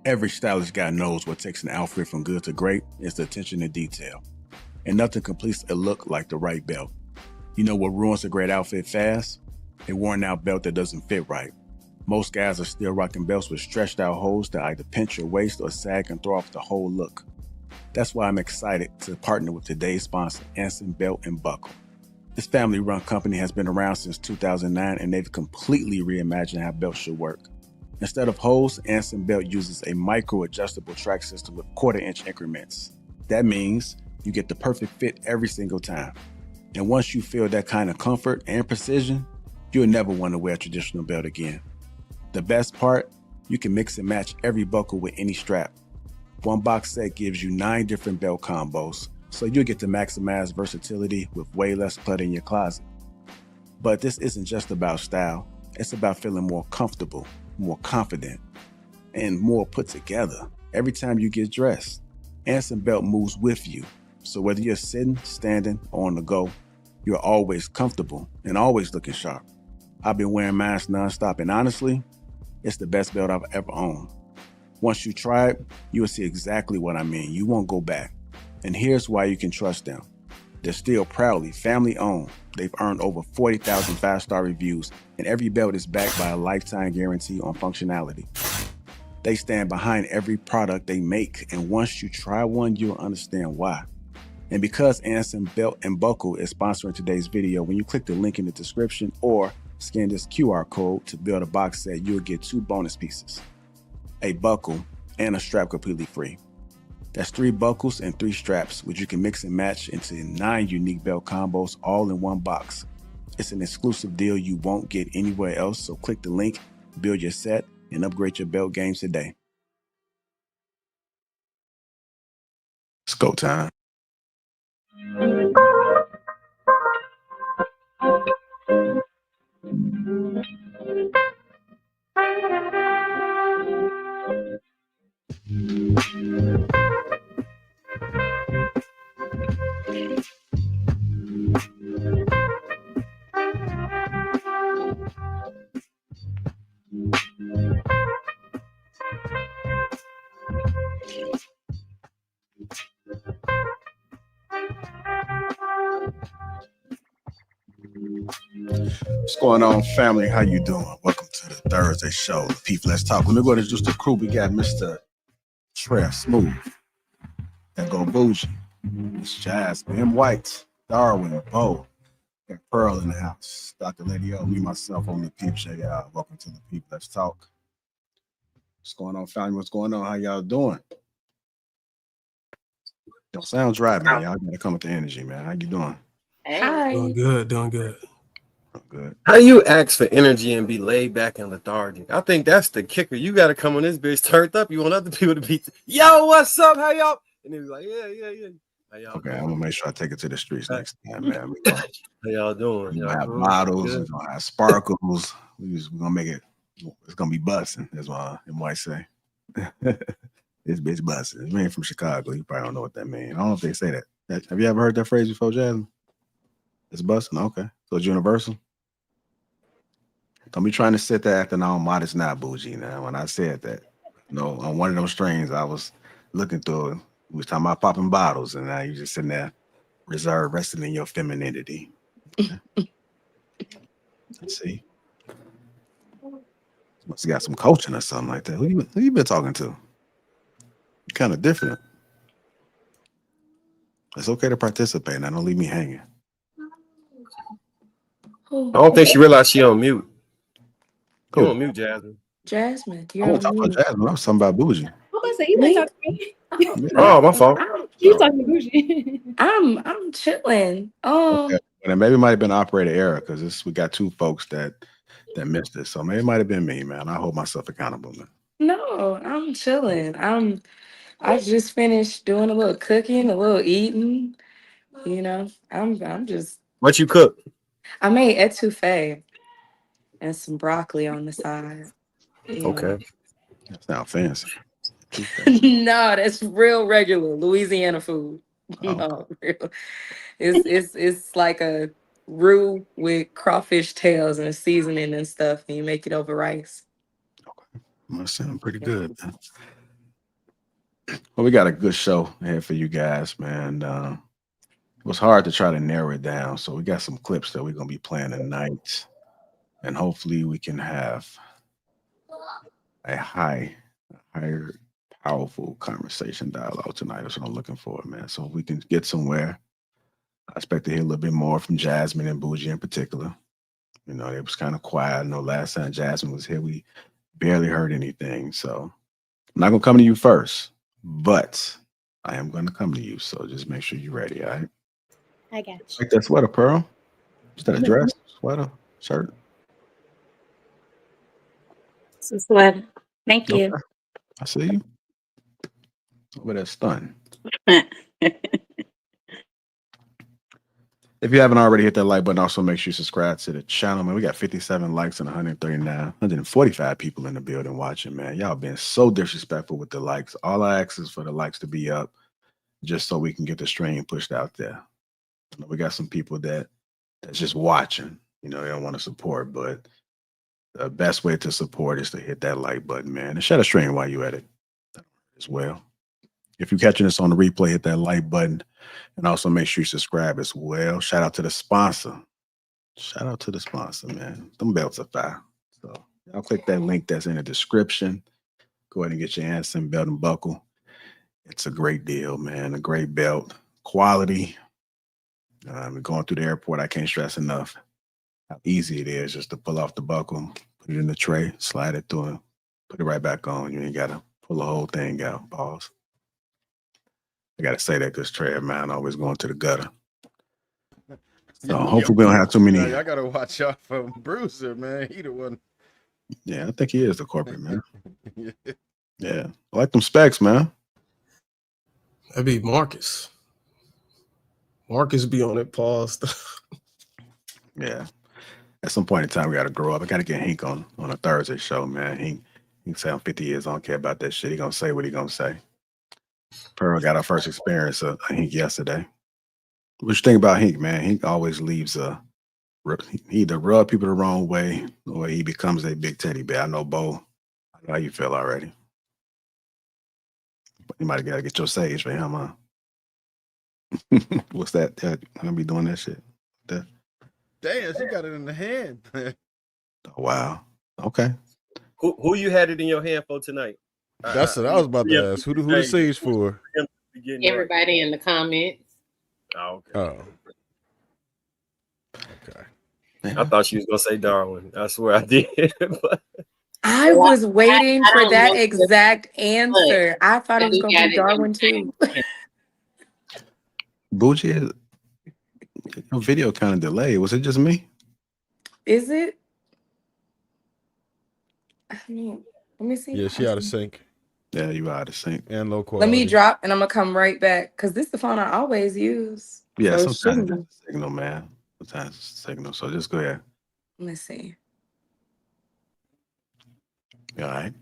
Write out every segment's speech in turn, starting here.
Every stylish guy knows what takes an outfit from good to great is the attention to detail. And nothing completes a look like the right belt. You know what ruins a great outfit fast? A worn out belt that doesn't fit right. Most guys are still rocking belts with stretched out holes that either pinch your waist or sag and throw off the whole look. That's why I'm excited to partner with today's sponsor, Anson Belt and Buckle. This family-run company has been around since 2009 and they've completely reimagined how belts should work. Instead of holes, Anson Belt uses a micro-adjustable track system with quarter-inch increments. That means you get the perfect fit every single time. And once you feel that kind of comfort and precision, you'll never want to wear a traditional belt again. The best part, you can mix and match every buckle with any strap. One box set gives you 9 different belt combos, so you'll get to maximize versatility with way less clutter in your closet. But this isn't just about style, it's about feeling more comfortable, more confident, and more put together every time you get dressed. Anson Belt moves with you, so whether you're sitting, standing, or on the go, you're always comfortable and always looking sharp. I've been wearing mine nonstop, and honestly, it's the best belt I've ever owned. Once you try it, you will see exactly what I mean. You won't go back. And here's why you can trust them. They're still proudly family-owned. They've earned over 40,000 5-star reviews, and every belt is backed by a lifetime guarantee on functionality. They stand behind every product they make, and once you try one, you'll understand why. And because Anson Belt and Buckle is sponsoring today's video, when you click the link in the description or scan this QR code to build a box set, you'll get 2 bonus pieces, a buckle and a strap completely free. That's 3 buckles and 3 straps, which you can mix and match into 9 unique belt combos all in one box. It's an exclusive deal you won't get anywhere else, so click the link, build your set, and upgrade your belt game today. It's go time. What's going on, family? How you doing? Welcome to the Thursday show, Lapeef Let's Talk. Let me go to just the crew. We got Mr. Trev Smooth, that go Bougie, Miss Jasmine, M. White, Darwin, Bo, got Pearl in the house, Dr. Lady O, me, myself on the Peep Show. Y'all, welcome to the Peep Let's Talk. What's going on, family? What's going on? How y'all doing? Don't sound dry, man. Y'all gotta come with the energy, man. How you doing? Hi. Doing good. Good. How you ask for energy and be laid back and lethargic? I think that's the kicker. You got to come on this bitch turned up. You want other people to be, yo, what's up? How y'all? And they be like, yeah. How y'all Okay, doing? I'm gonna make sure I take it to the streets next time, man. How y'all doing? We're Y'all gonna have doing bottles, good? we're gonna have sparkles. We're gonna make it, it's gonna be busting, that's what it might say. This bitch busting. This man from Chicago, you probably don't know what that means. I don't know if they say that. Have you ever heard that phrase before, Jasmine? It's busting? Okay. So it's universal? Don't be trying to sit there acting all modest now, bougie. Now, when I said that, on one of those strains, I was looking through it. We was talking about popping bottles, and now you just sitting there reserved, resting in your femininity. Let's see. Must have got some coaching or something like that. Who you been talking to? Kind of different. It's okay to participate. Now, don't leave me hanging. I don't think she realized she on mute. Cool. You on mute, Jasmine. Jasmine, I you're wasn't talking about Jasmine. I was talking about bougie. I'm gonna say you didn't talk to me. Oh, my fault. You was talking to Bougie. I'm chilling. Okay. And maybe it might have been operator error because we got 2 folks that missed it. So maybe it might have been me, man. I hold myself accountable, man. No, I'm chilling. I just finished doing a little cooking, a little eating. You know, I'm just. What you cook? I made etouffee and some broccoli on the side. Okay. That sounds fancy. No, that's real regular Louisiana food. Oh. No, real. It's like a roux with crawfish tails and seasoning and stuff, and you make it over rice. Okay. Must sound pretty good. Well, we got a good show ahead for you guys, man. It was hard to try to narrow it down, so we got some clips that we're gonna be playing tonight, and hopefully we can have a higher, powerful conversation dialogue tonight. That's what I'm looking for, man. So if we can get somewhere, I expect to hear a little bit more from Jasmine and Bougie in particular. You know, it was kind of quiet. I know last time Jasmine was here, we barely heard anything. So I'm not gonna come to you first, but I am gonna come to you. So just make sure you're ready, all right? I got you. Like that sweater, Pearl. Is that a dress, sweater, shirt? It's a sweater. Thank Okay. you. I see you. Over there, stun. If you haven't already hit that like button, also make sure you subscribe to the channel, man. We got 57 likes and 139, 145 people in the building watching, man. Y'all been so disrespectful with the likes. All I ask is for the likes to be up just so we can get the stream pushed out there. You know, we got some people that's just watching. You know, they don't want to support, but the best way to support is to hit that like button, man. And share the stream while you at it as well. If you're catching this on the replay, hit that like button. And also make sure you subscribe as well. Shout out to the sponsor. Shout out to the sponsor, man. Them belts are fire. So y'all click that link that's in the description. Go ahead and get your Anson belt and buckle. It's a great deal, man. A great belt. Quality. Going through the airport, I can't stress enough how easy it is just to pull off the buckle, put it in the tray, slide it through, and put it right back on. You ain't got to pull the whole thing out. Pause. I got to say that because Trey, man, always going to the gutter. So hopefully we don't have too many. I gotta watch out for Bruiser, man. He the one. Yeah, I think he is the corporate, man. Yeah. I like them specs, man. That'd be Marcus. Marcus be on it, pause. Yeah. At some point in time, we got to grow up. I got to get Hink on a Thursday show, man. He say I'm 50 years. I don't care about that shit. He going to say what he going to say. Pearl got our first experience of Hink yesterday. What you think about Hink, man? Hink always leaves he either rub people the wrong way or he becomes a big teddy bear. I know, Bo. I know how you feel already. But you might gotta get your sage for him, huh? What's that? I'm gonna be doing that shit. Damn, she got it in the hand. Oh, wow. Okay. Who you had it in your hand for tonight? That's what I was about to ask. Who the sage for? Everybody in the comments. Oh, okay. Oh. Okay. I thought she was gonna say Darwin. I swear I did. But I was waiting I for don't that know exact answer. I thought it was going to got be it. Darwin too. Bougie, your video kind of delayed. Was it just me? Is it? I mean, let me see. Yeah, she out of sync Yeah, you out of sync. and low quality. Let me drop and I'm going to come right back because this is the phone I always use. Yeah, So it sometimes shouldn't it's be. a signal, man. Sometimes it's a signal. So just go ahead. Let me see. All right.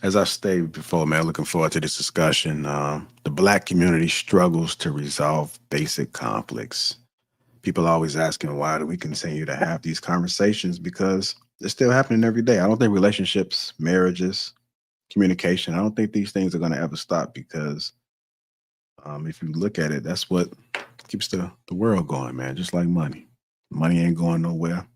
As I stated before, man, looking forward to this discussion. The Black community struggles to resolve basic conflicts. People are always asking, why do we continue to have these conversations? Because it's still happening every day. I don't think relationships, marriages, communication, I don't think these things are going to ever stop because if you look at it, that's what keeps the world going, man, just like money. Money ain't going nowhere.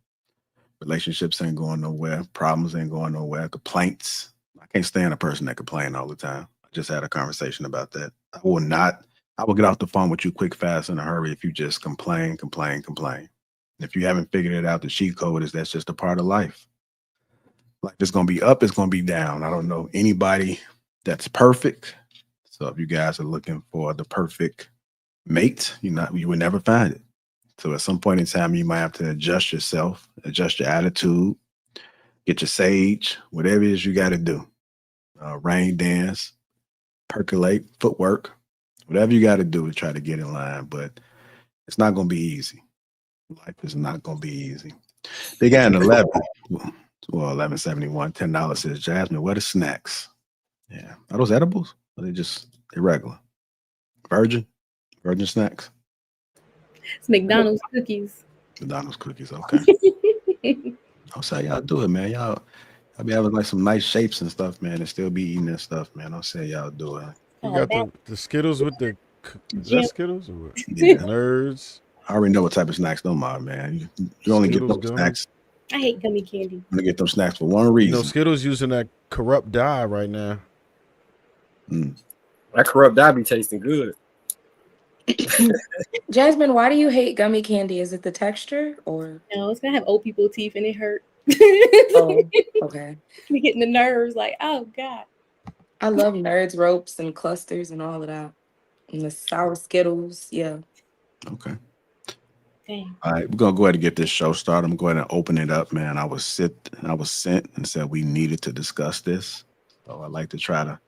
Relationships ain't going nowhere. Problems ain't going nowhere. Complaints. I can't stand a person that complain all the time. I just had a conversation about that. I will get off the phone with you quick, fast, in a hurry if you just complain. If you haven't figured it out, the cheat code is that's just a part of life. Like it's going to be up, it's going to be down. I don't know anybody that's perfect. So if you guys are looking for the perfect mate, you will never find it. So at some point in time, you might have to adjust yourself, adjust your attitude, get your sage, whatever it is you got to do. Rain dance, percolate, footwork, whatever you got to do to try to get in line. But it's not going to be easy. Life is not going to be easy. They got an 11. Well, $11.71, $10 says Jasmine. What are snacks? Yeah. Are those edibles? Or they regular? Virgin snacks? It's McDonald's cookies. McDonald's cookies, okay. I'll say y'all do it, man. Y'all be having like some nice shapes and stuff, man, and still be eating that stuff, man. I'll say y'all do it. You Oh, got the Skittles with the is Jim. that Skittles or what? Yeah. Nerds. I already know what type of snacks them are, man. You only get Skittles those gummies. snacks. I hate gummy candy. I'm gonna get those snacks for one You reason. know, Skittles using that corrupt dye right now. That corrupt dye be tasting good. Jasmine, why do you hate gummy candy? Is it the texture or? No, it's gonna have old people teeth and it hurt. Oh, okay. Me getting the nerves, like, oh god. I love Nerds, ropes, and clusters and all of that. And the sour Skittles, yeah. Okay. Dang. All right, we're gonna go ahead and get this show started. I'm going to open it up, man. I was sent and said we needed to discuss this. So I like to try to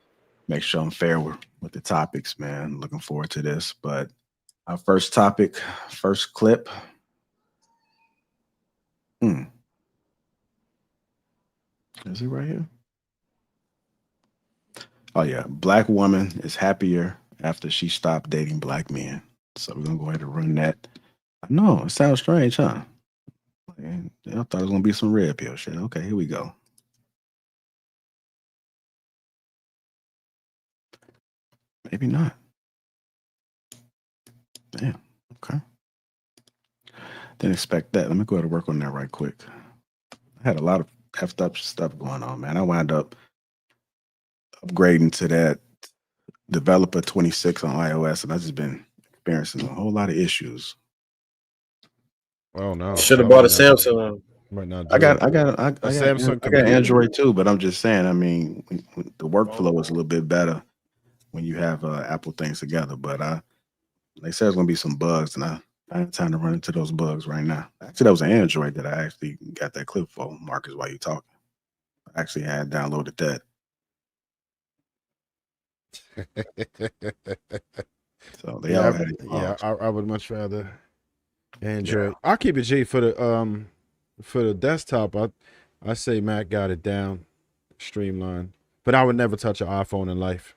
make sure I'm fair with the topics, man. Looking forward to this. But our first topic, first clip. Is it right here? Oh yeah, black woman is happier after she stopped dating black men. So we're gonna go ahead and run that. No, it sounds strange, huh? I thought it was gonna be some red pill shit. Okay, here we go. Maybe not. Damn. Okay. Didn't expect that. Let me go ahead and work on that right quick. I had a lot of effed up stuff going on, man. I wound up upgrading to that developer 26 on iOS, and I've just been experiencing a whole lot of issues. Oh no! Should have bought a Samsung. Might not. I got Samsung. I got Android too, but I'm just saying. I mean, the workflow is a little bit better when you have Apple things together. But they said there's gonna be some bugs, and I had time to run into those bugs right now. Actually, that was an Android that I actually got that clip for, Marcus, while you talking. I actually had downloaded that. So they all had it. Yeah, I would much rather Android. Yeah. I'll keep it G for the desktop. I say Mac got it down, streamlined. But I would never touch an iPhone in life.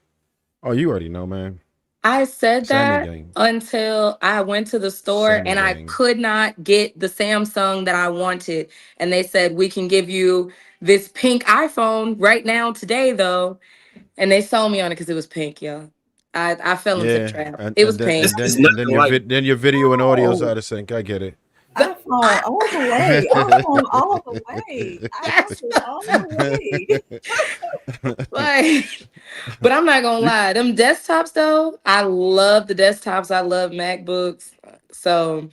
Oh, you already know, man. I said that until I went to the store and I could not get the Samsung that I wanted. And they said, we can give you this pink iPhone right now today, though. And they sold me on it because it was pink, y'all. I fell into the trap. It was pink. Then your video and audio's out of sync. I get it. iPhone all the way. iPhone all the way. iPhone all the way. Like, but I'm not gonna lie. Them desktops though, I love the desktops. I love MacBooks. So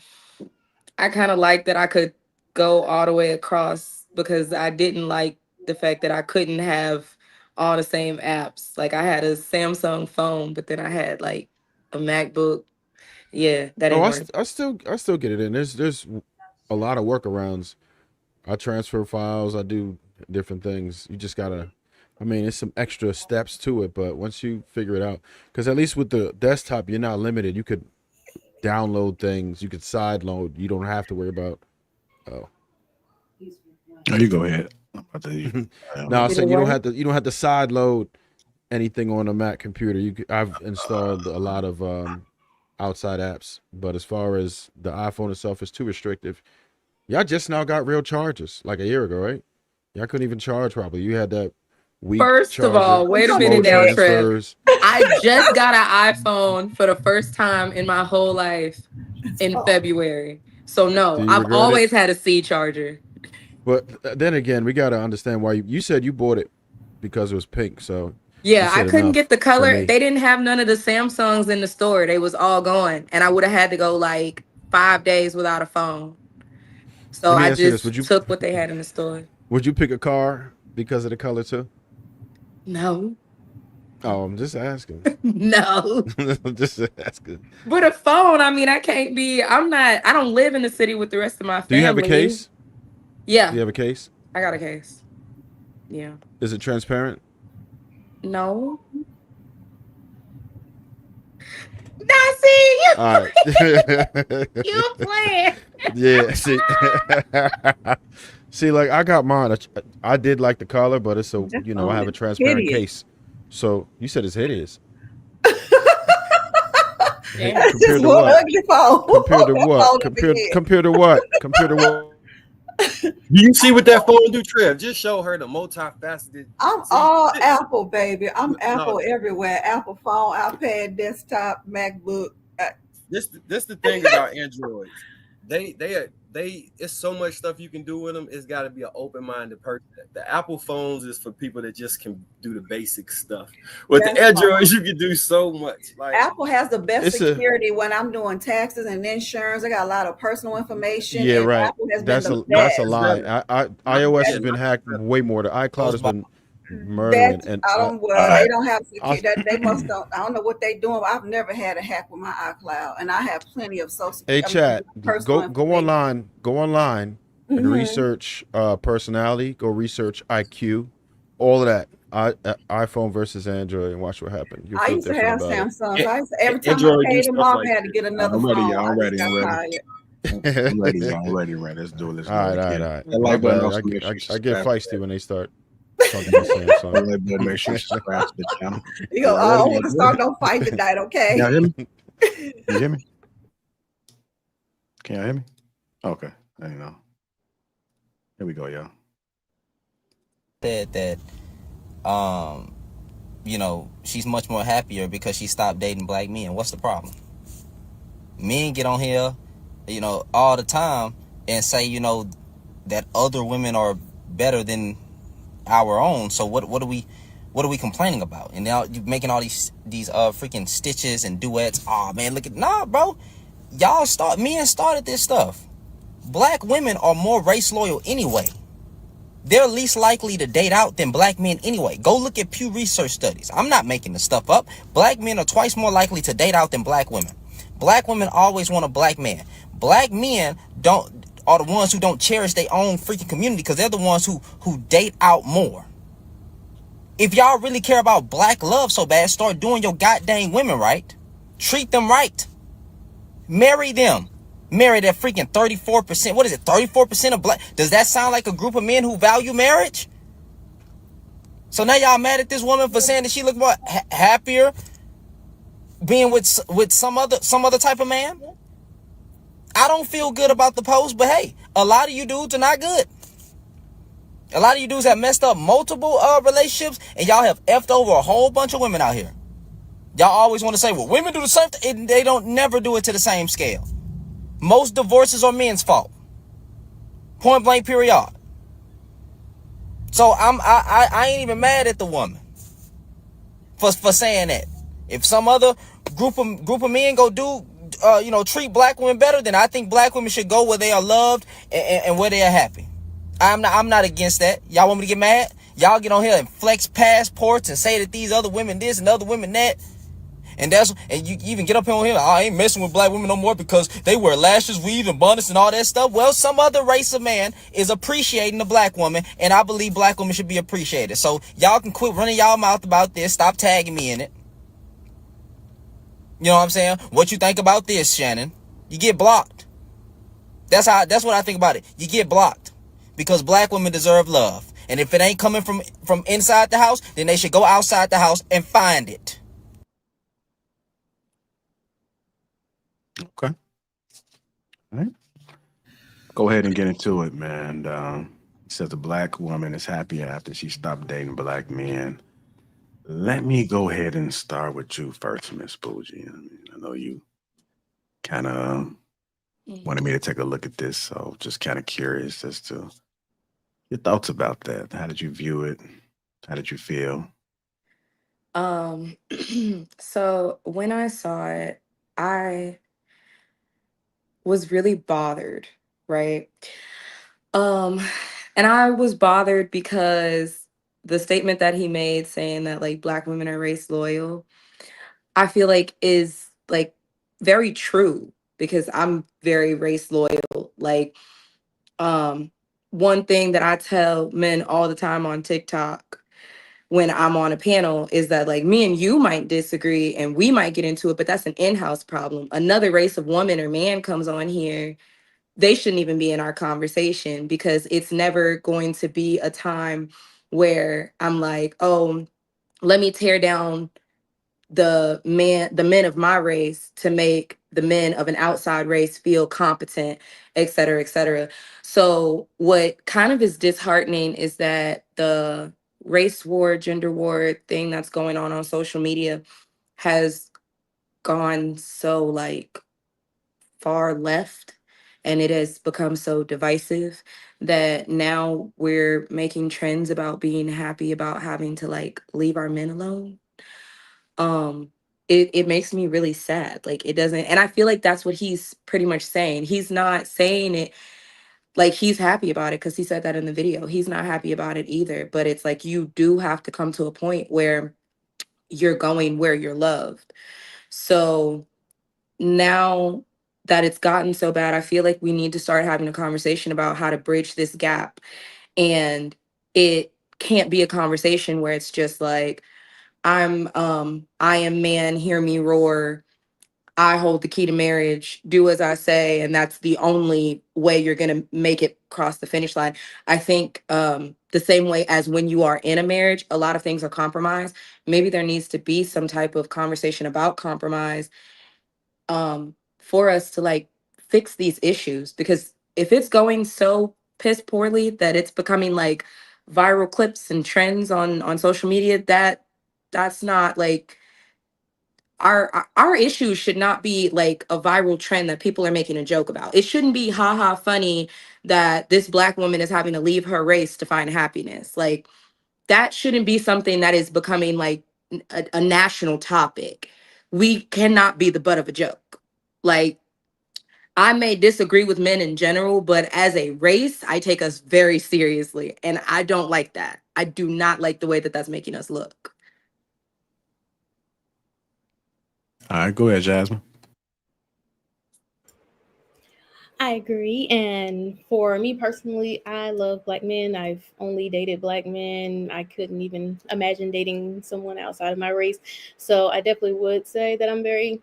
I kind of like that I could go all the way across because I didn't like the fact that I couldn't have all the same apps. Like I had a Samsung phone, but then I had like a MacBook. Yeah, that ain't work. I still get it in. There's a lot of workarounds. I transfer files. I do different things. You just gotta. I mean, it's some extra steps to it, but once you figure it out, because at least with the desktop, you're not limited. You could download things. You could side load. You don't have to worry about. Oh, you go ahead. No, so you don't have to. You don't have to side load anything on a Mac computer. I've installed a lot of outside apps, but as far as the iPhone itself is too restrictive. Y'all just now got real chargers like a year ago, right? Y'all couldn't even charge properly. You had that weak First charger, of all, wait a minute now, Trev. transfers. I just got an iPhone for the first time in my whole life in February. So no, I've always had a C charger. But then again, we got to understand why you said you bought it because it was pink. So yeah, I couldn't get the color. They didn't have none of the Samsungs in the store. They was all gone. And I would have had to go like 5 days without a phone. So I just took what they had in the store. Would you pick a car because of the color too? No. Oh, I'm just asking. No. I'm just asking. But a phone, I mean, I don't live in the city with the rest of my family. Do you have a case? Yeah. Do you have a case? I got a case. Yeah. Is it transparent? No. Now see you. All right. You playing. Yeah. See, like I got mine. I did like the color, but it's I have a transparent case. So you said it's hideous. Compared to what? Compared to what? Compared to what? Do you see what that phone do, Trev? Just show her the multifaceted. I'm See, all Apple, baby. I'm no, Apple everywhere. Apple phone, iPad, desktop, MacBook. this the thing about Androids. They it's so much stuff you can do with them. It's got to be an open-minded person. The Apple phones is for people that just can do the basic stuff. With the That's Androids, you can do so much. Like Apple has the best It's a security when I'm doing taxes and insurance. I got a lot of personal information, yeah, and right. Apple has been the That's a best. lie. iOS yeah, has been not hacked better. way more. The iCloud has been That murdering, and I don't. All Well, they right. don't have I security. They must don't. I don't know what they doing. I've never had a hack with my iCloud, and I have plenty of social. hey I mean, chat, personal go online and information. research personality. Go research IQ, all of that. iPhone versus Android, and watch what happens. You'll I feel used to different have about Samsungs. Every time I Android do paid them stuff off, like I had to that. get another I'm ready, phone. y'all. I I'm just ready. got I'm ready. tired. I'm ready, it. y'all. I'm ready, man. Let's do it. Let's All do right, it all right, again. all right. That My like button bad. also make sure you I get subscribe. feisty when they start talking about Samsung. That like button, make sure you subscribe to the channel. You go, Y'all I ready? don't want to start no fight tonight, okay? Y'all hear me? You hear me? Can y'all hear me? Okay. I know. Here we go, y'all. Said that you know, she's much more happier because she stopped dating black men. What's the problem? Men get on here, you know, all the time and say, you know, that other women are better than our own. So what are we complaining about? And now you're making all these freaking stitches and duets. Oh man, look at bro. Men started this stuff. Black women are more race loyal anyway. They're least likely to date out than black men anyway. Go look at Pew Research studies. I'm not making this stuff up. Black men are twice more likely to date out than black women. Black women always want a black man. Black men are the ones who don't cherish their own freaking community because they're the ones who date out more. If y'all really care about black love so bad, start doing your goddamn women right. Treat them right. Marry them. Marry that freaking 34%. What is it? 34% of black. Does that sound like a group of men who value marriage? So now y'all mad at this woman for saying that she look more happier being with some other type of man? I don't feel good about the post, but hey, a lot of you dudes are not good. A lot of you dudes have messed up multiple relationships, and y'all have effed over a whole bunch of women out here. Y'all always want to say, well, women do the same thing. They don't never do it to the same scale. Most divorces are men's fault. Point blank, period. So I ain't even mad at the woman for saying that. If some other group of men go do treat black women better, then I think black women should go where they are loved and where they are happy. I'm not against that. Y'all want me to get mad? Y'all get on here and flex passports and say that these other women this and other women that. And you even get up here on here, I ain't messing with black women no more because they wear lashes, weave, and bonnets and all that stuff. Well, some other race of man is appreciating the black woman, and I believe black women should be appreciated. So y'all can quit running y'all mouth about this. Stop tagging me in it. You know what I'm saying? What you think about this, Shannon? You get blocked. That's what I think about it. You get blocked because black women deserve love. And if it ain't coming from inside the house, then they should go outside the house and find it. Okay. All right. Go ahead and get into it, man. It says the black woman is happy after she stopped dating black men. Let me go ahead and start with you first, Miss Bougie. I know you kind of wanted me to take a look at this, so just kind of curious as to your thoughts about that. How did you view it? How did you feel? So when I saw it, I was really bothered, right? And I was bothered because the statement that he made saying that like black women are race loyal, I feel like is like very true because I'm very race loyal. Like, one thing that I tell men all the time on TikTok when I'm on a panel is that like me and you might disagree and we might get into it, but that's an in-house problem. Another race of woman or man comes on here, they shouldn't even be in our conversation because it's never going to be a time where I'm like, oh, let me tear down the men of my race to make the men of an outside race feel competent, et cetera, et cetera. So what kind of is disheartening is that the race war, gender war thing that's going on social media has gone so like far left, and it has become so divisive that now we're making trends about being happy about having to like leave our men alone. It makes me really sad. Like it doesn't, and I feel like that's what he's pretty much saying. He's not saying it like he's happy about it, because he said that in the video. He's not happy about it either, but it's like you do have to come to a point where you're going where you're loved. So now that it's gotten so bad, I feel like we need to start having a conversation about how to bridge this gap. And it can't be a conversation where it's just like, I am man, hear me roar. I hold the key to marriage, do as I say, and that's the only way you're going to make it cross the finish line. I think the same way as when you are in a marriage, a lot of things are compromised. Maybe there needs to be some type of conversation about compromise for us to like fix these issues, because if it's going so piss poorly that it's becoming like viral clips and trends on social media, that's not like our issues should not be like a viral trend that people are making a joke about. It shouldn't be haha funny that this Black woman is having to leave her race to find happiness. Like that shouldn't be something that is becoming like a national topic. We cannot be the butt of a joke. Like I may disagree with men in general, but as a race, I take us very seriously. And I don't like that. I do not like the way that that's making us look. All right, go ahead, Jasmine. I agree. And for me personally, I love Black men. I've only dated Black men. I couldn't even imagine dating someone outside of my race. So I definitely would say that I'm very,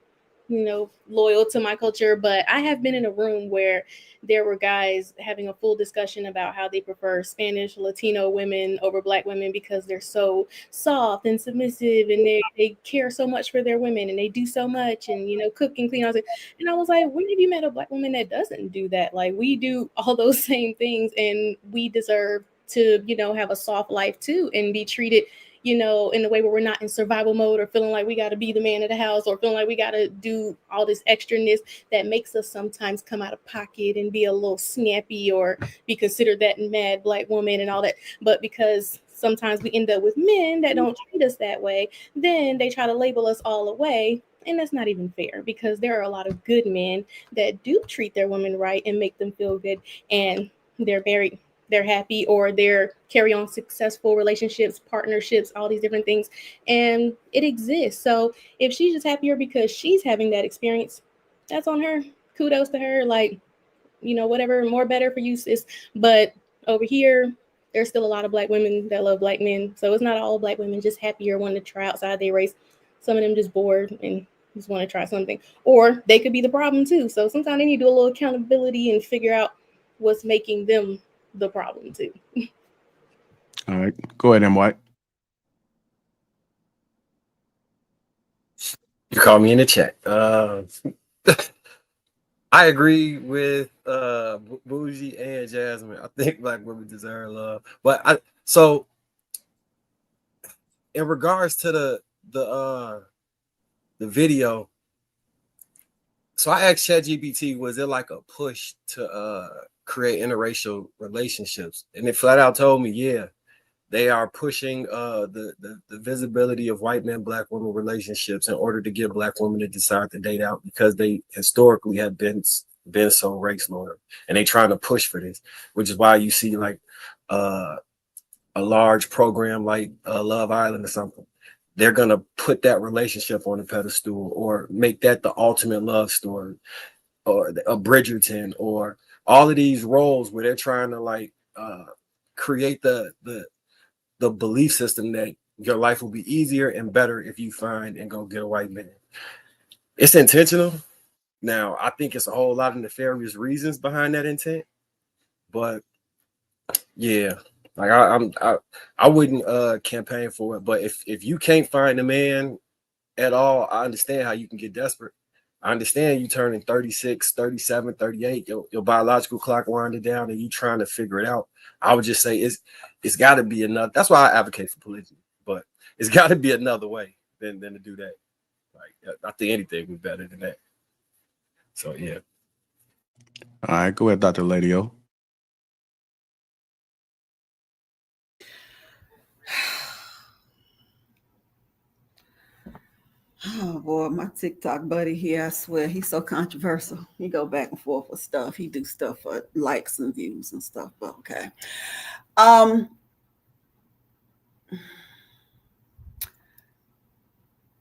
loyal to my culture. But I have been in a room where there were guys having a full discussion about how they prefer Spanish, Latino women over Black women because they're so soft and submissive, and they care so much for their women, and they do so much, and cook and clean. And I was like, when have you met a Black woman that doesn't do that? Like, we do all those same things, and we deserve to, have a soft life too, and be treated, in a way where we're not in survival mode or feeling like we got to be the man of the house or feeling like we got to do all this extraness that makes us sometimes come out of pocket and be a little snappy or be considered that mad Black woman and all that. But because sometimes we end up with men that don't treat us that way, then they try to label us all away. And that's not even fair, because there are a lot of good men that do treat their women right and make them feel good, and they're happy, or they're carry on successful relationships, partnerships, all these different things. And it exists. So if she's just happier because she's having that experience, that's on her. Kudos to her. Like, whatever, more better for you, sis. But over here, there's still a lot of Black women that love Black men. So it's not all Black women just happier wanting to try outside their race. Some of them just bored and just want to try something. Or they could be the problem too. So sometimes they need to do a little accountability and figure out what's making them the problem too. All right, go ahead, M. White. You call me in the chat. I agree with Bougie and Jasmine. I think Black women deserve love. But so in regards to the video, so I asked ChatGPT, was it like a push to create interracial relationships? And it flat out told me, yeah, they are pushing the visibility of white men, Black women relationships in order to get Black women to decide to date out, because they historically have been so race loyal, and they trying to push for this, which is why you see like a large program like Love Island or something. They're gonna put that relationship on a pedestal, or make that the ultimate love story, or a Bridgerton, or all of these roles where they're trying to like create the belief system that your life will be easier and better if you find and go get a white man. It's intentional. Now, I think it's a whole lot of nefarious reasons behind that intent, but yeah, like I wouldn't campaign for it. But if you can't find a man at all, I understand how you can get desperate. I understand you turning 36, 37, 38, your biological clock winding down and you trying to figure it out. I would just say it's got to be another. That's why I advocate for polygyny, but it's got to be another way than to do that. Like, I think anything would be better than that. So, yeah. All right, go ahead, Dr. Ladio. Oh boy, my TikTok buddy here, I swear he's so controversial. He go back and forth with stuff. He do stuff for likes and views and stuff, but okay.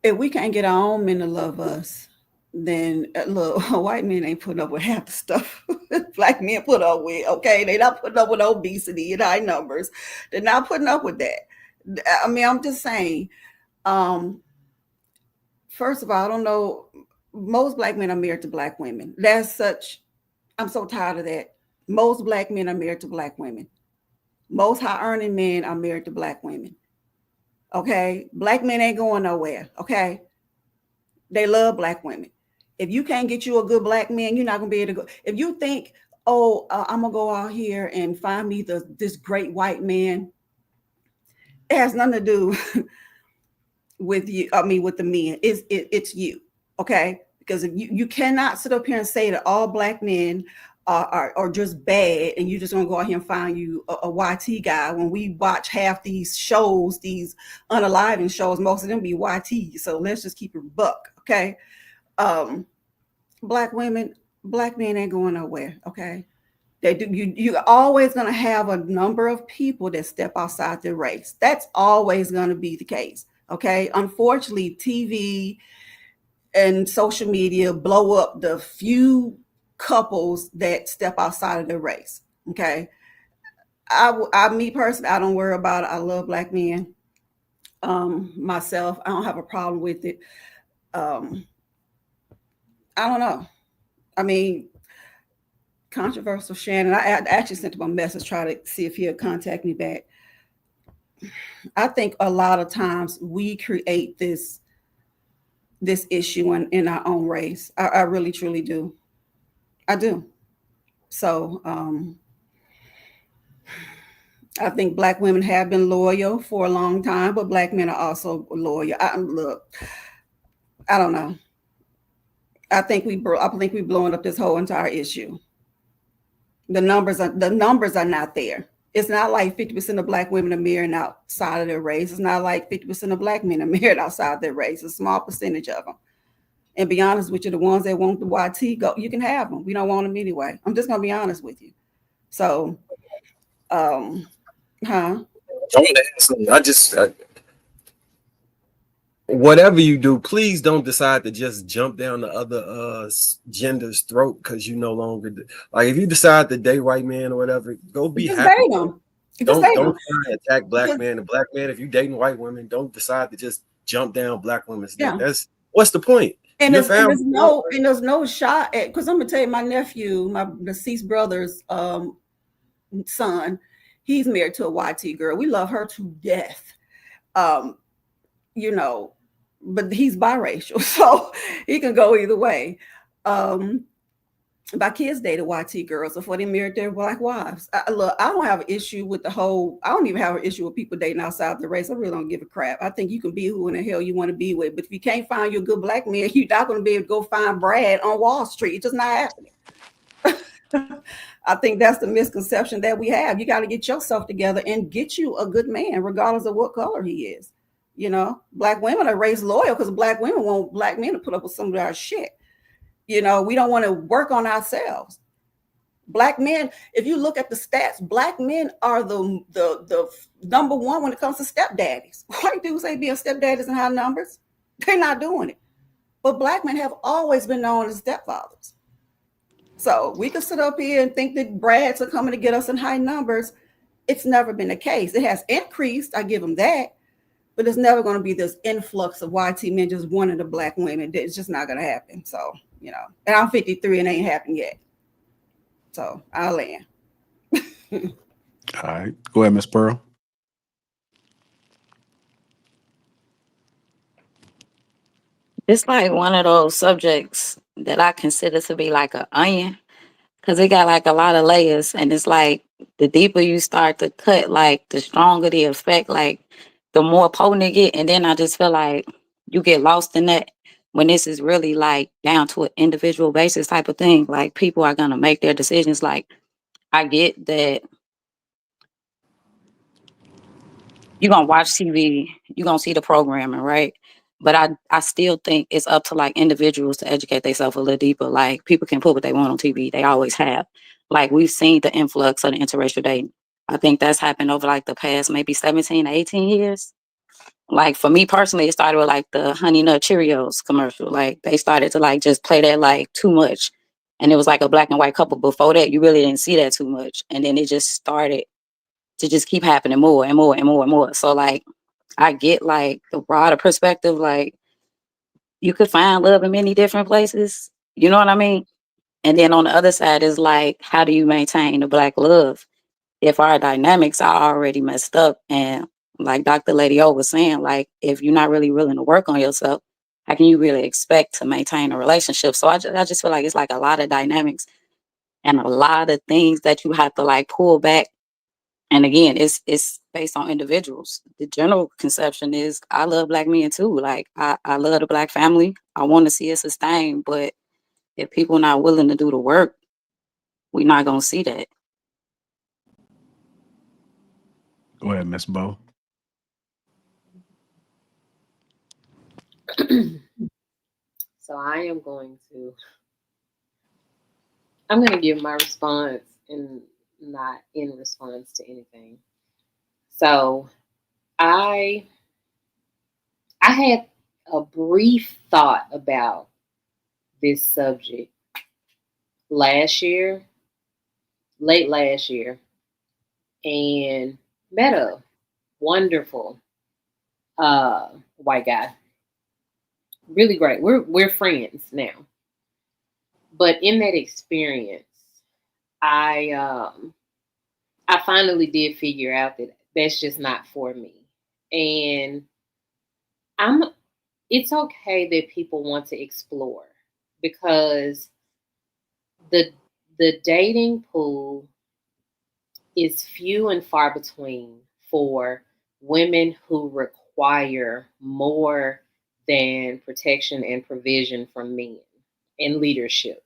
If we can't get our own men to love us, then look, white men ain't putting up with half the stuff black men put up with. Okay, they're not putting up with obesity and high numbers. They're not putting up with that. I mean, I'm just saying. First of all, I don't know. Most black men are married to black women. I'm so tired of that. Most black men are married to black women. Most high earning men are married to black women. Okay. Black men ain't going nowhere. Okay. They love black women. If you can't get you a good black man, you're not going to be able to go. If you think, I'm going to go out here and find me this great white man, it has nothing to do with you. I mean, with the men. It's you. Okay. Because if you cannot sit up here and say that all black men are just bad and you're just going to go out here and find you a YT guy. When we watch half these shows, these unaliving shows, most of them be YT. So let's just keep it buck. Okay. Black men ain't going nowhere. Okay. They do. You're always going to have a number of people that step outside their race. That's always going to be the case. Okay. Unfortunately, TV and social media blow up the few couples that step outside of their race. Okay. Me personally, I don't worry about it. I love black men. Myself, I don't have a problem with it. I don't know. I mean, controversial Shannon. I actually sent him a message, try to see if he'll contact me back. I think a lot of times we create this issue in our own race. I really, truly do. I do. So I think black women have been loyal for a long time, but black men are also loyal. I don't know. I think we're blowing up this whole entire issue. The numbers are not there. It's not like 50% of black women are marrying outside of their race. It's not like 50% of black men are married outside their race. It's a small percentage of them. And be honest with you, the ones that want the YT, go, you can have them. We don't want them anyway. I'm just gonna be honest with you. So, Whatever you do, please don't decide to just jump down the other gender's throat because you no longer like. If you decide to date white man or whatever, go be just happy. Date them. Don't try and attack black man and black man. If you dating white women, don't decide to just jump down black women's neck. That's what's the point? And there's no shot at, because I'm gonna tell you, my nephew, my deceased brother's son, he's married to a YT girl. We love her to death. But he's biracial, so he can go either way. My kids dated YT girls before they married their black wives. I don't have an issue with I don't even have an issue with people dating outside the race. I really don't give a crap. I think you can be who in the hell you want to be with. But if you can't find you a good black man, you're not going to be able to go find Brad on Wall Street. It's just not happening. I think that's the misconception that we have. You got to get yourself together and get you a good man, regardless of what color he is. Black women are raised loyal because black women want black men to put up with some of our shit. We don't want to work on ourselves. Black men, if you look at the stats, black men are the number one when it comes to stepdaddies. White dudes ain't being stepdaddies in high numbers. They're not doing it. But black men have always been known as stepfathers. So we can sit up here and think that Brads are coming to get us in high numbers. It's never been the case. It has increased. I give them that. But there's never going to be this influx of YT men just wanting the black women. It's just not going to happen. So, and I'm 53 and it ain't happened yet. So I'll land. All right. Go ahead, Miss Pearl. It's like one of those subjects that I consider to be like an onion, because it got like a lot of layers, and it's like the deeper you start to cut, like the stronger the effect, like the more potent it get. And then I just feel like you get lost in that when this is really like down to an individual basis type of thing. Like people are gonna make their decisions. Like I get that you're gonna watch TV, you're gonna see the programming, right? But I still think it's up to like individuals to educate themselves a little deeper. Like people can put what they want on TV. They always have. Like we've seen the influx of the interracial dating. I think that's happened over like the past maybe 17 to 18 years. Like for me personally, it started with like the Honey Nut Cheerios commercial. Like they started to like just play that like too much. And it was like a black and white couple. Before that, you really didn't see that too much. And then it just started to just keep happening more and more and more and more. So like I get like the broader perspective, like you could find love in many different places. You know what I mean? And then on the other side is like, how do you maintain the black love if our dynamics are already messed up? And like Dr. Lady O was saying, like if you're not really willing to work on yourself, how can you really expect to maintain a relationship? So I just feel like it's like a lot of dynamics and a lot of things that you have to like pull back. And again, it's based on individuals. The general conception is I love black men too. Like I love the black family. I want to see it sustained. But if people not willing to do the work, we're not gonna see that. Go ahead, Miss Bo. So I'm going to give my response and not in response to anything. So I had a brief thought about this subject late last year, and met a wonderful white guy. Really great. We're friends now. But in that experience, I finally did figure out that that's just not for me. And it's okay that people want to explore, because the dating pool is few and far between for women who require more than protection and provision from men and leadership.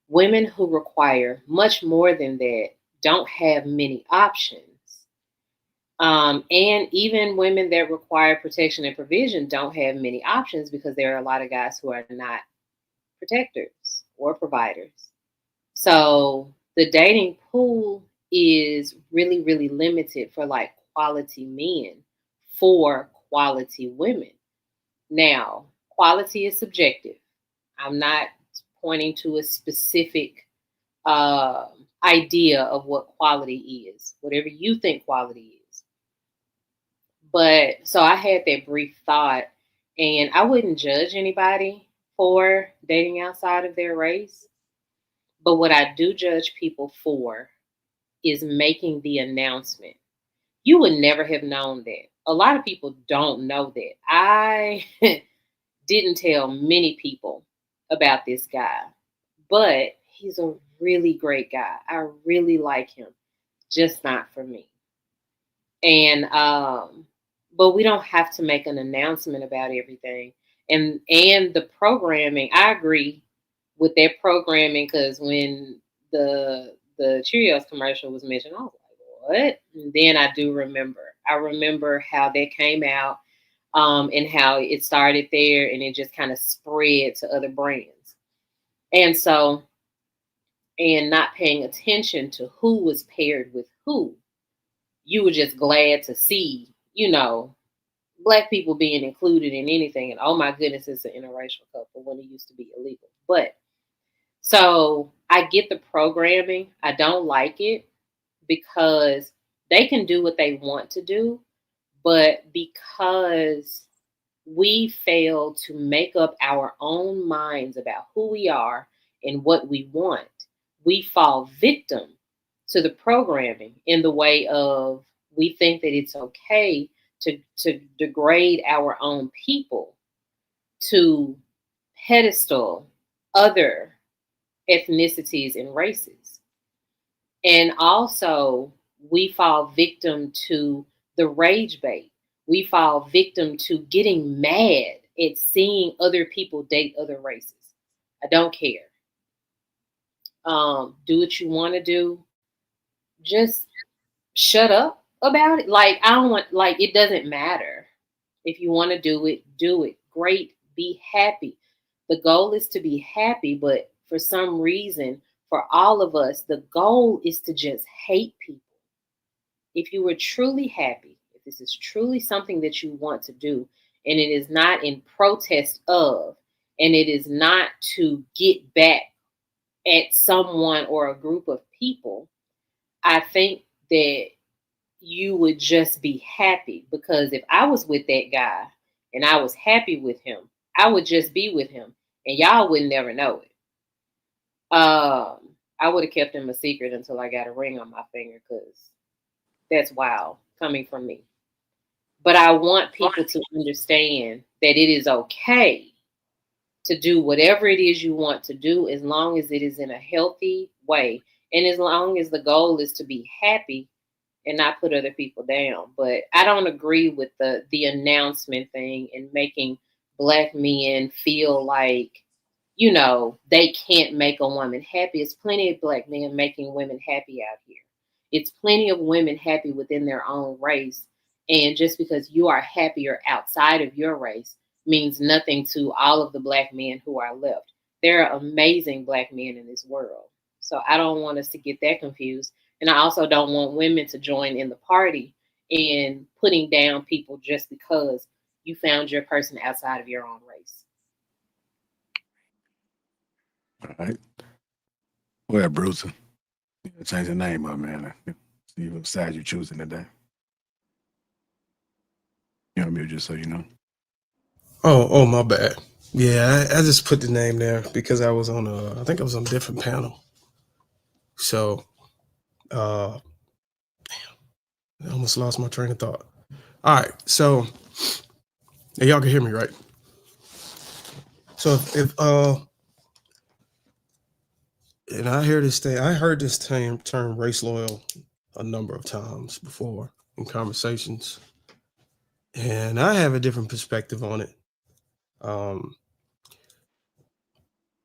Women who require much more than that don't have many options. And even women that require protection and provision don't have many options, because there are a lot of guys who are not protectors or providers. So the dating pool is really, really limited for like quality men for quality women. Now, quality is subjective. I'm not pointing to a specific idea of what quality is, whatever you think quality is. But so I had that brief thought, and I wouldn't judge anybody for dating outside of their race. But what I do judge people for is making the announcement. You would never have known that. A lot of people don't know that. I didn't tell many people about this guy, but he's a really great guy. I really like him, just not for me. And but we don't have to make an announcement about everything. And the programming, I agree with that programming, because when the Cheerios commercial was mentioned, I was like, what? And then I remember how that came out, and how it started there and it just kind of spread to other brands. And so, and not paying attention to who was paired with who, you were just glad to see, Black people being included in anything. And oh my goodness, it's an interracial couple when it used to be illegal. But so I get the programming. I don't like it because they can do what they want to do, but because we fail to make up our own minds about who we are and what we want, we fall victim to the programming in the way of we think that it's okay to degrade our own people, to pedestal other ethnicities and races. And also, we fall victim to the rage bait. We fall victim to getting mad at seeing other people date other races. I don't care. Do what you want to do. Just shut up about it. Like, I don't want, like, it doesn't matter. If you want to do it, do it. Great. Be happy. The goal is to be happy, but for some reason, for all of us, the goal is to just hate people. If you were truly happy, if this is truly something that you want to do, and it is not in protest of, and it is not to get back at someone or a group of people, I think that you would just be happy. Because if I was with that guy and I was happy with him, I would just be with him and y'all would never know it. I would have kept him a secret until I got a ring on my finger, because that's wild coming from me. But I want people to understand that it is okay to do whatever it is you want to do, as long as it is in a healthy way, and as long as the goal is to be happy and not put other people down. But I don't agree with the announcement thing and making Black men feel like, you know, they can't make a woman happy. It's plenty of Black men making women happy out here. It's plenty of women happy within their own race. And just because you are happier outside of your race means nothing to all of the Black men who are left. There are amazing Black men in this world. So I don't want us to get that confused. And I also don't want women to join in the party in putting down people just because you found your person outside of your own race. All right. Well, Bruce, change the name up, man. See what side you're choosing today. You know, mute just so you know. Oh, my bad. Yeah, I just put the name there because I was on I think I was on a different panel. So, I almost lost my train of thought. All right, so y'all can hear me, right? So if and I heard this term race loyal a number of times before in conversations, and I have a different perspective on it.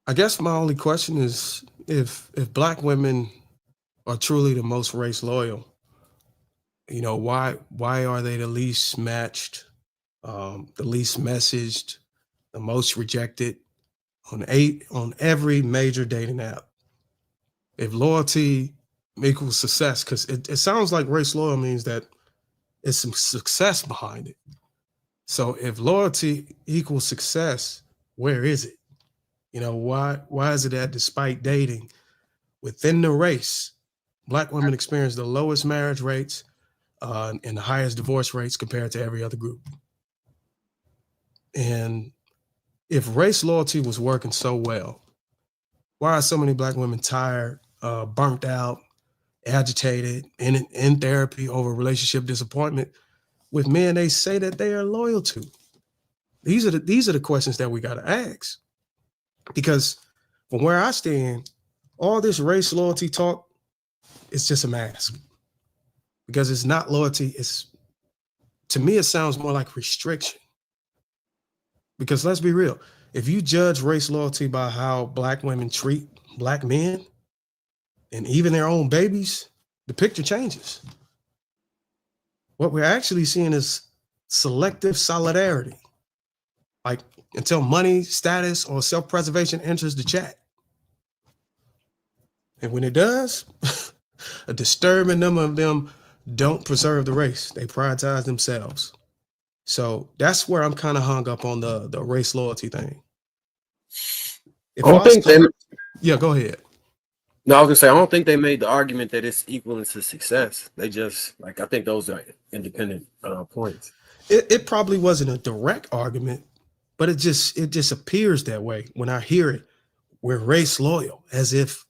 I guess my only question is if Black women are truly the most race loyal, you know, why are they the least matched, the least messaged, the most rejected on every major dating app? If loyalty equals success, because it sounds like race loyal means that it's some success behind it. So if loyalty equals success, where is it? You know, why is it that despite dating within the race, Black women experience the lowest marriage rates and the highest divorce rates compared to every other group? And if race loyalty was working so well, why are so many Black women tired, burnt out, agitated, in therapy over relationship disappointment with men they say that they are loyal to? These are the questions that we got to ask. Because from where I stand, all this race loyalty talk is just a mask. Because it's not loyalty. To me, it sounds more like restriction. Because let's be real. If you judge race loyalty by how Black women treat Black men and even their own babies, the picture changes. What we're actually seeing is selective solidarity. Like until money, status, or self-preservation enters the chat. And when it does, a disturbing number of them don't preserve the race. They prioritize themselves. So that's where I'm kind of hung up on the race loyalty thing. Yeah, go ahead. No, I was gonna say I don't think they made the argument that it's equal to success. They just I think those are independent points. It probably wasn't a direct argument, but it just appears that way when I hear it. We're race loyal, as if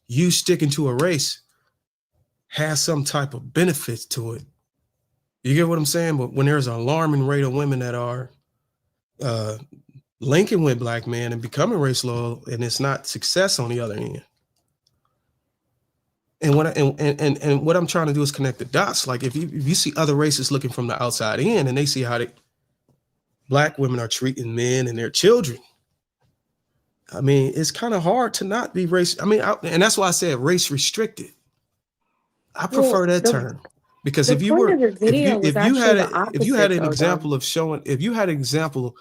you sticking to a race has some type of benefits to it. You get what I'm saying? But when there's an alarming rate of women that are linking with black men and becoming race loyal, and it's not success on the other end. And what I'm trying to do is connect the dots. Like if you see other races looking from the outside in, and they see how black women are treating men and their children, I mean, it's kind of hard to not be race. I mean, and that's why I said race restricted. I prefer that term, because if you had an example of showing, if you had an example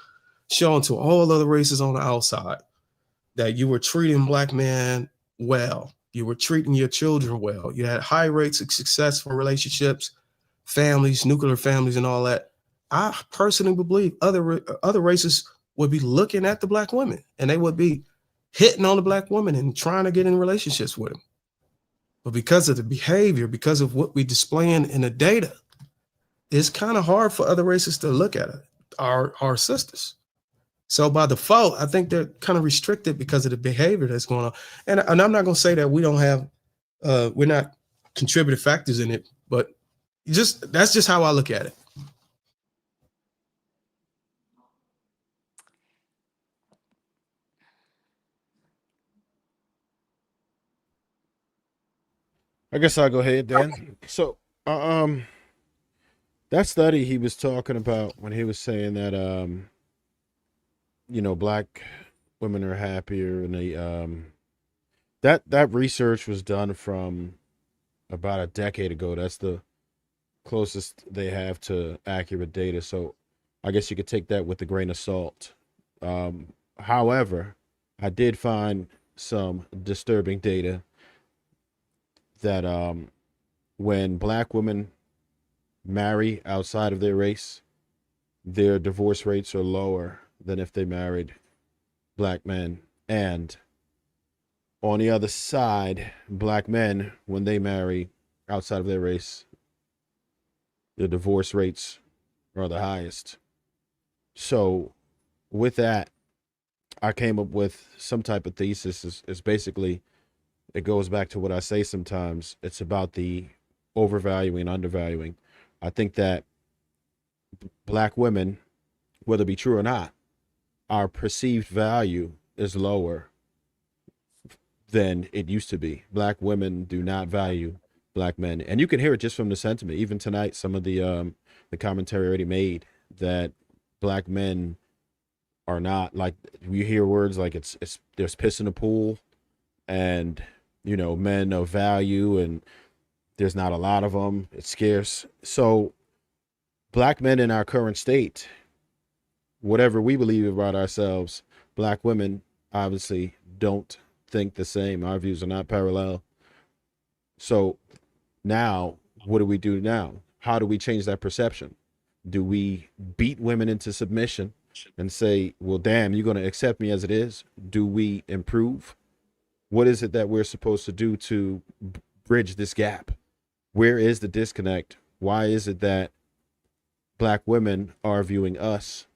showing to all other races on the outside that you were treating black men well, you were treating your children well, you had high rates of successful relationships, families, nuclear families, and all that, I personally believe other races would be looking at the black women, and they would be hitting on the black women and trying to get in relationships with them. But because of the behavior, because of what we displaying in the data, it's kind of hard for other races to look at it, our sisters. So by default, I think they're kind of restricted because of the behavior that's going on. And I'm not going to say that we don't have, we're not contributing factors in it, but that's just how I look at it. I guess I'll go ahead then. So, that study he was talking about when he was saying that, black women are happier, and they, that research was done from about a decade ago. That's the closest they have to accurate data. So, I guess you could take that with a grain of salt. However, I did find some disturbing data that when black women marry outside of their race, their divorce rates are lower than if they married black men. And on the other side, black men, when they marry outside of their race, the divorce rates are the highest. So with that, I came up with some type of thesis. Is basically, it goes back to what I say sometimes. It's about the overvaluing and undervaluing. I think that black women, whether it be true or not, our perceived value is lower than it used to be. Black women do not value black men. And you can hear it just from the sentiment. Even tonight, some of the commentary already made that black men are not, like, you hear words like it's there's piss in the pool, and men of value, and there's not a lot of them. It's scarce. So black men in our current state, whatever we believe about ourselves, black women obviously don't think the same. Our views are not parallel. So now, what do we do now? How do we change that perception? Do we beat women into submission and say, well, damn, you're going to accept me as it is? Do we improve? What is it that we're supposed to do to bridge this gap? Where is the disconnect? Why is it that black women are viewing us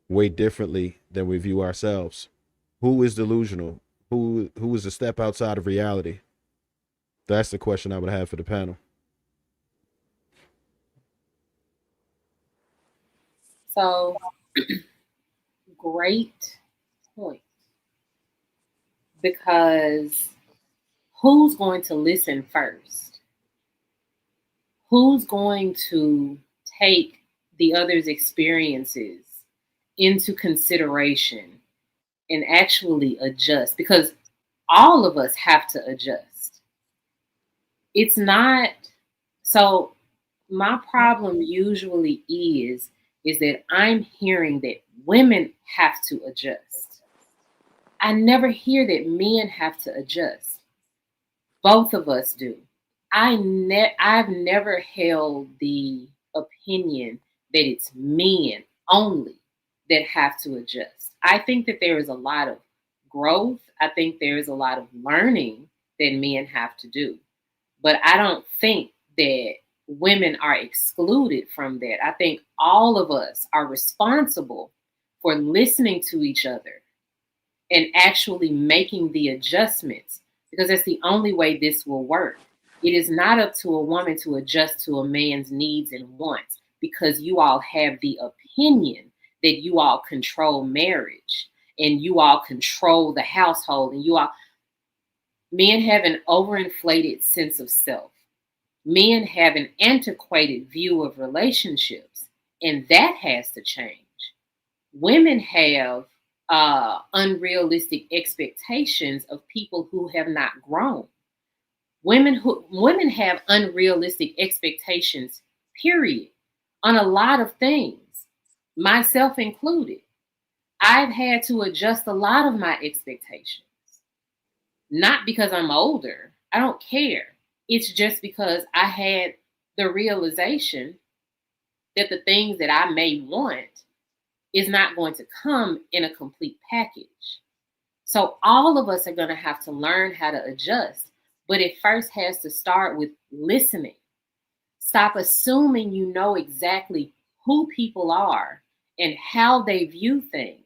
way differently than we view ourselves? Who is delusional? Who is a step outside of reality? That's the question I would have for the panel. So, great point. Because who's going to listen first? Who's going to take the other's experiences into consideration and actually adjust? Because all of us have to adjust. It's not, so my problem usually is that I'm hearing that women have to adjust. I never hear that men have to adjust. Both of us do. I've never held the opinion that it's men only that have to adjust. I think that there is a lot of growth. I think there is a lot of learning that men have to do. But I don't think that women are excluded from that. I think all of us are responsible for listening to each other and actually making the adjustments, because that's the only way this will work. It is not up to a woman to adjust to a man's needs and wants because you all have the opinion that you all control marriage and you all control the household and you all, men have an overinflated sense of self. Men have an antiquated view of relationships, and that has to change. Women have unrealistic expectations of people who have not grown. Women have unrealistic expectations, period, on a lot of things, myself included. I've had to adjust a lot of my expectations. Not because I'm older. I don't care. It's just because I had the realization that the things that I may want is not going to come in a complete package. So all of us are going to have to learn how to adjust. But it first has to start with listening. Stop assuming you know exactly who people are and how they view things.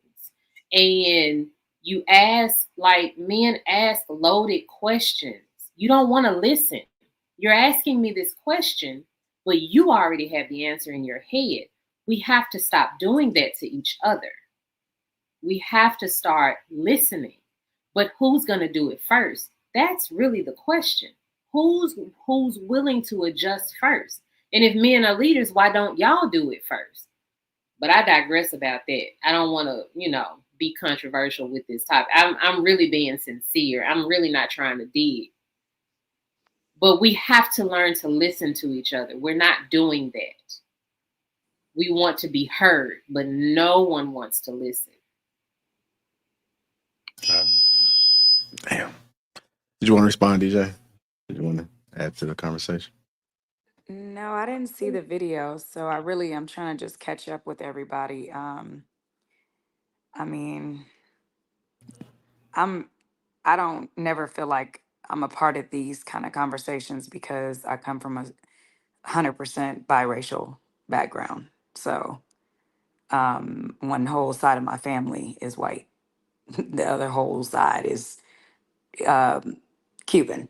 And you ask, like men ask loaded questions. You don't want to listen. You're asking me this question, but you already have the answer in your head. We have to stop doing that to each other. We have to start listening. But who's going to do it first? That's really the question. Who's willing to adjust first? And if men are leaders, why don't y'all do it first? But I digress about that. I don't want to, be controversial with this topic. I'm really being sincere. I'm really not trying to dig. But we have to learn to listen to each other. We're not doing that. We want to be heard, but no one wants to listen. Damn. Did you want to respond, DJ? Did you want to add to the conversation? No, I didn't see the video, so I really am trying to just catch up with everybody. I mean, I'm I don't never feel like I'm a part of these kind of conversations because I come from a 100% biracial background. So, one whole side of my family is white. The other whole side is um, Cuban.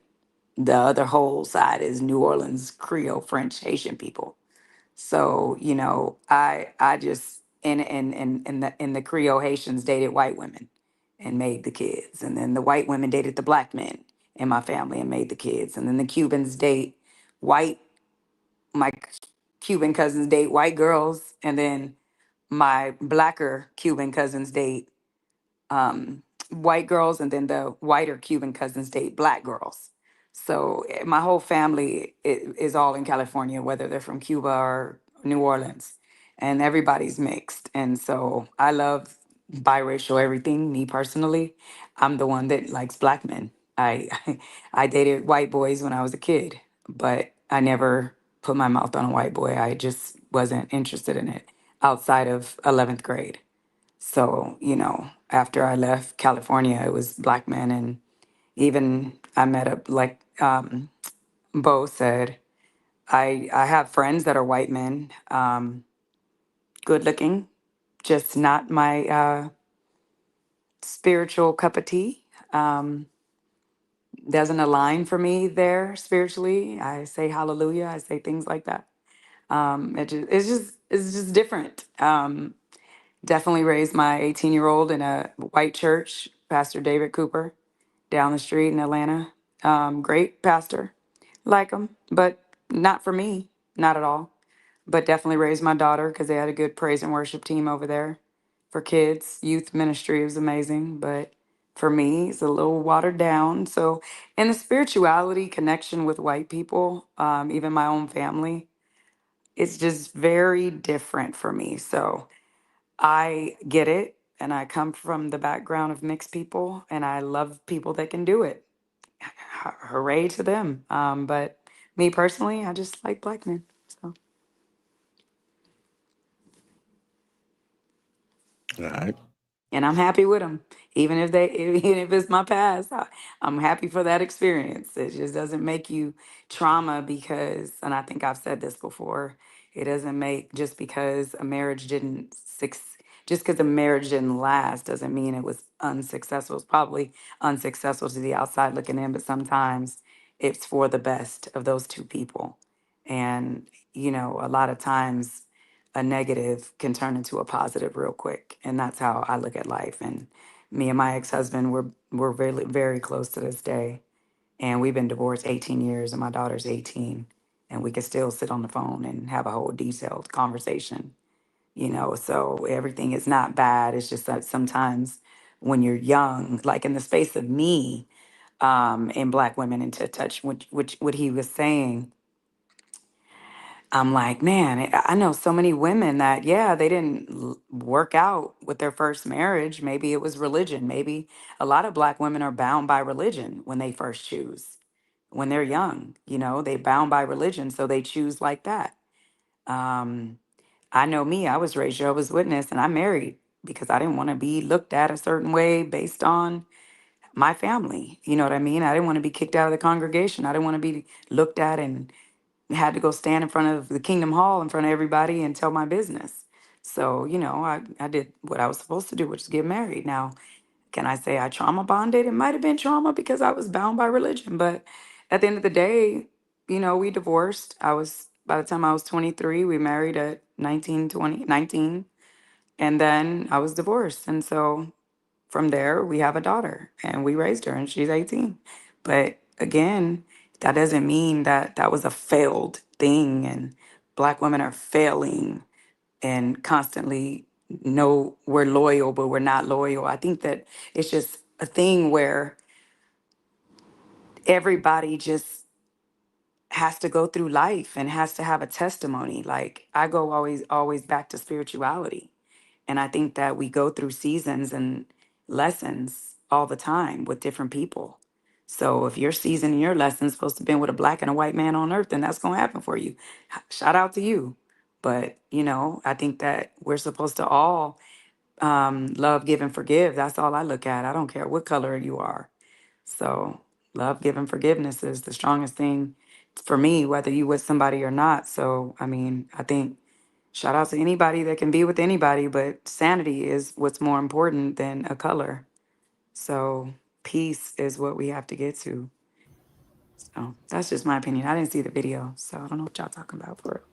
The other whole side is New Orleans Creole, French, Haitian people. So, I just in the Creole Haitians dated white women and made the kids. And then the white women dated the black men in my family and made the kids. And then the Cubans date white my Cuban cousins date white girls, and then my blacker Cuban cousins date white girls, and then the whiter Cuban cousins date black girls. So my whole family is all in California, whether they're from Cuba or New Orleans, and everybody's mixed. And so I love biracial everything. Me personally, I'm the one that likes black men. I I dated white boys when I was a kid, but I never put my mouth on a white boy. I just wasn't interested in it outside of 11th grade. So, after I left California, it was black men. And even I met up, like Bo said, I have friends that are white men, good looking, just not my spiritual cup of tea. Um, doesn't align for me there spiritually. I say hallelujah, I say things like that. It's just different. Definitely raised my 18-year-old in a white church, Pastor David Cooper, down the street in Atlanta. Great pastor, like him, but not for me, not at all. But definitely raised my daughter because they had a good praise and worship team over there for kids. Youth ministry was amazing, but for me, it's a little watered down. So, in the spirituality connection with white people, even my own family, it's just very different for me. So, I get it, and I come from the background of mixed people, and I love people that can do it. Hooray to them. But me personally, I just like black men. So, All right. and I'm happy with them, even if even if it's my past. I'm happy for that experience. It just doesn't make you trauma because, and I think I've said this before. It doesn't make just because a marriage didn't just because a marriage didn't last doesn't mean it was unsuccessful. It's probably unsuccessful to the outside looking in, but sometimes it's for the best of those two people. And a lot of times a negative can turn into a positive real quick. And that's how I look at life. And me and my ex-husband, we're very, very close to this day. And we've been divorced 18 years and my daughter's 18. And we can still sit on the phone and have a whole detailed conversation, so everything is not bad. It's just that sometimes when you're young, like in the space of me, and black women into touch, which what he was saying, I'm like, man, I know so many women that, yeah, they didn't work out with their first marriage. Maybe it was religion. Maybe a lot of black women are bound by religion when they first choose, when they're young, they bound by religion. So they choose like that. Um, I know me, I was raised Jehovah's Witness and I married because I didn't want to be looked at a certain way based on my family. You know what I mean? I didn't want to be kicked out of the congregation. I didn't want to be looked at and had to go stand in front of the Kingdom Hall in front of everybody and tell my business. So, I did what I was supposed to do, which is get married. Now, can I say I trauma bonded? It might have been trauma because I was bound by religion. But at the end of the day, we divorced. By the time I was 23, we married at 19, 20, 19. And then I was divorced. And so from there, we have a daughter and we raised her and she's 18. But again, that doesn't mean that that was a failed thing and black women are failing and constantly know we're loyal, but we're not loyal. I think that it's just a thing where everybody just has to go through life and has to have a testimony. Like I go always back to spirituality. And I think that we go through seasons and lessons all the time with different people. So if your season and your lesson's supposed to be with a black and a white man on earth, then that's going to happen for you. Shout out to you. But, I think that we're supposed to all love, give, and forgive. That's all I look at. I don't care what color you are. So love, give, and forgiveness is the strongest thing for me, whether you with somebody or not. So, I think shout out to anybody that can be with anybody, but sanity is what's more important than a color. So peace is what we have to get to. So that's just my opinion. I didn't see the video, so I don't know what y'all talking about for real.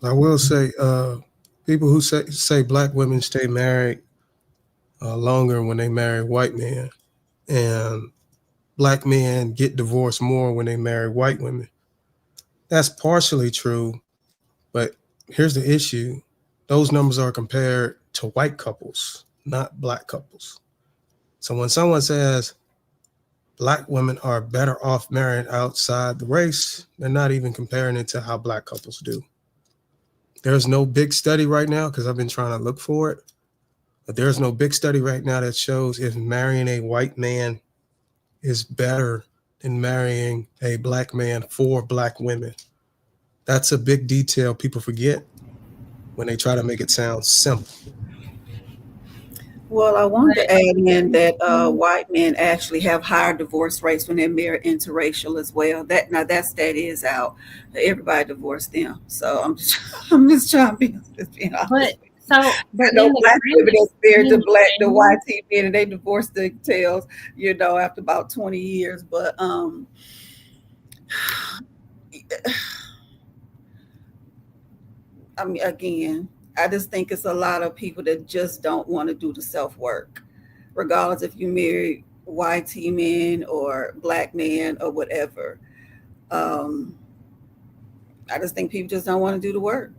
I will say, people who say black women stay married longer when they marry white men, and black men get divorced more when they marry white women. That's partially true, but here's the issue. Those numbers are compared to white couples, not black couples. So when someone says black women are better off marrying outside the race, they're not even comparing it to how black couples do. There's no big study right now because I've been trying to look for it, but there's no big study right now that shows if marrying a white man is better than marrying a black man for black women. That's a big detail people forget when they try to make it sound simple. Well, I wanted to add in that white men actually have higher divorce rates when they're married interracial as well. That stat is out. Everybody divorced them. So I'm just trying to being honest. But I know then black women that's married to the the white men and they divorced the tails, after about 20 years. But again, I just think it's a lot of people that just don't want to do the self work, regardless if you marry white men or black men or whatever. I just think people just don't want to do the work.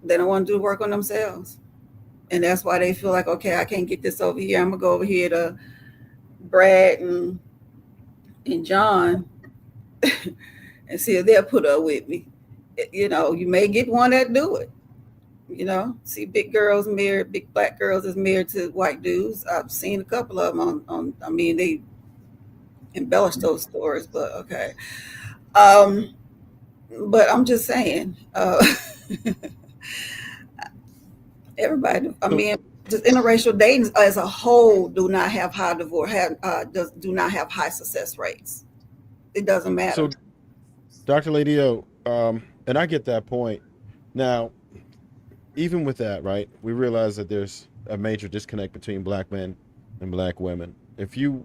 They don't want to do the work on themselves. And that's why they feel like, okay, I can't get this over here. I'm going to go over here to Brad and John and see if they'll put up with me. You may get one that do it. See big black girls is married to white dudes. I've seen a couple of them they embellish those stories, but okay. But I'm just saying, everybody, just interracial dating as a whole do not have high do not have high success rates. It doesn't matter. So, Dr. Ladio, and I get that point. Now, even with that, right, we realize that there's a major disconnect between black men and black women. If you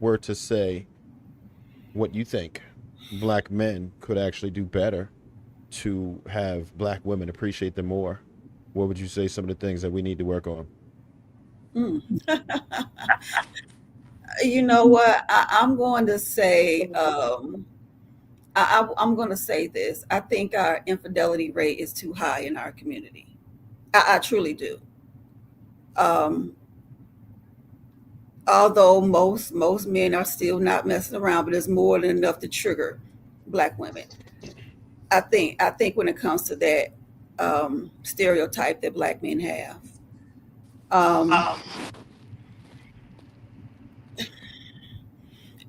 were to say what you think black men could actually do better to have Black women appreciate them more, what would you say some of the things that we need to work on? Mm. You know what? I'm going to say, I'm going to say this. I think our infidelity rate is too high in our community. I truly do. Um, although most men are still not messing around, but there's more than enough to trigger Black women. I think when it comes to that stereotype that Black men have, um,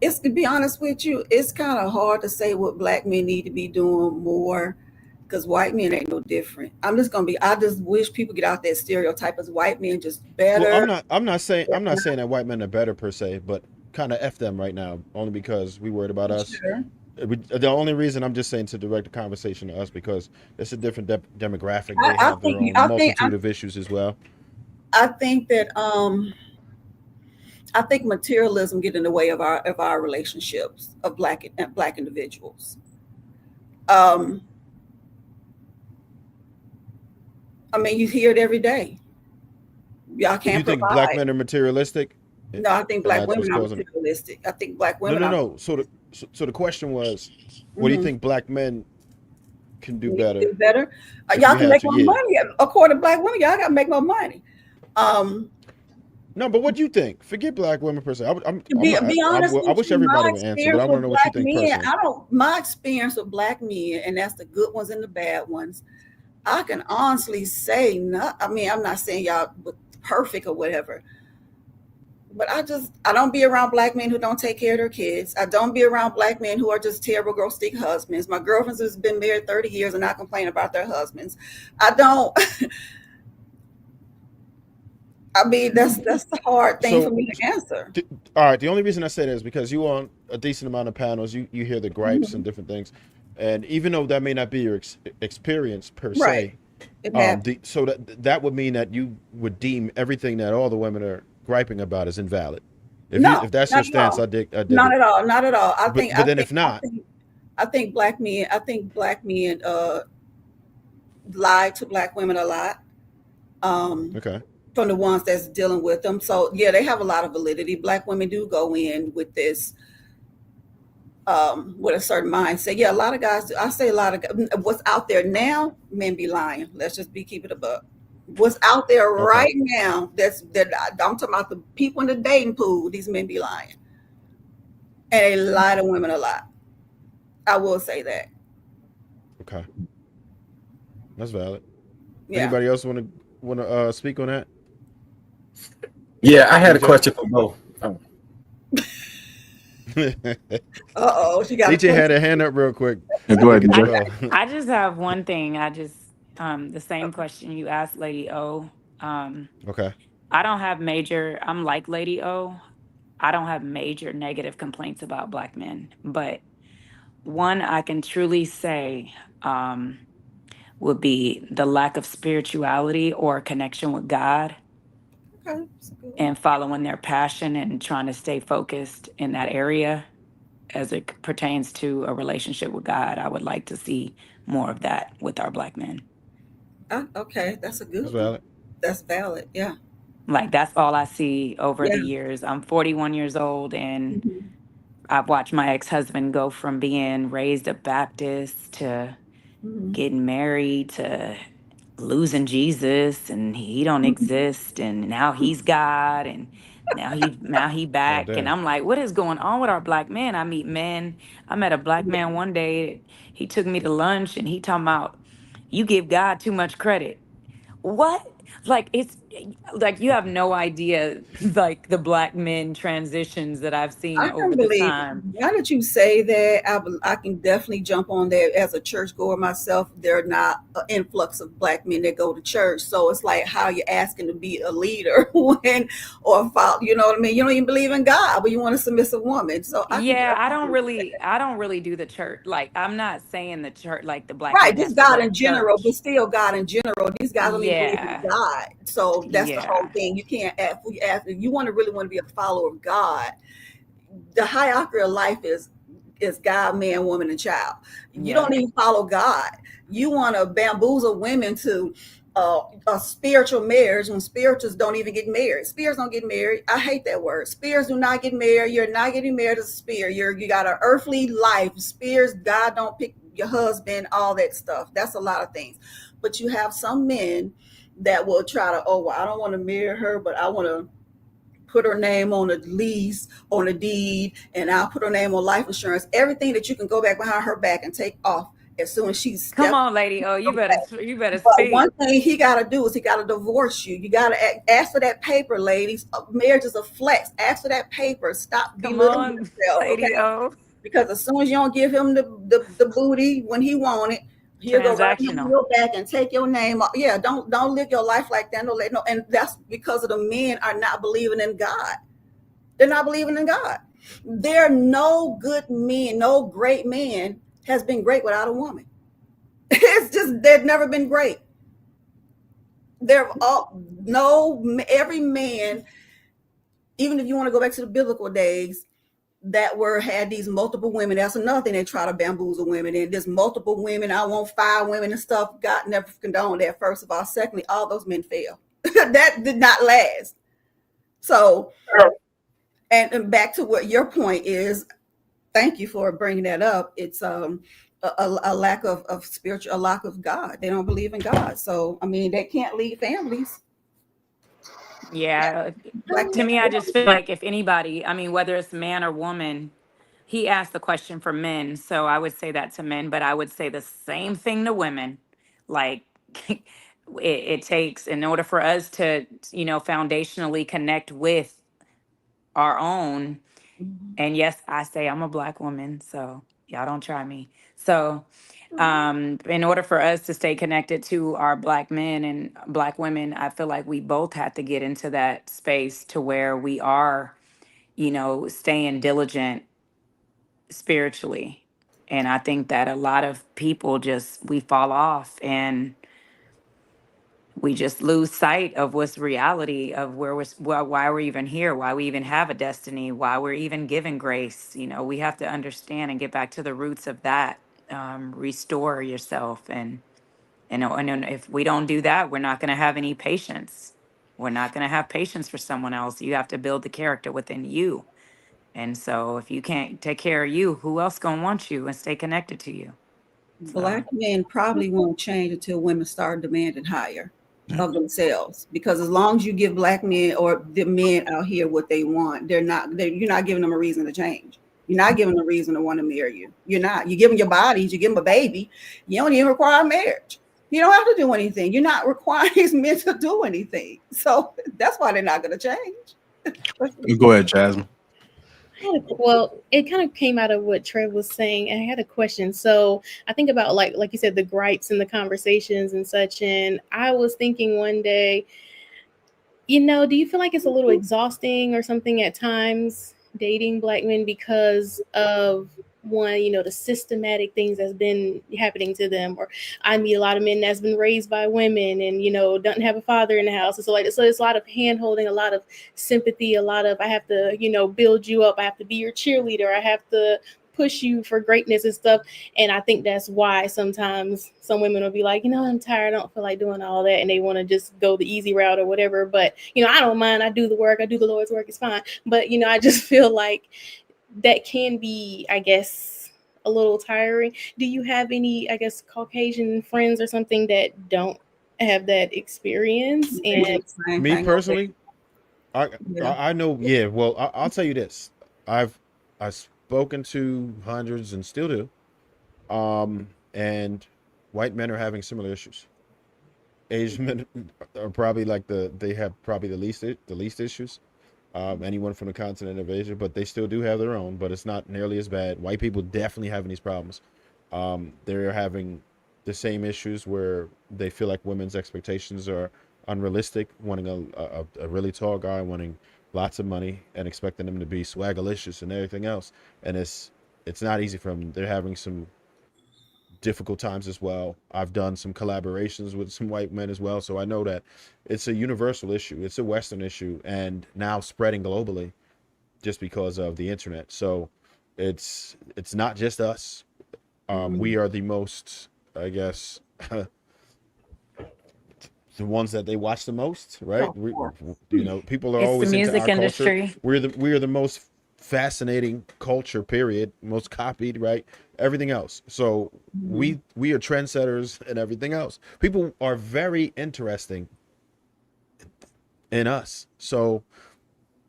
it's, to be honest with you, it's kind of hard to say what Black men need to be doing more, because white men ain't no different. I just wish people get out that stereotype as white men just Well, better. I'm not saying that white men are better per se, but kind of f them right now, only because we worried about us. Sure. The only reason I'm just saying to direct the conversation to us because it's a different demographic. They I have their think own I think multitude of issues as well. I think that I think materialism get in the way of our relationships of black individuals. Um, I mean, you hear it every day. Y'all You can't think Black provide. men are materialistic, No, I think and Black that's what's women are causing it? materialistic. I think Black No, women no, are. no. So the question was, what do you Mhm. think Black men can do Need to better do better. if Y'all you can had make to? more Yeah. money. According to Black women, y'all got to make more money. Um, No, but what do you think? Forget Black women per se. to be honest I with wish you, everybody my would answer, but experience I want to with know what you Black think men, personally. my experience with Black men, and that's the good ones and the bad ones. I can honestly say, not. I mean, I'm not saying y'all perfect or whatever, but I don't be around Black men who don't take care of their kids. I don't be around Black men who are just terrible girl stick husbands. My girlfriends has been married 30 years and not complain about their husbands. I don't. I mean, that's the hard thing for So, me to answer. all right. The only reason I say that is because you on a decent amount of panels. You hear the gripes and Mhm. different things, and even though that may not be your experience per Right. se, It happened. so that would mean that you would deem everything that all the women are griping about as invalid. No, If that's your not at stance, all. I dig Not it. at all. Not at all. But then if not, I think Black men lie to Black women a lot. Um, okay, from the ones that's dealing with them. So yeah, they have a lot of validity. Black women do go in with this with a certain mindset. Yeah, a lot of guys. I say a lot of what's out there now. Men be lying. Let's just be keep it above. What's out there okay, right now? I'm talking about the people in the dating pool. These men be lying, and they lie to women a lot. I will say that. okay, that's valid. Yeah. Anybody else want to speak on that? Yeah, I had a DJ. question for both. Oh, She got a DJ had question. a hand up real quick. Yeah, I go ahead, think it's I DJ. Joel. I just have one thing. I just the same question you asked Lady O. Um, Okay. I don't have major. I'm like Lady O. I don't have major negative complaints about Black men, but one I can truly say would be the lack of spirituality or connection with God Okay, that's a good one. and following their passion and trying to stay focused in that area as it pertains to a relationship with God. I would like to see more of that with our Black men. Okay, that's a That's good one. valid. That's valid. Yeah. Like that's all I see over Yeah. the years. I'm 41 years old and Mhm. I've watched my ex-husband go from being raised a Baptist to Mhm. getting married to losing Jesus and he don't Mhm. exist and now he's God and now he Oh back and damn. I'm like, what is going on with our Black men? I meet men. I met a Black man one day. He took me to lunch and he talking about you give God too much credit. What? Like it's like you have no idea like the Black men transitions that I've seen I over can the believe. time. Now that you say that, I can definitely jump on that. As a churchgoer myself, there are not an influx of Black men that go to church. So it's like how you're asking to be a leader when, or follow, you know what I mean? You don't even believe in God, but you want a submissive woman. So I can Yeah, definitely. I don't really do the church. Like I'm not saying the church like the Black Right, man just has to go God to in general, but church. still God in general. These guys don't even believe in Yeah. God. So that's the whole Yeah. thing. You can't ask, if you want to really want to be a follower of God, the hierarchy of life is is God, man, woman, and child. You Yeah. don't even follow God. You want to bamboozle women to a spiritual marriage when spirituals don't even get married. Spirits don't get married. I hate that word. Spirits do not get married. You're not getting married as a spirit. You got an earthly life. Spirits, God don't pick your husband, all that stuff. That's a lot of things. But you have some men that will try to, oh, well, I don't want to marry her, but I want to put her name on a lease, on a deed, and I'll put her name on life insurance. Everything that you can go back behind her back and take off as soon as she's Come stepped. on, lady. Oh, you better But speak. one thing he got to do is he got to divorce you. You got to ask for that paper, ladies. Marriage is a flex. Ask for that paper. Stop Come belittling on, yourself, lady. okay? Oh, Because as soon as you don't give him the booty when he want it, he'll go right behind transactional. your back and take your name off. Yeah, don't live your life like that. No, and that's because of the men are not believing in God. They're not believing in God. There are no good men, no great man has been great without a woman. It's just they've never been great. They're all no every man, even if you want to go back to the biblical days, that were had these multiple women. That's another thing they try to bamboozle women. And there's multiple women. I want 5 women and stuff. God never condoned that, first of all. Secondly, all those men fail. That did not last. So, and back to what your point is, thank you for bringing that up. It's a lack of spiritual, a lack of God. They don't believe in God. So, I mean, they can't lead families. Yeah. Black To men, me, I just feel like if anybody, I mean, whether it's man or woman, he asked the question for men. So I would say that to men, but I would say the same thing to women. Like, it takes, in order for us to, foundationally connect with our own. And yes, I say I'm a black woman, so y'all don't try me. So, in order for us to stay connected to our black men and black women, I feel like we both have to get into that space to where we are, staying diligent spiritually. And I think that a lot of people just, we fall off and we just lose sight of what's reality of why we're even here, why we even have a destiny, why we're even given grace. We have to understand and get back to the roots of that. Restore yourself, and if we don't do that, we're not going to have any patience. We're not going to have patience for someone else. You have to build the character within you. And so if you can't take care of you, who else going to want you and stay connected to you? So black men probably won't change until women start demanding higher of themselves. Because as long as you give black men or the men out here what they want, you're not giving them a reason to change. You're not giving them a reason to want to marry you. You're not. You give them your bodies, you give them a baby. You don't even require marriage. You don't have to do anything. You're not requiring these men to do anything. So that's why they're not going to change. Go ahead, Jasmine. Well, it kind of came out of what Trev was saying. And I had a question. So I think about like you said, the gripes and the conversations and such. And I was thinking one day, do you feel like it's a little exhausting or something at times dating black men because of one, the systematic things that's been happening to them? Or I meet a lot of men that's been raised by women and doesn't have a father in the house, and so it's a lot of hand holding, a lot of sympathy, a lot of I have to build you up, I have to be your cheerleader, I have to push you for greatness and stuff. And I think that's why sometimes some women will be like, I'm tired, I don't feel like doing all that, and they want to just go the easy route or whatever. But I don't mind, I do the work, I do the Lord's work, it's fine. But I just feel like that can be, I guess, a little tiring. Do you have any, I guess, Caucasian friends or something that don't have that experience? And Me personally, Yeah. I know. Yeah, well, I'll tell you this. I've spoken to hundreds and still do. And white men are having similar issues. Asian men are probably like they have probably the least issues. Anyone from the continent of Asia, but they still do have their own, but it's not nearly as bad. White people definitely having these problems. They're having the same issues where they feel like women's expectations are unrealistic, wanting a really tall guy, wanting lots of money, and expecting them to be swagalicious and everything else. And it's not easy for them. They're having some difficult times as well. I've done some collaborations with some white men as well, so I know that it's a universal issue. It's a Western issue, and now spreading globally just because of the internet. So it's not just us. We are the most, I guess, the ones that they watch the most, right? People are It's the always into our music culture. industry. We are the most fascinating culture, period. Most copied, right? Everything else. So we are trendsetters and everything else. People are very interesting in us. So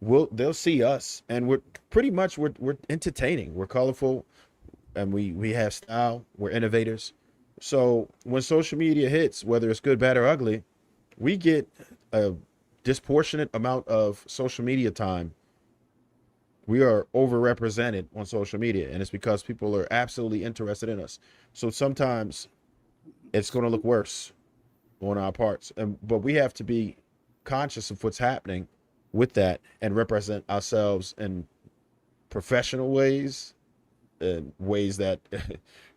they'll see us, and we're pretty much we're entertaining. We're colorful, and we have style. We're innovators. So when social media hits, whether it's good, bad, or ugly, we get a disproportionate amount of social media time. We are overrepresented on social media, and it's because people are absolutely interested in us. So sometimes it's going to look worse on our parts, but we have to be conscious of what's happening with that and represent ourselves in professional ways, ways that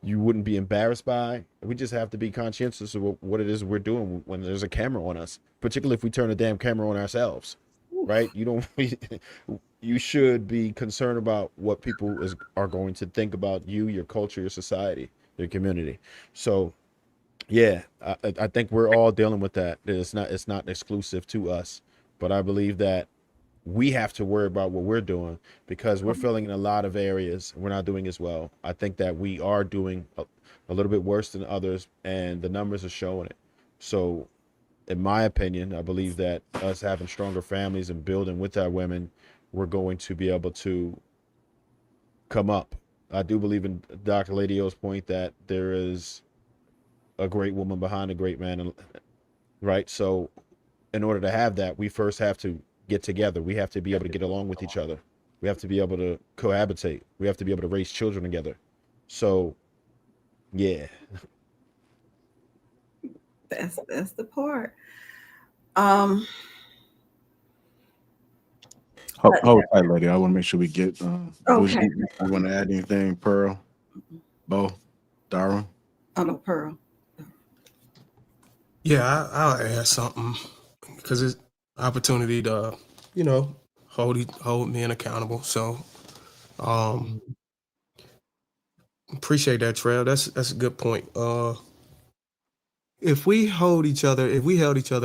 you wouldn't be embarrassed by. We just have to be conscientious of what it is we're doing when there's a camera on us, particularly if we turn a damn camera on ourselves, right? You should be concerned about what people are going to think about you, your culture, your society, your community. So yeah, I think we're all dealing with that. It's not exclusive to us, but I believe that we have to worry about what we're doing because we're failing in a lot of areas. We're not doing as well. I think that we are doing a little bit worse than others, and the numbers are showing it. So, in my opinion, I believe that us having stronger families and building with our women, we're going to be able to come up. I do believe in Dr. Lady O's point that there is a great woman behind a great man, right? So in order to have that, we first have to get together. We have to be able to get along with each other. We have to be able to cohabitate. We have to be able to raise children together. So, yeah. That's the part. Um, Hold tight, lady. I want to make sure we get. Bougie, okay. you want to add anything? Pearl, Bo, Darwin. Oh no, Pearl. Yeah, I'll add something because it's opportunity to, you know, hold men accountable. So, um, appreciate that, Trev. That's a good point. If we held each other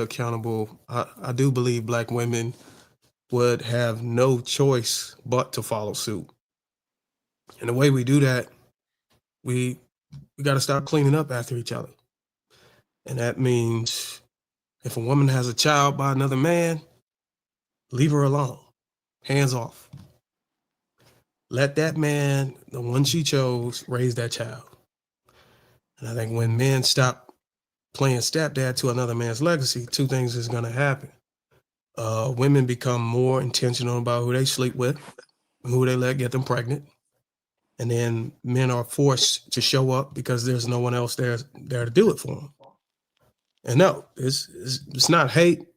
accountable, I do believe Black women would have no choice but to follow suit. And the way we do that, we got to stop cleaning up after each other. And that means if a woman has a child by another man, leave her alone. Hands off. Let that man, the one she chose, raise that child. And I think when men stop playing stepdad to another man's legacy, two things is going to happen. Women become more intentional about who they sleep with, who they let get them pregnant. And then men are forced to show up because there's no one else there to do it for them. And no, it's not hate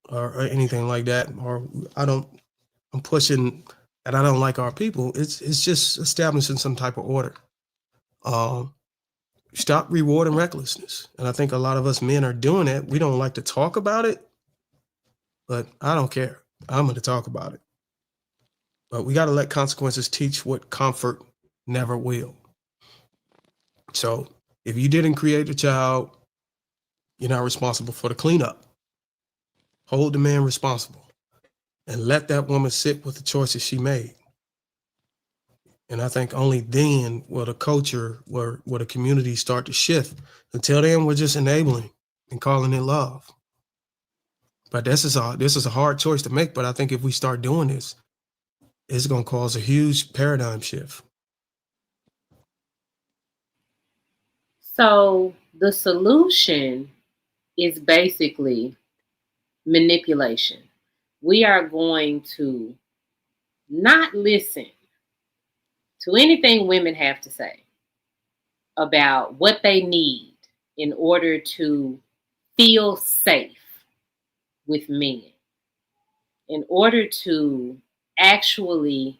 or anything like that. Or I'm pushing that I don't like our people. It's just establishing some type of order. Stop rewarding recklessness. And I think a lot of us men are doing it. We don't like to talk about it, but I don't care. I'm going to talk about it. But we got to let consequences teach what comfort never will. So if you didn't create a child, you're not responsible for the cleanup. Hold the man responsible and let that woman sit with the choices she made. And I think only then will the culture, will the community start to shift. Until then, we're just enabling and calling it love. But this is a hard choice to make. But I think if we start doing this, it's going to cause a huge paradigm shift. So the solution is basically manipulation. We are going to not listen to anything women have to say about what they need in order to feel safe with men, in order to actually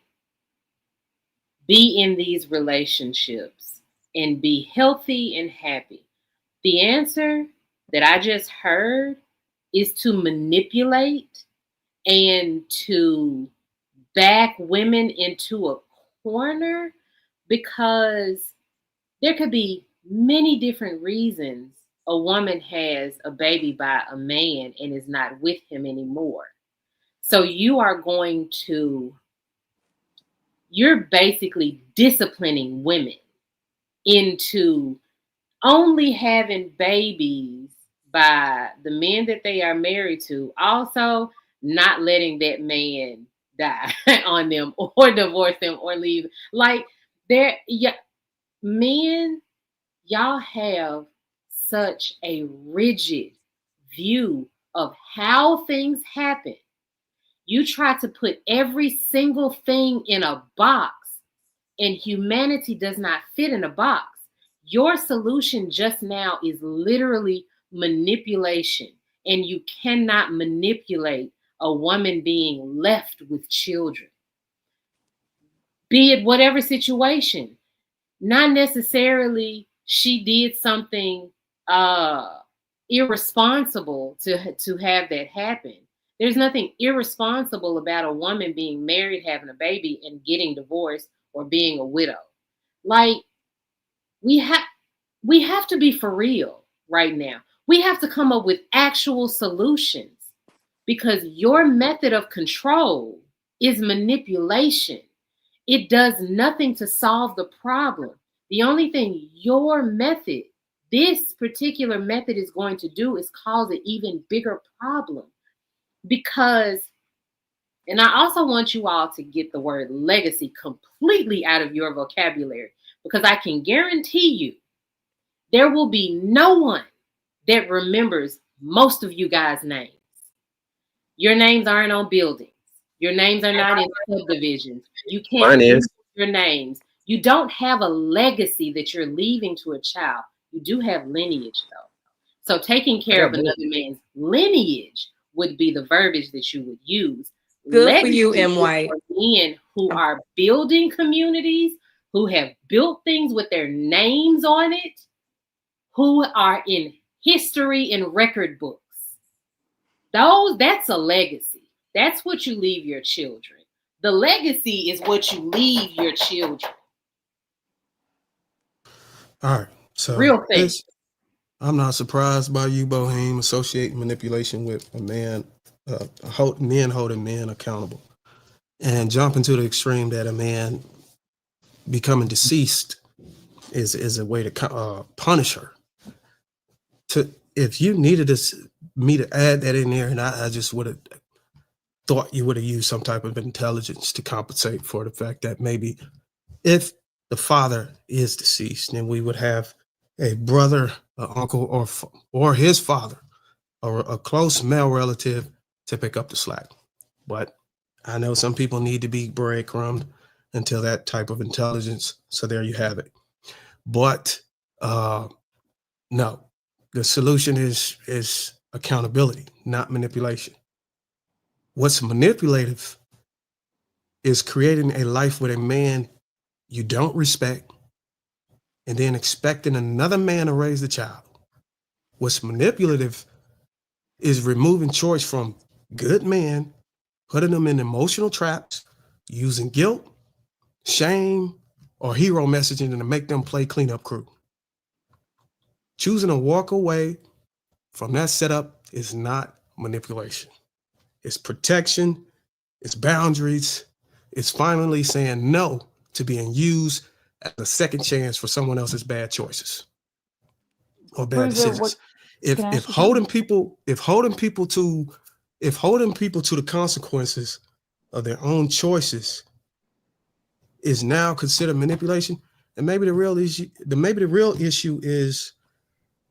be in these relationships and be healthy and happy. The answer that I just heard is to manipulate and to back women into a corner because there could be many different reasons a woman has a baby by a man and is not with him anymore. So you're basically disciplining women into only having babies by the men that they are married to, also not letting that man die on them or divorce them or leave. Like there, yeah, men, y'all have such a rigid view of how things happen. You try to put every single thing in a box, and humanity does not fit in a box. Your solution just now is literally manipulation, and you cannot manipulate a woman being left with children, be it whatever situation. Not necessarily she did something irresponsible to have that happen. There's nothing irresponsible about a woman being married, having a baby, and getting divorced or being a widow. Like we have we have to be for real right now. We have to come up with actual solutions because your method of control is manipulation. It does nothing to solve the problem. The only thing this particular method is going to do is cause an even bigger problem. Because, and I also want you all to get the word legacy completely out of your vocabulary, because I can guarantee you there will be no one that remembers most of you guys' names. Your names aren't on buildings. Your names are not in subdivisions. You can't Mine use is. your names. You don't have a legacy that you're leaving to a child. You do have lineage, though. So taking I care got of both. another man's lineage would be the verbiage that you would use. Good for you, Legacy M. is White. for men who are building communities, who have built things with their names on it, who are in history and record books. That's a legacy. That's what you leave your children. The legacy is what you leave your children. All right. So Real thing. I'm not surprised by you, Boheme, associating manipulation with a man, men holding men accountable, and jumping to the extreme that a man becoming deceased is a way to punish her. If you needed me to add that in there, and I just would have thought you would have used some type of intelligence to compensate for the fact that maybe if the father is deceased, then we would have a brother, an uncle, or his father, or a close male relative to pick up the slack. But I know some people need to be breadcrumbed until that type of intelligence. So there you have it. But no, the solution is accountability, not manipulation. What's manipulative is creating a life with a man you don't respect and then expecting another man to raise the child. What's manipulative is removing choice from good men, putting them in emotional traps, using guilt, shame, or hero messaging to make them play cleanup crew. Choosing to walk away from that setup is not manipulation. It's protection, it's boundaries, it's finally saying no to being used as a second chance for someone else's bad choices or bad Prince, decisions. can I If ask you something? holding people to the consequences of their own choices is now considered manipulation, and maybe the real issue is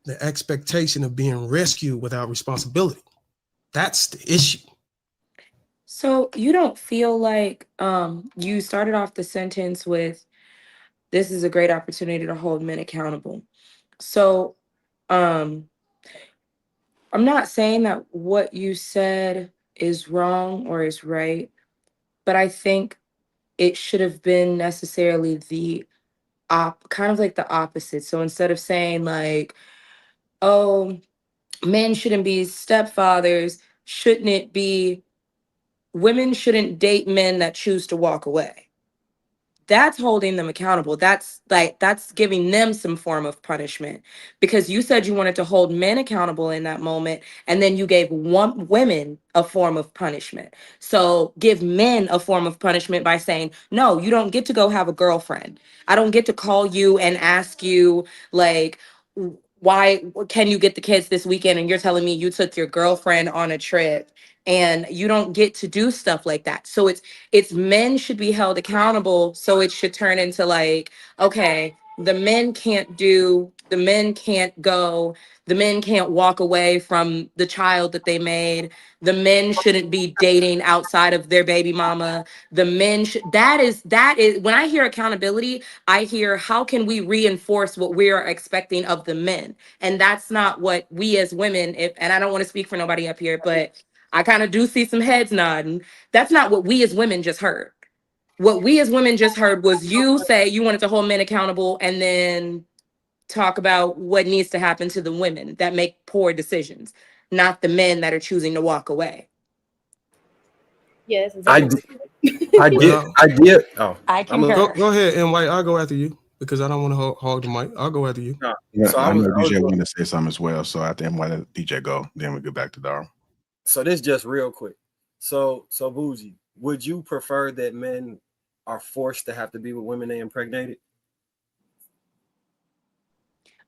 the expectation of being rescued without responsibility. That's the issue. So you don't feel like you started off the sentence with this is a great opportunity to hold men accountable. So um I'm not saying that what you said is wrong or is right, but I think it should have been necessarily the kind of like the opposite. So instead of saying like, oh, men shouldn't be stepfathers, shouldn't it be women shouldn't date men that choose to walk away? that's holding them accountable. That's giving them some form of punishment, because you said you wanted to hold men accountable in that moment, and then you gave women a form of punishment. So give men a form of punishment by saying, no, you don't get to go have a girlfriend. I don't get to call you and ask you, like, why can you get the kids this weekend, and you're telling me you took your girlfriend on a trip, and you don't get to do stuff like that. So it's men should be held accountable. So it should turn into like, okay, the men can't go, the men can't walk away from the child that they made. The men shouldn't be dating outside of their baby mama. The men that is when I hear accountability, I hear, how can we reinforce what we are expecting of the men? And that's not what we as women, and I don't want to speak for nobody up here, but I kind of do see some heads nodding. That's not what we as women just heard. What we as women just heard was you say you wanted to hold men accountable, and then talk about what needs to happen to the women that make poor decisions, not the men that are choosing to walk away. Yes, I exactly. did. Oh, I concur. Go ahead, and White. I'll go after you because I don't want to hog the mic. I'll go after you. no. Yeah, So I know was DJ wanted to say something as well, so I think I'm let DJ go. Then we get back to Darwin. so this just real quick. So Bougie, would you prefer that men are forced to have to be with women they impregnated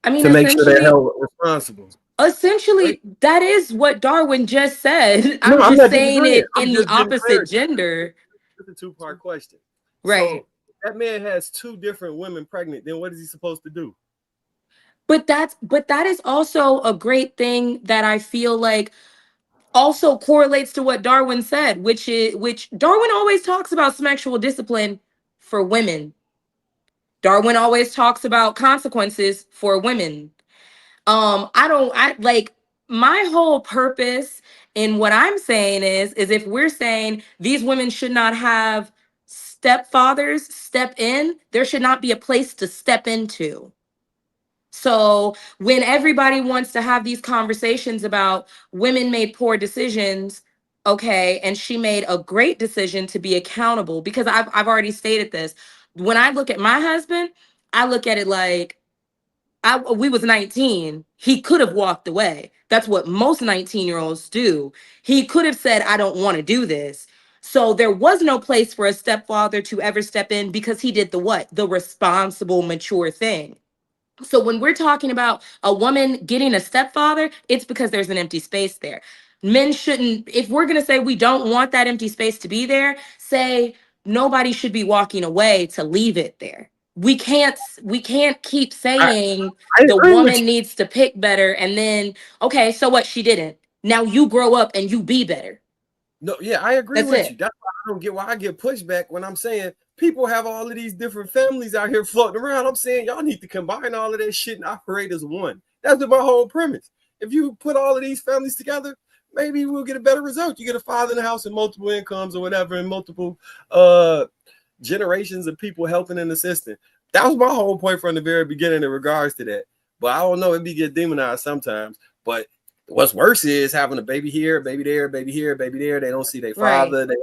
I mean, to make sure they're held responsible? essentially, that is what Darwin just said. No, I'm I'm just not saying disagreeing. it I'm in the just getting opposite clarity. gender. It's a two-part question. Right. So that man has two different women pregnant. Then what is he supposed to do? But that is also a great thing that I feel like also correlates to what Darwin said, which Darwin always talks about sexual discipline for women. Darwin always talks about consequences for women. I like, my whole purpose in what I'm saying is if we're saying these women should not have stepfathers step in, there should not be a place to step into. So when everybody wants to have these conversations about women made poor decisions, okay, and she made a great decision to be accountable, because I've already stated this. When I look at my husband, I look at it like, we was 19. He could have walked away. That's what most 19-year-olds do. He could have said, I don't want to do this. So there was no place for a stepfather to ever step in, because he did the what? The responsible, mature thing. So when we're talking about a woman getting a stepfather, it's because there's an empty space there. Men shouldn't, if we're going to say we don't want that empty space to be there, say nobody should be walking away to leave it there. We can't keep saying I the agree with woman you. needs to pick better, and then, okay, so what? She didn't. Now you grow up and you be better. No, yeah, I agree That's with it. you. That's why I don't get why I get pushback when I'm saying people have all of these different families out here floating around. I'm saying y'all need to combine all of that shit and operate as one. That's my whole premise. If you put all of these families together, maybe we'll get a better result. You get a father in the house and multiple incomes or whatever, and multiple generations of people helping and assisting. That was my whole point from the very beginning in regards to that. But I don't know, it be get demonized sometimes. But what's worse is having a baby here, baby there, baby here, baby there. They don't see their father. Right. They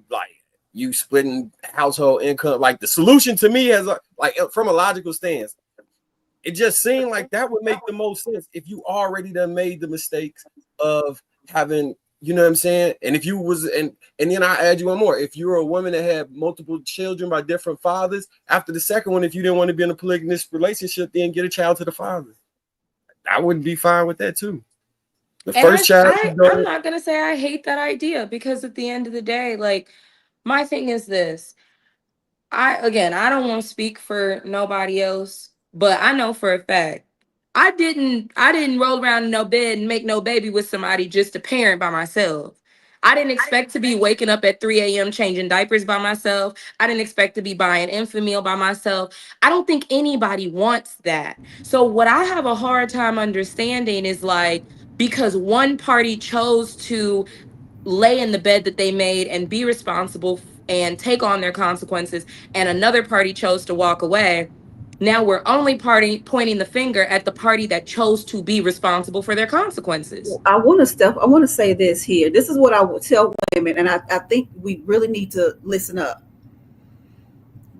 like you splitting household income. Like the solution to me as like from a logical stance, it just seemed like that would make the most sense if you already done made the mistakes of having, you know what I'm saying? And if you was, and then I add you one more. If you're a woman that had multiple children by different fathers, after the second one, if you didn't want to be in a polygamous relationship, then get a child to the father. I would be fine with that too. The first child. I'm not gonna say I hate that idea, because at the end of the day, like, my thing is this. I don't want to speak for nobody else, but I know for a fact I didn't roll around in no bed and make no baby with somebody just to parent by myself. I didn't expect to be waking up at 3 a.m. changing diapers by myself. I didn't expect to be buying infant meal by myself. I don't think anybody wants that. So what I have a hard time understanding is, like, because one party chose to lay in the bed that they made and be responsible and take on their consequences, and another party chose to walk away, now we're only pointing the finger at the party that chose to be responsible for their consequences. I want to say this here. This is what I would tell women, and I think we really need to listen up.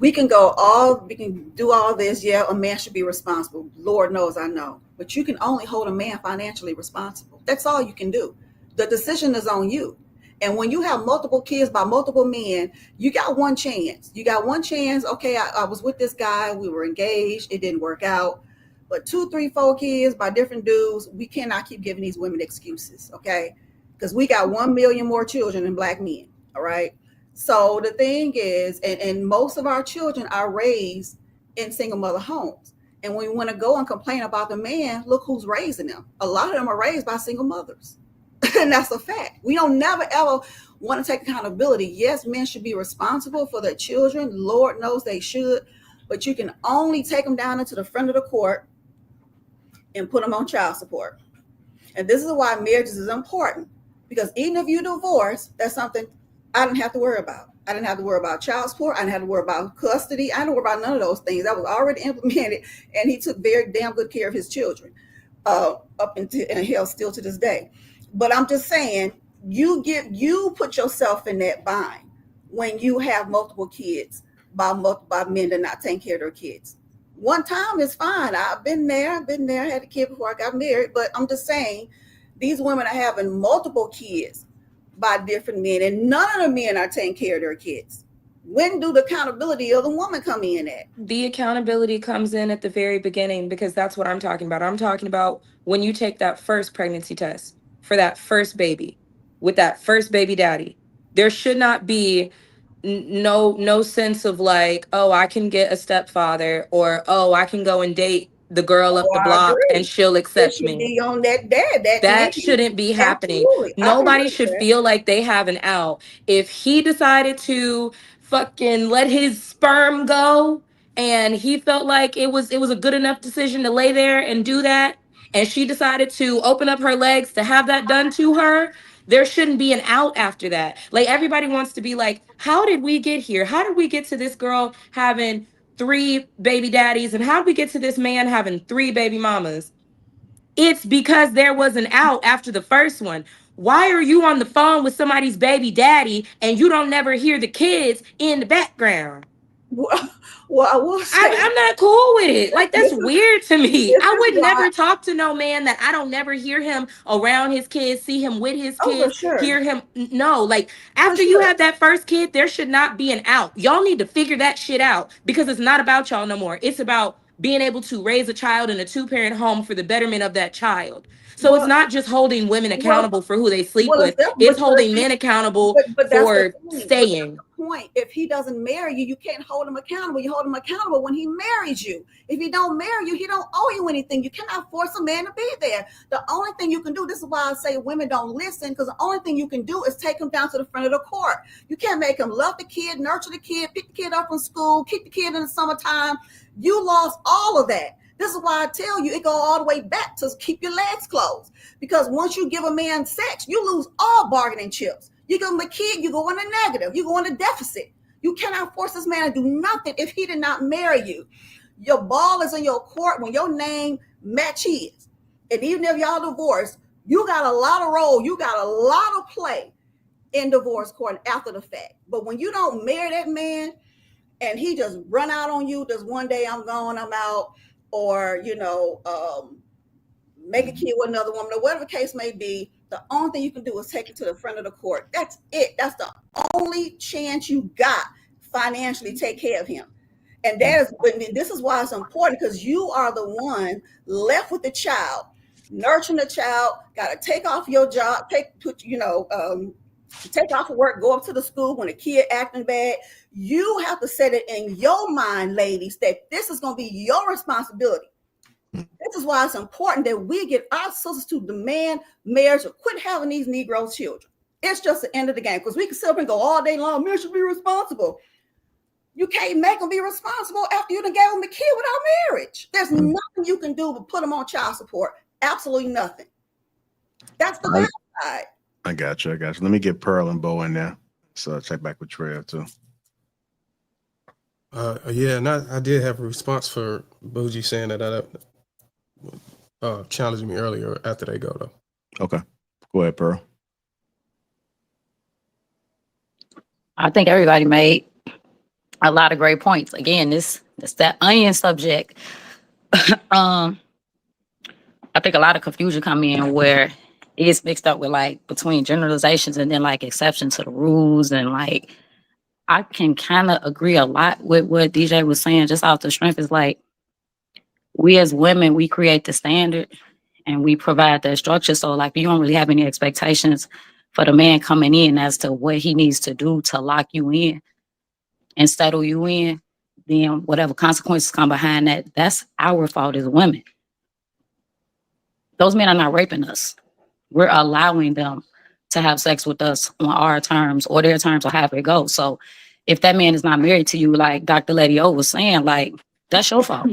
we can do all this. Yeah, a man should be responsible. Lord knows I know. But you can only hold a man financially responsible. That's all you can do. The decision is on you. And when you have multiple kids by multiple men, you got one chance. You got one chance. Okay, I was with this guy. We were engaged. It didn't work out. But 2, 3, 4 kids by different dudes, we cannot keep giving these women excuses, okay? Because we got 1 million more children than black men, all right? So the thing is, and most of our children are raised in single mother homes. And when we want to go and complain about the man, look who's raising them. A lot of them are raised by single mothers. And that's a fact. We don't never ever want to take accountability. Yes, men should be responsible for their children. Lord knows they should. But you can only take them down into the front of the court and put them on child support. And this is why marriages is important. Because even if you divorce, that's something I didn't have to worry about. I didn't have to worry about child support. I didn't have to worry about custody. I didn't worry about none of those things. That was already implemented. And he took very damn good care of his children up until, and hell, still to this day. But I'm just saying, you put yourself in that bind when you have multiple kids by men that are not taking care of their kids. One time is fine. I've been there. I had a kid before I got married. But I'm just saying, these women are having multiple kids by different men, and none of the men are taking care of their kids. When do the accountability of the woman come in at? The accountability comes in at the very beginning, because that's what I'm talking about. I'm talking about when you take that first pregnancy test for that first baby with that first baby daddy. There should not be no sense of like, oh, I can get a stepfather, or oh, I can go and date the girl up Oh, the I block and agree. she'll It accept should me. be on that dad, that man. That shouldn't be happening. Absolutely. I can Nobody agree with should that. feel like they have an out. If he decided to fucking let his sperm go and he felt like it was a good enough decision to lay there and do that, and she decided to open up her legs to have that done to her, there shouldn't be an out after that. Like, everybody wants to be like, how did we get here? How did we get to this girl having 3 baby daddies, and how did we get to this man having 3 baby mamas? It's because there was an out after the first one. Why are you on the phone with somebody's baby daddy and you don't never hear the kids in the background? Well, I will say, I'm not cool with it. Like, that's this is weird to me. this I is would why. never talk to no man that I don't never hear him around his kids, see him with his Oh, for kids, sure, hear him. No, like, for after you sure. have that first kid, there should not be an out. Y'all need to figure that shit out, because it's not about y'all no more. It's about being able to raise a child in a 2-parent home for the betterment of that child. So it's Well, not just holding women well, accountable for who they sleep well, it's with. that, It's holding men accountable but that's the for thing. But that's staying. the point. If he doesn't marry you, you can't hold him accountable. You hold him accountable when he marries you. If he don't marry you, he don't owe you anything. You cannot force a man to be there. The only thing you can do, this is why I say women don't listen, because the only thing you can do is take him down to the front of the court. You can't make him love the kid, nurture the kid, pick the kid up from school, keep the kid in the summertime. You lost all of that. This is why I tell you, it go all the way back to keep your legs closed. Because once you give a man sex, you lose all bargaining chips. You give him a kid, you go in a negative, you go in a deficit. You cannot force this man to do nothing if he did not marry you. Your ball is in your court when your name match his. And even if y'all divorced, you got a lot of role, you got a lot of play in divorce court after the fact. But when you don't marry that man and he just run out on you, just one day I'm gone, I'm out, or make a kid with another woman, or whatever the case may be, the only thing you can do is take it to the front of the court. That's it. That's the only chance you got financially take care of him. And this is why it's important, because you are the one left with the child, nurturing the child, got to take off your job, take off of work, go up to the school when a kid acting bad. You have to set it in your mind, ladies, that this is going to be your responsibility. This is why it's important that we get our sisters to demand marriage or quit having these Negro children. It's just the end of the game, because we can sit up and go all day long, men should be responsible. You can't make them be responsible after you done gave them a kid without marriage. There's nothing you can do but put them on child support. Absolutely nothing. That's the downside. I got you. Let me get Pearl and Bo in there. So check back with Trev too. Yeah, and I did have a response for Bougie saying that challenged me earlier after they go though. Okay. Go ahead, Pearl. I think everybody made a lot of great points. Again, this that onion subject. I think a lot of confusion come in where it gets mixed up with like between generalizations and then like exceptions to the rules. And like I can kind of agree a lot with what DJ was saying just off the strength. Is like we as women, we create the standard and we provide that structure. So like you don't really have any expectations for the man coming in as to what he needs to do to lock you in and settle you in. Then whatever consequences come behind that, that's our fault as women. Those men are not raping us. We're allowing them to have sex with us on our terms or their terms or however it goes. So if that man is not married to you, like Dr. Lady O was saying, like, that's your fault.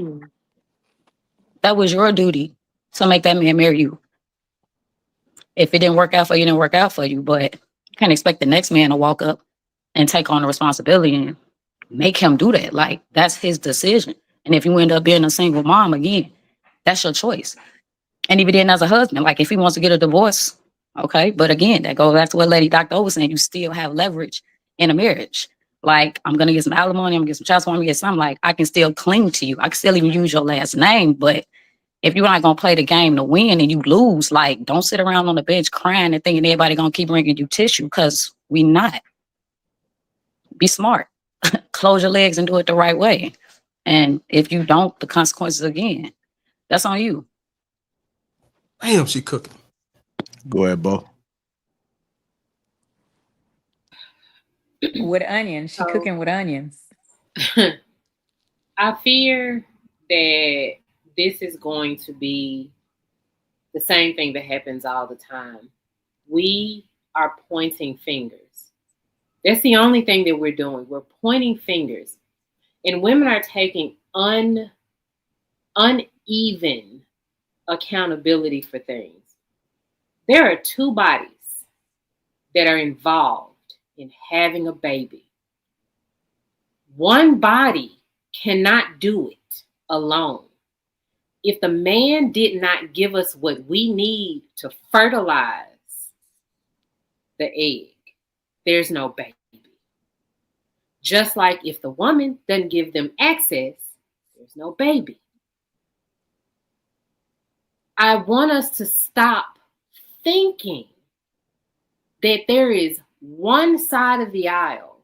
That was your duty to make that man marry you. If it didn't work out for you, it didn't work out for you. But you can't expect the next man to walk up and take on the responsibility and make him do that. Like, that's his decision. And if you end up being a single mom again, that's your choice. And even then as a husband, like if he wants to get a divorce, okay. But again, that goes back to what Lady Dr. O was saying, you still have leverage in a marriage. Like, I'm going to get some alimony, I'm going to get some child support, I'm going to get something. Like, I can still cling to you. I can still even use your last name. But if you're not going to play the game to win and you lose, like, don't sit around on the bench crying and thinking everybody going to keep bringing you tissue, because we not. Be smart. Close your legs and do it the right way. And if you don't, the consequences again, that's on you. Damn, she cooking. Go ahead, Bo. With onions. She cooking with onions. I fear that this is going to be the same thing that happens all the time. We are pointing fingers. That's the only thing that we're doing. We're pointing fingers. And women are taking uneven accountability for things. There are two bodies that are involved in having a baby. One body cannot do it alone. If the man did not give us what we need to fertilize the egg, there's no baby. Just like if the woman doesn't give them access, there's no baby. I want us to stop thinking that there is one side of the aisle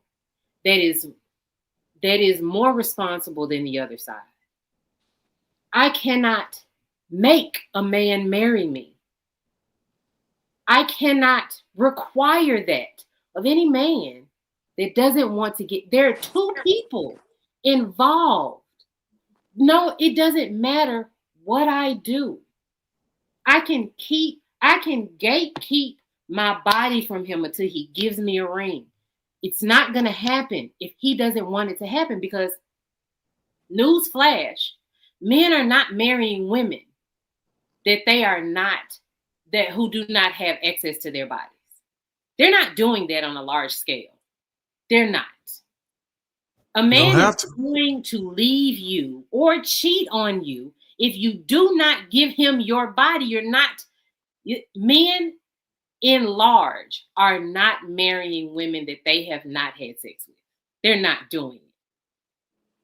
that is more responsible than the other side. I cannot make a man marry me. I cannot require that of any man that doesn't want to get. There are two people involved. No, it doesn't matter what I do. I can gatekeep my body from him until he gives me a ring. It's not going to happen if he doesn't want it to happen, because news flash, men are not marrying women who do not have access to their bodies. They're not doing that on a large scale. They're not. A man is going to leave you or cheat on you if you do not give him your body. Men in large are not marrying women that they have not had sex with. They're not doing it.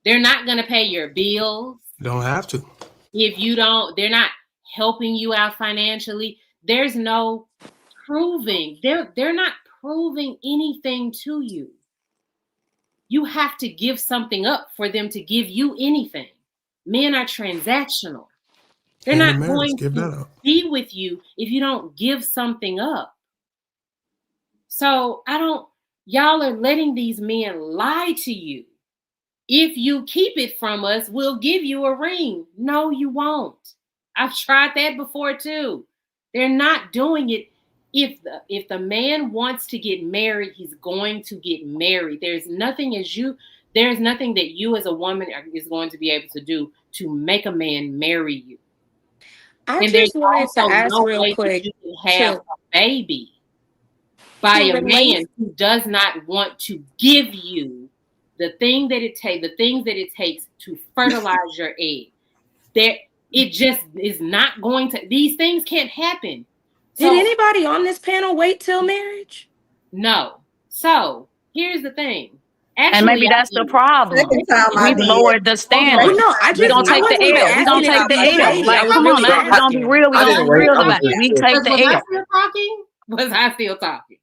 They're not going to pay your bills. Don't have to. If you don't, they're not helping you out financially. There's no proving. They're not proving anything to you. You have to give something up for them to give you anything. Men are transactional. They're not going to be with you if you don't give something up. So y'all are letting these men lie to you. If you keep it from us, we'll give you a ring. No, you won't. I've tried that before too. They're not doing it. If the man wants to get married, he's going to get married. There's nothing that you as a woman is going to be able to do to make a man marry you. I just wanted to ask real quick. You can have a baby by a man who does not want to give you the things that it takes to fertilize your egg. It just is not going to. These things can't happen. Did anybody on this panel wait till marriage? No. So here's the thing. And maybe I that's the did. problem. Second time I We've did. lowered the Hold standard. on. No, We don't I take the wasn't even L. We don't asking take if the you L. dated. I Like, was come on really now. We're gonna be asking. real. We're I gonna didn't be wait. real I was about it. just We take the Was I L. still talking? Was I still talking?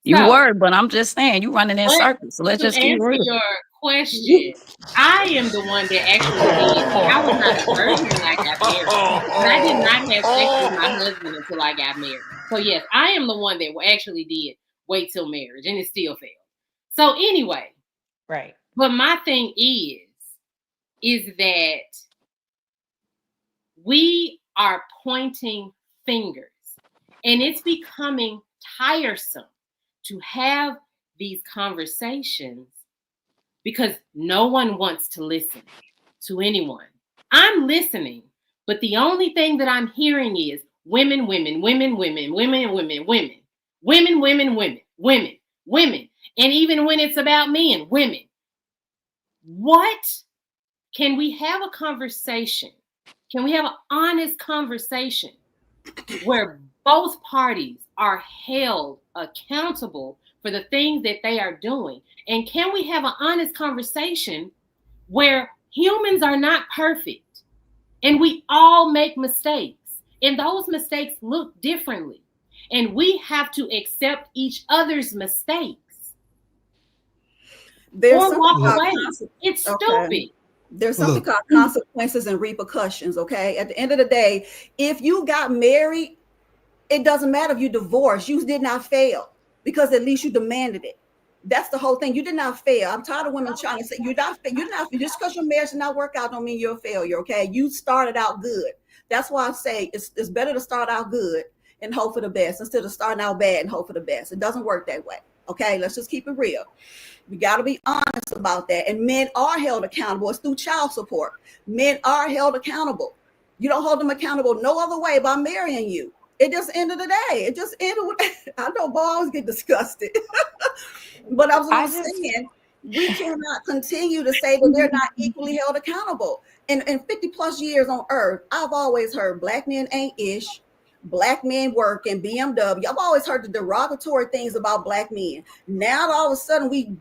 You So, were, but I'm just saying you running in but circles. So let's to just keep answer real. your question, I am the one that actually did. I was not a virgin when I got married, but I did not have sex with my husband until I got married. So yes, I am the one that actually did wait till marriage, and it still failed. So anyway, Right. but my thing is that we are pointing fingers, and it's becoming tiresome to have these conversations because no one wants to listen to anyone. I'm listening, but the only thing that I'm hearing is women, women, women, women, women, women, women, women, women, women, women, women. And even when it's about men, women. What? Can we have a conversation? Can we have an honest conversation where both parties are held accountable for the things that they are doing? And can we have an honest conversation where humans are not perfect and we all make mistakes and those mistakes look differently and we have to accept each other's mistakes There's or something walk called away? It's okay. stupid. There's something called consequences and repercussions. Okay. At the end of the day, if you got married, it doesn't matter if you divorced. You did not fail because at least you demanded it. That's the whole thing. You did not fail. I'm tired of women trying to say you're not just because your marriage did not work out don't mean you're a failure. Okay. You started out good. That's why I say it's better to start out good and hope for the best instead of starting out bad and hope for the best. It doesn't work that way. Okay. Let's just keep it real. We got to be honest about that. And men are held accountable. It's through child support. Men are held accountable. You don't hold them accountable no other way by marrying you. It just ended the day. It just ended with, I know boys get disgusted. But I'm saying we cannot continue to say that they're not equally held accountable. In 50 plus years on earth, I've always heard black men ain't ish, black men work in BMW. I've always heard the derogatory things about black men. Now all of a sudden we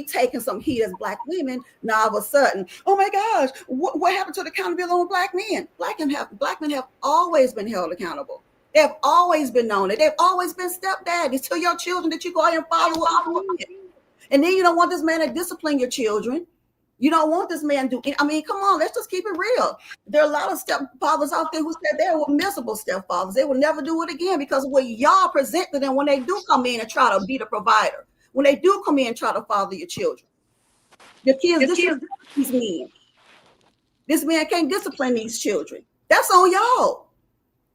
taking some heat as black women. Now all of a sudden, oh my gosh, what happened to the accountability on black men? Black men have always been held accountable. They have always been known it. They've always been stepdaddies to your children that you go out and follow up. And then you don't want this man to discipline your children. You don't want this man to do. I mean, come on, let's just keep it real. There are a lot of stepfathers out there who said they were miserable stepfathers. They will never do it again because of what y'all present to them when they do come in and try to be the provider. When they do come in and try to father your children. Your kids disrespect these men. This man can't discipline these children. That's on y'all.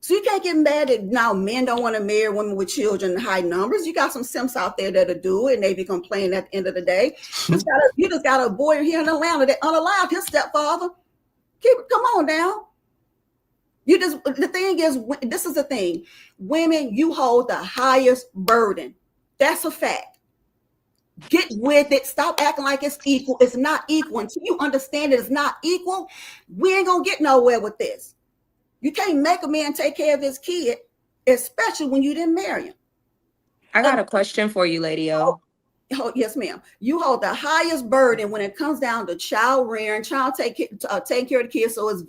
So you can't get mad at now men don't want to marry women with children in high numbers. You got some simps out there that'll do it and they be complaining at the end of the day. You just got a boy here in Atlanta that unallowed his stepfather. Come on now. The thing is, this is the thing. Women, you hold the highest burden. That's a fact. Get with it. Stop acting like it's equal. It's not equal. Until you understand it's not equal, we ain't gonna get nowhere with this. You can't make a man take care of his kid, especially when you didn't marry him. I got a question for you, Lady O. Oh, yes, ma'am. You hold the highest burden when it comes down to child rearing, taking care of the kids. So it's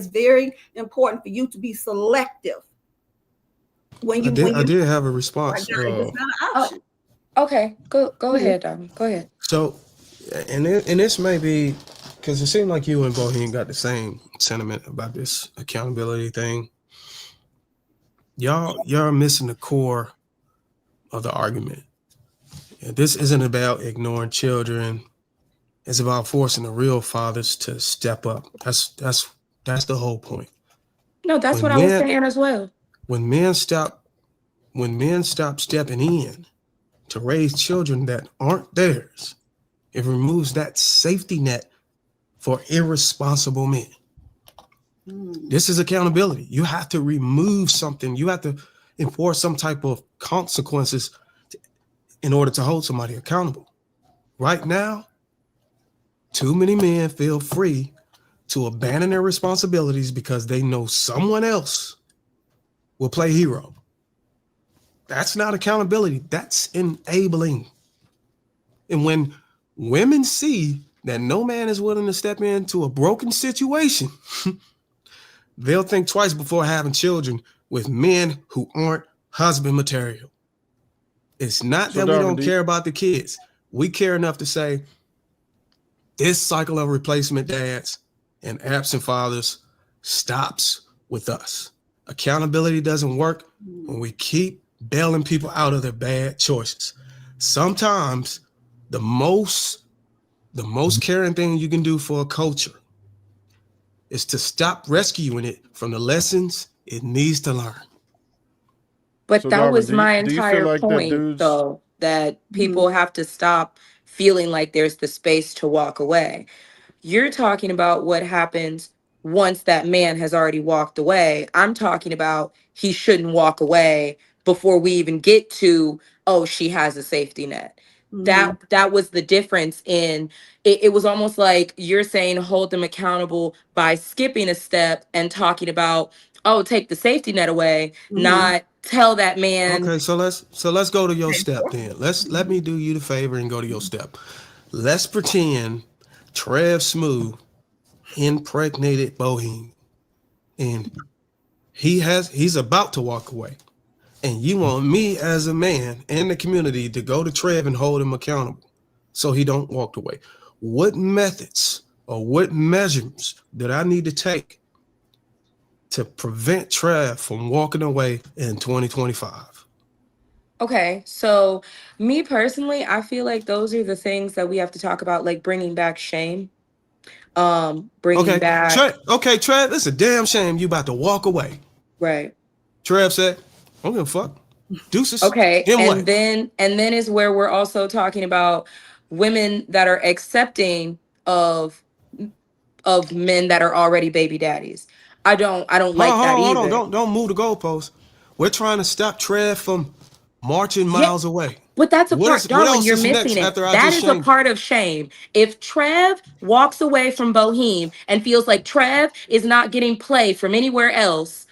very important for you to be selective. I did have a response. It's not an option. Okay, go ahead, Dom. Go ahead. So, and this may be because it seemed like you and Bohemian got the same sentiment about this accountability thing. Y'all are missing the core of the argument. This isn't about ignoring children. It's about forcing the real fathers to step up. That's the whole point. No, that's what I was saying as well. When men stop stepping in to raise children that aren't theirs, it removes that safety net for irresponsible men. This is accountability. You have to remove something. You have to enforce some type of consequences in order to hold somebody accountable. Right now, too many men feel free to abandon their responsibilities because they know someone else will play hero. That's not accountability. That's enabling. And when women see that no man is willing to step into a broken situation, they'll think twice before having children with men who aren't husband material. It's not So that we Darvin, don't care about the kids. We care enough to say this cycle of replacement dads and absent fathers stops with us. Accountability doesn't work when we keep bailing people out of their bad choices. Sometimes the most caring thing you can do for a culture is to stop rescuing it from the lessons it needs to learn. But So that Darvin, was my do you feel entire like that point, dudes? though, that people have to stop feeling like there's the space to walk away. You're talking about what happens once that man has already walked away. I'm talking about he shouldn't walk away before we even get to, oh, she has a safety net. That was the difference in it. It was almost like you're saying hold them accountable by skipping a step and talking about, oh, take the safety net away, not tell that man. Okay, so let's go to your step then. Let me do you the favor and go to your step. Let's pretend Trev Smooth impregnated Boheme, and he's about to walk away. And you want me as a man in the community to go to Trev and hold him accountable so he don't walk away. What methods or what measures did I need to take to prevent Trev from walking away in 2025? Okay, so me personally, I feel like those are the things that we have to talk about, like bringing back shame, bringing Okay, back, Trev, it's a damn shame you about to walk away. right. Trev said, I don't give a fuck. Deuces. Okay, Then and what? then is where we're also talking about women that are accepting of men that are already baby daddies. I don't like that Hold on. either. Don't move the goalpost. We're trying to stop Trev from marching Yeah, miles away. but that's a part, What Darwin, else you're is missing next it. after I That just is a shamed you? part of shame. If Trev walks away from Boheme and feels like Trev is not getting play from anywhere else,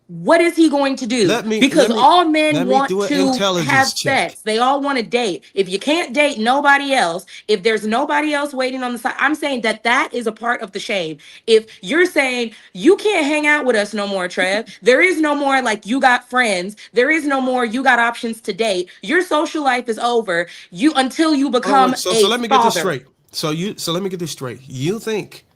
what is he going to do? Let me Because all men want do an to have intelligence check. sex. They all want to date. If you can't date nobody else, if there's nobody else waiting on the side, I'm saying that is a part of the shame. If you're saying you can't hang out with us no more, Trev, there is no more like you got friends. There is no more you got options to date. Your social life is over. You until you Oh become wait, so a let me get this father straight. So let me get this straight. You think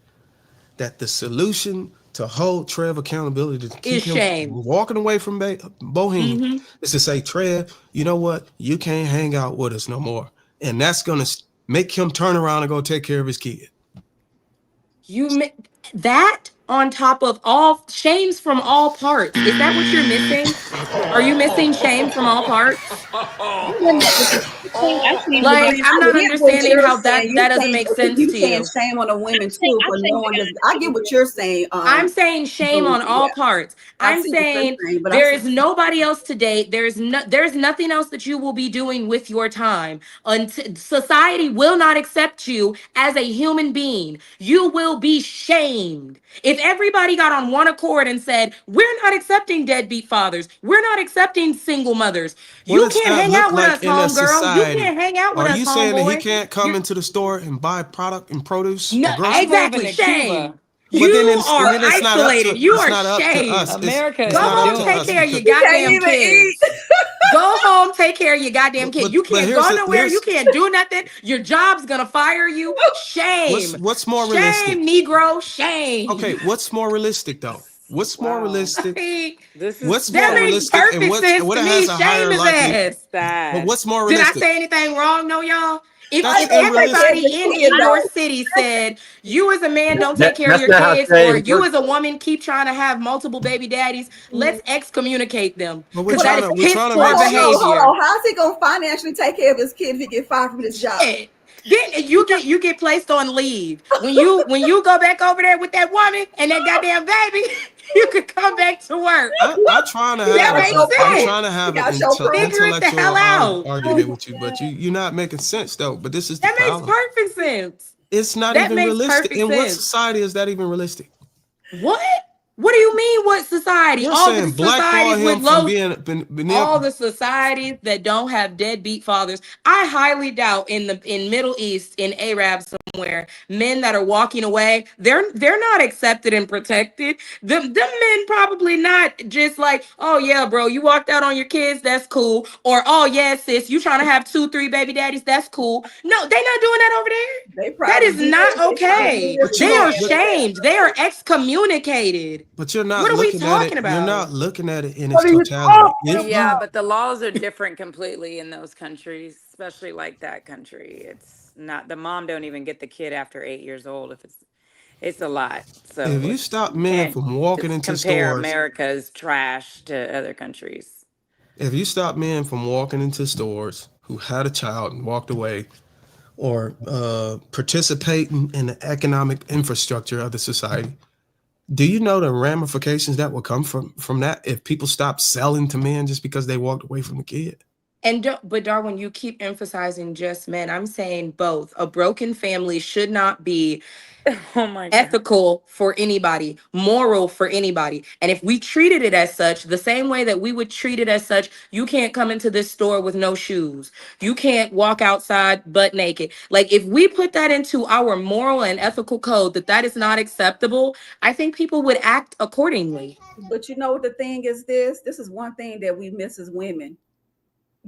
that the solution to hold Trev accountability to is keep him shame. walking away from Boheme Hmm. is to say, Trev, you know what? You can't hang out with us no more. And that's going to make him turn around and go take care of his kid. That on top of all shames from all parts. Is that what you're missing? Are you missing shame from all parts? I think the Like, best I'm I not get what understanding you're how saying. that doesn't make sense You to saying you. shame on the women too I for think knowing the this. guys I need get to what do you're saying. I'm saying shame on all Yeah, parts. I I'm see what you're saying saying, but I there see. is nobody else to date. There's nothing else that you will be doing with your time. Until society will not accept you as a human being. You will be shamed. If everybody got on one accord and said, "We're not accepting deadbeat fathers. We're not accepting single mothers. What You does can't that hang look out with like us, in a homegirl. You society? can't hang out with Are us, you saying that he homeboy." can't come into the store and buy product and produce No, or I'm groceries? moving exactly. to Shame. Cuba. But You and are then isolated. You it's are not up to us. shamed. America Go It's is not up home, to take doomed. us care of your because You can't goddamn even eat. kids. Go home, take care of your goddamn kid. You but can't go nowhere. You here's can't do nothing. Your job's gonna fire you. Shame. what's more Shame, realistic? Negro. Shame. Okay, what's more realistic though? What's more Wow. realistic? Like, This is What's that more sad. makes realistic and perfect sense what to has me. a Shame higher his likely? ass. But Sad. what's more Did I realistic? say anything wrong? No, y'all. I If ain't gonna take care of everybody the in kid your though. city said you as a man don't take care of That's your not how kids, or shame you works. as a woman keep trying to have multiple baby daddies, let's excommunicate them But because that is we're piss trying to poor make sure. Hold behavior. on. How's he gonna financially take care of his kid if he get fired from his job? Shit. Then you get placed on leave. When you go back over there with that woman and that goddamn baby, you could come back to work. I'm trying to You That have gotta show makes I'm proof. sense. trying to You have an gotta show proof. Figure it the intellectual hell out. argument with you, but you're not making sense though. But this is the That makes problem. perfect sense. It's not That even makes realistic. perfect In what sense. society is that even realistic? What? What do you mean? What society? You're All the saying blackball societies with him from low, being all the societies that don't have deadbeat fathers. I highly doubt in Middle East, in Arab somewhere, men that are walking away, they're not accepted and protected. Them men probably not just like, oh yeah, bro, you walked out on your kids, that's cool. Or oh yeah, sis, you trying to have 2-3 baby daddies, that's cool. No, they not doing that over there. They That probably is did. not They probably okay. did But you They don't. are with shamed. They are excommunicated. But you're not What are we looking at talking it. You're about? not looking at it in its What are you totality. If talking Yeah, you, but the laws are different completely in those countries, especially like that country. It's not, the mom don't even get the kid after 8 years old if it's a lot. if So you it's, stop you men can't from walking just into compare stores, America's trash to other countries. if you stop men from walking into stores who had a child and walked away, or participating in the economic infrastructure of the society, do you know the ramifications that will come from that if people stop selling to men just because they walked away from the kid? And but Darwin, you keep emphasizing just men. I'm saying both. A broken family should not be Oh my God. ethical for anybody, moral for anybody. And if we treated it as such, the same way that we would treat it as such, you can't come into this store with no shoes. You can't walk outside butt naked. Like if we put that into our moral and ethical code that is not acceptable, I think people would act accordingly. But you know what the thing is, this is one thing that we miss as women.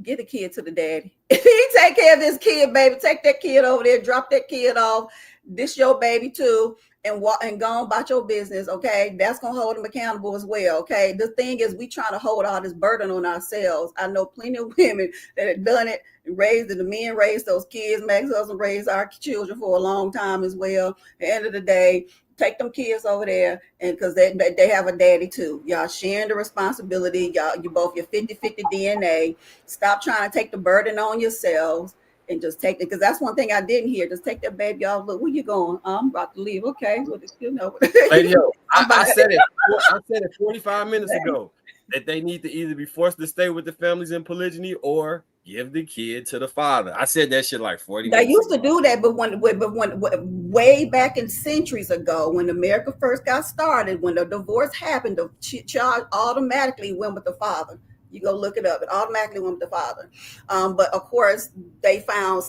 Get a kid to the daddy. If he take care of this kid, baby, take that kid over there, drop that kid off. This your baby too, and walk and go on about your business. Okay, that's gonna hold them accountable as well. Okay, the thing is, we trying to hold all this burden on ourselves. I know plenty of women that have done it, raised, and the men raised those kids. Max husband raised our children for a long time as well. At the end of the day, take them kids over there, and because they have a daddy too. Y'all sharing the responsibility. Y'all, you both your 50-50 DNA. Stop trying to take the burden on yourselves and just take it. Because that's one thing I didn't hear. Just take that baby off. Look, where you going? I'm about to leave. Okay. Well, you know. Hey, yo, I said it 45 minutes ago that they need to either be forced to stay with the families in polygyny or give the kid to the father. I said that shit like 40 They minutes used to ago. do that, but when way back in centuries ago, when America first got started, when the divorce happened, the child automatically went with the father. You go look it up. It automatically went with the father. But of course, they found,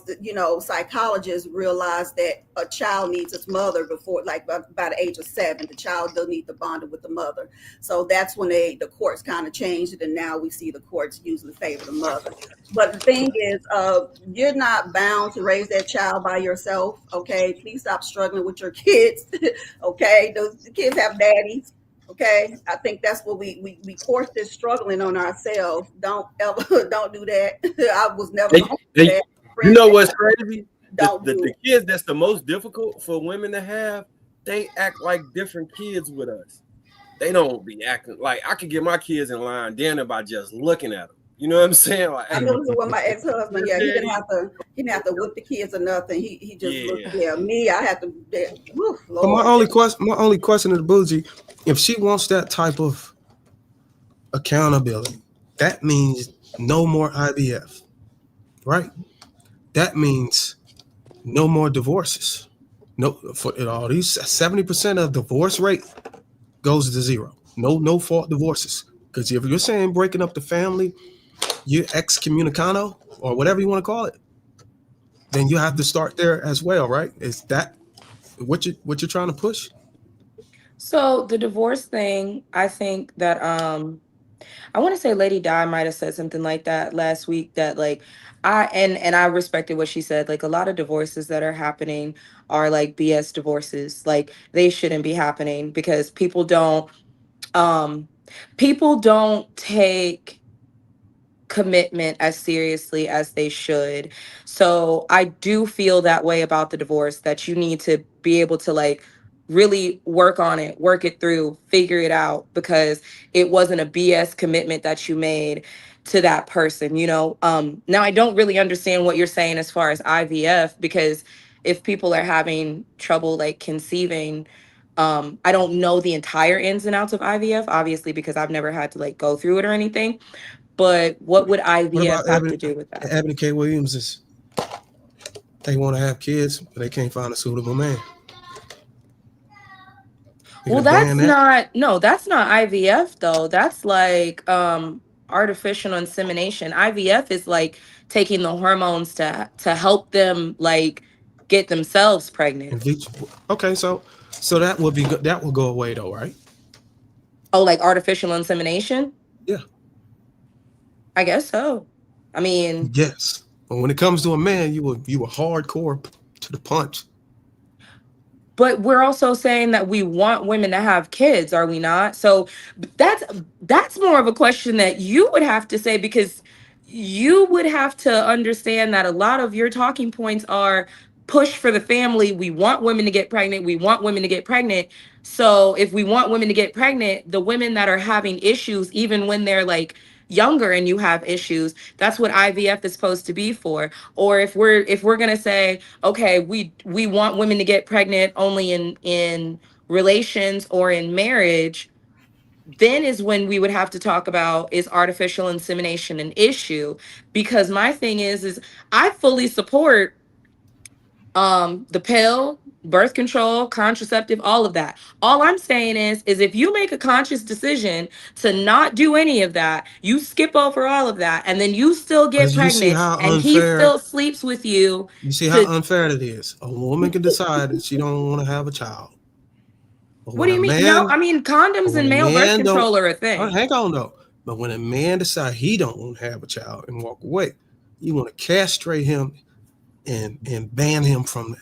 psychologists realized that a child needs its mother before, like by the age of 7, the child does need to bond with the mother. So that's when the courts kind of changed it, and now we see the courts usually favor the mother. But the thing is, you're not bound to raise that child by yourself. Okay, please stop struggling with your kids. Okay, the kids have daddies. Okay, I think that's what we force this struggling on ourselves. Don't ever don't do that. I was never going to do that. You know what's crazy? Don't do The it. kids that's the most difficult for women to have, they act like different kids with us. They don't be acting like I could get my kids in line dinner by just looking at them. You know what I'm saying? Like, I noticed it with my ex-husband. Yeah, he didn't have to whip the kids or nothing. He just looked. Yeah, me, I had to. Whew, But my only question to the bougie, if she wants that type of accountability, that means no more IVF, right? That means no more divorces. No, for all these 70% of divorce rate goes to zero. No fault divorces. Because if you're saying breaking up the family, you're excommunicado or whatever you want to call it, then you have to start there as well, right? Is that what you're trying to push? So the divorce thing, I think that I want to say Lady Di might have said something like that last week, that like I respected what she said. Like a lot of divorces that are happening are like BS divorces. Like they shouldn't be happening because um people don't take commitment as seriously as they should. So I do feel that way about the divorce, that you need to be able to like really work on it, work it through, figure it out, because it wasn't a BS commitment that you made to that person, you know. Now I don't really understand what you're saying as far as IVF, because if people are having trouble like conceiving, I don't know the entire ins and outs of IVF, obviously, because I've never had to like go through it or anything. But what would What IVF about have to do with that? Ebony K. Williams? Is they want to have kids, but they can't find a suitable man. Well, that's not IVF though. That's like artificial insemination. IVF is like taking the hormones to help them like get themselves pregnant. Okay, so that would be good. That will go away though, right? Oh, like artificial insemination? Yeah. I guess so. I mean, yes. But when it comes to a man, you were hardcore to the punch. But we're also saying that we want women to have kids, are we not? So that's more of a question that you would have to say, because you would have to understand that a lot of your talking points are push for the family. We want women to get pregnant. We want women to get pregnant. So if we want women to get pregnant, the women that are having issues, even when they're like younger and you have issues, that's what IVF is supposed to be for. Or if we're gonna say, okay, we want women to get pregnant only in relations or in marriage, then is when we would have to talk about, is artificial insemination an issue? Because my thing is I fully support the pill, birth control, contraceptive, all of that. All I'm saying is if you make a conscious decision to not do any of that, you skip over all of that, and then you still get You see pregnant how and he unfair. still sleeps with you. You see how unfair it is. A woman can decide that she don't want to have a child. But what do you mean? No, I mean condoms and male birth control are a thing. Hang on though. But when a man decides he don't want to have a child and walk away, you want to castrate him and ban him from the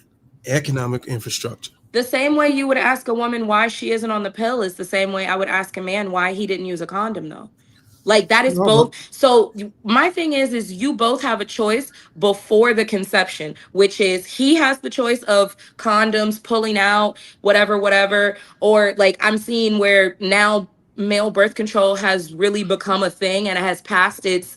economic infrastructure. The same way you would ask a woman why she isn't on the pill is the same way I would ask a man why he didn't use a condom though. Like that is both. So my thing is you both have a choice before the conception, which is he has the choice of condoms, pulling out, whatever, or like I'm seeing where now male birth control has really become a thing and it has passed its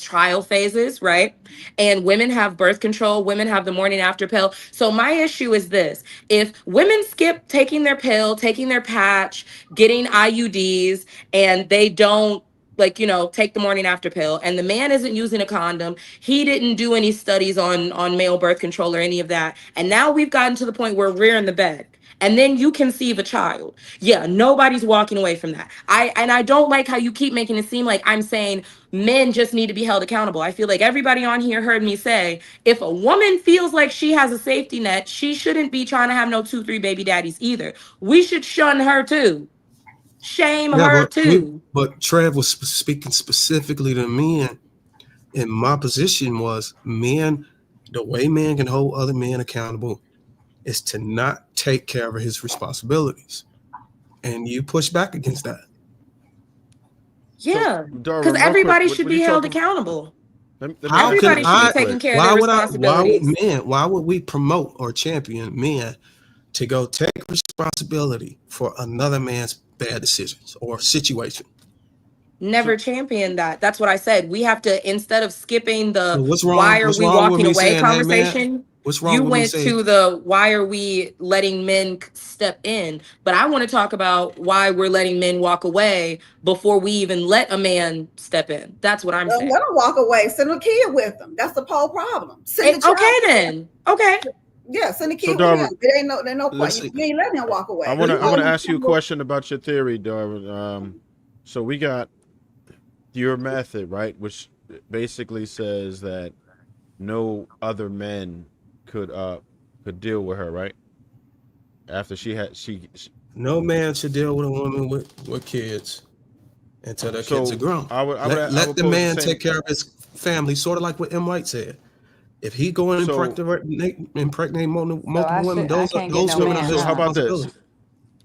trial phases, right? And women have birth control, women have the morning after pill. So my issue is this: if women skip taking their pill, taking their patch, getting IUDs, and they don't take the morning after pill, and the man isn't using a condom, he didn't do any studies on male birth control or any of that, and now we've gotten to the point where we're in the bed and then you conceive a child. Yeah, nobody's walking away from that. I don't like how you keep making it seem like I'm saying men just need to be held accountable. I feel like everybody on here heard me say, if a woman feels like she has a safety net, she shouldn't be trying to have no 2-3 baby daddies either. We should shun her too. Shame her too. But Trev was speaking specifically to men, and my position was men, the way men can hold other men accountable is to not take care of his responsibilities. And you push back against that. Yeah, because everybody should be held accountable. Everybody should be taking care of their responsibilities. Why would we promote or champion men to go take responsibility for another man's bad decisions or situation? Never champion that. That's what I said. We have to, instead of skipping the why are we walking away conversation, you went to the why are we letting men step in. But I want to talk about why we're letting men walk away before we even let a man step in. That's what I'm saying. Let them walk away. Send a kid with them. That's the whole problem. Okay then. Okay. Yeah, send a kid with him. There ain't no point. You ain't letting him walk away. I want to ask you a question about your theory, Darwin. So we got your method, right, which basically says that no other men could deal with her, right? After she no man should deal with a woman with kids until their kids are grown. Let the man take care of his family, sort of like what M. White said. If he go in and impregnate multiple women, those women are his responsibility.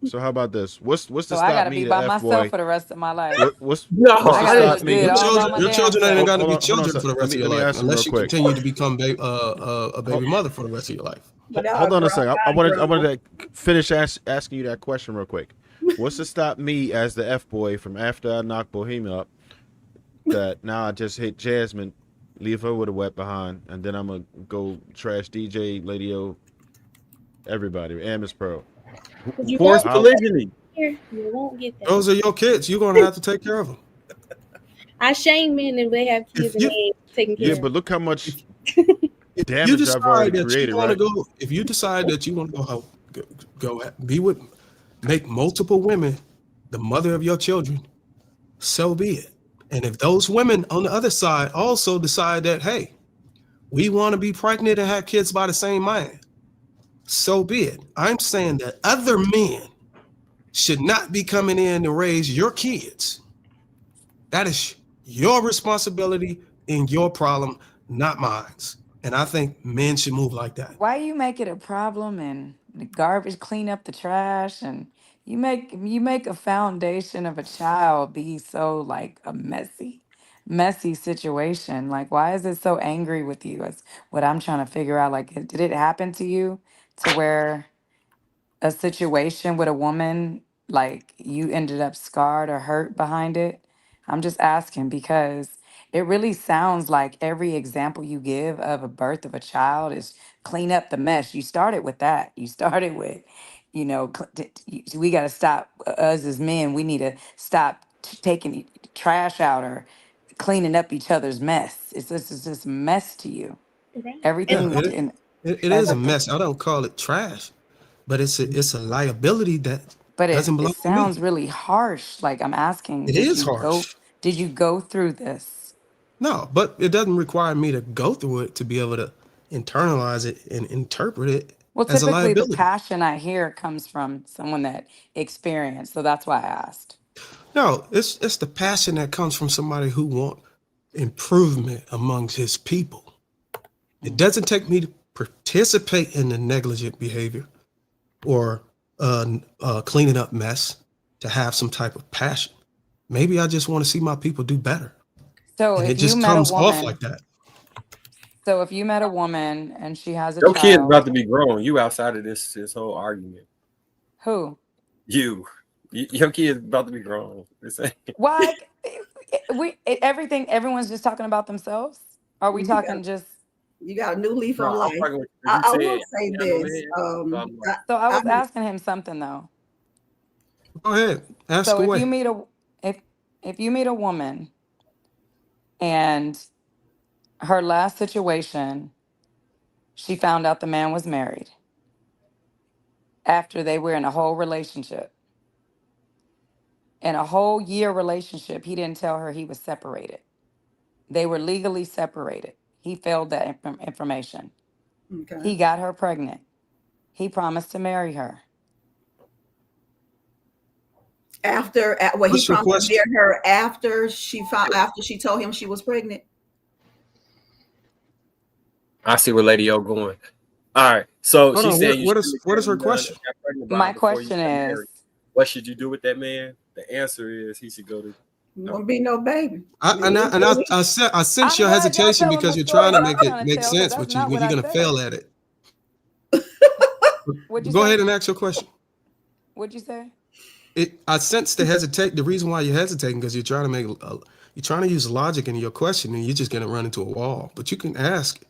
So how about this? What's to so stop I gotta me, be by the myself F-boy? for the rest of my life. What's to stop me? Your children ain't got to be children for the rest of your life unless you continue to become a baby mother for the rest of your life. Hold on a second. I wanted to finish asking you that question real quick. What's to stop me as the F-boy from after I knock Bohemia up, that now I just hit Jasmine, leave her with a wet behind, and then I'm going to go trash DJ, Lady O, everybody, and Miss Pearl. Forced polygyny. You won't get that. Those are your kids. You're going to have to take care of them. I shame men if they have kids and they ain't taking care of them. Yeah, but look how much damage I've already created, right? If you decide that you want to go be with make multiple women the mother of your children, so be it. And if those women on the other side also decide that, hey, we want to be pregnant and have kids by the same man, so be it. I'm saying that other men should not be coming in to raise your kids. That is your responsibility and your problem, not mine. And I think men should move like that. Why you make it a problem and the garbage, clean up the trash, and you make a foundation of a child be so like a messy situation. Like, why is it so angry with you? That's what I'm trying to figure out. Like, did it happen to you to where a situation with a woman, like you ended up scarred or hurt behind it? I'm just asking because it really sounds like every example you give of a birth of a child is clean up the mess. You started with that. You started with, we got to stop, us as men, we need to stop taking trash out or cleaning up each other's mess. It's just mess to you. Right. Yeah, Everything in it as is a a mess. I don't call it trash, but it's a liability that But doesn't it belong to me. sounds really harsh. Like I'm asking, It did is you go harsh. did you go through this? No, but it doesn't require me to go through it to be able to internalize it and interpret it Well, as a typically the liability. passion I hear comes from someone that experienced. So that's why I asked. No, it's the passion that comes from somebody who want improvement amongst his people. It Mm. doesn't take me to participate in the negligent behavior or cleaning up mess to have some type of passion. Maybe I just want to see my people do better, So and it if you just met a comes off like woman, that. so if you met a woman and she has a Your kid's child, about to be grown. You outside of this whole argument. who? Your kid's about to be grown. Why everyone's just talking about themselves? Are we You got talking just you got a new leaf No, on I'm life. talking with you. You I said will say piano this. man. So I'm like, so I I, was asking him something though. Go ahead, ask So if you away. meet a if if you meet a woman and her last situation, she found out the man was married after they were in a whole relationship. In a whole year relationship, he didn't tell her he was separated. They were legally separated. He failed that information. okay. He got her pregnant. He promised to marry her. Well, he What's your promised to question? marry her after she told him she was pregnant. I see where Lady O going. All right. So Hold she on. said you What shouldn't is have what is kept her him done and question? got pregnant by My him before you question got is, married. What should you do with that man? The answer is he should go to. Won't be no baby. I sense your y'all hesitation telling because the you're story trying to that I'm make it trying to make tell because sense that's with you not when what you're I gonna fail said. at it. What'd you Go say? ahead and ask your question. What'd you say? I sense the hesitate. The reason why you're hesitating because you're trying to you're trying to use logic in your question, and you're just gonna run into a wall. But you can ask.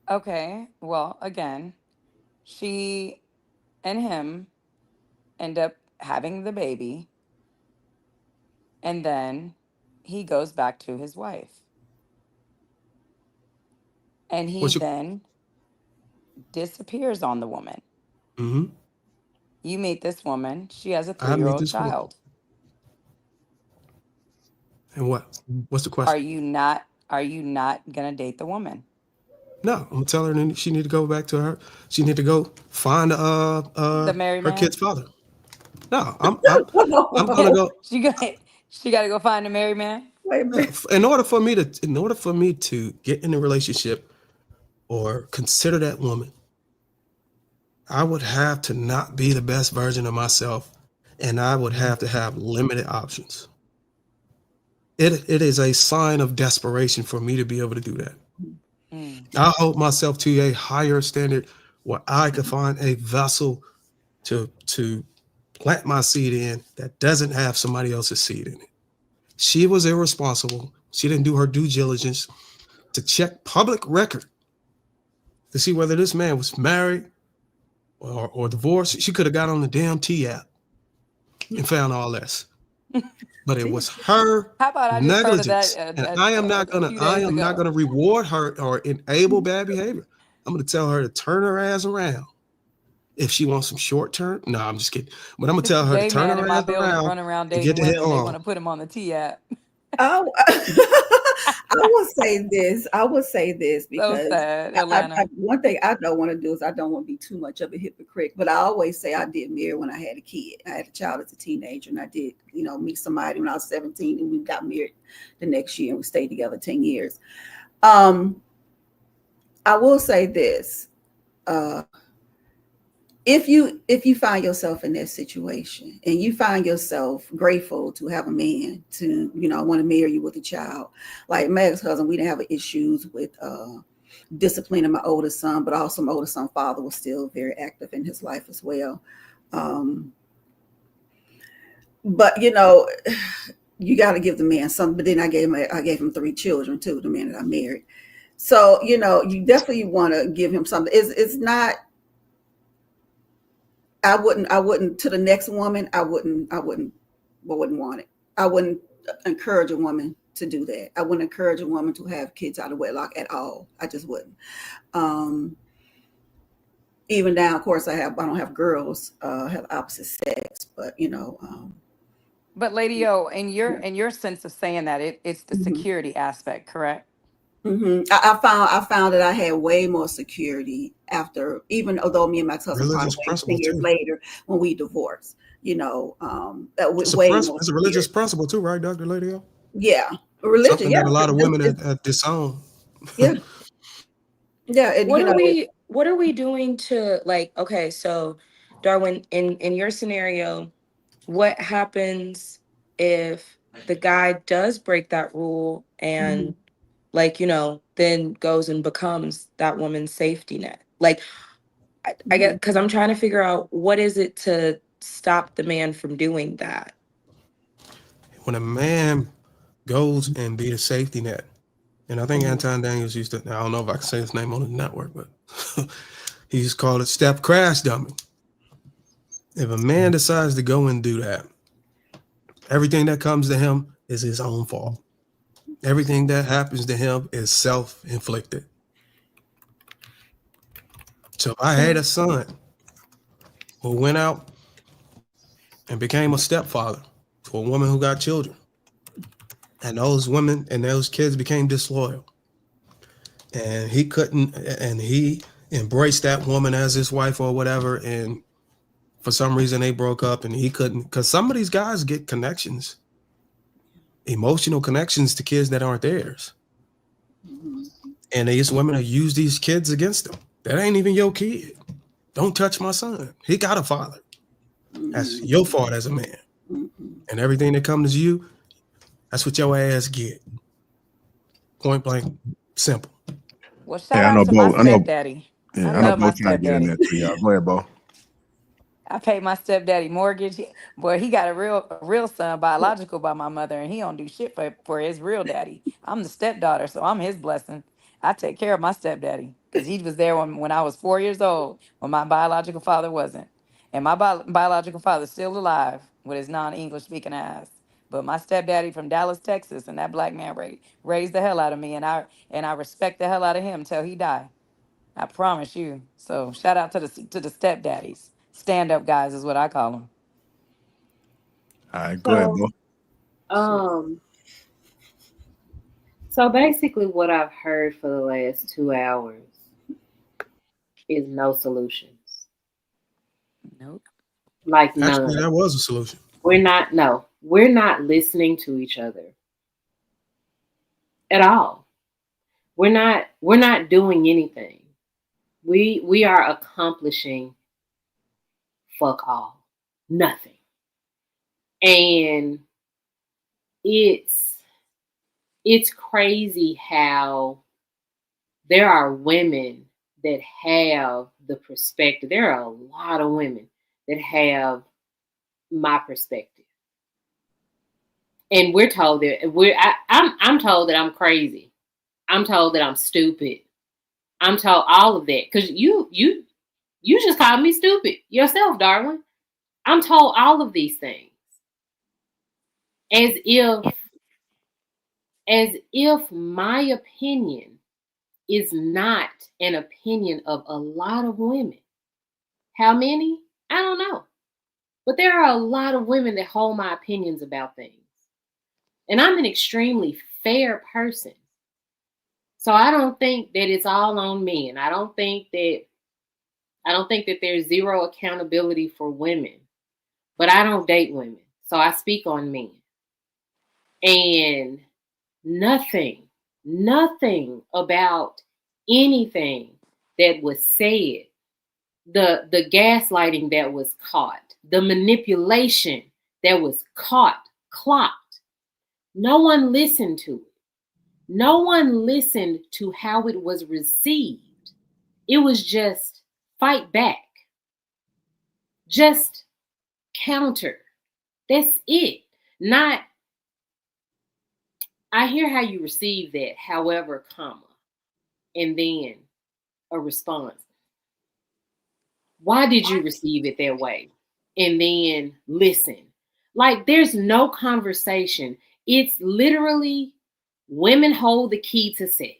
Okay. Well, again, she and him end up having the baby, and then he goes back to his wife. And he What's your? then disappears on the woman. Mm-hmm. You meet this woman, she has a I 3 year meet old this one. child. And what? What's the Are question? you not gonna date the woman? No, I'm gonna tell her that she need to go back to her. She need to go find The married her man? kid's father. No, I'm gonna go. She gotta go find a married man? Wait a Yeah, minute. in order for me to get in a relationship or consider that woman, I would have to not be the best version of myself, and I would have to have limited options. It is a sign of desperation for me to be able to do that. Mm. I hold myself to a higher standard where I could find a vessel to plant my seed in that doesn't have somebody else's seed in it. She was irresponsible. She didn't do her due diligence to check public record to see whether this man was married or divorced. She could have got on the damn T app and found all this. But it was her How about I just heard of that negligence. And I am not a gonna few I days am not ago? gonna reward her or enable bad behavior. I'm gonna tell her to turn her ass around. if she wants some short term. No, I'm just kidding. But I'm gonna tell her to Gay turn man in her my ass building around running around and get dating the hell women. They on. want to put him on the T app. Oh, I will say this. I will say this So because sad, Atlanta. one thing I don't want to do is I don't want to be too much of a hypocrite. But I always say I did marry when I had a kid. I had a child as a teenager, and I did, meet somebody when I was 17, and we got married the next year, and we stayed together 10 years. I will say this. If you find yourself in that situation and you find yourself grateful to have a man to want to marry you with a child, like my ex-husband, we didn't have issues with disciplining my oldest son, but also my oldest son's father was still very active in his life as well. But you got to give the man something. But then I gave him 3 children too, the man that I married. So you definitely want to give him something. It's not. I wouldn't to the next woman. I wouldn't want it. I wouldn't encourage a woman to do that. I wouldn't encourage a woman to have kids out of wedlock at all. I just wouldn't. Even now, of course, I don't have girls, have opposite sex, but But Lady O, in your sense of saying that, it's the mhm. security aspect, correct? I found that I had way more security after, even although me and my husband parted Religious ways 10 principle years too. later when we divorced. It's a Way more it's a religious security. principle too, right, Dr. Lady? Yeah, religion. Something Yeah, that a lot of women it's, have disowned. yeah, yeah, and What are we doing to, like, okay, so Darwin, in your scenario, what happens if the guy does break that rule and, Mhm, like, then goes and becomes that woman's safety net? Like, I get, mhm, because I'm trying to figure out what is it to stop the man from doing that. When a man goes and be the safety net, and I think mhm, Anton Daniels used to, I don't know if I can say his name on the network, but he used to call it step crash dummy. If a man decides to go and do that, everything that comes to him is his own fault. Everything that happens to him is self-inflicted. So if I had a son who went out and became a stepfather to a woman who got children, and those women and those kids became disloyal, and he couldn't, and he embraced that woman as his wife or whatever, and for some reason they broke up and he couldn't, because some of these guys get connections, emotional connections to kids that aren't theirs, mhm, and these women will use these kids against them. That ain't even your kid. Don't touch my son. He got a father. That's mhm, your fault as a man. mhm. And everything that comes to you, that's what your ass get. Point blank, simple. Well, Hey, shout out to my stepdaddy. I I know love Bo my trying to get in stepdaddy. there too, y'all. Go ahead, Bo. I paid my stepdaddy mortgage. Boy, he got a real son, biological by my mother, and he don't do shit for his real daddy. I'm the stepdaughter, so I'm his blessing. I take care of my stepdaddy because he was there when I was 4 years old, when my biological father wasn't. And my biological father's still alive with his non-English speaking ass. But my stepdaddy from Dallas, Texas, and that black man raised the hell out of me, and I respect the hell out of him till he died. I promise you. So shout out to the stepdaddies. Stand up guys is what I call them. All right, go ahead, So, Bo. um, so basically, what I've heard for the last 2 hours is no solutions, Nope. like Actually, none. that was a solution. We're not listening to each other at all. We're not doing anything. We are accomplishing fuck all, nothing, and it's it's crazy how there are women that have the perspective. There are a lot of women that have my perspective, and we're told that I'm told that I'm crazy. I'm told that I'm stupid. I'm told all of that because you just called me stupid yourself, Darwin. I'm told all of these things as if my opinion is not an opinion of a lot of women. How many? I don't know. But there are a lot of women that hold my opinions about things. And I'm an extremely fair person. So I don't think that it's all on men. I don't think that there's zero accountability for women. But I don't date women. So I speak on men. And nothing about anything that was said, the gaslighting that was caught, the manipulation that was clocked. No one listened to it. No one listened to how it was received. It was just fight back. Just counter. That's it. Not, I hear how you receive that, however, comma, and then a response. Why did you receive it that way? And then listen. Like, there's no conversation. It's literally women hold the key to sex.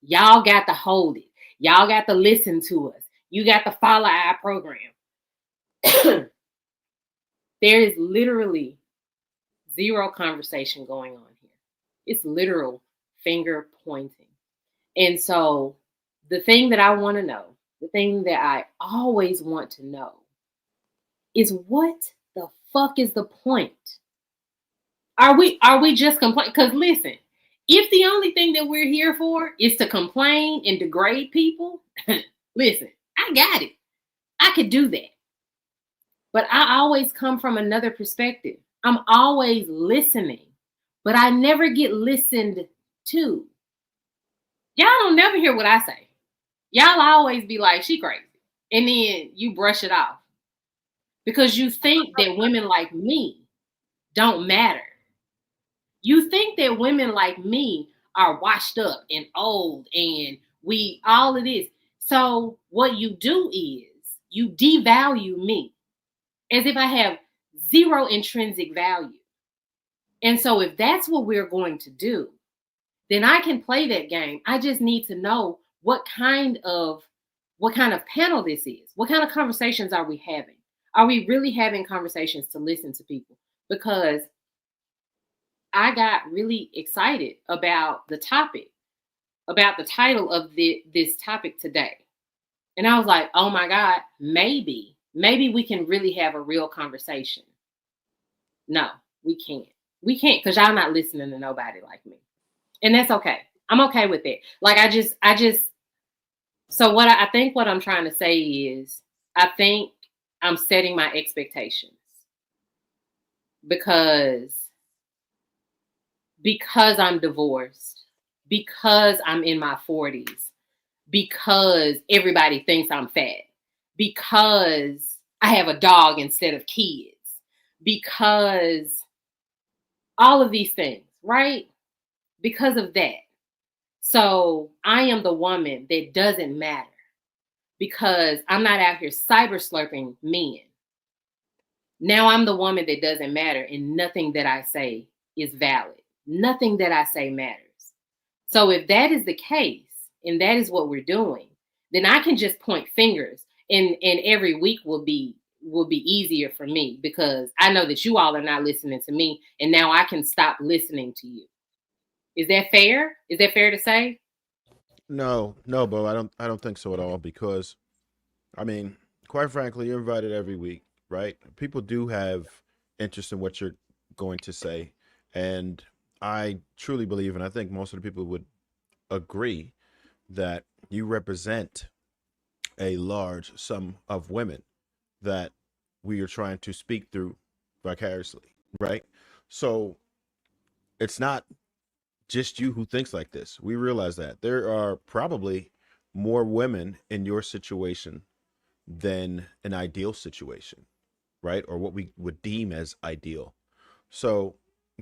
Y'all got to hold it. Y'all got to listen to us. You got to follow our program. There is literally zero conversation going on here. It's literal finger pointing. And so the thing that I want to know, the thing that I always want to know is, what the fuck is the point? Are we just complaining? Because listen, if the only thing that we're here for is to complain and degrade people, listen, I got it. I could do that. But I always come from another perspective. I'm always listening, but I never get listened to. Y'all don't never hear what I say. Y'all always be like, she crazy. And then you brush it off. Because you think that women like me don't matter. You think that women like me are washed up and old and we all of this. So what you do is you devalue me as if I have zero intrinsic value. And so if that's what we're going to do, then I can play that game. I just need to know what kind of panel this is. What kind of conversations are we having? Are we really having conversations to listen to people? Because I got really excited about the topic, about the title of this topic today. And I was like, oh my God, maybe we can really have a real conversation. No, we can't. We can't, because y'all not listening to nobody like me. And that's okay. I'm okay with it. Like, so I think what I'm trying to say is, I think I'm setting my expectations because I'm divorced, because I'm in my 40s, because everybody thinks I'm fat, because I have a dog instead of kids, because all of these things, right? Because of that. So I am the woman that doesn't matter because I'm not out here cyber slurping men. Now I'm the woman that doesn't matter, and nothing that I say is valid. Nothing that I say matters. So if that is the case, and that is what we're doing, then I can just point fingers, and every week will be easier for me because I know that you all are not listening to me, and now I can stop listening to you. Is that fair? Is that fair to say? No, Bo, I don't think so at all, because I mean, quite frankly, you're invited every week, right? People do have interest in what you're going to say. And I truly believe, and I think most of the people would agree, that you represent a large sum of women that we are trying to speak through vicariously, right? So it's not just you who thinks like this. We realize that there are probably more women in your situation than an ideal situation, right? Or what we would deem as ideal. So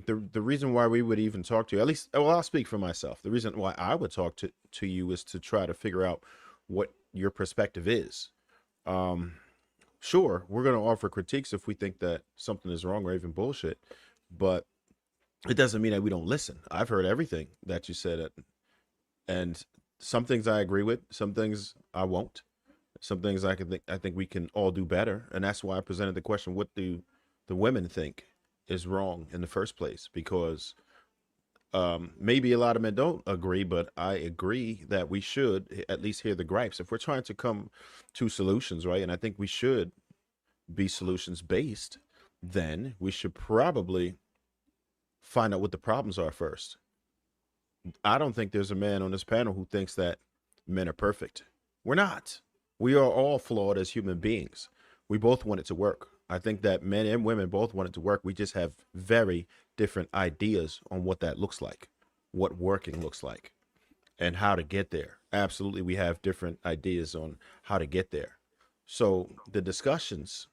the reason why we would even talk to you, at least, well, I'll speak for myself. The reason why I would talk to you is to try to figure out what your perspective is. Sure, we're going to offer critiques if we think that something is wrong or even bullshit, but it doesn't mean that we don't listen. I've heard everything that you said, and some things I agree with, some things I won't. Some things I think we can all do better, and that's why I presented the question: what do the women think is wrong in the first place? Because maybe a lot of men don't agree, but I agree that we should at least hear the gripes if we're trying to come to solutions, right? And I think we should be solutions based. Then we should probably find out what the problems are first. I don't think there's a man on this panel who thinks that men are perfect. We're not. We are all flawed as human beings. We both want it to work. I think that men and women both want it to work. We just have very different ideas on what that looks like, what working looks like, and how to get there. Absolutely, we have different ideas on how to get there. So the discussions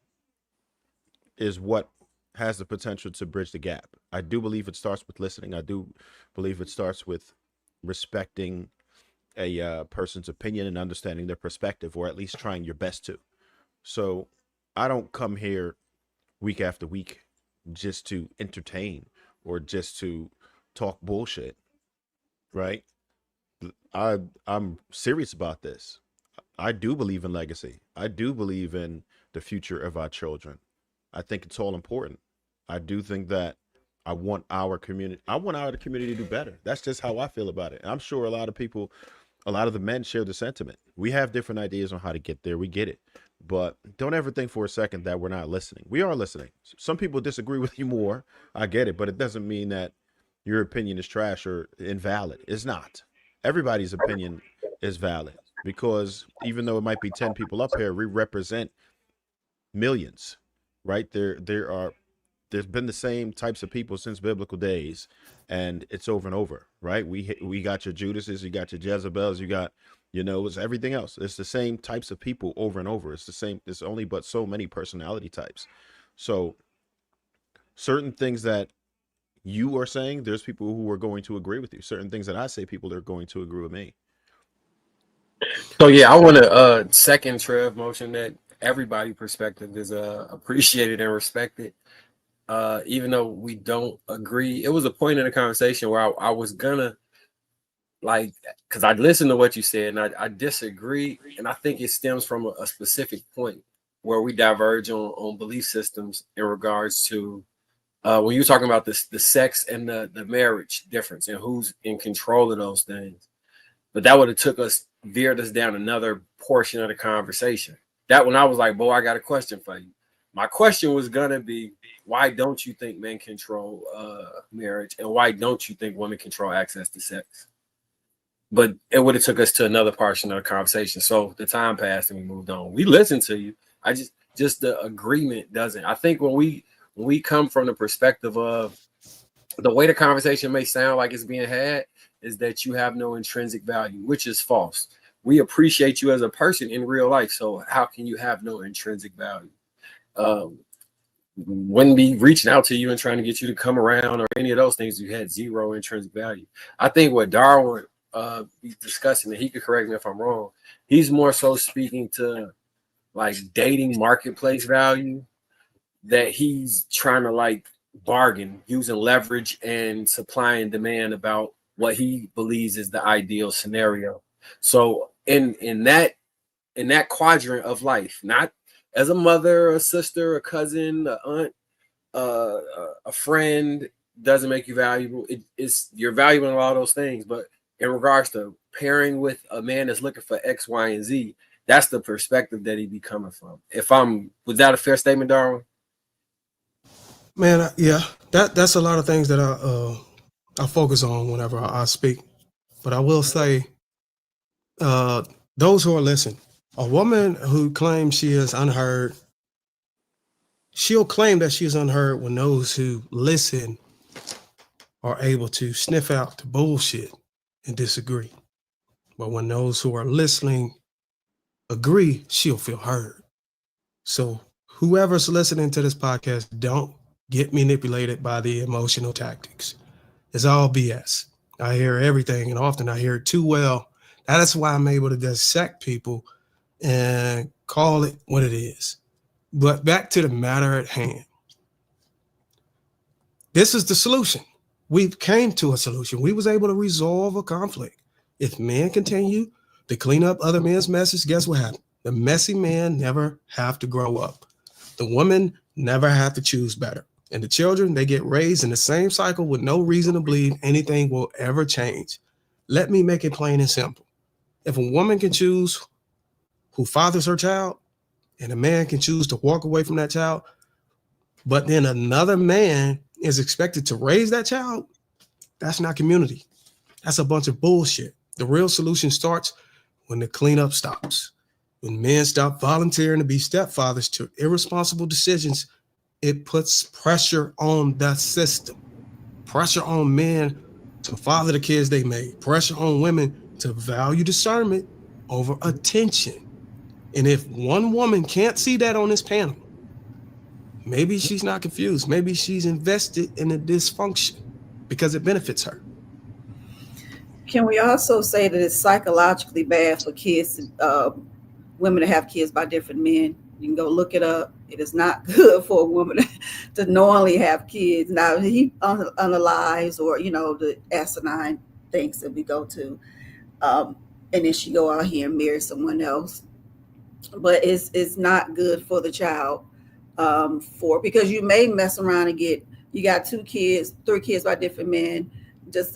is what has the potential to bridge the gap. I do believe it starts with listening. I do believe it starts with respecting a person's opinion and understanding their perspective, or at least trying your best to. So I don't come here week after week just to entertain or just to talk bullshit, right? I'm serious about this. I do believe in legacy. I do believe in the future of our children. I think it's all important. I do think that I want our community to do better. That's just how I feel about it. And I'm sure a lot of the men share the sentiment. We have different ideas on how to get there. We get it. But don't ever think for a second that we're not listening. We are listening. Some people disagree with you more. I get it. But it doesn't mean that your opinion is trash or invalid. It's not. Everybody's opinion is valid, because even though it might be 10 people up here, we represent millions, right? There's been the same types of people since biblical days, and it's over and over, right? We got your Judases, you got your Jezebels, you got, it's everything else. It's the same types of people over and over. It's the same. There's only but so many personality types. So certain things that you are saying, there's people who are going to agree with you. Certain things that I say, people are going to agree with me. So yeah, I want to second Trev motion that everybody perspective is appreciated and respected. Even though we don't agree, it was a point in the conversation where I was gonna, because I listened to what you said and I disagree, and I think it stems from a specific point where we diverge on belief systems in regards to when you're talking about the sex and the marriage difference and who's in control of those things. But that would have veered us down another portion of the conversation. That when I was like, boy, I got a question for you. My question was gonna be, why don't you think men control marriage, and why don't you think women control access to sex? But it would have took us to another portion of the conversation. So the time passed and we moved on. We listened to you. I just the agreement doesn't. I think when we come from the perspective of the way the conversation may sound like it's being had is that you have no intrinsic value, which is false. We appreciate you as a person in real life. So how can you have no intrinsic value? Wouldn't be reaching out to you and trying to get you to come around or any of those things. You had zero intrinsic value. I think what Darwin be discussing, and he could correct me if I'm wrong, he's more so speaking to like dating marketplace value, that he's trying to bargain using leverage and supply and demand about what he believes is the ideal scenario. So in that quadrant of life, not as a mother, a sister, a cousin, a aunt, a friend, doesn't make you valuable. You're valuable in a lot of those things, but in regards to pairing with a man that's looking for X, Y, and Z, that's the perspective that he be coming from. Was that a fair statement, Darwin? Man, yeah, that's a lot of things that I focus on whenever I speak. But I will say, those who are listening, a woman who claims she is unheard, she'll claim that she's unheard when those who listen are able to sniff out the bullshit and disagree. But when those who are listening agree, she'll feel heard. So whoever's listening to this podcast, don't get manipulated by the emotional tactics. It's all BS. I hear everything, and often I hear it too well. That's why I'm able to dissect people and call it what it is. But back to the matter at hand. This is the solution. We came to a solution. We was able to resolve a conflict. If men continue to clean up other men's messes, guess what happened? The messy man never have to grow up. The woman never have to choose better. And the children, they get raised in the same cycle with no reason to believe anything will ever change. Let me make it plain and simple. If a woman can choose who fathers her child, and a man can choose to walk away from that child, but then another man is expected to raise that child, that's not community. That's a bunch of bullshit. The real solution starts when the cleanup stops. When men stop volunteering to be stepfathers to irresponsible decisions, it puts pressure on the system. Pressure on men to father the kids they made. Pressure on women to value discernment over attention. And if one woman can't see that on this panel, maybe she's not confused. Maybe she's invested in a dysfunction because it benefits her. Can we also say that it's psychologically bad for kids, women to have kids by different men? You can go look it up. It is not good for a woman to knowingly have kids. Now, he unalives or, the asinine things that we go to. And then she go out here and marry someone else. But it's not good for the child because you may mess around and you got 2 kids, 3 kids by different men.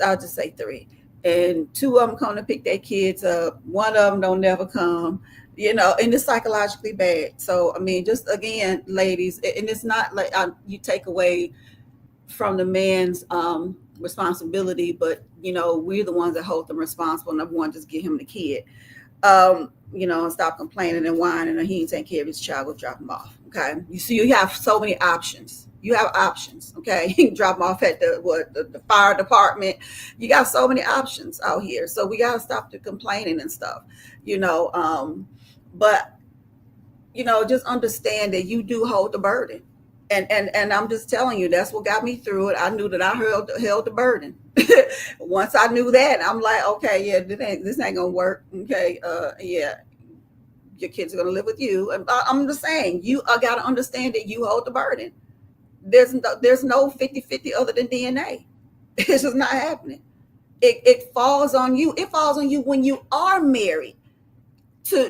I'll just say 3. And 2 of them come to pick their kids up. 1 of them don't never come. And it's psychologically bad. So, I mean, just again, ladies, and it's not like you take away from the man's responsibility, but, we're the ones that hold them responsible. Number one, just give him the kid, and stop complaining and whining, and he ain't taking care of his child, go drop him off. Okay. You have so many options. You have options. Okay. You can drop them off at the fire department. You got so many options out here. So we got to stop the complaining and stuff, but, just understand that you do hold the burden. And I'm just telling you, that's what got me through it. I knew that I held the burden. Once I knew that, I'm like, okay, yeah, this ain't gonna work. Okay, yeah, your kids are gonna live with you. And I'm just saying, you got to understand that you hold the burden. There's no 50-50 other than DNA. It's just not happening. It falls on you. It falls on you when you are married to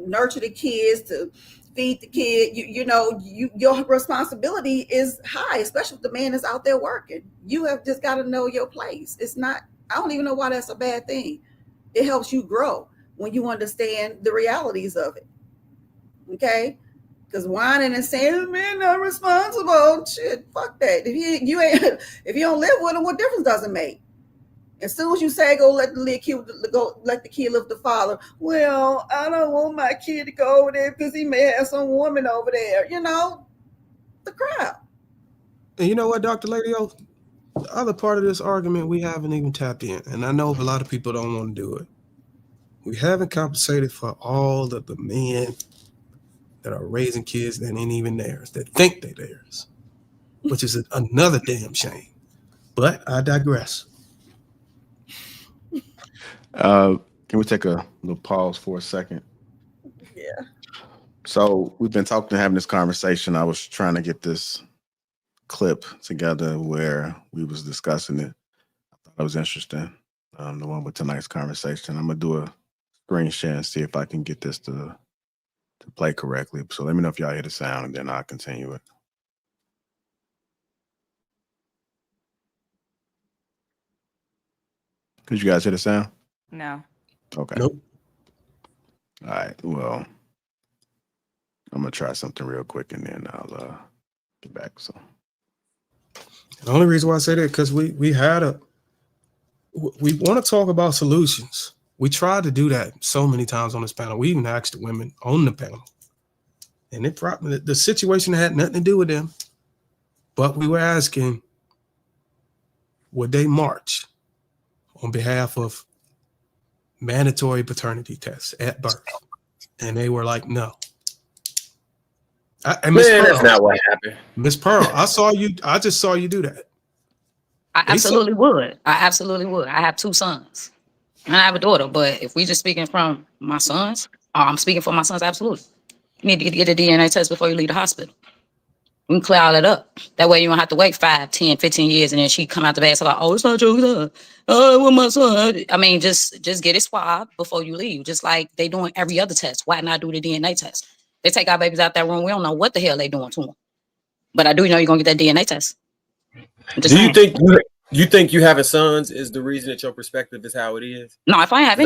nurture the kids, to feed the kid. Your responsibility is high, especially if the man is out there working. You have just got to know your place. It's not, I don't even know why that's a bad thing. It helps you grow when you understand the realities of it. Okay? Because whining and saying, man, not responsible, shit, fuck that. If you don't live with him, what difference does it make? As soon as you say go let the kid live with the father, well, I don't want my kid to go over there because he may have some woman over there. The crap. And you know what, Dr. Lady O? The other part of this argument we haven't even tapped in, and I know a lot of people don't want to do it. We haven't compensated for all of the men that are raising kids that ain't even theirs, that think they're theirs, which is another damn shame. But I digress. Can we take a little pause for a second? Yeah. So we've been having this conversation. I was trying to get this clip together where we was discussing it. I thought it was interesting. The one with tonight's conversation. I'm gonna do a screen share and see if I can get this to play correctly. So let me know if y'all hear the sound, and then I'll continue it. Did you guys hear the sound? No. Okay. Nope. All right. Well, I'm gonna try something real quick, and then I'll get back. So the only reason why I say that because we want to talk about solutions. We tried to do that so many times on this panel. We even asked the women on the panel, and the situation had nothing to do with them, but we were asking, would they march on behalf of mandatory paternity tests at birth? And they were like, no. That's not what happened. Miss Pearl, I just saw you do that. I absolutely would. I have 2 sons. And I have a daughter, but if we just speaking from my sons, I'm speaking for my sons, absolutely. You need to get a DNA test before you leave the hospital. We can clear all that up. That way you don't have to wait 5, 10, 15 years and then she come out the bed so like, oh, it's not your son. Oh, what my son? I mean, just get it swabbed before you leave. Just like they doing every other test. Why not do the DNA test? They take our babies out that room. We don't know what the hell they doing to them. But I do know you're gonna get that DNA test. Do you think you having sons is the reason that your perspective is how it is? No, if I didn't have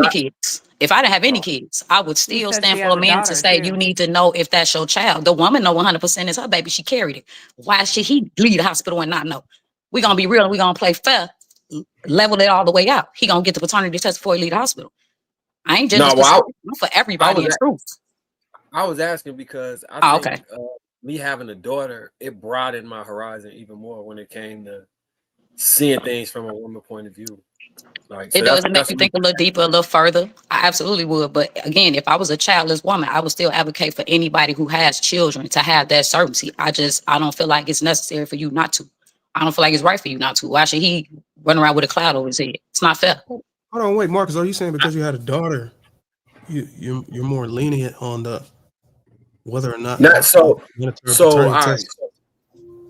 any kids, I would still said stand she for has a a man to daughter, say too. you need to know if that's your child. The woman know 100% is her baby. She carried it. Why should he leave the hospital and not know? We're gonna be real and we're gonna play fair, level it all the way out. He gonna get the paternity test before he leave the hospital. I ain't No, just well, for I everybody in was truth. I was asking because I Oh, think okay. me having a daughter, it broadened my horizon even more when it came to seeing things from a woman point of view. Like, It so does. It make that's me think a little deeper, a little further. I absolutely would. But again, if I was a childless woman, I would still advocate for anybody who has children to have that certainty. I don't feel like it's necessary for you not to. I don't feel like it's right for you not to. Why should he run around with a cloud over his head? It's not fair. Hold on, wait, Marcus. Are you saying because you had a daughter, you're more lenient on the whether or not not so. So, all paternity right. test?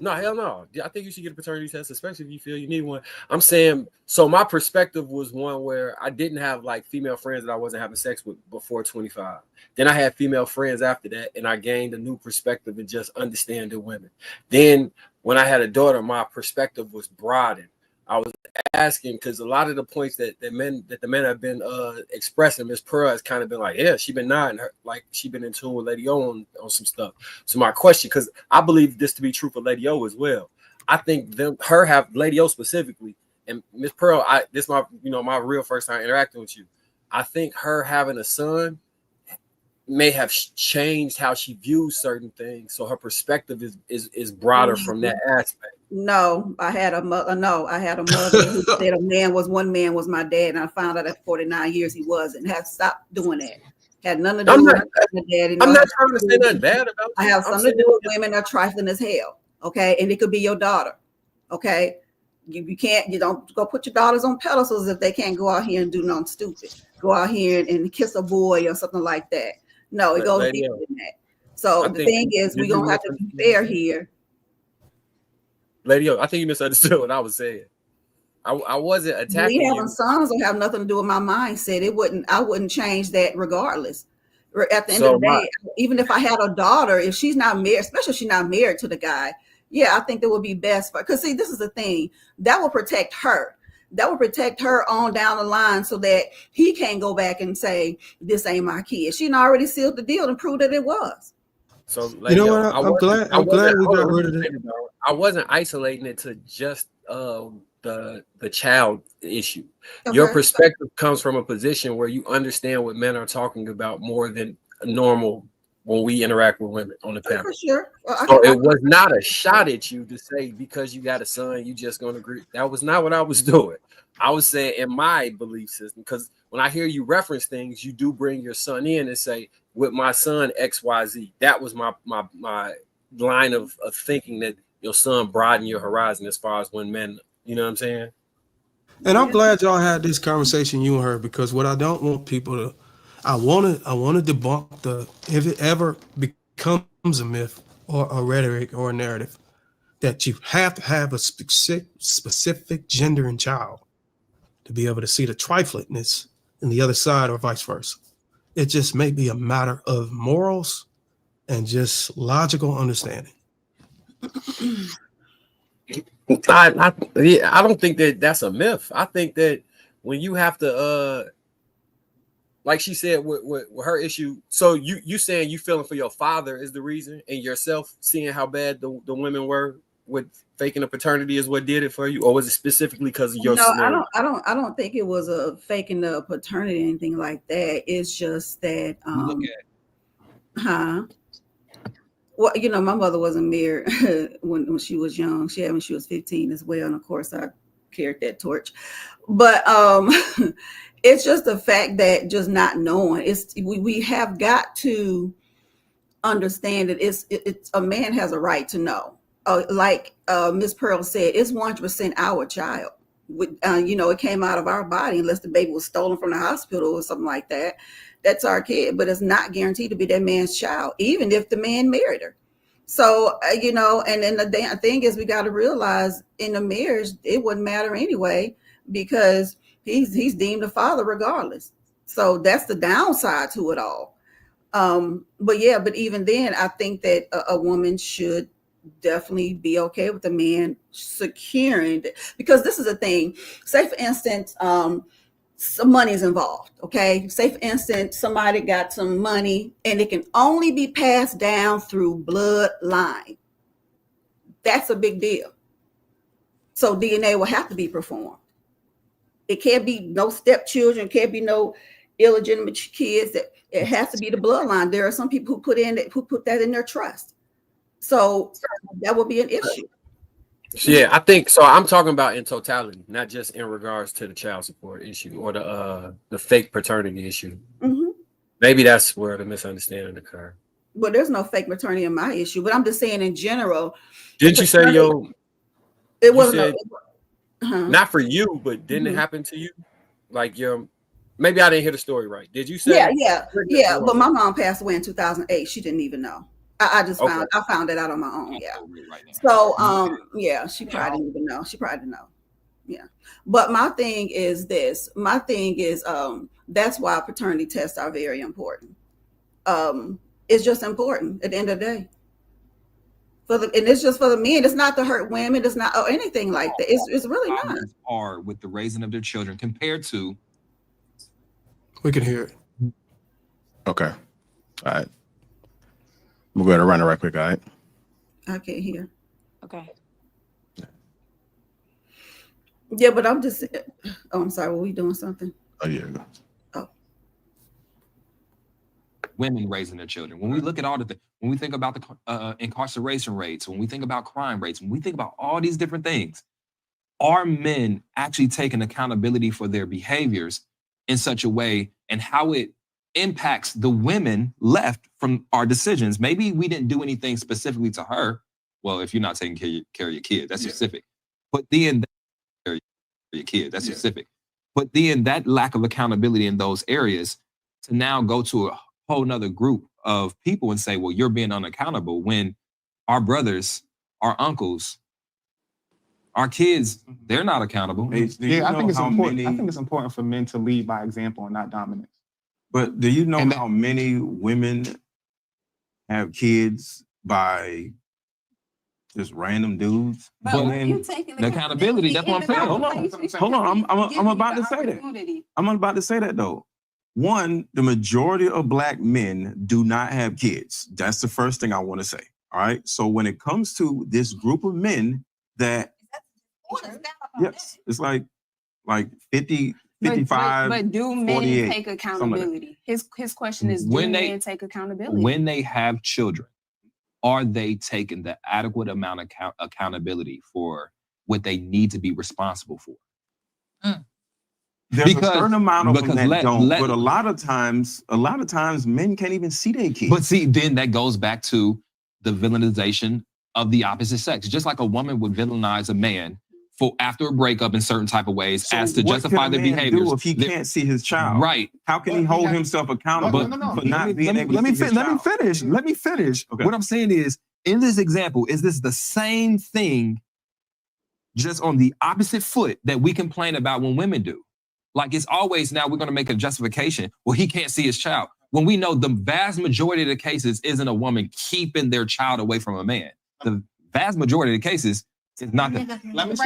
No, hell no. I think you should get a paternity test, especially if you feel you need one. I'm saying, so my perspective was one where I didn't have like female friends that I wasn't having sex with before 25. Then I had female friends after that, and I gained a new perspective and just understanding women. Then when I had a daughter, my perspective was broadened. I was asking because a lot of the points that the men have been expressing, Miss Pearl has kind of been like, yeah, she been nodding her, like she been in tune with Lady O on some stuff. So my question, because I believe this to be true for Lady O as well. I think Lady O specifically, and Miss Pearl, this my my real first time interacting with you. I think her having a son may have changed how she views certain things, so her perspective is broader from that aspect. No, I had a mother. No, I had a mother who said one man was my dad, and I found out at 49 years he wasn't. Had stopped doing that. Had nothing to do with my daddy. I'm not trying to say nothing bad about I you. have something to do with women that are trifling as hell. Okay, and it could be your daughter. Okay, you don't go put your daughters on pedestals if they can't go out here and do nothing stupid. Go out here and kiss a boy or something like that. No, it goes deeper than that. So the thing is, we're gonna have to be fair here. Lady O, I think you misunderstood what I was saying. I wasn't attacking Me you. having sons don't have nothing to do with my mindset. I wouldn't change that regardless. At the end of the day, even if I had a daughter, if she's not married, especially if she's not married to the guy, yeah, I think that would be best for, because see, this is the thing that will protect her. That will protect her on down the line so that he can't go back and say, this ain't my kid. She already sealed the deal and proved that it was. So, You know what? I'm glad we got rid of it. I wasn't isolating it to just the child issue. Okay. Your perspective comes from a position where you understand what men are talking about more than normal when we interact with women on the panel. For sure. So it was not a shot at you to say because you got a son, you just gonna agree. That was not what I was doing. I was saying in my belief system, because when I hear you reference things, you do bring your son in and say, with my son XYZ. That was my line of thinking, that your son broadened your horizon as far as when men, you know what I'm saying? And I'm glad y'all had this conversation, you and her, because what I don't want people to, I want to debunk if it ever becomes a myth or a rhetoric or a narrative, that you have to have a specific gender and child to be able to see the triflingness in the other side or vice versa. It just may be a matter of morals and just logical understanding. I don't think that that's a myth. I think that when you have to, like she said, with her issue, so you saying you feeling for your father is the reason, and yourself seeing how bad the women were with faking a paternity is what did it for you, or was it specifically because of your scenario? I don't think it was a faking the paternity or anything like that. It's just that well, my mother wasn't married when she was young. She had when she was 15 as well, and of course I carried that torch. But it's just the fact that just not knowing. We have got to understand that it's a man has a right to know. Like Miss Pearl said, it's 100% our child. It came out of our body, unless the baby was stolen from the hospital or something like that. That's our kid, but it's not guaranteed to be that man's child, even if the man married her. So, you know, and then the thing is, we got to realize in the marriage, it wouldn't matter anyway, because he's deemed a father regardless. So that's the downside to it all. But yeah, but even then, I think that a woman should definitely be okay with the man securing it, because this is a thing. Say for instance, some money is involved. Okay, say for instance, somebody got some money and it can only be passed down through bloodline. That's a big deal. So DNA will have to be performed. It can't be no stepchildren, can't be no illegitimate kids. That it has to be the bloodline. There are some people who put that in their trust. So that will be an issue. Yeah, I think so. I'm talking about in totality, not just in regards to the child support issue or the fake paternity issue. Mm-hmm. Maybe that's where the misunderstanding occurred. Well, there's no fake maternity in my issue, but I'm just saying in general. Didn't you say it wasn't not for you, but didn't it happen to you? Like maybe I didn't hear the story right. Did you say? Yeah. But my mom passed away in 2008. She didn't even know. I just found it out on my own. Yeah. So yeah, she probably didn't even know. She probably didn't know. Yeah. But my thing is this. My thing is that's why paternity tests are very important. It's just important at the end of the day. And it's just for the men. It's not to hurt women. It's not anything like that. It's really not. Are with the raising of their children compared to. We can hear it. Okay. All right. We're going to run it right quick. All right. I can't hear. Okay. Yeah, but I'm just. Oh, I'm sorry. Were we doing something? Oh yeah. Oh. Women raising their children. When we look at all when we think about the incarceration rates, when we think about crime rates, when we think about all these different things, are men actually taking accountability for their behaviors in such a way and how it impacts the women left from our decisions? Maybe we didn't do anything specifically to her. Well, if you're not taking care of your kid, that's specific. But then your kid, that's specific. But then that lack of accountability in those areas to now go to a whole nother group of people and say, well, you're being unaccountable, when our brothers, our uncles, our kids, they're not accountable. Yeah, I think it's important. I think it's important for men to lead by example and not dominance. But do you know how many women have kids by just random dudes? But the accountability, that's what I'm saying. Hold on. I'm about to say that. I'm about to say that though. One, the majority of Black men do not have kids. That's the first thing I want to say. All right. So when it comes to this group of men that, yes, it's like 50, 55, but do men 48, take accountability? His question is, do men take accountability? When they have children, are they taking the adequate amount of accountability for what they need to be responsible for? There's a certain amount of them that don't, but a lot of times men can't even see their kids. But see, then that goes back to the villainization of the opposite sex. Just like a woman would villainize a man for after a breakup in certain type of ways, as to justify their behaviors. If he can't see his child, right? How can he hold himself accountable for not being able to see his child? Let me finish. Okay. What I'm saying is, in this example, is this the same thing, just on the opposite foot that we complain about when women do? Like, it's always, now we're going to make a justification. Well, he can't see his child. When we know the vast majority of the cases isn't a woman keeping their child away from a man. The vast majority of the cases is not that. You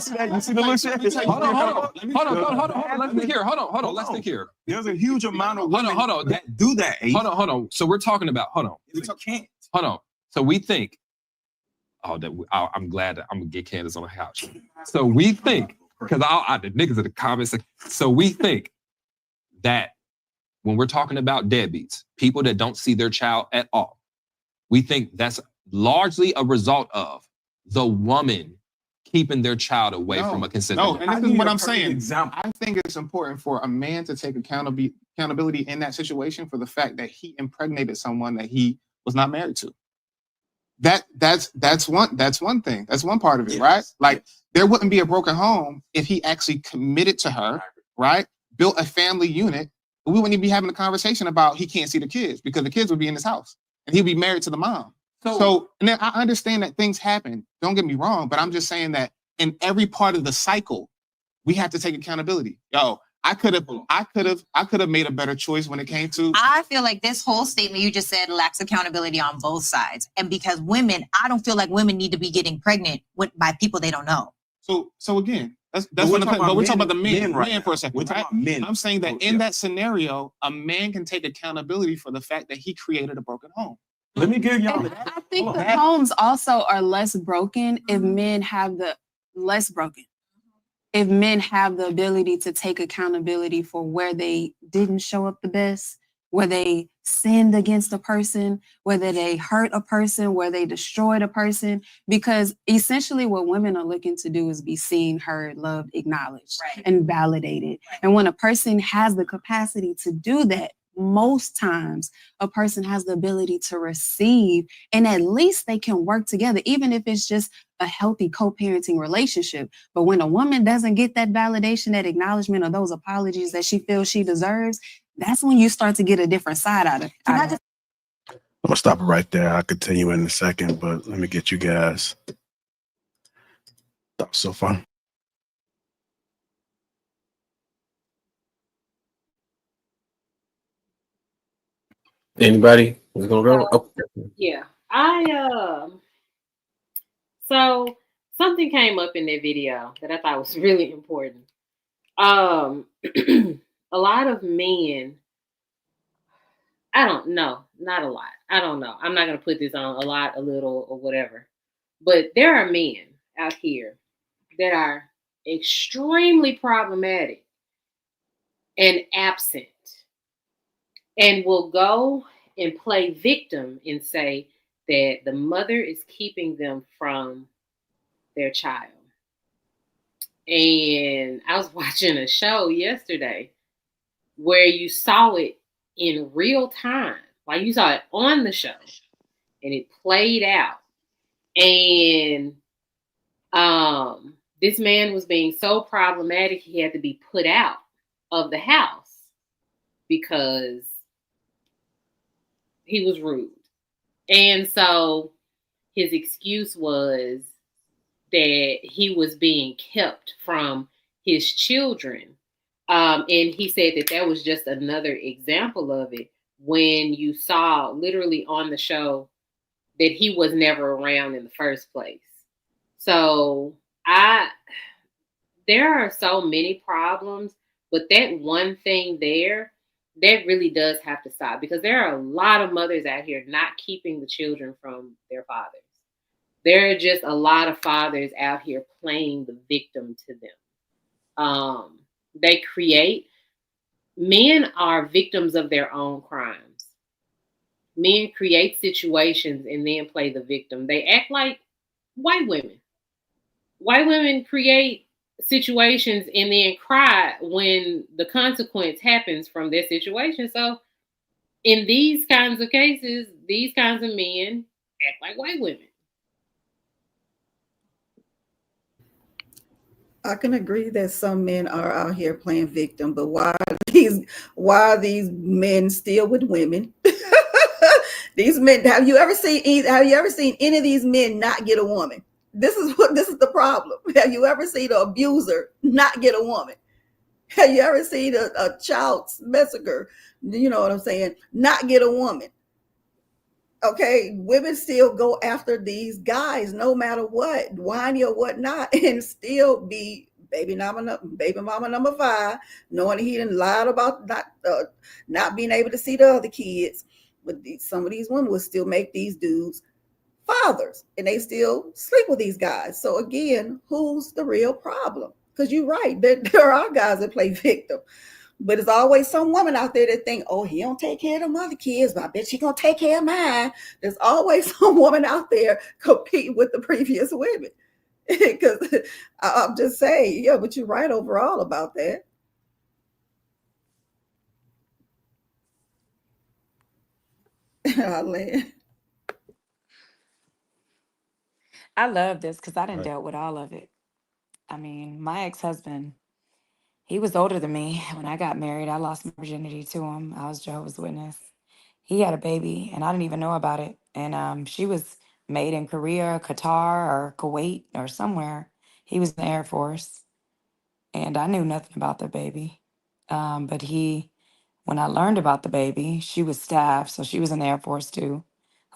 see that? You see the little shit? Hold on. Let's think here. Hold on. Let's think here. There's a huge amount of women that do that. Hold on. So we're talking about, hold on. So we think, I'm glad that I'm going to get Candace on the couch. So we think, because the niggas in the comments, so we think that when we're talking about deadbeats, people that don't see their child at all, we think that's largely a result of the woman keeping their child away from a consistent. No, and this is what I'm saying. I think it's important for a man to take accountability in that situation for the fact that he impregnated someone that he was not married to. That's one thing. That's one part of it, right? Like, there wouldn't be a broken home if he actually committed to her, right? Built a family unit. We wouldn't even be having a conversation about he can't see the kids, because the kids would be in his house and he'd be married to the mom. So and then I understand that things happen. Don't get me wrong, but I'm just saying that in every part of the cycle, we have to take accountability. Yo, I could have made a better choice when it came to. I feel like this whole statement you just said lacks accountability on both sides. And because women, I don't feel like women need to be getting pregnant by people they don't know. So again, that's what but we're talking about the men for a second. We're talking about men. I'm saying that in that scenario, a man can take accountability for the fact that he created a broken home. Let me give y'all. I think the homes also are less broken if men have the less broken. If men have the ability to take accountability for where they didn't show up the best, where they sinned against a person, whether they hurt a person, where they destroyed a person, because essentially what women are looking to do is be seen, heard, loved, acknowledged, and validated. And when a person has the capacity to do that, most times a person has the ability to receive, and at least they can work together, even if it's just a healthy co-parenting relationship. But when a woman doesn't get that validation, that acknowledgement, or those apologies that she feels she deserves, that's when you start to get a different side out of it. I'm gonna stop it right there. I'll continue in a second, but let me get you guys thoughts so far. Anybody? We're gonna go. Oh. Yeah, so something came up in that video that I thought was really important. A lot of men, I don't know, not a lot. I don't know. I'm not gonna put this on a lot, a little, or whatever. But there are men out here that are extremely problematic and absent, and will go and play victim and say that the mother is keeping them from their child. And I was watching a show yesterday where you saw it in real time. Like you saw it on the show and it played out. And this man was being so problematic, he had to be put out of the house because he was rude. And so his excuse was that he was being kept from his children. And he said that that was just another example of it when you saw literally on the show that he was never around in the first place. So there are so many problems, but that one thing there, that really does have to stop, because there are a lot of mothers out here not keeping the children from their fathers. There are just a lot of fathers out here playing the victim to them. Men are victims of their own crimes. Men create situations and then play the victim. They act like white women. White women create situations and then cry when the consequence happens from their situation. So in these kinds of cases, these kinds of men act like white women. I can agree that some men are out here playing victim, but why are these men still with women? These men, have you ever seen any of these men not get a woman? This is the problem. Have you ever seen an abuser not get a woman? Have you ever seen a child massacre, you know what I'm saying, not get a woman? Okay, women still go after these guys no matter what, whiny or whatnot, and still be baby mama number 5, knowing he done lied about not being able to see the other kids. But some of these women will still make these dudes fathers, and they still sleep with these guys. So again, who's the real problem? Because you're right, there are guys that play victim. But there's always some woman out there that think, oh, he don't take care of them other kids, but I bet she gonna take care of mine. There's always some woman out there competing with the previous women. Because I'm just saying, yeah, but you're right overall about that. I love this because I done dealt with all of it. I mean, my ex-husband, he was older than me. When I got married, I lost my virginity to him. I was Jehovah's Witness. he had a baby and I didn't even know about it. And she was made in Korea, Qatar, or Kuwait or somewhere. He was in the Air Force, and I knew nothing about the baby. But when I learned about the baby, she was staff, so she was in the Air Force too,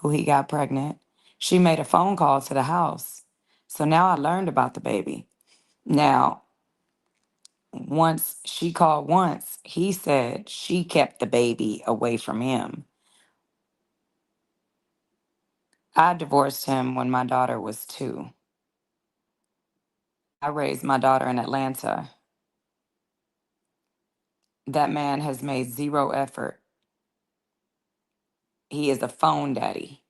who he got pregnant. She made a phone call to the house. So now I learned about the baby. Now, once she called once, he said she kept the baby away from him. I divorced him when my daughter was 2. I raised my daughter in Atlanta. That man has made zero effort. He is a phone daddy.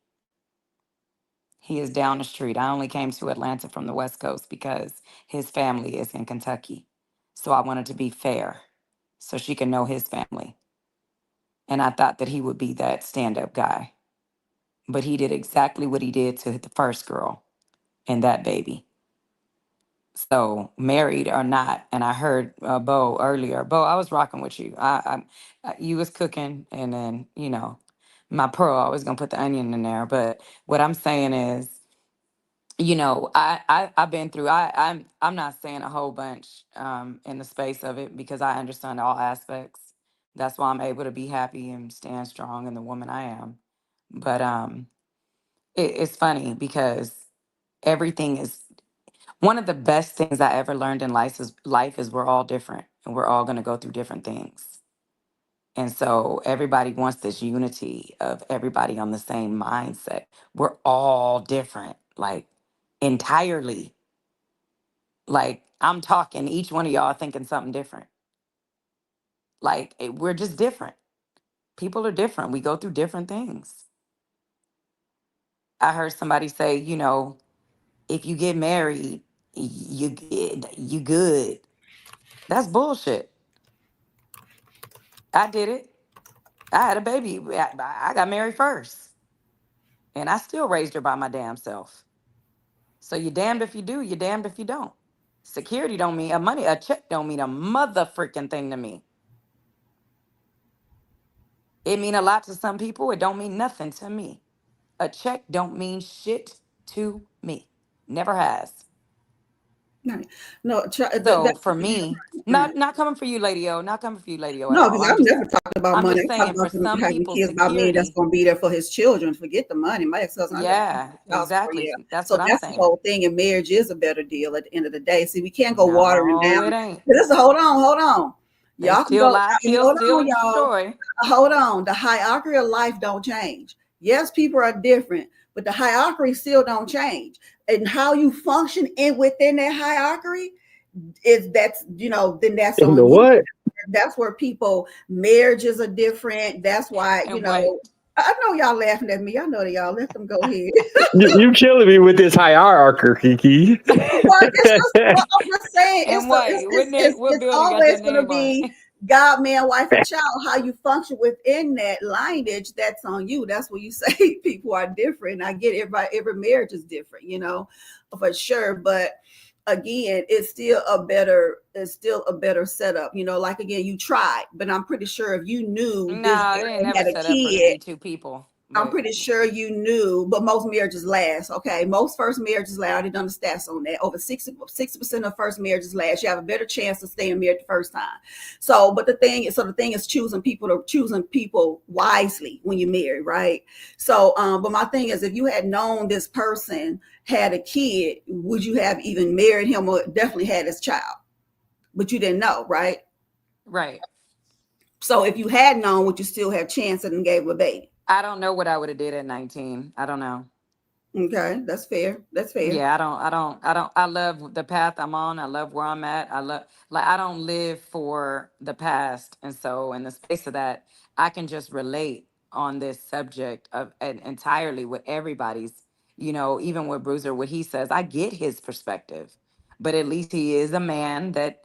He is down the street. I only came to Atlanta from the West Coast because his family is in Kentucky. So I wanted to be fair so she can know his family. And I thought that he would be that stand up guy. But he did exactly what he did to the first girl and that baby. So married or not, and I heard Bo earlier. Bo, I was rocking with you. You was cooking, and then my pearl. I was gonna put the onion in there, but what I'm saying is, I've been through. I'm not saying a whole bunch in the space of it because I understand all aspects. That's why I'm able to be happy and stand strong in the woman I am. But it's funny because everything is one of the best things I ever learned in life is we're all different and we're all going to go through different things. And so everybody wants this unity of everybody on the same mindset. We're all different, like entirely. Like I'm talking, each one of y'all thinking something different. Like we're just different. People are different. We go through different things. I heard somebody say, if you get married, you good. That's bullshit. I did it. I had a baby. I got married first. And I still raised her by my damn self. So you're damned if you do, you're damned if you don't. Security don't mean a check don't mean a mother freaking thing to me. It mean a lot to some people. It don't mean nothing to me. A check don't mean shit to me. Never has. Right. No, So for me, not coming for you, Lady O. Not coming for you, Lady O, at no, all. because I'm never talking about I'm money. just I'm talking saying for about them some having people, kids about me that's security. going to be there for his children. Forget the money. My ex-husband, I never Yeah, child support, exactly. yeah. That's So what I'm that's the saying. whole thing. And marriage is a better deal at the end of the day. See, we can't go watering No, down. it ain't. But listen, hold on. They Y'all can still go. lie, kill, Hold steal, on, and y'all. destroy. Hold on. The hierarchy of life don't change. Yes, people are different, but the hierarchy still don't change. And how you function within that hierarchy then that's In on the you. what? That's where people marriages are different. That's why And wait, I know y'all laughing at me. I know that y'all let them go ahead. You killing me with this hierarchy, Kiki. Well, I'm just saying and wait, what it's building got always that going to name on be it? God, man, wife, and child. How you function within that lineage, that's on you. That's where you say people are different. I get every marriage is different, for sure. But again, it's still a better setup. Like again, you tried, but I'm pretty sure if you knew this No, it ain't girl never had a set up for to kid, be two people. I'm But pretty sure you knew, but most marriages last. Okay, most first marriages last. I already done the stats on that. Over 60% of first marriages last. You have a better chance of staying married the first time. So the thing is choosing people wisely when you marry, right? So, but my thing is, if you had known this person had a kid, would you have even married him or definitely had his child? But you didn't know, right? right. So if you had known, would you still have chance and gave a baby? I don't know what I would have did at 19. I don't know. Okay, that's fair. That's fair. Yeah, I love the path I'm on. I love where I'm at. I don't live for the past. And so in the space of that, I can just relate on this subject of and entirely with everybody's, even with Bruiser, what he says, I get his perspective, but at least he is a man that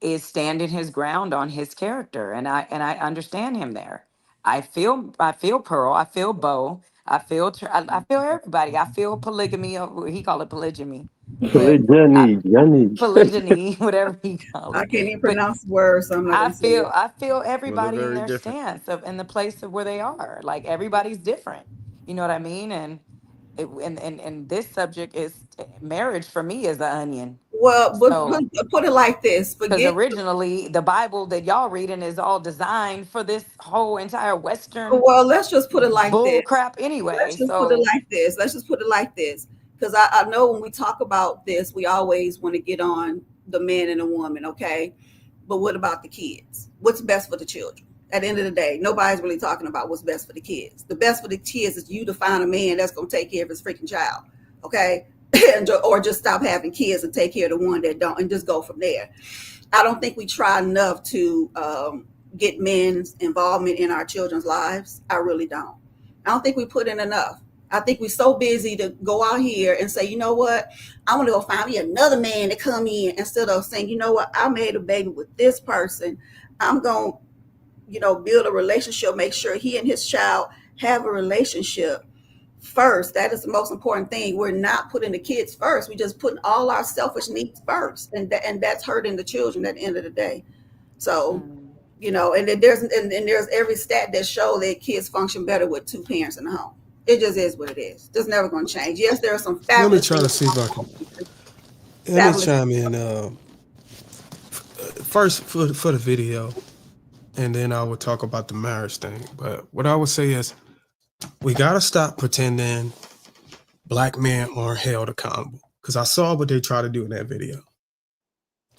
is standing his ground on his character. And I understand him there. I feel Pearl. I feel Bo. I feel everybody. I feel polygamy. Or he call it polygamy. but polygyny, whatever you call I it. can't even But pronounce the word, so I'm not gonna say it. I feel Well, they're everybody in very their different. stance of in the place of where they are. Like everybody's different. You know what I mean? And and this subject is marriage for me is the onion. Well, but So put it like this: because forget. originally the Bible that y'all reading is all designed for this whole entire Western Well, let's just put it like this. bull crap anyway. Let's just put it So like this. Let's just put it like this. Because I know when we talk about this, we always want to get on the man and the woman, okay? But what about the kids? What's best for the children? At the end of the day, nobody's really talking about what's best for the kids. The best for the kids is you to find a man that's going to take care of his freaking child, okay? Or just stop having kids and take care of the one that don't and just go from there. I don't think we try enough to get men's involvement in our children's lives. I really don't. I don't think we put in enough. I think we're so busy to go out here and say, you know what, I want to go find me another man to come in, instead of saying, you know what, I made a baby with this person. I'm going to, build a relationship, make sure he and his child have a relationship first. That is the most important thing. We're not putting the kids first. We're just putting all our selfish needs first. And that's hurting the children at the end of the day. So, and then there's every stat that show that kids function better with two parents in the home. It just is what it is. It's never going to change. Yes, there are some Let me fabulous try to things. see if I can. Let me Fabulous. chime in first for the video, and then I will talk about the marriage thing. But what I would say is, we gotta stop pretending black men aren't held accountable. Because I saw what they try to do in that video.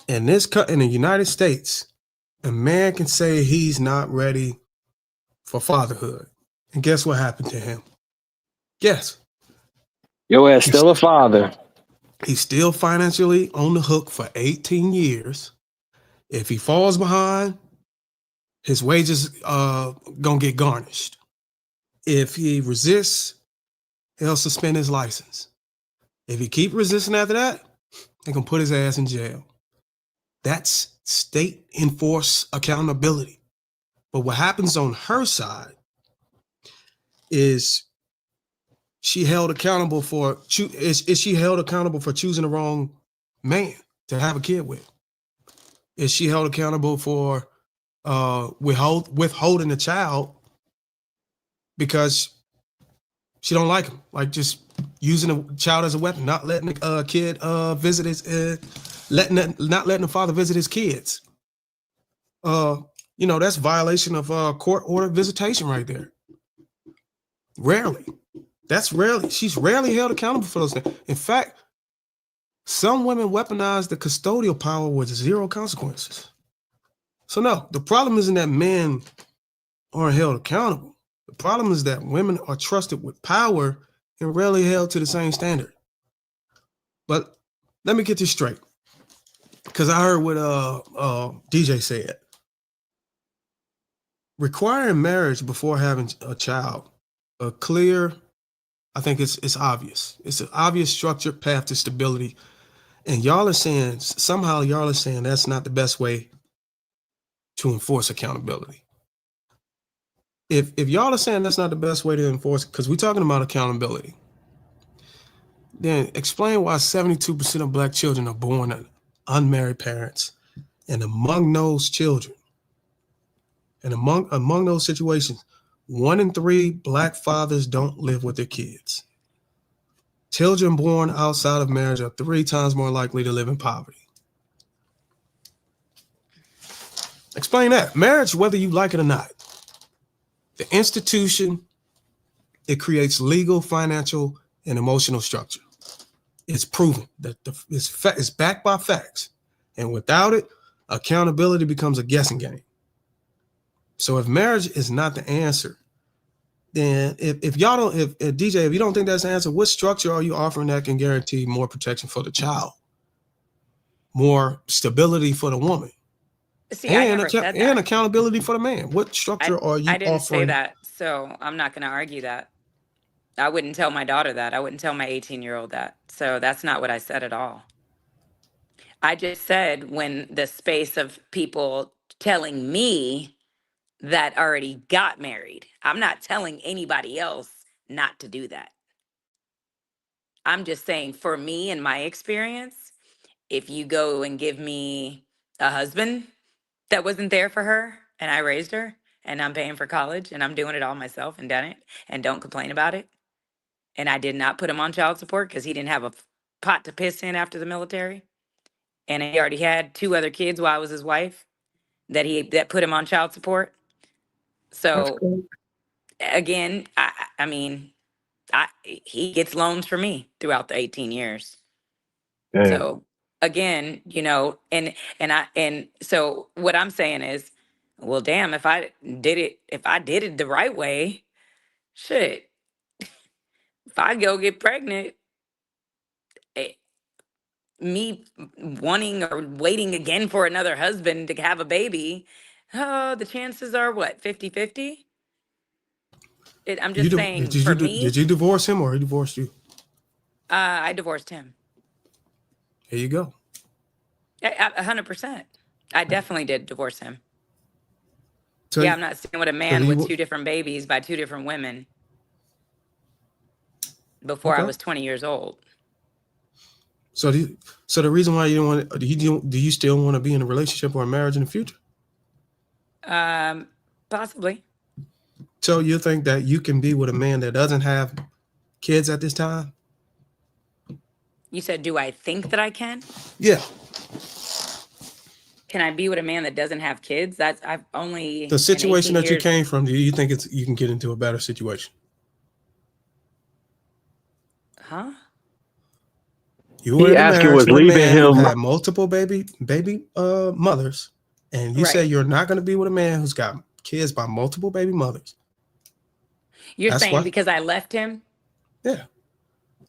In the United States, a man can say he's not ready for fatherhood, and guess what happened to him? Guess. Your ass still a father. He's still financially on the hook for 18 years. If he falls behind, his wages gonna get garnished. If he resists, they'll suspend his license. If he keep resisting after that, they're gonna put his ass in jail. That's state enforced accountability. But what happens on her side is she held accountable for is she held accountable for choosing the wrong man to have a kid with? Is she held accountable for withholding a child because she don't like him, like just using a child as a weapon, not letting a kid visit his, not letting the father visit his kids? That's violation of court order visitation right there. Rarely. She's rarely held accountable for those things. In fact, some women weaponize the custodial power with zero consequences. So no, the problem isn't that men aren't held accountable. The problem is that women are trusted with power and rarely held to the same standard. But let me get this straight, because I heard what DJ said. Requiring marriage before having a child, a clear, I think it's obvious. It's an obvious structured path to stability. And y'all are saying that's not the best way to enforce accountability. If y'all are saying that's not the best way to enforce, because we're talking about accountability, then explain why 72% of black children are born to unmarried parents. And among those children, and among those situations, 1 in 3 black fathers don't live with their kids. Children born outside of marriage are 3 times more likely to live in poverty. Explain that. Marriage, whether you like it or not, the institution, it creates legal, financial, and emotional structure. It's proven that it's backed by facts. And without it, accountability becomes a guessing game. So if marriage is not the answer, then if DJ, if you don't think that's the answer, what structure are you offering that can guarantee more protection for the child, more stability for the woman, See, I never said and that. accountability for the man? What structure are you I didn't say offering? that, so I'm not going to argue that. I wouldn't tell my daughter that. I wouldn't tell my 18-year-old that. So that's not what I said at all. I just said when the space of people telling me that already got married, I'm not telling anybody else not to do that. I'm just saying, for me, in my experience, if you go and give me a husband that wasn't there for her and I raised her and I'm paying for college and I'm doing it all myself and done it and don't complain about it, and I did not put him on child support because he didn't have a pot to piss in after the military, and he already had 2 other kids while I was his wife that put him on child support. That's So cool. again, I mean, he gets loans for me throughout the 18 years. Damn. So again, and so what I'm saying is, well, damn, if I did it the right way, shit, if I go get pregnant, eh, me wanting or waiting again for another husband to have a baby, oh, the chances are what, 50-50? I'm just saying, for Did me, you divorce him or he divorced you? I divorced him. Here you go. 100%. I definitely did divorce him. So, Yeah, I'm not staying with a so man with you 2 different babies by 2 different women before I okay? was 20 years old. So the reason why you don't want do you still want to be in a relationship or a marriage in the future? Possibly. So you think that you can be with a man that doesn't have kids at this time? You said, do I think that I can? Yeah. Can I be with a man that doesn't have kids? I've only The in situation 18 that you years. came from, do you think you can get into a better situation? Huh? You were He in a asking marriage was with a leaving man who him. had multiple baby mothers, and you say Right. you're not going to be with a man who's got kids by multiple baby mothers. You're That's saying why. because I left him? Yeah.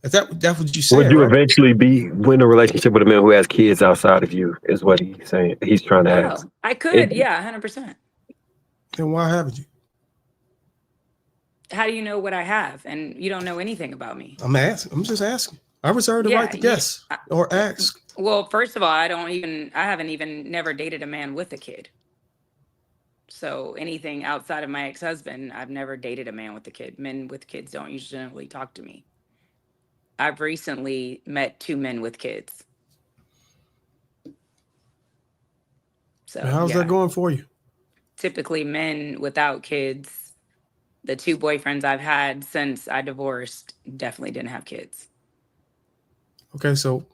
That's what you Would said, you right? eventually be in a relationship with a man who has kids outside of you? Is what he's saying. He's trying to ask. Oh, I It, could. Yeah, 100%. Then why haven't you? How do you know what I have? And you don't know anything about me. I'm asking. I'm just asking. I reserve the right Yeah. to guess or ask. Well, first of all, I haven't even never dated a man with a kid. So anything outside of my ex-husband, I've never dated a man with a kid. Men with kids don't usually talk to me. I've recently met 2 men with kids. So And how's that going for you? typically men without kids, the 2 boyfriends I've had since I divorced definitely didn't have kids. Okay, so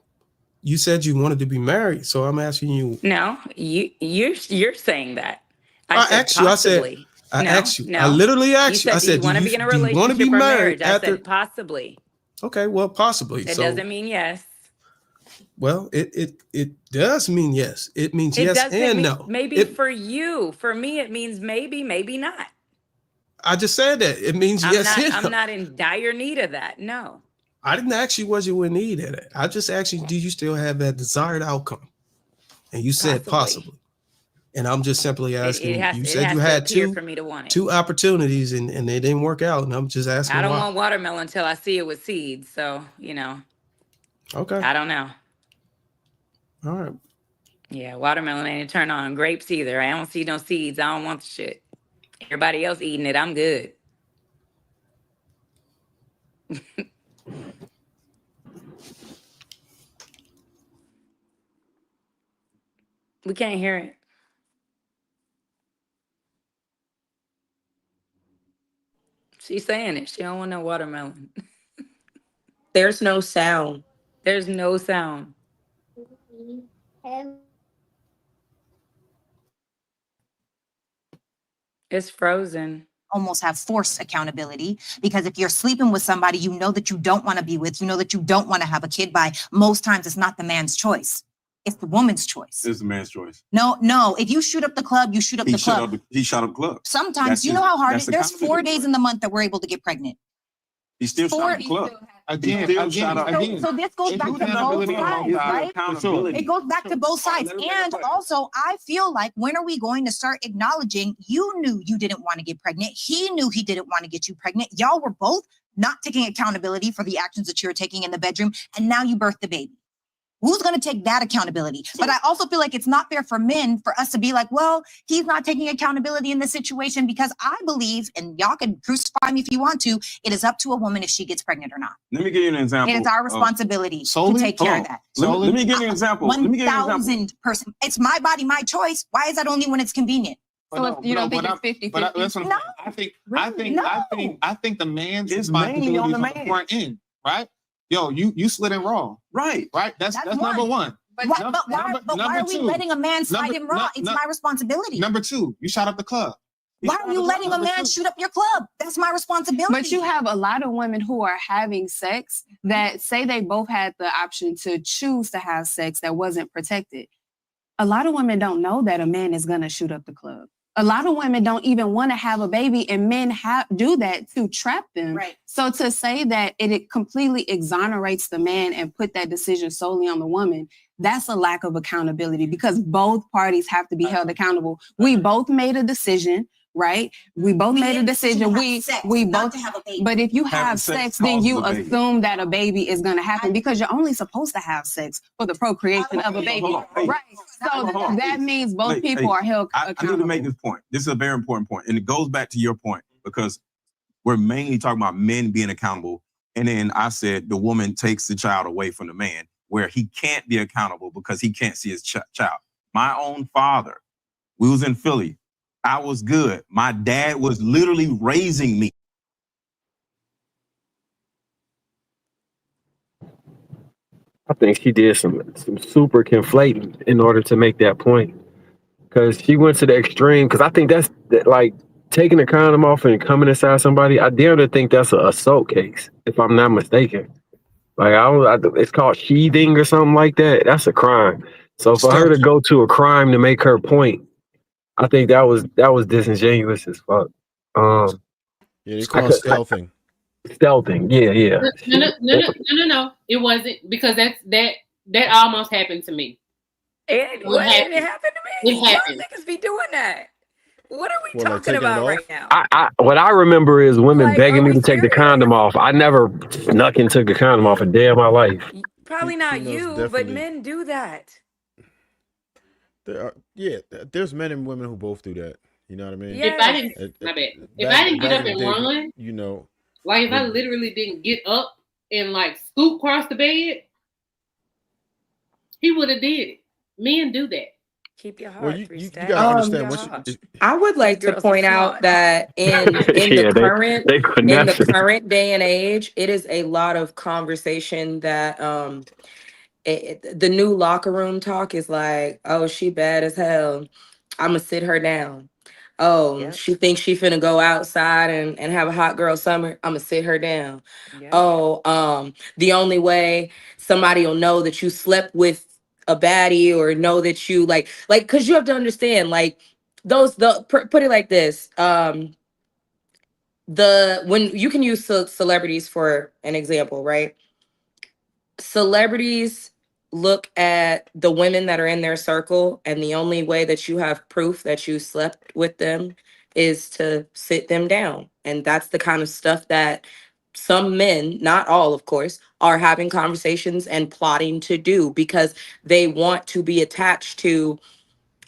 you said you wanted to be married, so I'm asking you. No, you're saying that. I said asked you. possibly. I No, asked you. I no. literally You asked you. I said, do you said, want to be in a do you want to be relationship or married marriage? I after? said possibly. Okay, well, possibly. It So, doesn't mean yes. well, it does mean yes. It means It yes doesn't and mean no. maybe for you. For me, it means maybe, maybe not. I just said that it means yes and I'm no. not in dire need of that. No. I didn't ask you was you in need of it. I just asked you, do you still have that desired outcome? And you said possibly. And I'm just simply asking. You said you had to for me to want it. 2 opportunities and they didn't work out. And I'm just asking I don't why. want watermelon until I see it with seeds. So, Okay. I don't know. All right. Yeah, watermelon ain't a turn on. Grapes either. I don't see no seeds. I don't want the shit. Everybody else eating it. I'm good. We can't hear it. She's saying it. She don't want no watermelon. There's no sound. There's no sound. It's frozen. Almost have forced accountability, because if you're sleeping with somebody you know that you don't want to be with, you know that you don't want to have a kid by, most times it's not the man's choice. It's the woman's choice. It's the man's choice. No. If you shoot up the club, you shoot up the club. He shot up the club. Sometimes, you know how hard it is. There's 4 days in the month that we're able to get pregnant. He still shot up the club. Again. So this goes back to both sides, right? It goes back to both sides. And also, I feel like, when are we going to start acknowledging you knew you didn't want to get pregnant? He knew he didn't want to get you pregnant. Y'all were both not taking accountability for the actions that you're taking in the bedroom. And now you birthed the baby. Who's going to take that accountability? But I also feel like it's not fair for men for us to be like, well, he's not taking accountability in this situation, because I believe, and y'all can crucify me if you want to, it is up to a woman if she gets pregnant or not. Let me give you an example. It is our responsibility to take care of that. Let me give you an example. 1,000%. It's my body, my choice. Why is that only when it's convenient? So if you don't think it's 50-50? But that's what I'm saying. I think the man's responsibility on the front end, right? Yo, you slid in raw. Right. That's number one. But why are we letting a man slide in raw? It's my responsibility. Number two, you shot up the club. Why are you letting a man shoot up your club? That's my responsibility. But you have a lot of women who are having sex that say they both had the option to choose to have sex that wasn't protected. A lot of women don't know that a man is going to shoot up the club. A lot of women don't even want to have a baby, and men do that to trap them. Right. So to say that it completely exonerates the man and put that decision solely on the woman, that's a lack of accountability, because both parties have to be held accountable. We both made a decision, right? We both made a decision. We both have a baby. But if you have sex, then you assume that a baby is going to happen, because you're only supposed to have sex for the procreation of a baby, right? So that means both people are held accountable. I need to make this point. This is a very important point, and it goes back to your point, because we're mainly talking about men being accountable, and then I said the woman takes the child away from the man, where he can't be accountable because he can't see his child. My own father, we was in Philly. I was good. My dad was literally raising me. I think she did some super conflating in order to make that point, because she went to the extreme. Because I think that's like taking a condom off and coming inside somebody. I dare to think that's an assault case, if I'm not mistaken. Like it's called sheathing or something like that. That's a crime. So for her to go to a crime to make her point, I think that was disingenuous as fuck. Yeah, they call it stealthing. Stealthing, yeah. No. It wasn't, because that almost happened to me. It happened to me. It happened. Y'all niggas be doing that. What are we talking about right now? What I remember is women Like, begging are me we to take the condom off. I never snuck and took a condom off a day of my life. Probably not Females you, but definitely- men do that. There's men and women who both do that. You know what I mean? If I didn't, my bad. If I didn't get up and run, you know, like if I literally didn't get up and like scoop across the bed, he would have did it. Men do that. Keep your heart. Well, you gotta understand. I would like to point out that in Yeah, the they current day and age, it is a lot of conversation that the new locker room talk is like, oh, she bad as hell. I'ma sit her down. Oh, she thinks she finna go outside and have a hot girl summer. I'ma sit her down. Oh, the only way somebody will know that you slept with a baddie or know that you like because you have to understand, like put it like this. When you can use celebrities for an example, right? Celebrities look at the women that are in their circle, and the only way that you have proof that you slept with them is to sit them down. And that's the kind of stuff that some men, not all of course, are having conversations and plotting to do, because they want to be attached to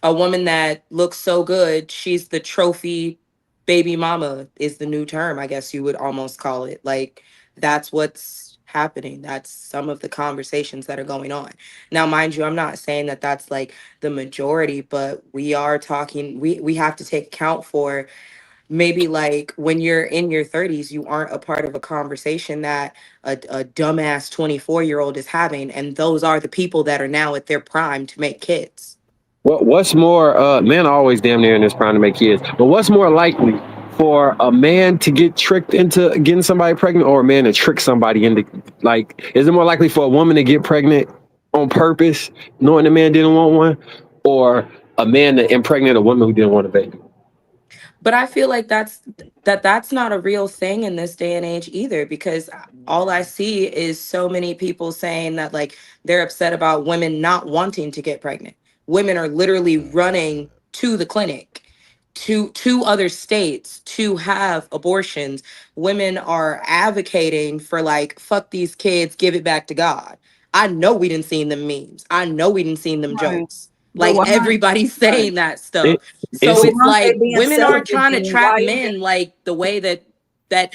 a woman that looks so good. She's the trophy baby mama is the new term, I guess you would almost call it. Like, that's what's happening. That's some of the conversations that are going on. Now, mind you, I'm not saying that that's like the majority, but we are talking, we have to take account for maybe like when you're in your 30s, you aren't a part of a conversation that a dumbass 24-year-old is having. And those are the people that are now at their prime to make kids. What's more, men are always damn near in this prime to make kids, but what's more likely for a man to get tricked into getting somebody pregnant, or a man to trick somebody into, like, is it more likely for a woman to get pregnant on purpose, knowing the man didn't want one, or a man to impregnate a woman who didn't want a baby? But I feel like that's not a real thing in this day and age either, because all I see is so many people saying that like they're upset about women not wanting to get pregnant. Women are literally running to the clinic, to other states to have abortions. Women are advocating for like, fuck these kids, give it back to God. I know we didn't seen them memes. I know we didn't seen them Right. jokes. But Like why? everybody's Right. saying that stuff. It, So it's But it's once they like being women aren't celibate, trying to then trap why is it? men like the way that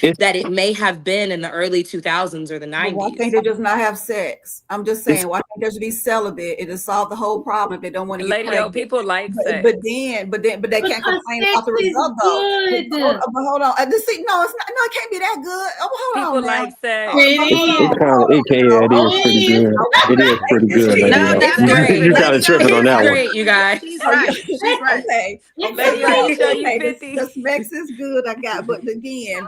it's it may have been in the early 2000s or the But why can't 90s. they just not have sex? I'm just it's saying, why can't they just be celibate? It'll solve the whole problem if they don't want to get Lady O, pregnant. people like But sex. they can't Because complain sex about the is result though. good. But hold on. See, no, it's not. No, it can't be that good. Oh, hold People on now. like sex. It it is. kind of it can yeah, it is pretty It is. good. It is pretty good, Lady No, O. Sex that's is great. You kind of pretty. tripping on It's that one. great, you guys. She's Oh, right. She's right. okay. Lady O, let me show you Okay. 50. The sex is good. I got, but again,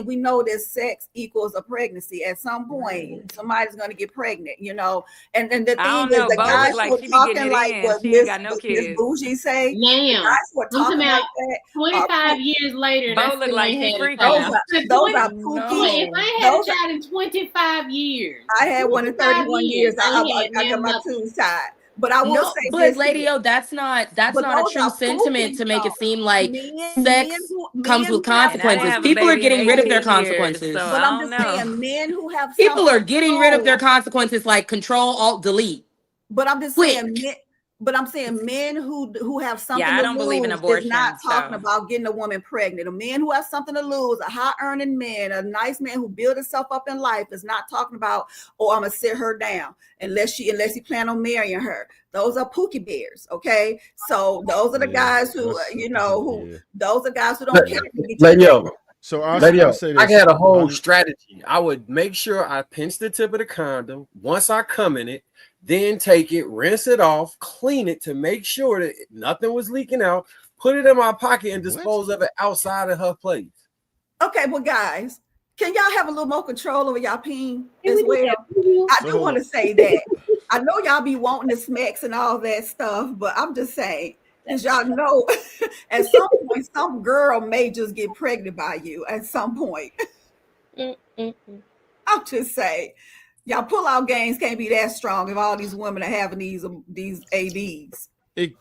we know that sex equals a pregnancy. At some point, somebody's going to get pregnant. And the I thing don't is, know. the Bo guys look who like are she be getting talking it like in. what She ain't got no Miss kids. Bougie say, the Ma'am, guys who are I'm talking talking like about that are 25 years later, Bo that look still like ain't she had a freaky those child. now. are But those 20, are if pookies. No. I ain't had a Those child in 25 years, I had one in 25 31 years, years. I ain't had I got damn my nothing. tubes tied. But I will No, say but this here. Lady O, that's But not a those true are sentiment pookies to make it though. seem like Men sex comes with who have And I didn't consequences. have a something People are baby in getting rid of their 18 years, so consequences. but I I'm don't just know. saying men who have People something are to getting rid of their lose. consequences like control, alt, delete. But I'm just saying Quick. men. But I'm saying men who have Yeah, something I to don't believe in lose is not abortion, talking so about getting a woman pregnant. A man who has something to lose, a high earning man, a nice man who built himself up in life is not talking about, oh, I'm gonna sit her down unless he plan on marrying her. Those are pookie bears, okay? So those are the Yeah, guys who that's who yeah. those are guys who don't care if they get you Lady pregnant. O, So Lady I'll O, say I this. had a whole strategy. I would make sure I pinch the tip of the condom once I come in it, then take it, rinse it off, clean it to make sure that nothing was leaking out, put it in my pocket and dispose of it outside of her place. Okay, well, guys, can y'all have a little more control over y'all peen Can as we do well? that? I So do hold want on. to say that. I know y'all be wanting the smacks and all that stuff, but I'm just saying, because y'all know at some point, some girl may just get pregnant by you at some point. I'm just saying, y'all pull-out games can't be that strong if all these women are having these ADs. It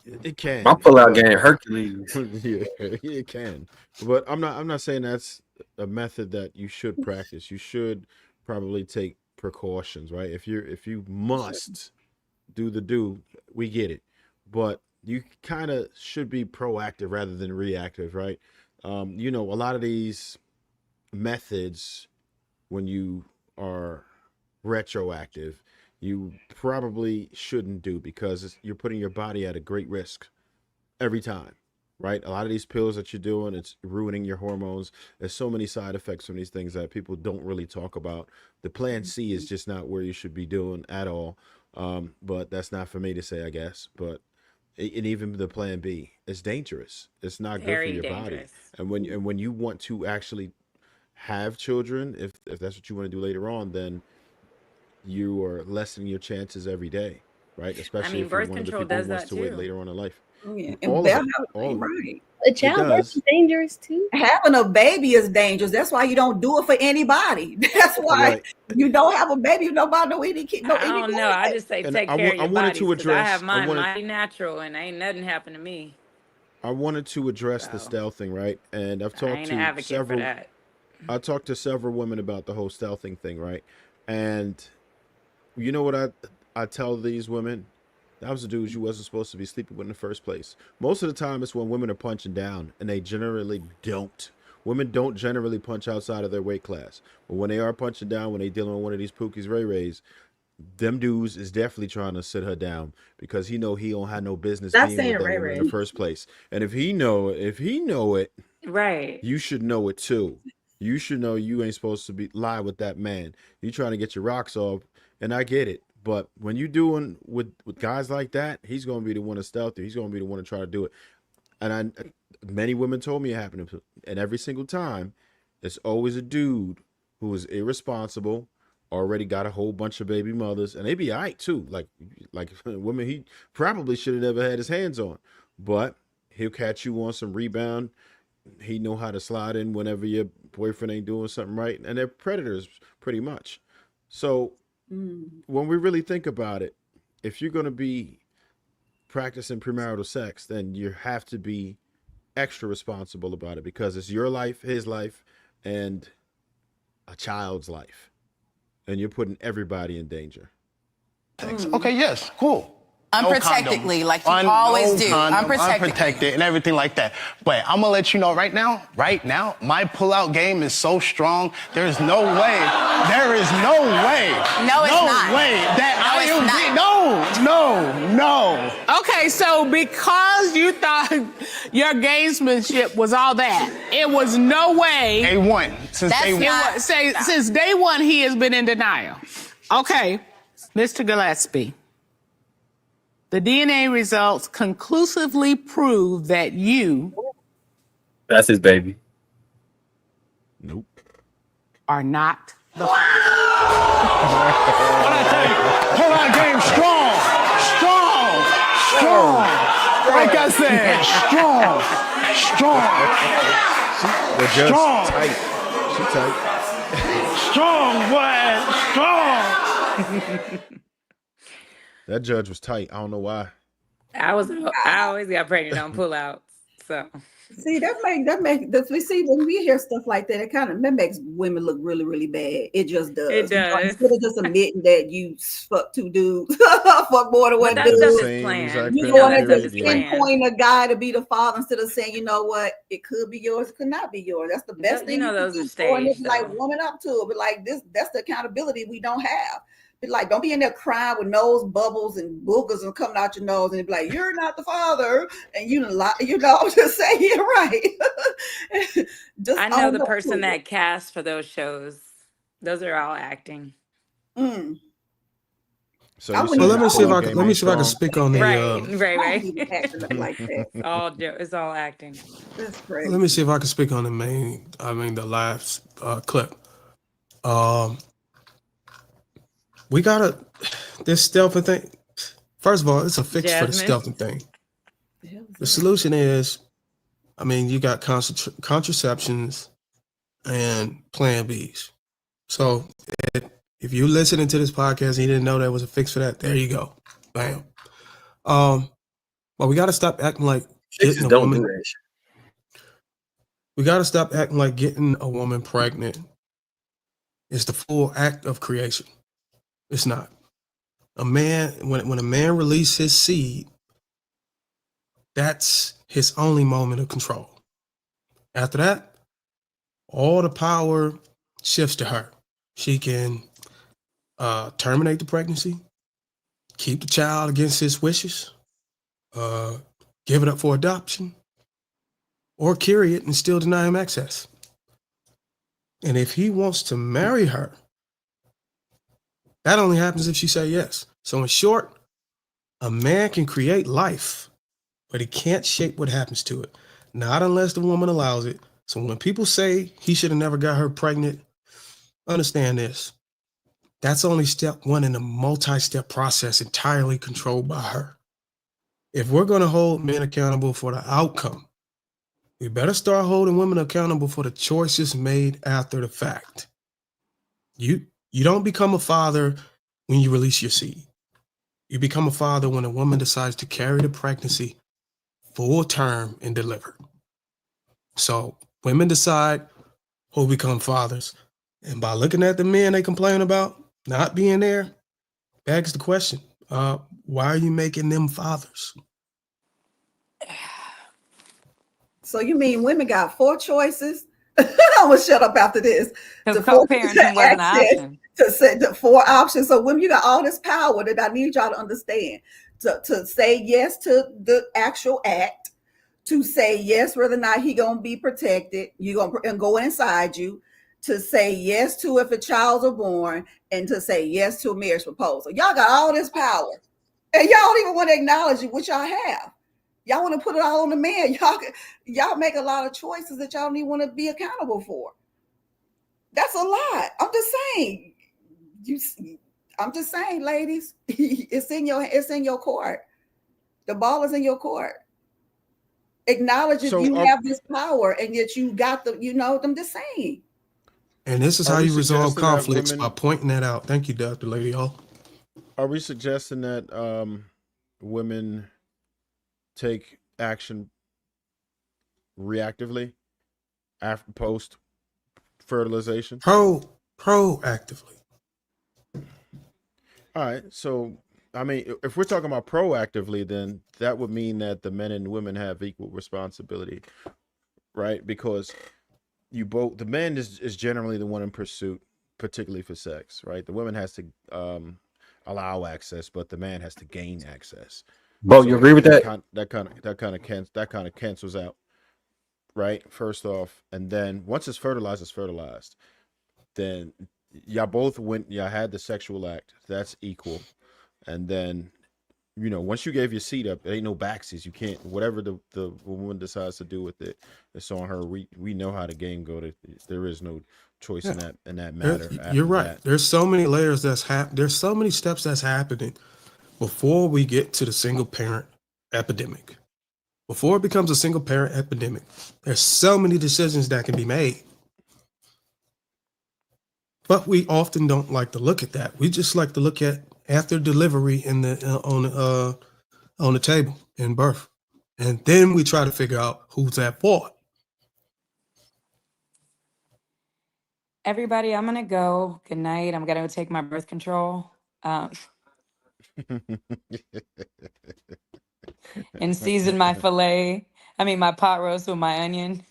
My can, pull-out but game Hercules. yeah, it can. But I'm not saying that's a method that you should practice. You should probably take precautions, right? If you must do the do, we get it. But you kind of should be proactive rather than reactive, right? A lot of these methods when you are retroactive, you probably shouldn't do because you're putting your body at a great risk every time, right? A lot of these pills that you're doing, it's ruining your hormones. There's so many side effects from these things that people don't really talk about. The plan C is just not where you should be doing at all. But that's not for me to say, I guess. But and even the plan B, it's dangerous. It's not good for very your body. dangerous. And when you want to actually have children, if that's what you want to do later on, then you are lessening your chances every day, right? I Especially mean, if you're birth one of the control people who does wants that to wait too. later on in life. Yeah, and All of it, all of it. right. A It childbirth does. is dangerous too. Having a baby is dangerous. That's why you don't do it for anybody. That's why Right. you don't have a baby. Nobody know any kid, no I any don't know. I boy. just say And take care of I your wanted bodies to because I have address, mine mighty natural and ain't nothing happened to me. I wanted to address the So stealthing, right? And I ain't an advocate for that. I talked to several women about the whole stealthing thing, right? And you know what I tell these women? That was the dudes you wasn't supposed to be sleeping with in the first place. Most of the time, it's when women are punching down, and they generally don't. Women don't generally punch outside of their weight class. But when they are punching down, when they dealing with one of these Pookies Ray Rays, them dudes is definitely trying to sit her down because he know he don't have no business Stop being with saying that Ray woman in the Ray. first place. And if he know it, Right. you should know it too. You should know you ain't supposed to be lie with that man. You trying to get your rocks off, and I get it. But when you doing with guys like that, he's gonna be the one to stealth you. He's gonna be the one to try to do it. And many women told me it happened, and every single time, it's always a dude who is irresponsible, already got a whole bunch of baby mothers, and they be alright too. Like women he probably should have never had his hands on, but he'll catch you on some rebound. He know how to slide in whenever your boyfriend ain't doing something right, and they're predators pretty much. So when we really think about it, if you're gonna be practicing premarital sex, then you have to be extra responsible about it because it's your life, his life, and a child's life. and you're putting everybody in danger. Okay, yes, cool. Unprotectedly, No like you always do. Condom, Unprotected. unprotected, and everything like that. But I'm gonna let you know right now, my pullout game is so strong. There is no way. No, it's not. No way that No, I it's am. not. No. Okay, so because you thought your gamesmanship was all that, it was no way. A1 since day one. Since day one, he has been in denial. Okay, Mr. Gillespie. The DNA results conclusively prove that you That's his baby. Nope. are not the What I tell you? Pullout game strong. Like I said, strong. The judge Strong. tight. She tight. Strong, boy. Strong. That judge was tight. I don't know why. I always got pregnant on pullouts. So See, we see when we hear stuff like that, that makes women look really, really bad. It just does. It does. Instead of just admitting that you fuck two dudes, fuck more than one that dude. stuff is planned. You You know want that to stuff just is planned. pinpoint a guy to be the father instead of saying, you know what, it could be yours, it could not be yours. That's the best thing. You know can those do. are staged, And like though. warming up to it, but like that's the accountability we don't have. Be like, don't be in there crying with nose bubbles and boogers and coming out your nose and be like, you're not the father, and just say you're right. I know the person that cast for those shows. Those are all acting. Mm. So let me see if I can speak on the Right. Like that. It's all acting. That's crazy. Let me see if I can speak on the last clip. We gotta this stealthing thing. First of all, it's a fix for the stealthing thing. The solution is, you got contraceptions and Plan Bs. So if you're listening to this podcast and you didn't know there was a fix for that, there you go. Bam. But we gotta stop acting like getting a woman. We gotta stop acting like getting a woman pregnant is the full act of creation. It's not. A man, when a man releases his seed, that's his only moment of control. After that, all the power shifts to her. She can terminate the pregnancy, keep the child against his wishes, give it up for adoption, or carry it and still deny him access. And if he wants to marry her, that only happens if she say yes. So in short, a man can create life, but he can't shape what happens to it. Not unless the woman allows it. So when people say he should have never got her pregnant, understand this. That's only step one in a multi-step process entirely controlled by her. If we're going to hold men accountable for the outcome, we better start holding women accountable for the choices made after the fact. You don't become a father when you release your seed. You become a father when a woman decides to carry the pregnancy full term and deliver. So women decide who become fathers. And by looking at the men they complain about not being there, begs the question, why are you making them fathers? So you mean women got 4 choices? I'm gonna shut up after this. Because co-parenting wasn't an option. To say the 4 options. So women, you got all this power that I need y'all to understand. To say yes to the actual act, to say yes whether or not he gonna be protected, you gonna go inside you, to say yes to if a child's born, and to say yes to a marriage proposal. Y'all got all this power, and y'all don't even want to acknowledge what y'all have. Y'all want to put it all on the man. Y'all make a lot of choices that y'all don't even want to be accountable for. That's a lot. I'm just saying. I'm just saying, ladies. It's in your court. The ball is in your court. Acknowledge that you have this power and that you got I'm just saying. And this is how you resolve conflicts by pointing that out. Thank you, Dr. Lady Hall. Are we suggesting that women take action reactively after post fertilization? Proactively. All right. So, I mean, if we're talking about proactively, then that would mean that the men and women have equal responsibility, right? Because the man is generally the one in pursuit, particularly for sex, right? The woman has to allow access, but the man has to gain access. Bo, you agree with that? That kind of cancels out, right? First off, and then once it's fertilized. Then y'all had the sexual act. That's equal. And then, once you gave your seat up, there ain't no backsies. You can't, whatever the woman decides to do with it, it's on her. We know how the game go. There is no choice in that matter. You're right. That. There's so many layers there's so many steps that's happening before we get to the single parent epidemic. Before it becomes a single parent epidemic, there's so many decisions that can be made. But we often don't like to look at that. We just like to look at after delivery on the table in birth, and then we try to figure out who's at fault. Everybody, I'm gonna go. Good night. I'm gonna go take my birth control. And season my my pot roast with my onion.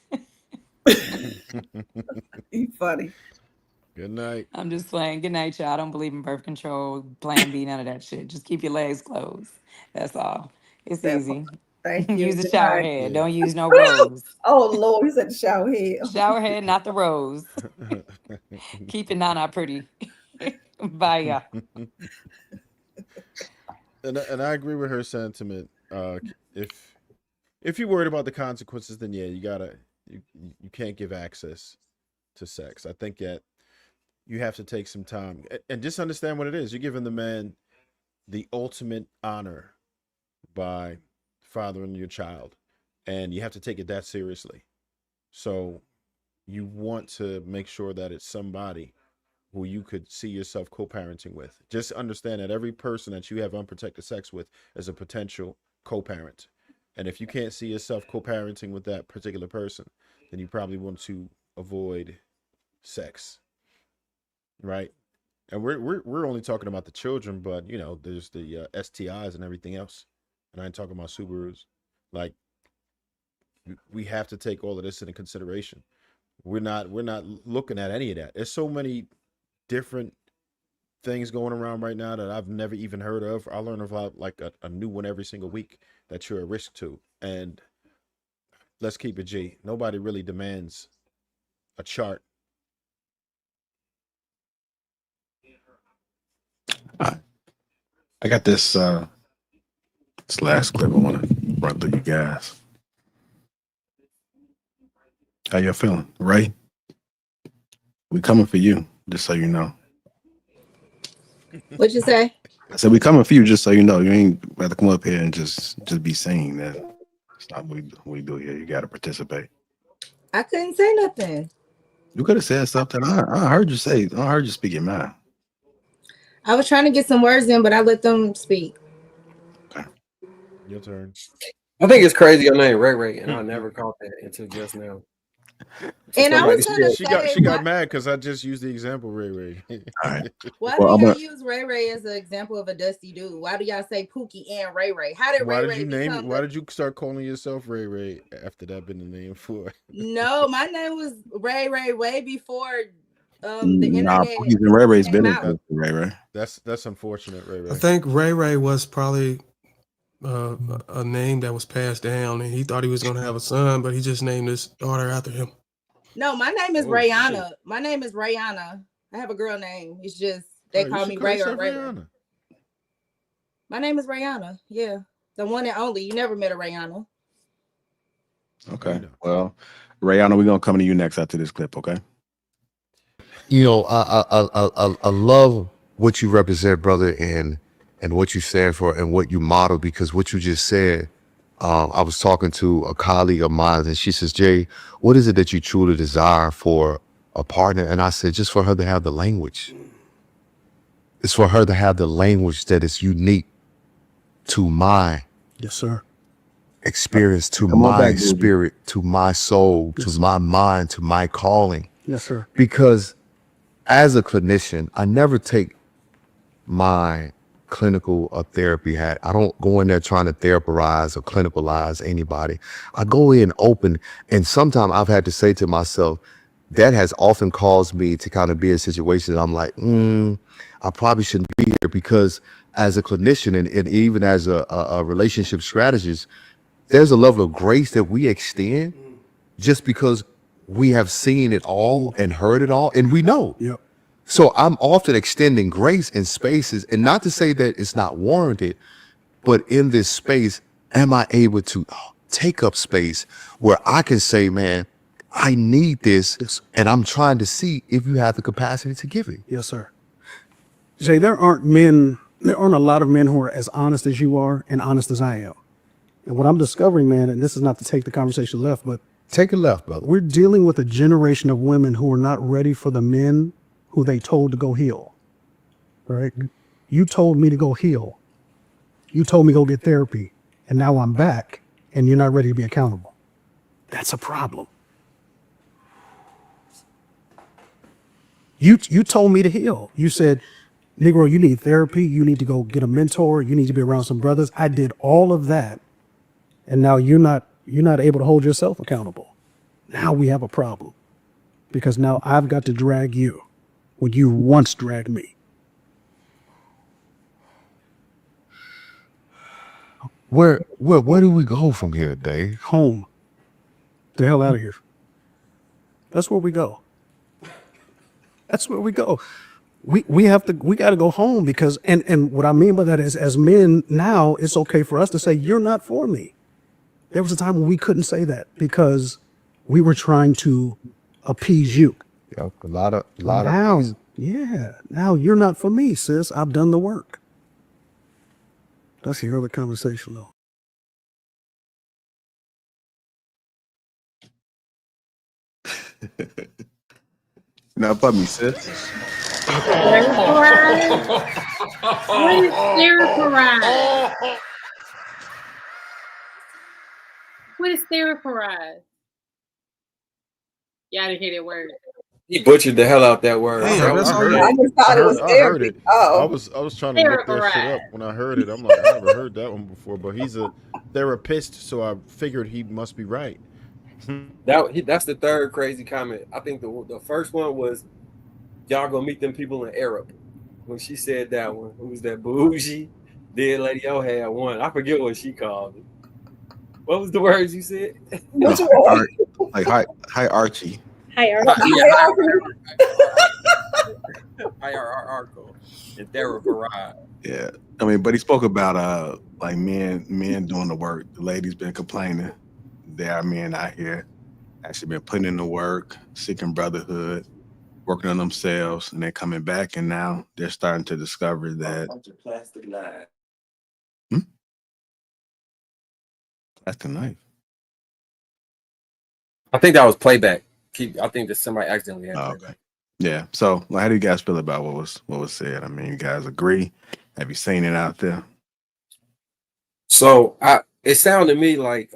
You funny. Good night. I'm just playing. Good night, y'all. I don't believe in birth control, Plan B, none of that shit. Just keep your legs closed. That's all. It's easy. Thank you. Use the Good shower night. head. Don't use no rose. Oh Lord, he said the shower head. Shower head, not the rose. Keep it Nana pretty. Bye, y'all. And I agree with her sentiment. If you're worried about the consequences, then yeah, you can't give access to sex. I think that you have to take some time and just understand what it is. You're giving the man the ultimate honor by fathering your child, and you have to take it that seriously. So you want to make sure that it's somebody who you could see yourself co-parenting with. Just understand that every person that you have unprotected sex with is a potential co-parent. And if you can't see yourself co-parenting with that particular person, then you probably want to avoid sex. Right? And we're only talking about the children, but there's the STIs and everything else. And I ain't talking about Subarus. Like, we have to take all of this into consideration. We're not looking at any of that. There's so many different things going around right now that I've never even heard of. I learn about like a new one every single week that you're a risk to. And let's keep it G. Nobody really demands a chart. I got this last clip I want to run through you guys. How you feeling, Ray? We coming for you, just so you know. What'd you say? I said we coming for you, just so you know. You ain't about to come up here and just be saying that. It's not what we do here. You got to participate. I couldn't say nothing. You could have said something. I heard you say. I heard you speak your mind. I was trying to get some words in, but I let them speak. Okay. Your turn. I think it's crazy your name Ray, and I never caught that until just now. And I was gonna say she got mad because I just used the example Ray. All right. Why do y'all use Ray as an example of a dusty dude? Why do y'all say Pookie and Ray? How did Ray become? Why did you start calling yourself Ray after that been the name for? No, my name was Ray way before the internet. Ray's been Ray. That's unfortunate, Ray. I think Ray was probably a name that was passed down, and he thought he was going to have a son, but he just named his daughter after him. No, my name is Rayana. Shit. My name is Rayana. I have a girl name. It's just they call me Ray or Ray. My name is Rayana. Yeah, the one and only. You never met a Rayana. Okay. Well, Rayana, we're gonna come to you next after this clip. Okay. I love what you represent, brother, and what you stand for and what you model, because what you just said, I was talking to a colleague of mine and she says, Jay, what is it that you truly desire for a partner? And I said, just for her to have the language. It's for her to have the language that is unique to my experience, to my spirit, to my soul, to my mind, to my calling. Yes, sir. Because as a clinician, I never take my clinical therapy hat. I don't go in there trying to therapize or clinicalize anybody. I go in open, and sometimes I've had to say to myself, that has often caused me to kind of be in situations that I'm like, I probably shouldn't be here, because as a clinician and even as a relationship strategist, there's a level of grace that we extend just because we have seen it all and heard it all, and we know. Yep. So I'm often extending grace in spaces, and not to say that it's not warranted, but in this space, am I able to take up space where I can say, man, I need this, and I'm trying to see if you have the capacity to give it. Yes, sir. Jay, there aren't a lot of men who are as honest as you are and honest as I am. And what I'm discovering, man, and this is not to take the conversation left, but take it left, brother. We're dealing with a generation of women who are not ready for the men who they told to go heal. Right? You told me to go heal. You told me to go get therapy. And now I'm back and you're not ready to be accountable. That's a problem. You told me to heal. You said, Negro, you need therapy. You need to go get a mentor. You need to be around some brothers. I did all of that. And now you're not able to hold yourself accountable. Now we have a problem, because now I've got to drag you when you once dragged me. Where do we go from here, Dave? Home. The hell out of here. That's where we go. That's where we go. We got to go home, because and what I mean by that is, as men now, it's okay for us to say, you're not for me. There was a time when we couldn't say that because we were trying to appease you. Yeah, a lot of now you're not for me, sis. I've done the work. That's the other conversation, though. Not for me, sis. What is therapeutic? What is therapeutic? Y'all didn't hear that word. He butchered the hell out that word. Damn, I heard I just thought it was I heard it. therapy. Oh. I was trying to look that shit up when I heard it. I'm like, I never heard that one before, but he's a therapist, so I figured he must be right. That's the third crazy comment. I think the first one was, y'all gonna meet them people in Arab. When she said that one, who was that? Bougie. Then Lady O had one. I forget what she called it. What was the words you said? Like hi Archie. Hi, Archie. Hi, Arco. And therapeutic. Yeah, I mean, but he spoke about like men doing the work. The ladies been complaining. There are men out here actually been putting in the work, seeking brotherhood, working on themselves, and they're coming back, and now they're starting to discover that. Plastic line. That's the knife. I think that was playback. I think that somebody accidentally had playback. Yeah. So, how do you guys feel about what was said? I mean, you guys agree? Have you seen it out there? So it sounded to me like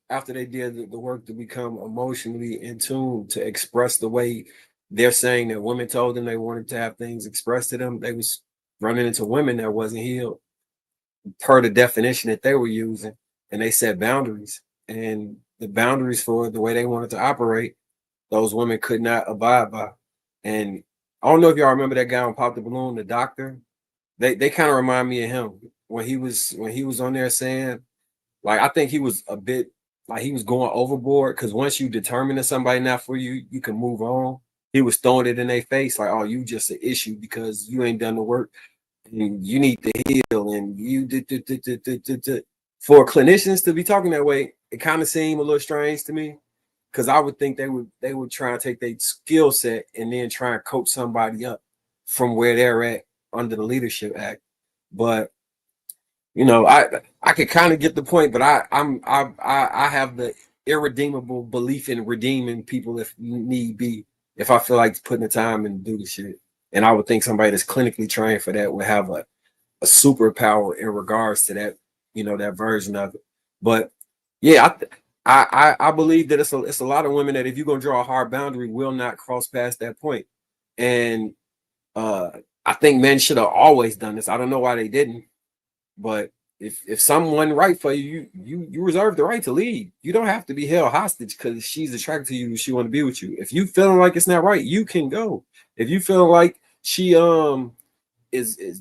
after they did the work to become emotionally in tune to express the way they're saying that women told them they wanted to have things expressed to them, they was running into women that wasn't healed per the definition that they were using, and they set boundaries, and the boundaries for the way they wanted to operate, those women could not abide by. And I don't know if y'all remember that guy on Pop the Balloon, the doctor. They kind of remind me of him when he was on there saying, like, I think he was a bit like he was going overboard, because once you determine that somebody not for you, you can move on. He was throwing it in their face like, oh, you just an issue because you ain't done the work and you need to heal, and you did. For clinicians to be talking that way, it kind of seemed a little strange to me, because I would think they would try and take their skill set and then try and coach somebody up from where they're at under the Leadership Act. But you know, I could kind of get the point, but I have the irredeemable belief in redeeming people if need be, if I feel like putting the time and do the shit. And I would think somebody that's clinically trained for that would have a superpower in regards to that, you know, that version of it. But yeah, I believe that it's a lot of women that, if you're gonna draw a hard boundary, will not cross past that point. And I think men should have always done this. I don't know why they didn't, but if someone right for you, you reserve the right to leave. You don't have to be held hostage because she's attracted to you and she want to be with you. If you feeling like it's not right, you can go. If you feel like she is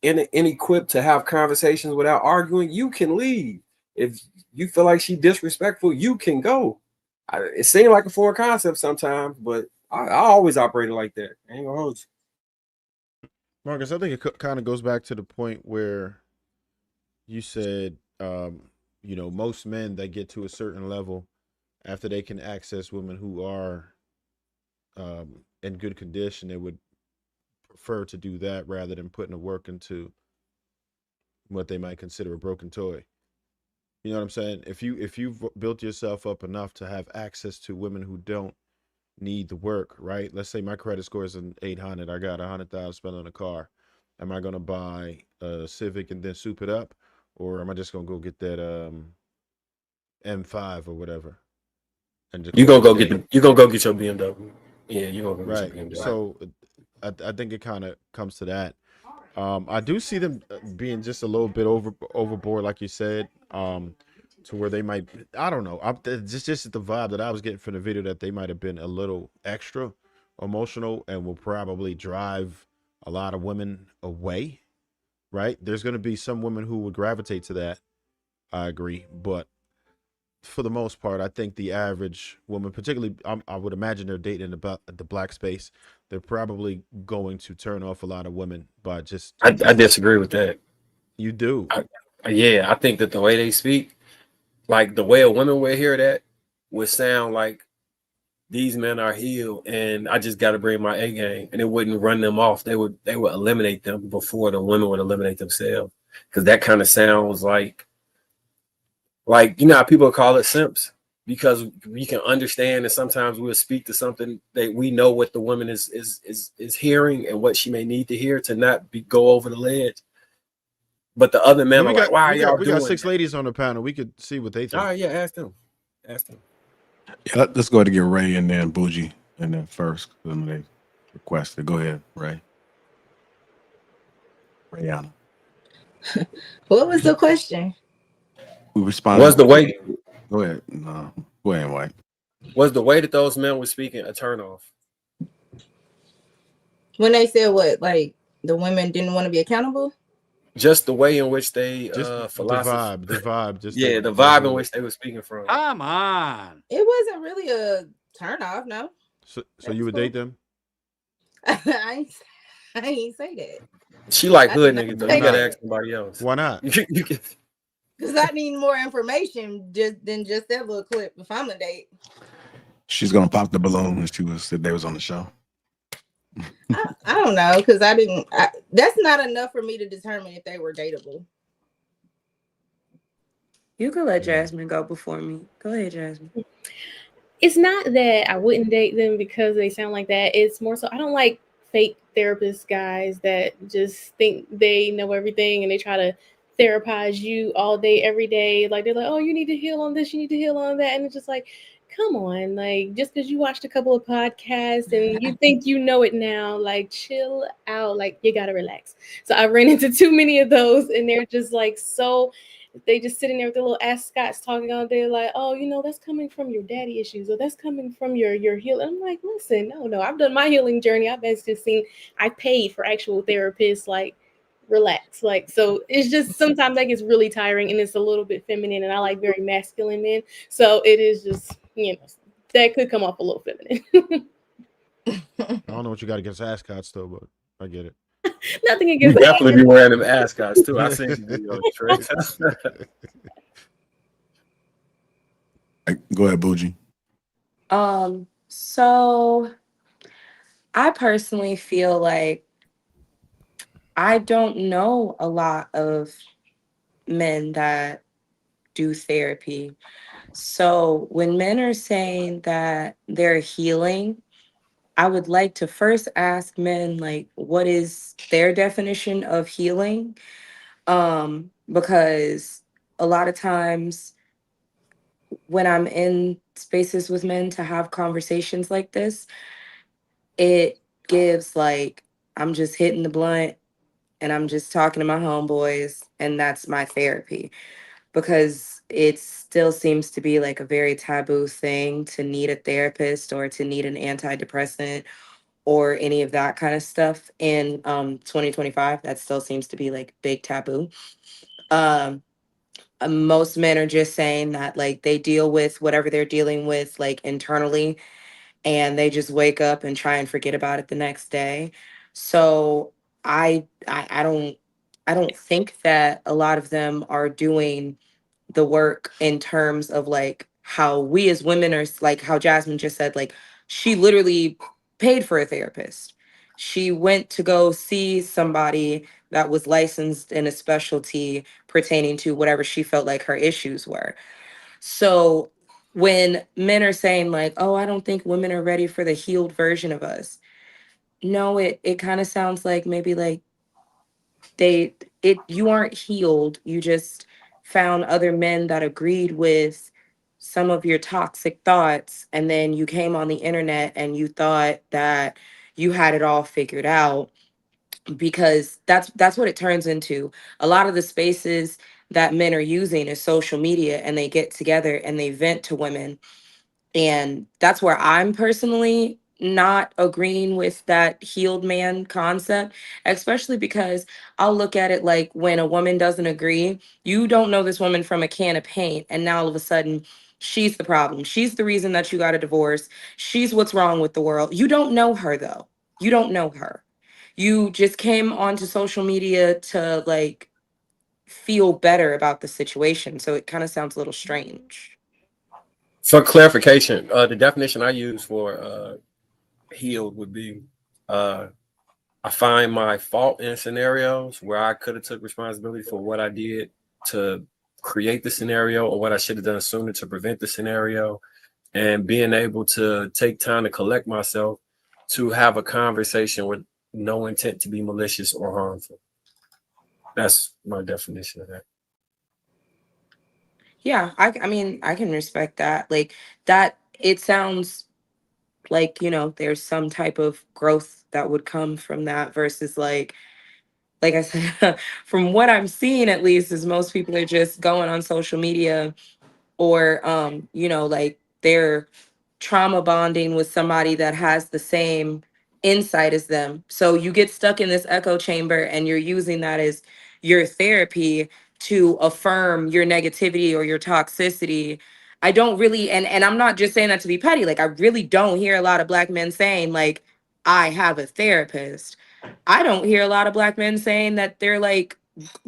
inequipped to have conversations without arguing, you can leave. If you feel like she disrespectful, you can go. It seems like a foreign concept sometimes, but I always operated like that. I ain't gonna hold you. Marcus, I think it kind of goes back to the point where you said, most men that get to a certain level after they can access women who are in good condition, they would prefer to do that rather than putting the work into what they might consider a broken toy. You know what I'm saying? If you've built yourself up enough to have access to women who don't need the work, right? Let's say my credit score is an 800. I got 100,000 spent on a car. Am I gonna buy a Civic and then soup it up, or am I just gonna go get that M5 or whatever? And You gonna go get your BMW. Yeah, you gonna go right. get your BMW. So I think it kind of comes to that. I do see them being just a little bit overboard, like you said, to where they might. I don't know. Just the vibe that I was getting from the video that they might have been a little extra emotional and will probably drive a lot of women away. Right? There's going to be some women who would gravitate to that. I agree, but for the most part, I think the average woman, particularly, I would imagine they're dating in the black space. They're probably going to turn off a lot of women by just. I disagree with that. You do? I think that the way they speak, like the way a woman would hear that, would sound like these men are healed, and I just got to bring my A game, and it wouldn't run them off. They would eliminate them before the women would eliminate themselves, because that kind of sounds like you know how people call it simps, because we can understand, and sometimes we'll speak to something that we know what the woman is hearing and what she may need to hear to not go over the ledge. But the other men are like, why are y'all doing? We got 6 ladies on the panel. We could see what they think. All right, yeah, ask them. Yeah, let's go ahead and get Ray and then Bougie and then first. They requested. Go ahead, Ray. Rayana. What was the question? We responded. Was the way? Go ahead. No, go ahead, White. Was the way that those men were speaking a turnoff? When they said what, like the women didn't want to be accountable? Just the way in which they philosophy. The vibe. Just yeah, the vibe in which they were speaking from. Come on. It wasn't really a turnoff, no. So you would date them? I ain't say that. She like hood niggas, though. You gotta ask somebody else. Why not? Because I need more information than just that little clip if I'm a date. She's gonna pop the balloon when they was on the show. I don't know, because that's not enough for me to determine if they were dateable. You can let Jasmine go before me. Go ahead, Jasmine. It's not that I wouldn't date them because they sound like that. It's more so I don't like fake therapist guys that just think they know everything and they try to therapize you all day, every day. Like they're like, oh, you need to heal on this, you need to heal on that. And it's just like, come on, like just because you watched a couple of podcasts and you think you know it now, like chill out, like you gotta relax. So I ran into too many of those, and they're just like they just sitting there with their little ascots talking all day, like, oh, that's coming from your daddy issues, or that's coming from your healing. I'm like, listen, no, I've done my healing journey. I've basically I paid for actual therapists, like relax. Like, so it's just sometimes that gets really tiring and it's a little bit feminine, and I like very masculine men. So it is just, that could come off a little feminine. I don't know what you got against ascots though, but I get it. Nothing against you definitely be wearing them ascots too. I seen you video, Trey. Go ahead, Bougie. So I personally feel like I don't know a lot of men that do therapy. So when men are saying that they're healing, I would like to first ask men, like, what is their definition of healing? Because a lot of times when I'm in spaces with men to have conversations like this, it gives like I'm just hitting the blunt and I'm just talking to my homeboys, and that's my therapy. Because it still seems to be like a very taboo thing to need a therapist or to need an antidepressant or any of that kind of stuff in 2025. That still seems to be like big taboo. Um, Most men are just saying that like they deal with whatever they're dealing with like internally, and they just wake up and try and forget about it the next day. So I don't think that a lot of them are doing the work in terms of like how we as women are, like how Jasmine just said, like she literally paid for a therapist. She went to go see somebody that was licensed in a specialty pertaining to whatever she felt like her issues were. So when men are saying like, "Oh, I don't think women are ready for the healed version of us." No, it kind of sounds like maybe like they it you aren't healed. You just found other men that agreed with some of your toxic thoughts, and then you came on the internet and you thought that you had it all figured out, because that's what it turns into. A lot of the spaces that men are using is social media, and they get together and they vent to women, and that's where I'm personally not agreeing with that healed man concept, especially because I'll look at it like when a woman doesn't agree, you don't know this woman from a can of paint, and now all of a sudden she's the problem. She's the reason that you got a divorce. She's what's wrong with the world. You don't know her though. You don't know her. You just came onto social media to like feel better about the situation. So it kind of sounds a little strange. For clarification, the definition I use for healed would be I find my fault in scenarios where I could have took responsibility for what I did to create the scenario, or what I should have done sooner to prevent the scenario, and being able to take time to collect myself to have a conversation with no intent to be malicious or harmful. That's my definition of that. Yeah, I mean, I can respect that. Like that, it sounds like, there's some type of growth that would come from that versus like I said, from what I'm seeing at least, is most people are just going on social media, or like they're trauma bonding with somebody that has the same insight as them. So you get stuck in this echo chamber and you're using that as your therapy to affirm your negativity or your toxicity. I don't really, and I'm not just saying that to be petty, like I really don't hear a lot of Black men saying like I have a therapist. I don't hear a lot of Black men saying that they're like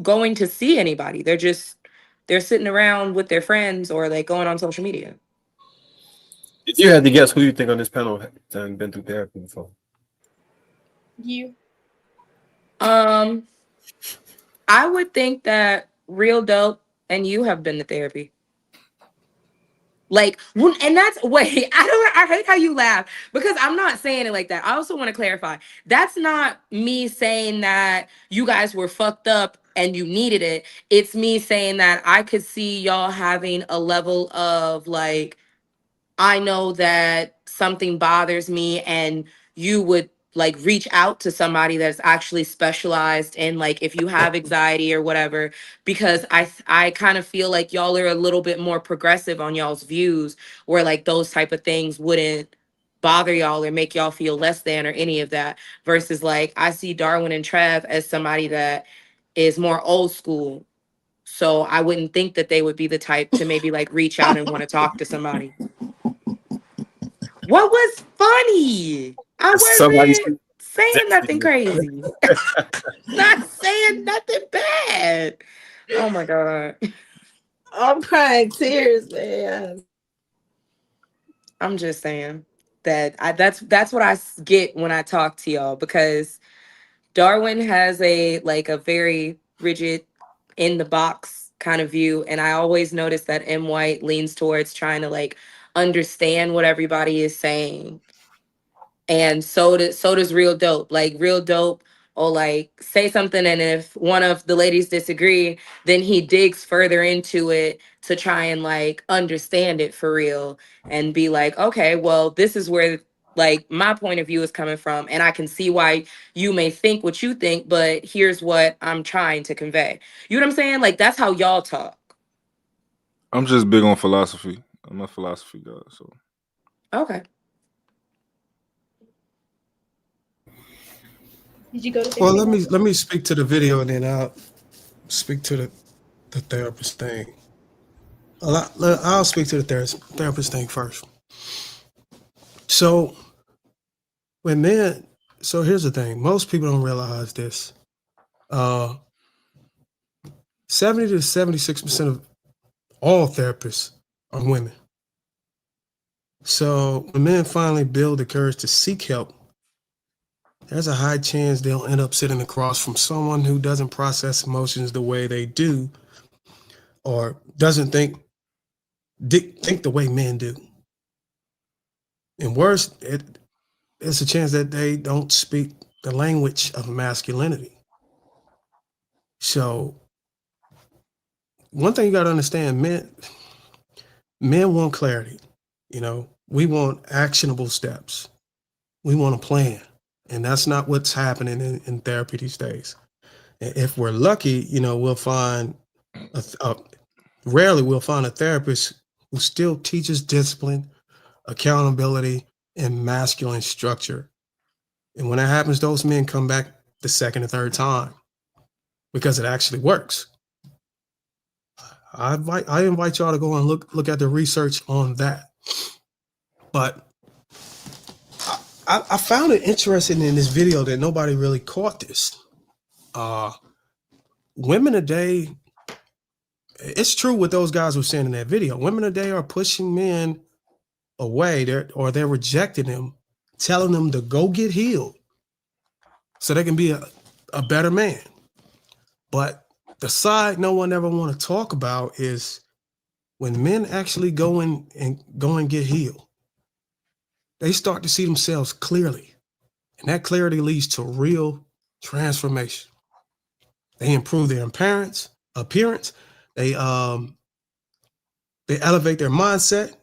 going to see anybody. They're sitting around with their friends or like going on social media. If you had to guess, who you think on this panel has been through therapy before? You. I would think that Real Dope and you have been to therapy. Like, and that's wait, I hate how you laugh, because I'm not saying it like that. I also want to clarify. That's not me saying that you guys were fucked up and you needed it. It's me saying that I could see y'all having a level of like, I know that something bothers me, and you would like reach out to somebody that's actually specialized in like if you have anxiety or whatever, because I kind of feel like y'all are a little bit more progressive on y'all's views, where like those type of things wouldn't bother y'all or make y'all feel less than or any of that, versus like I see Darwin and Trev as somebody that is more old school. So I wouldn't think that they would be the type to maybe like reach out and want to talk to somebody. What was funny? I Somebody wasn't saying nothing crazy. Not saying nothing bad. Oh my God. I'm crying tears, man. I'm just saying that that's what I get when I talk to y'all, because Darwin has a very rigid, in the box kind of view, and I always notice that M. White leans towards trying to like understand what everybody is saying. And so does Real Dope. Like Real Dope will like say something, and if one of the ladies disagree, then he digs further into it to try and like understand it for real, and be like, okay, well, this is where like my point of view is coming from, and I can see why you may think what you think, but here's what I'm trying to convey. You know what I'm saying? Like that's how y'all talk. I'm just big on philosophy. I'm a philosophy guy, so Okay. Did you go to Well, therapy? let me speak to the video and then I'll speak to the therapist thing. I'll speak to the therapist thing first. So when men, so here's the thing. Most people don't realize this. 70 to 76% of all therapists are women. So when men finally build the courage to seek help, there's a high chance they'll end up sitting across from someone who doesn't process emotions the way they do, or doesn't think the way men do. And worse, it's a chance that they don't speak the language of masculinity. So one thing you got to understand, men want clarity. You know, we want actionable steps. We want a plan. And that's not what's happening in therapy these days. And if we're lucky, you know, we'll find rarely we'll find a therapist who still teaches discipline, accountability, and masculine structure. And when that happens, those men come back the second and third time because it actually works. I invite y'all to go and look at the research on that. But I found it interesting in this video that nobody really caught this. Women today, it's true what those guys were saying in that video. Women today are pushing men away, they're rejecting them, telling them to go get healed so they can be a better man. But the side no one ever want to talk about is when men actually go and get healed, they start to see themselves clearly. And that clarity leads to real transformation. They improve their appearance. They elevate their mindset.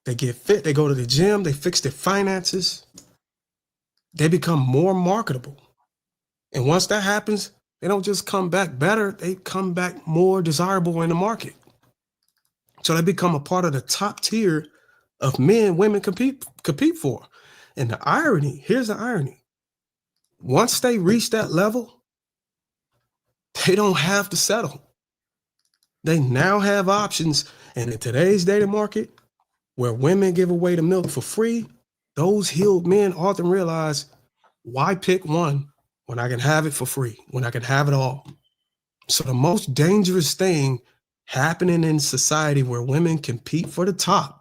They get fit. They go to the gym. They fix their finances. They become more marketable. And once that happens, they don't just come back better. They come back more desirable in the market. So they become a part of the top tier of men women compete for. And the irony, here's the irony. Once they reach that level, they don't have to settle. They now have options. And in today's dating market, where women give away the milk for free, those healed men often realize, why pick one when I can have it for free, when I can have it all? So the most dangerous thing happening in society where women compete for the top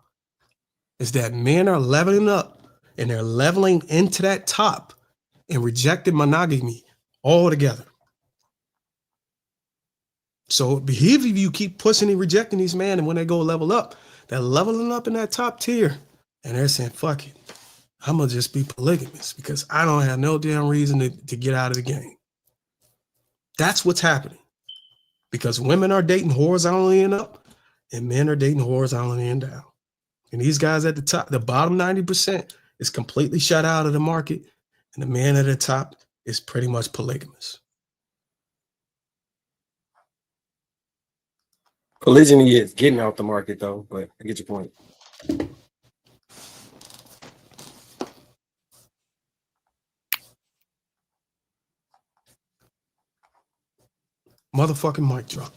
is that men are leveling up and they're leveling into that top and rejecting monogamy altogether. So if you keep pushing and rejecting these men, and when they go level up, they're leveling up in that top tier and they're saying, fuck it, I'm gonna just be polygamous because I don't have no damn reason to get out of the game. That's what's happening because women are dating horizontally and up and men are dating horizontally and down. And these guys at the top, the bottom 90% is completely shut out of the market, and the man at the top is pretty much polygamous. Polygyny is getting out the market though, but I get your point. Motherfucking mic drop.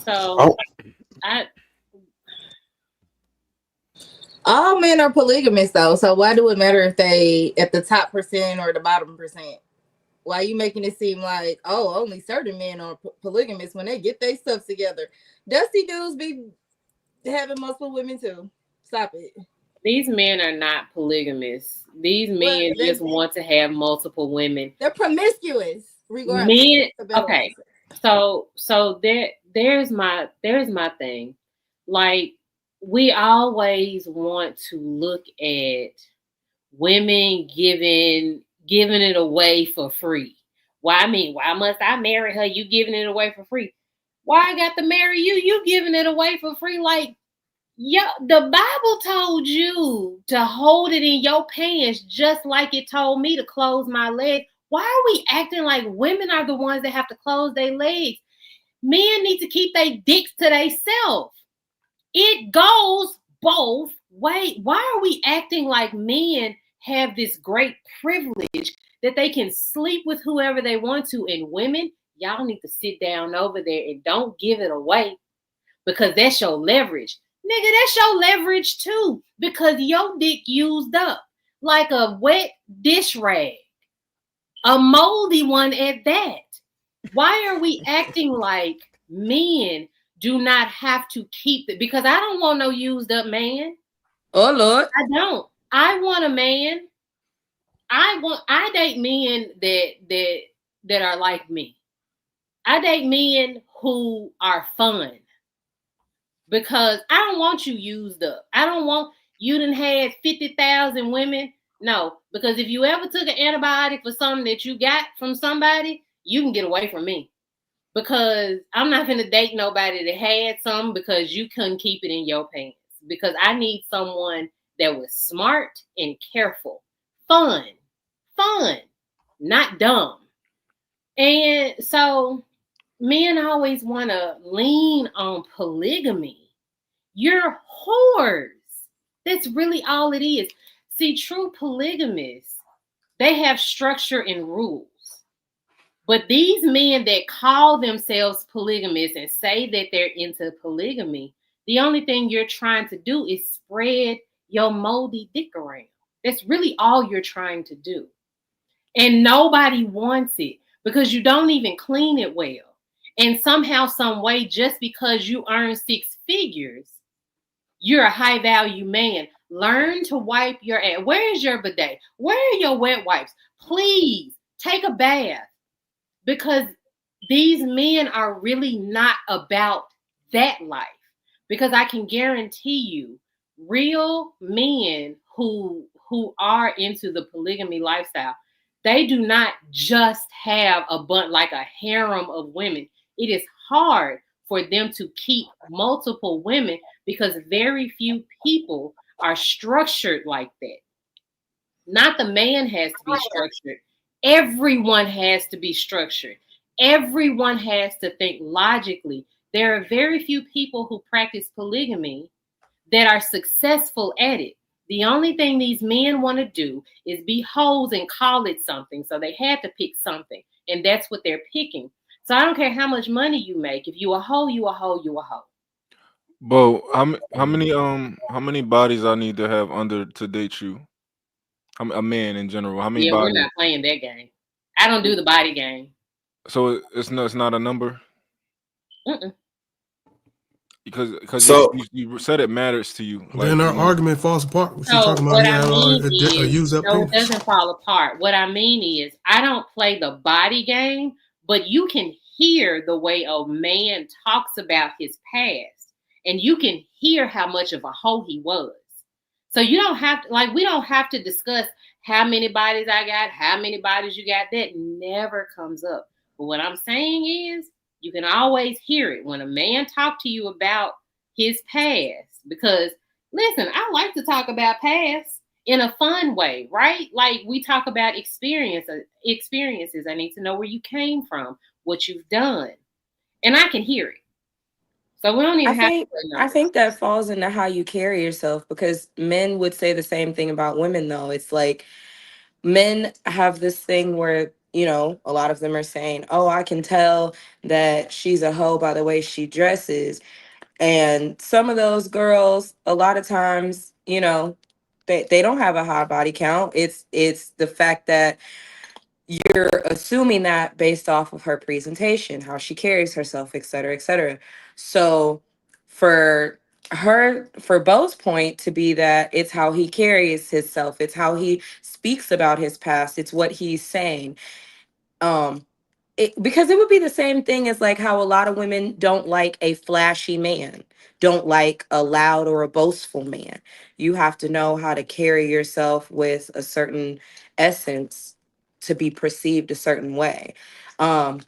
So all men are polygamous though. So why do it matter if they at the top percent or the bottom percent? Why are you making it seem like, oh, only certain men are polygamous when they get their stuff together? Dusty dudes be having multiple women too. Stop it. These men are not polygamous. These men just want to have multiple women. They're promiscuous. Regardless. Men, okay. So there's my thing. Like, we always want to look at women giving it away for free. Why must I marry her? You giving it away for free. Why I got to marry you? You giving it away for free. Like, yeah, the Bible told you to hold it in your pants just like it told me to close my legs. Why are we acting like women are the ones that have to close their legs? Men need to keep their dicks to themselves. It goes both ways. Why are we acting like men have this great privilege that they can sleep with whoever they want to, and women, y'all need to sit down over there and don't give it away, because that's your leverage. Nigga, that's your leverage too, because your dick used up like a wet dish rag, a moldy one at that. Why are we acting like men do not have to keep it? Because I don't want no used up man. Oh Lord. I don't. I want a man. I date men that are like me. I date men who are fun, because I don't want you used up. I don't want you done had 50,000 women. No, because if you ever took an antibiotic for something that you got from somebody, you can get away from me. Because I'm not going to date nobody that had some because you couldn't keep it in your pants. Because I need someone that was smart and careful. Fun, not dumb. And so men always want to lean on polygamy. You're whores. That's really all it is. See, true polygamists, they have structure and rules. But these men that call themselves polygamists and say that they're into polygamy, the only thing you're trying to do is spread your moldy dick around. That's really all you're trying to do. And nobody wants it because you don't even clean it well. And somehow, some way, just because you earn 6 figures, you're a high value man. Learn to wipe your ass. Where is your bidet? Where are your wet wipes? Please take a bath. Because these men are really not about that life. Because I can guarantee you, real men who are into the polygamy lifestyle, they do not just have a bunch like a harem of women. It is hard for them to keep multiple women because very few people are structured like that. Not the man has to be structured. Everyone has to be structured. Everyone has to think logically. There are very few people who practice polygamy that are successful at it. The only thing these men want to do is be hoes and call it something. So they had to pick something, and that's what they're picking. So I don't care how much money you make. If you a hoe, you a hoe, you a hoe. But how many bodies I need to have under to date you? A man in general. How many Yeah, we're bodies? not playing that game. I don't do the body game. So it's not a number Mm-mm. because So you said it matters to you. Like Then our argument falls apart. She So talking about what he I had mean a is, used up no, it penis. doesn't fall apart. What I mean is, I don't play the body game, but you can hear the way a man talks about his past, and you can hear how much of a hoe he was. So you don't have to, like, we don't have to discuss how many bodies I got, how many bodies you got. That never comes up. But what I'm saying is, you can always hear it when a man talk to you about his past, because listen, I like to talk about past in a fun way, right? Like we talk about experiences. I need to know where you came from, what you've done, and I can hear it. So we don't I even have to think say I numbers. think that falls into how you carry yourself, because men would say the same thing about women though. It's like men have this thing where, a lot of them are saying, "Oh, I can tell that she's a hoe by the way she dresses." And some of those girls, a lot of times, they don't have a high body count. It's the fact that you're assuming that based off of her presentation, how she carries herself, et cetera, et cetera. So for Bo's point to be that it's how he carries himself, it's how he speaks about his past, it's what he's saying. Because it would be the same thing as like how a lot of women don't like a flashy man, don't like a loud or a boastful man. You have to know how to carry yourself with a certain essence to be perceived a certain way. um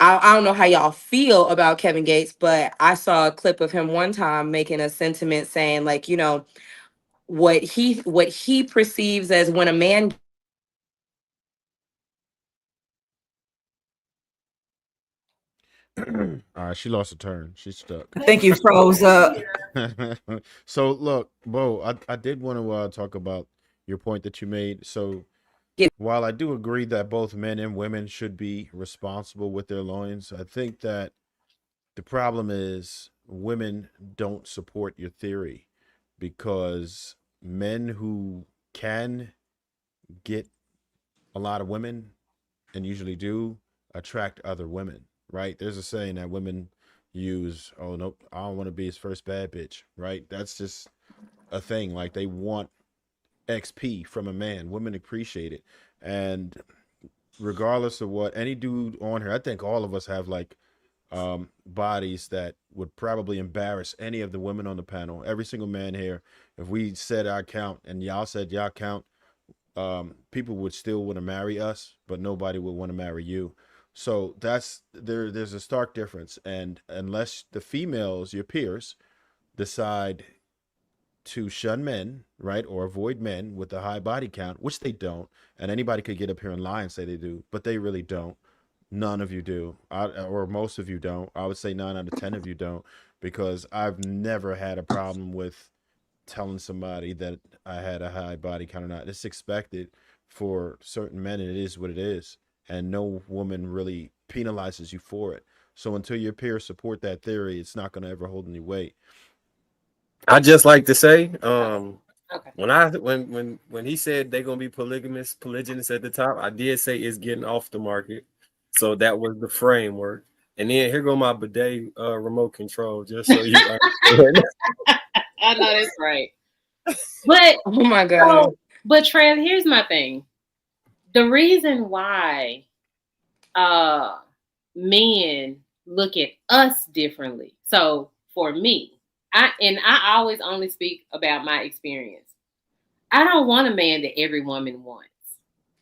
I don't know how y'all feel about Kevin Gates, but I saw a clip of him one time making a sentiment saying, like, you know, what he perceives as when a man All right, she lost a turn. She's stuck. I think you froze up. So look, Bo, I did want to talk about your point that you made. So while I do agree that both men and women should be responsible with their loins, I think that the problem is women don't support your theory because men who can get a lot of women and usually do attract other women, right? There's a saying that women use, oh, nope, I don't want to be his first bad bitch, right? That's just a thing. Like they want XP from a man. Women appreciate it. And regardless of what any dude on here, I think all of us have like bodies that would probably embarrass any of the women on the panel. Every single man here, if we said our count and y'all said y'all count, people would still want to marry us, but nobody would want to marry you. So there's a stark difference. And unless the females, your peers, decide to shun men, right, or avoid men with a high body count, which they don't, and anybody could get up here and lie and say they do, but they really don't. None of you do, or most of you don't. I would say 9 out of 10 of you don't, because I've never had a problem with telling somebody that I had a high body count or not. It's expected for certain men, and it is what it is. And no woman really penalizes you for it. So until your peers support that theory, it's not going to ever hold any weight. I just like to say, when he said they're gonna be polygynous at the top, I did say it's getting off the market. So that was the framework. And then here go my bidet remote control, just so you understand. I know that's right. But oh my God. So, but Trev, here's my thing. The reason why men look at us differently. So for me, I always only speak about my experience. I don't want a man that every woman wants.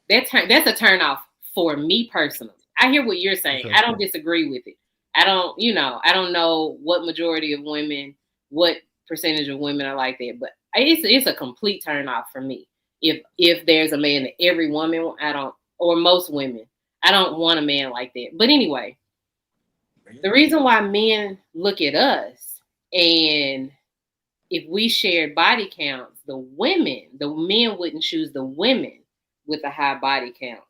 That's a turn off for me personally. I hear what you're saying. Okay. I don't disagree with it. I don't know what majority of women, what percentage of women are like that, but it's a complete turn off for me. If there's a man that every woman, or most women, I don't want a man like that. But anyway, the reason why men look at us, and if we shared body counts, the men wouldn't choose the women with a high body count,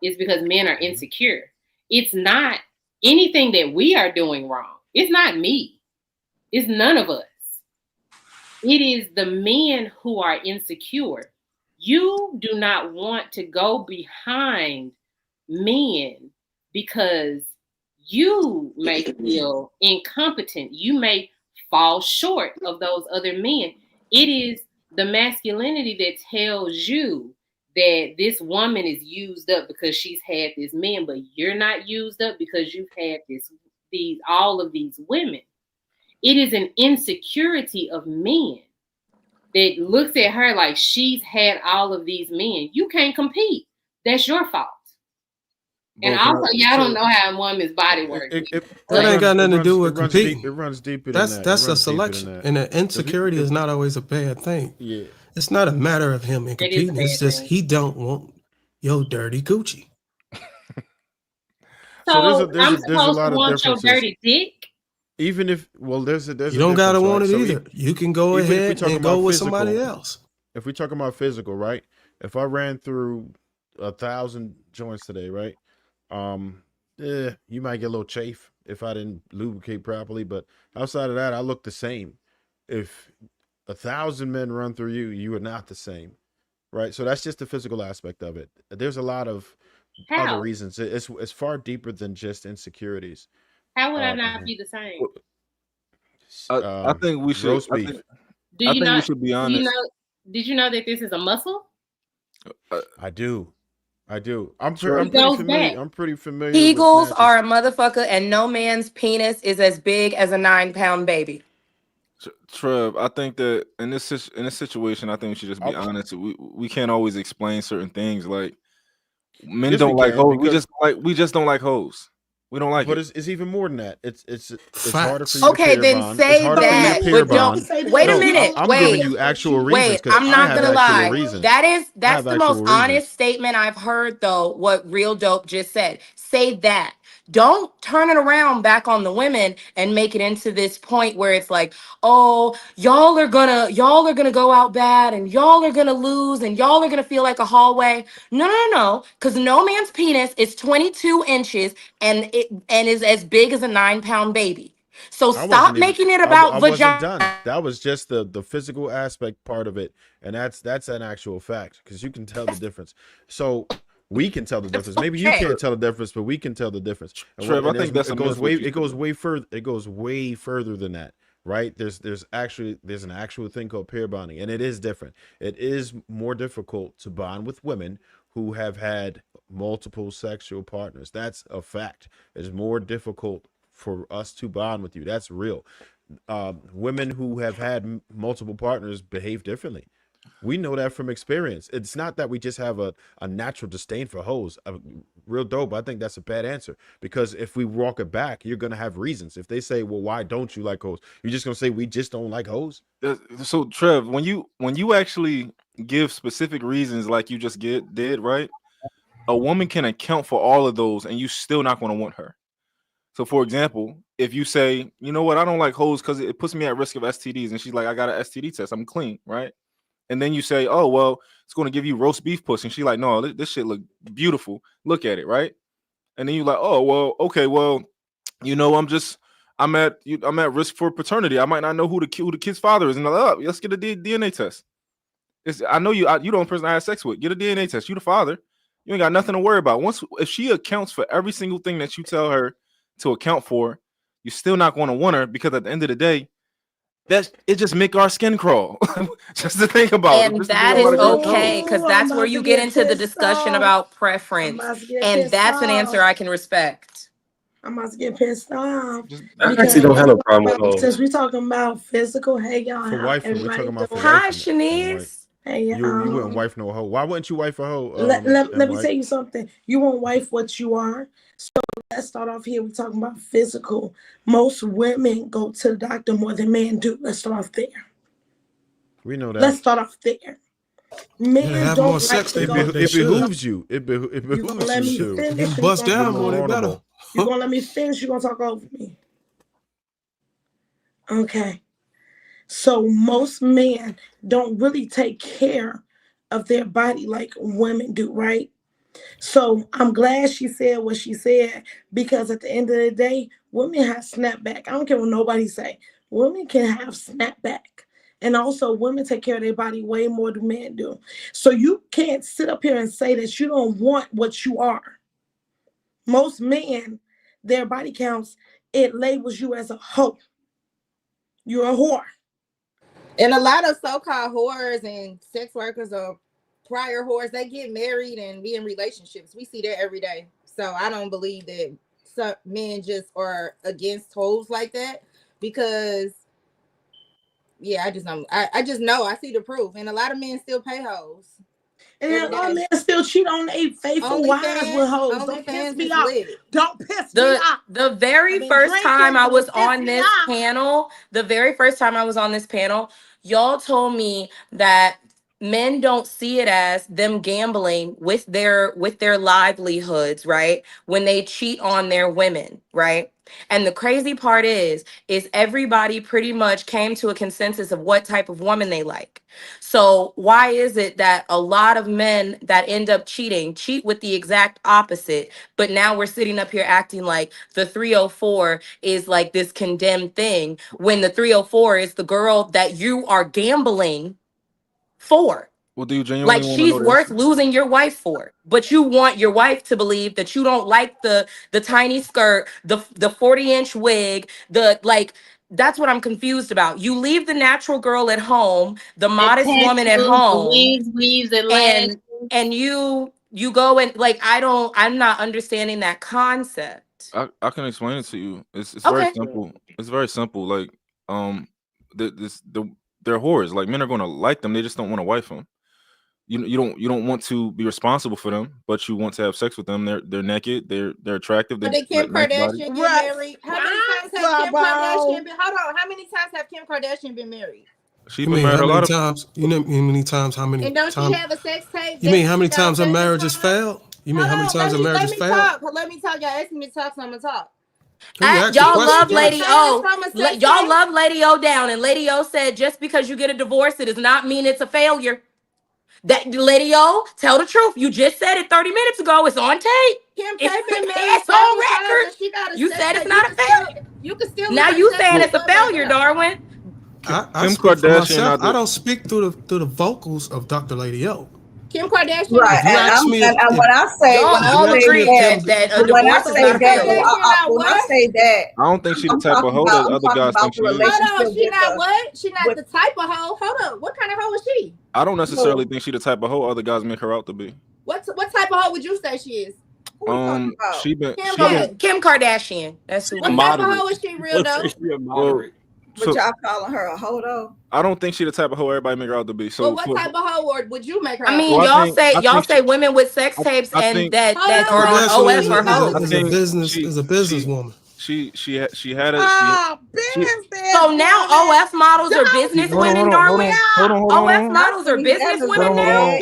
is because men are insecure. It's not anything that we are doing wrong. It's not me. It's none of us. It is the men who are insecure. You do not want to go behind men because you may feel incompetent. You may fall short of those other men. It is the masculinity that tells you that this woman is used up because she's had this man, but you're not used up because you've had all of these women. It is an insecurity of men that looks at her like she's had all of these men. You can't compete. That's your fault. And also, y'all don't know how a woman's body works. That ain't got nothing to do with competing. It runs deeper than that. That's a selection. And the insecurity is not always a bad thing. Yeah. It's not a matter of him and competing. It's just he don't want your dirty Gucci. So there's a lot of differences. Your dirty dick? Even if, there's you don't gotta want it either. You can go ahead and go with somebody else. If we talk about physical, right? If I ran through 1,000 joints today, right? You might get a little chafe if I didn't lubricate properly, but outside of that, I look the same. If 1,000 men run through you, you are not the same, right? So that's just the physical aspect of it. There's a lot of other reasons. It's far deeper than just insecurities. How would I not be the same? I think we should. Roast beef. I think we should be honest. Did you know that this is a muscle? I do. I'm pretty familiar. Kegels are a motherfucker, and no man's penis is as big as a 9-pound baby. Trev, I think that in this situation, I think we should just be honest. We can't always explain certain things. Like men don't like hoes. We just don't like hoes. We don't like But it. it's even more than that. It's harder for you Okay, to pair then bond. say It's harder for you to that, pair but don't. bond. Wait a No, minute. I'm Wait. giving you actual reasons Wait, because I'm I not have gonna actual lie. reasons. That's I have the most actual honest reasons. statement I've heard though, what Real Dope just said. Say that. Don't turn it around back on the women and make it into this point where it's like, oh, y'all are gonna go out bad and y'all are gonna lose and y'all are gonna feel like a hallway. No. Because no man's penis is 22 inches and is as big as a 9-pound baby. So I wasn't stop even. making it I about wasn't vagina. done. That was just the physical aspect part of it, and that's an actual fact because you can tell the difference. So we can tell the difference. Maybe you can't tell the difference, but we can tell the difference. And, Trev, I and think that's a myth what you it goes said. way further. It goes way further than that. Right? There's an actual thing called pair bonding, and it is different. It is more difficult to bond with women who have had multiple sexual partners. That's a fact. It's more difficult for us to bond with you. That's real. Women who have had multiple partners behave differently. We know that from experience. It's not that we just have a natural disdain for hoes. Real Dope. I think that's a bad answer because if we walk it back, you're gonna have reasons. If they say, "Well, why don't you like hoes?" You're just gonna say, "We just don't like hoes." So Trev, when you actually give specific reasons like you just did, right? A woman can account for all of those and you still not going to want her. So for example, if you say, you know what, I don't like hoes because it puts me at risk of STDs, and she's like, I got an STD test, I'm clean, right? And then you say, oh well, it's going to give you roast beef pussy, and she's like, no, this shit look beautiful. Look at it, right? And then you're like, oh well, okay, well, you know, I'm at risk for paternity. I might not know who the kid's father is, and they're like, oh, let's get a DNA test. I know you the only person I had sex with. Get a DNA test. You the father. You ain't got nothing to worry about. If she accounts for every single thing that you tell her to account for, you're still not going to want her because at the end of the day, it just make our skin crawl. Just to think about it. And Just to think that about is a girl tongue. okay because that's where you get into the discussion about preference. And that's an answer I can respect. I'm about to get pissed off I because actually don't have no problem with since hoes. we're talking about physical, hey y'all, For how wife, we're everybody talking about for doing? Hi, wife. Shanice. Hey, You wouldn't wife no hoe. Why wouldn't you wife a hoe? let me Mike? tell you something. You won't wife what you are. So let's start off here. We're talking about physical. Most women go to the doctor more than men do. Let's start off there. We know that. Let's start off there. Men have don't more like sex to than go. they It should. behooves you. It You gonna behooves let me you to. finish? They bust down more, they better. Vulnerable. You gonna let me finish? You gonna talk over me? Okay. So most men don't really take care of their body like women do, right? So I'm glad she said what she said because at the end of the day, women have snapback. I don't care what nobody say. Women can have snapback. And also women take care of their body way more than men do. So you can't sit up here and say that you don't want what you are. Most men, their body counts, it labels you as a hoe. You're a whore. And a lot of so-called whores and sex workers or prior whores, they get married and be in relationships. We see that every day. So I don't believe that some men just are against hoes like that because yeah, I just don't. I just know. I see the proof, and a lot of men still pay hoes. And then a lot of men still cheat on their faithful wives with hoes. Don't piss me off. Don't piss me off. The very first time I was on this panel, y'all told me that men don't see it as them gambling with their livelihoods, right? When they cheat on their women, right? And the crazy part is everybody pretty much came to a consensus of what type of woman they like. So why is it that a lot of men that end up cheat with the exact opposite, but now we're sitting up here acting like the 304 is like this condemned thing when the 304 is the girl that you are gambling for? Well, do you genuinely Like want to know she's the worth answer? losing your wife for, but you want your wife to believe that you don't like the tiny skirt, the 40-inch wig, the like. That's what I'm confused about. You leave the natural girl at home, the modest woman at tattoos, the home, wigs, weaves, and lashes. and you go and like I'm not understanding that concept. I can explain it to you. It's very Okay. simple. It's very simple. Like they're whores. Like men are going to like them. They just don't want to wife them. you don't want to be responsible for them, but you want to have sex with them. They're naked. They're attractive. But They did Kim nice body. Kardashian get married? How many times have Kim Kardashian been? Hold on. How many times have Kim Kardashian been married? She's You been mean married how a lot many of times? You know how many times? How many And don't times? she have a sex tape? You mean how many times her marriage has failed? You mean how many times her marriage has failed? Let me talk. Y'all asked me to talk, so I'm gonna talk. Y'all love Lady Famous O. from a sex Y'all tape? love Lady O down, and Lady O said just because you get a divorce, it does not mean it's a failure. That Lady O, tell the truth. You just said it 30 minutes ago. It's on tape. Kim K been married It's on several times, record. and she got a You sex said it's tape. not a failure. You can still. Now look you her saying sex it's a tape up failure, right there. Darwin. I Kim speak for Kardashian myself. out there. I don't speak through the vocals of Dr. Lady O. Kim Kardashian. Right, If you and ask me if when I say Y'all when I all say agree that, that a when I divorce is say not a that, failure. when I say that, I don't think she the I'm type of talking hoe about that I'm other talking guys think about she the is. Hold relationship on, she with not the what? She not the type of hoe. Hold up, what kind of hoe is she? I don't necessarily think she the type of hoe other guys make her out to be. What type of hoe would you say she is? She been Kim Kardashian. That's who. What type of hoe is she, real though? well, but so y'all calling her a hoe though. I don't think she the type of hoe everybody make her out to be. So But what type of hoe would you make her? I out mean, to be? y'all say women with sex tapes I and think- that are on Kardashian OF are hoes. is a businesswoman. She had a So now OF models are business Hold on, women, hold on, hold Darwin. on, hold on, hold on, hold OF on. models are business women now.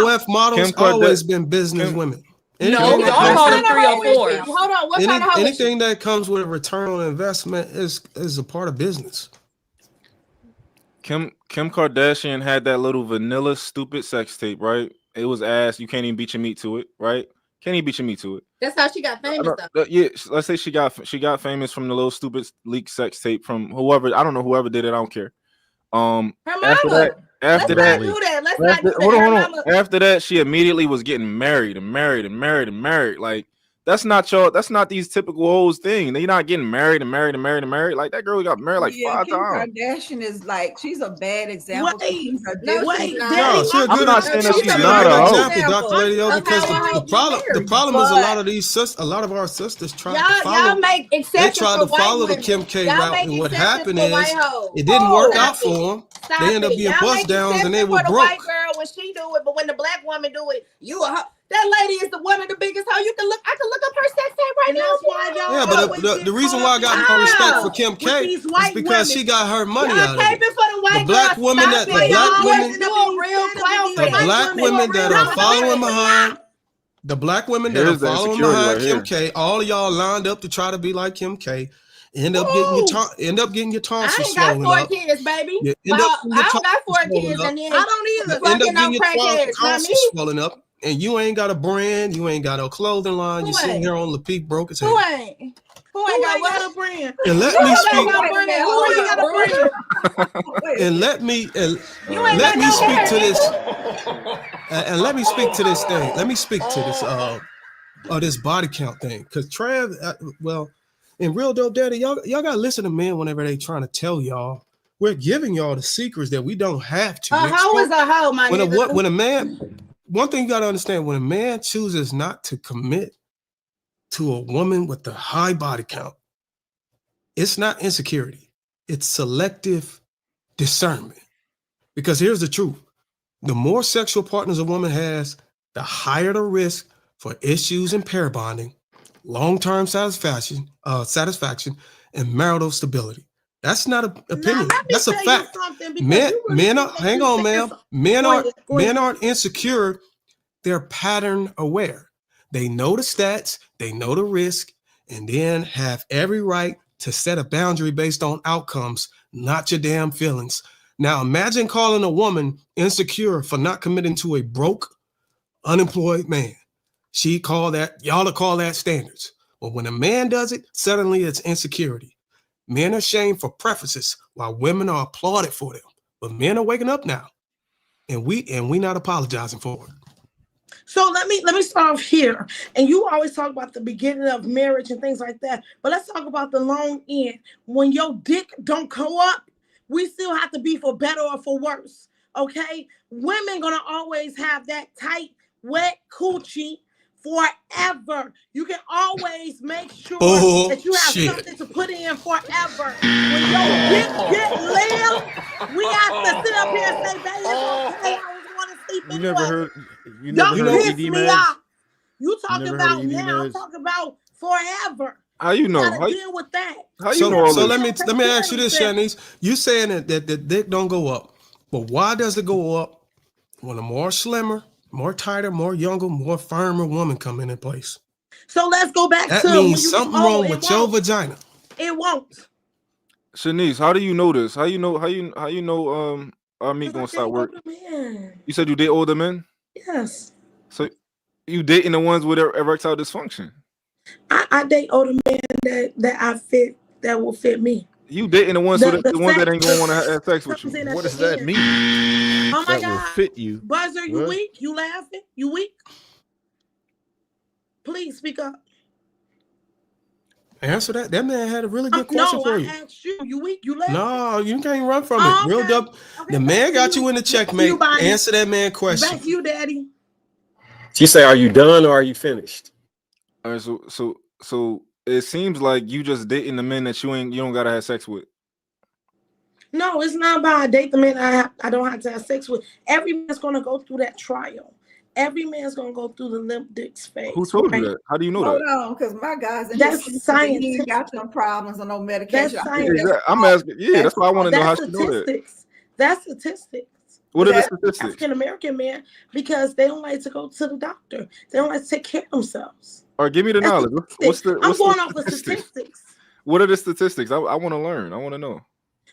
OF models Kim Karda- always been business women. No, Anything that y'all comes call with- them 304s. Hold on, what kind of hoe is she? anything that comes with a return on investment is a part of business. Kim Kardashian had that little vanilla stupid sex tape, right? It was ass. You can't even beat your meat to it, right? Can't even beat your meat to it. That's how she got famous though. Yeah, let's say she got famous from the little stupid leaked sex tape from whoever. I don't know whoever did it. I don't care. Her After mama. that, Let's not do that. Let's not do that. hold Her on. mama. After that, she immediately was getting married. Like that's not these typical hoes thing. They're not getting married. Like that girl got married like 5 Kim times. Kardashian is like she's a bad example. She's a No, different. she's not. No, she's a I'm good. not saying that she's a not good a hoe. example, Dr. Lady O, because the problem is a lot of our sisters try to follow. Y'all make exceptions They tried for to follow white the women. Kim K Y'all route, make and what exceptions happened for is white hoes. it didn't work Stop out for them. Stop They end up it. being Y'all bust make downs, and they exceptions were for the broke. white girl when she do it, but when the black woman do it, you a hoe. That lady is the one of the biggest hoe. I can look up her sex tape right now. That's why y'all Yeah, but the reason why I got more respect for Kim K is because she got her money out of it. Caping for the white The black girl. women Stop that it. the black Y'all women do a real clown the black women that are following behind the black women that are Here's the following insecurity behind right Kim here. K, all of y'all lined up to try to be like Kim K, end up getting your tonsils I ain't got swollen 4 up. kids, baby. You I end up getting your don't got 4 tonsils swollen kids, up. and then I don't either. You end up fucking getting on your crackheads. Not tonsils me. swollen up, and you ain't got a brand, you ain't got a clothing line. You sitting ain't? here on Lapeef broke as hell. Who ain't? Who ain't got a brand? And let Who me ain't speak. got no brand? Who ain't got a brand? And let me You ain't let got me no speak hair, to this. nigga. And let me speak to this thing. Let me speak to this this body count thing. Cause Trav, in Real Dope Daddy, y'all gotta listen to men whenever they trying to tell y'all. We're giving y'all the secrets that we don't have to. A hoe is a hoe, my nigga. When a man, one thing you gotta understand, when a man chooses not to commit to a woman with a high body count, it's not insecurity, it's selective discernment. Because here's the truth. The more sexual partners a woman has, the higher the risk for issues in pair bonding, long-term satisfaction, and marital stability. That's not an opinion. That's a fact. Men aren't insecure. They're pattern aware. They know the stats, they know the risk, and then have every right to set a boundary based on outcomes, not your damn feelings. Now, imagine calling a woman insecure for not committing to a broke, unemployed man. Y'all call that standards. But when a man does it, suddenly it's insecurity. Men are shamed for preferences while women are applauded for them. But men are waking up now. And we not apologizing for it. So let me start off here. And you always talk about the beginning of marriage and things like that. But let's talk about the long end. When your dick don't go up, we still have to be for better or for worse. Okay? Women gonna always have that tight, wet coochie forever. You can always make sure that you have something to put in forever. When your dick get limp, we have to sit up here and say, baby, it's okay. I was going to sleep You anyway. never heard. You never Don't heard piss ED me meds. off. You You talking never heard about of ED now? I'm meds? talking about forever. How you know? Gotta deal with that. How you know all So this? let me ask you this, Shanice. You saying that the dick don't go up, but why does it go up when a more slimmer, more tighter, more younger, more firmer woman come in place? So let's go back That to means when you something was old. wrong It with your won't. vagina. It won't. Shanice, how do you know this? How you know our meat gonna stop work? Man. You said you date older men? Yes. So you dating the ones with erectile dysfunction? I date older men that will fit me. You dating the ones The the ones that sex ain't gonna want to have sex with comes you? in at What the does that end. mean? Oh my That will God. fit you. Buzzer, you What? weak? You laughing? You weak? Please speak up. Answer that. That man had a really good question No, for I you. asked you. You weak? You laughing? No, you can't run from Oh, it. Real okay. dope. Okay, The back man to got you. you in the Back to you, checkmate. Bonnie. Answer that man question. Back to you, Daddy. She say, "Are you done or are you finished?" All right, so it seems like you just dating the men that you don't gotta have sex with. No, it's not about I date the man I don't have to have sex with. Every man's gonna go through that trial. Every man's gonna go through the limp dicks phase. Who told you right? that? How do you know Hold that? on, because my guy's in That's his 60s, he ain't scientific. got them problems or no medication. That's I think science. that's I'm asking. Yeah, that's why I want to know how That's she know that. statistics. That's statistics. What are the that- statistics? African American men, because they don't like to go to the doctor. They don't like to take care of themselves. Or give me the That's knowledge. What's the I'm going the off of statistics. What are the statistics? I want to learn. I want to know.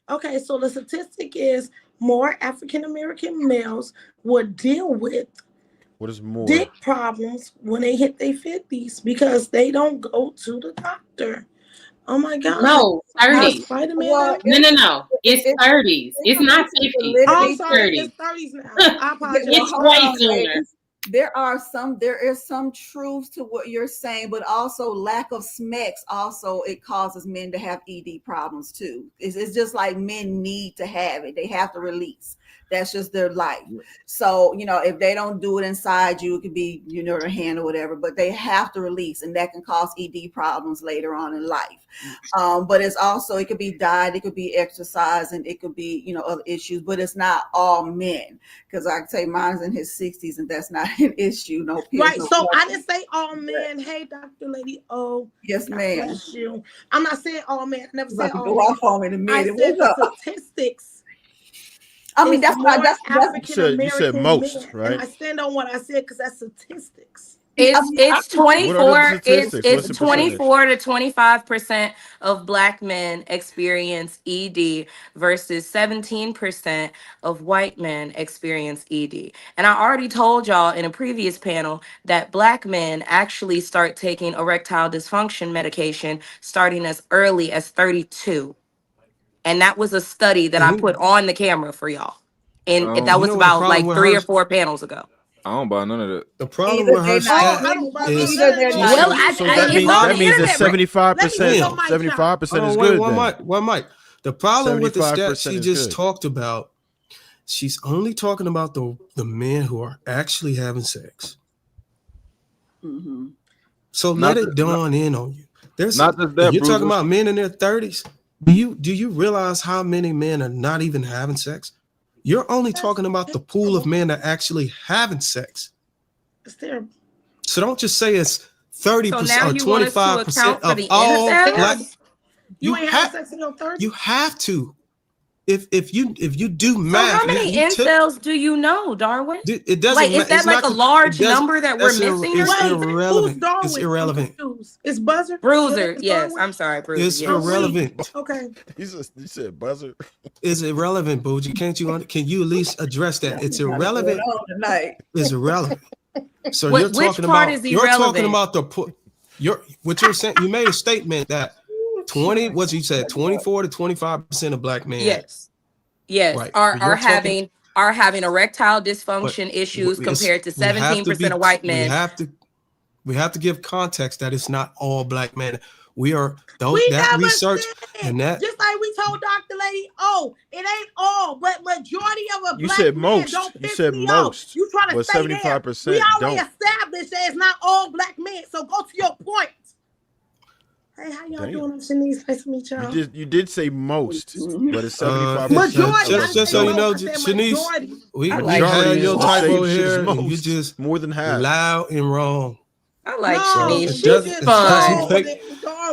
Okay, so the statistic is more African American males would deal with What is more? dick problems when they hit their 50s because they don't go to the doctor. Oh my God. No, 30s. Spider-Man. Well, No. It's 30s. It's not 50s. I'm It's sorry, 30s. it's 30s now. I apologize. It's hold way on, sooner. ladies. There is some truth to what you're saying, but also lack of SMEX also it causes men to have ED problems too. It's just like men need to have it. They have to release. That's just their life. So, if they don't do it inside you, it could be, their hand or whatever, but they have to release, and that can cause ED problems later on in life. But it's also, it could be diet, it could be exercise, and it could be, other issues, but it's not all men. Because I can say mine's in his 60s, and that's not an issue. No pills, Right. no So nothing. I didn't say all men. Hey, Dr. Lady O. Yes, God ma'am. bless you. I'm not saying all men. I never I'm said about to all go men. off on me in a I minute. said What's the up? statistics. I mean, is that's why more that's African American you said most, men. right? And I stand on what I said because that's statistics. It's What are the 24. statistics? What's It's the percentage? 24 to 25% of Black men experience ED versus 17% of white men experience ED. And I already told y'all in a previous panel that Black men actually start taking erectile dysfunction medication starting as early as 32. And that was a study that I And put on the camera for y'all. And that you was know what the about problem like with 3 her? or 4 panels ago. I don't buy none of that. The problem either with her they're not stat I don't buy is none of that. they're Well, not. So it's that on the means that internet. 75%. Let me 75% is wait, good. one Then mic, one mic. The problem with the stat 75% she is just good. talked about, she's only talking about the men who are actually having sex. Mm-hmm. So Not let it just- dawn in on you. There's not just that, you're talking Bruiser. about men in their 30s. Do you realize how many men are not even having sex? You're only talking about the pool of men that are actually having sex. It's terrible. So don't just say it's 30% So now or you want us to 25% account for of the all incels? Black. You ain't having sex in your 30s? You have to. If you do So math, how many incels do you know, Darwin? it doesn't Like, is matter. that like a large number that we're missing? It's or something? irrelevant. Who's Darwin? It's irrelevant. I'm confused. It's Buzzer? Bruiser, It's yes. Darwin? I'm sorry, Bruiser. It's yes. irrelevant. Okay. You said buzzer. It's irrelevant, Bougie. Can you at least address that? It's irrelevant. Tonight. It's irrelevant. So Which you're talking part about is you're talking irrelevant? about what you're saying. You made a statement that 20 what you said 24 to 25% of Black men. Yes, Right. are You're talking- having erectile but dysfunction issues it's- compared to we have 17% of white We men. have to give context that it's not all Black men. We are We that never research said, and that just like we told Dr. Lady, it ain't all, but majority of a You Black said man most. don't You piss said me most, off. You trying to but stay there. 75% We already don't. established that it's not all Black men. So go to your point. Hey, how y'all Damn. doing? I'm Shanice. Nice to meet y'all. You did say most, but it's 75%. Majority. Just so you know, I said Shanice, majority. we Majority have your is the type same over shit as here, and you most. just more than half. loud and wrong. I like No, Shanice. it She's doesn't- it doesn't fun. take-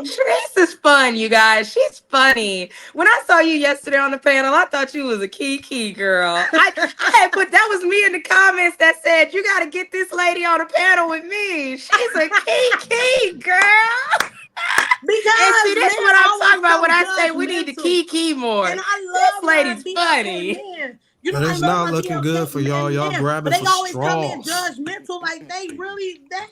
Shanice is fun, you guys. She's funny. When I saw you yesterday on the panel, I thought you was a key girl. I had put that was me in the comments that said you got to get this lady on the panel with me. She's a key girl. Because And see, this is men what I'm always talking about when so I say we need to judgmental. key more. And I This love my lady's BLK funny. men. You know, But I it's love not my looking good for y'all. Y'all men, grabbing but they for always come in straws. judgmental, like they really that.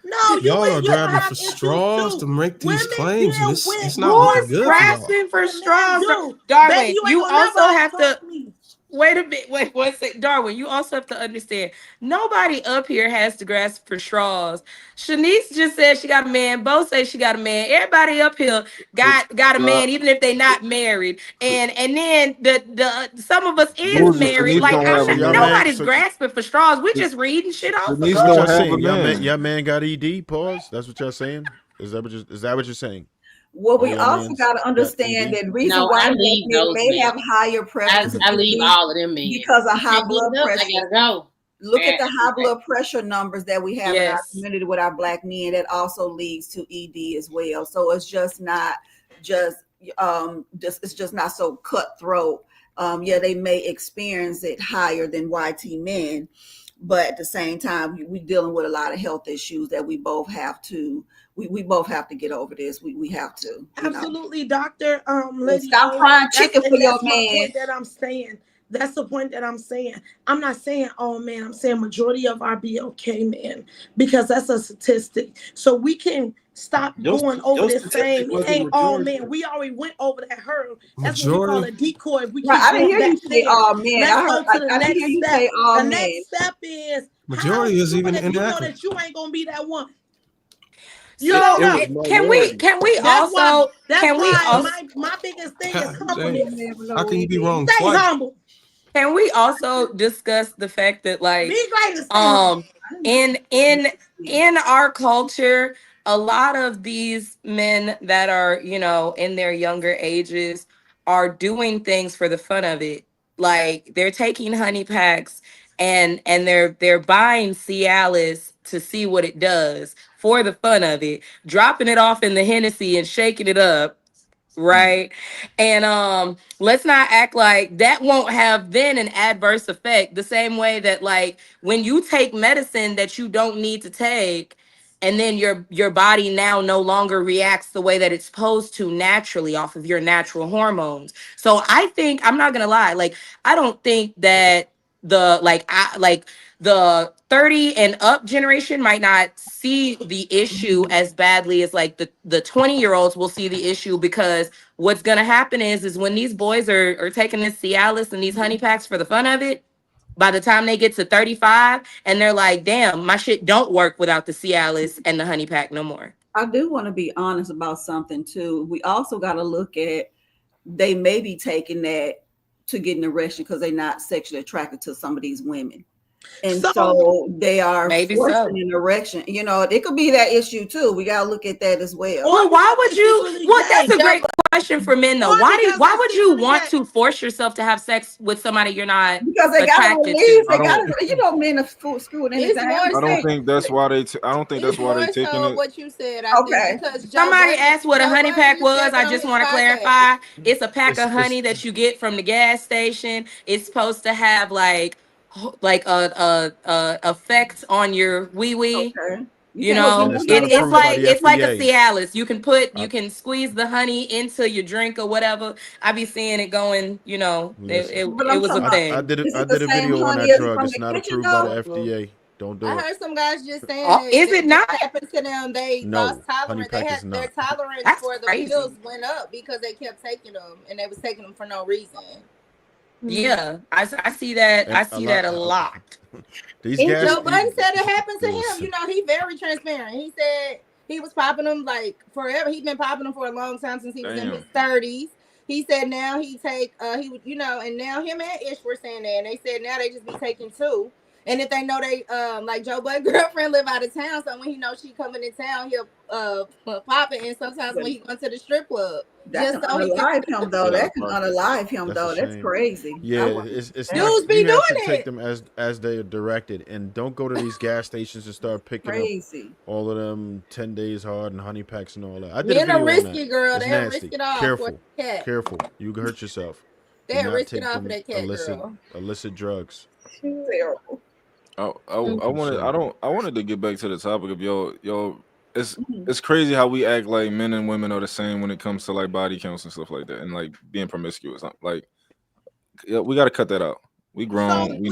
No, Y'all are you grabbing have for issues straws too. to make these Women claims, and deal it's with not looking Who's good for y'all. grasping for men straws? do. Darwin, Baby, you ain't you gonna also never have to talk me. wait a bit. Wait one sec. Darwin, you also have to understand nobody up here has to grasp for straws. Shanice just said she got a man. Bo says she got a man. Everybody up here got a man, even if they not married. And then the some of us is Bougie, married. Shanice Like don't have a man. nobody's grasping for straws. We just reading shit off. Shanice What don't y'all have a saying? man. Y'all man got ED? Pause. That's what y'all saying? Is that what you're saying? Well, All we y'all also mans got to got understand ED? that the reason No, why I black leave men those may men. have higher prevalence of I leave disease all of them men. because of You high can't get blood it up, I pressure. gotta go. Look at the And- high blood pressure numbers that we have in our Yes. community with our black men. That also leads to ED as well. So it's just not it's just not so cutthroat. Yeah, they may experience it higher than YT men, but at the same time, we're dealing with a lot of health issues that we both have to. We both have to get over this. We have to. You know. Absolutely, Doctor. So stop frying chicken for your That's my man. point that I'm saying. That's the point that I'm saying. I'm not saying all men. I'm saying majority of our BLK men, because that's a statistic. So we can stop going over this same. It ain't all men. We already went over that hurdle. That's what we call a Majority. decoy. If we Right, keep I didn't going hear you back say there. all men. Let's I go to the didn't next hear you step. say all The men. next step is Majority is even if you know inaccurate. that you ain't gonna be that one. So You don't know. can we That's also my biggest thing is humbleness. How can you be wrong Stay twice? humble. Can we also discuss the fact that like Be great and stay humble. in our culture, a lot of these men that are, in their younger ages are doing things for the fun of it. Like they're taking honey packs and they're buying Cialis to see what it does for the fun of it, dropping it off in the Hennessy and shaking it up, right? And let's not act like that won't have then an adverse effect, the same way that like when you take medicine that you don't need to take, and then your body now no longer reacts the way that it's supposed to naturally off of your natural hormones. So I think, I'm not gonna lie, like I don't think that the 30 and up generation might not see the issue as badly as like the 20-year-olds will see the issue, because what's gonna happen is when these boys are taking this Cialis and these honey packs for the fun of it, by the time they get to 35 and they're like, damn, my shit don't work without the Cialis and the honey pack no more. I do want to be honest about something too. We also got to look at, they may be taking that to get an erection because they're not sexually attracted to some of these women. And so they are forcing an erection. You know, it could be that issue too. We got to look at that as well. Well, why would you? Well, that's a great question for men, though. Why would you want to force yourself to have sex with somebody you're not because they got to attracted release. to? They got to, men are screwing anything. I don't think that's why they. I don't think that's why they More taking so it. what you said. I think because Somebody asked what a honey pack was. I just want to clarify. It's a pack of It's- honey that you get from the gas station. It's supposed to have like a effect on your wee wee. Okay. You know, And it's not it's approved by like the it's like a FDA. Cialis. You can squeeze the honey into your drink or whatever. I be seeing it going. You know, Listen, But it I'm was a talking thing. I did is it a the same video on honey that as drug. from It's the not kitchen approved by the though? FDA. Don't do I it. heard some guys just saying Oh, is it not? happened to them. They No, lost honey tolerance. They pack had is their not. tolerance That's for the crazy. pills went up because they kept taking them and they was taking them for no reason. Yeah, I see that. And I see that a lot. These And gas. Joe Budden said it happened to him. Listen. You know, he very transparent. He said he was popping them like forever. He's been popping them for a long time since he was in his 30s. He said now he take he would, and now him and Ish were saying that, and they said now they just be taking two. And if they know they like Joe Budden's girlfriend live out of town, so when he knows she coming in town, he'll pop it. And sometimes when he going to the strip club, That just can so he can. unalive him though. That can unalive him That's a though. That's shame. crazy. Yeah, I wouldn't it's do not. Dudes be You have doing to take it. them as they are directed, and don't go to these gas stations and start picking crazy. up all of them 10 days hard and honey packs and all that. I did a Men are video on risky, that. girl. It's They'll risk nasty. it all for Careful, that cat. careful. You can hurt yourself. Do They'll not risk it take all for them that cat, girl. illicit drugs. Terrible. I Mm-hmm. wanted to get back to the topic of yo. It's crazy how we act like men and women are the same when it comes to like body counts and stuff like that, and like being promiscuous. Like, yeah, we got to cut that out. We grown.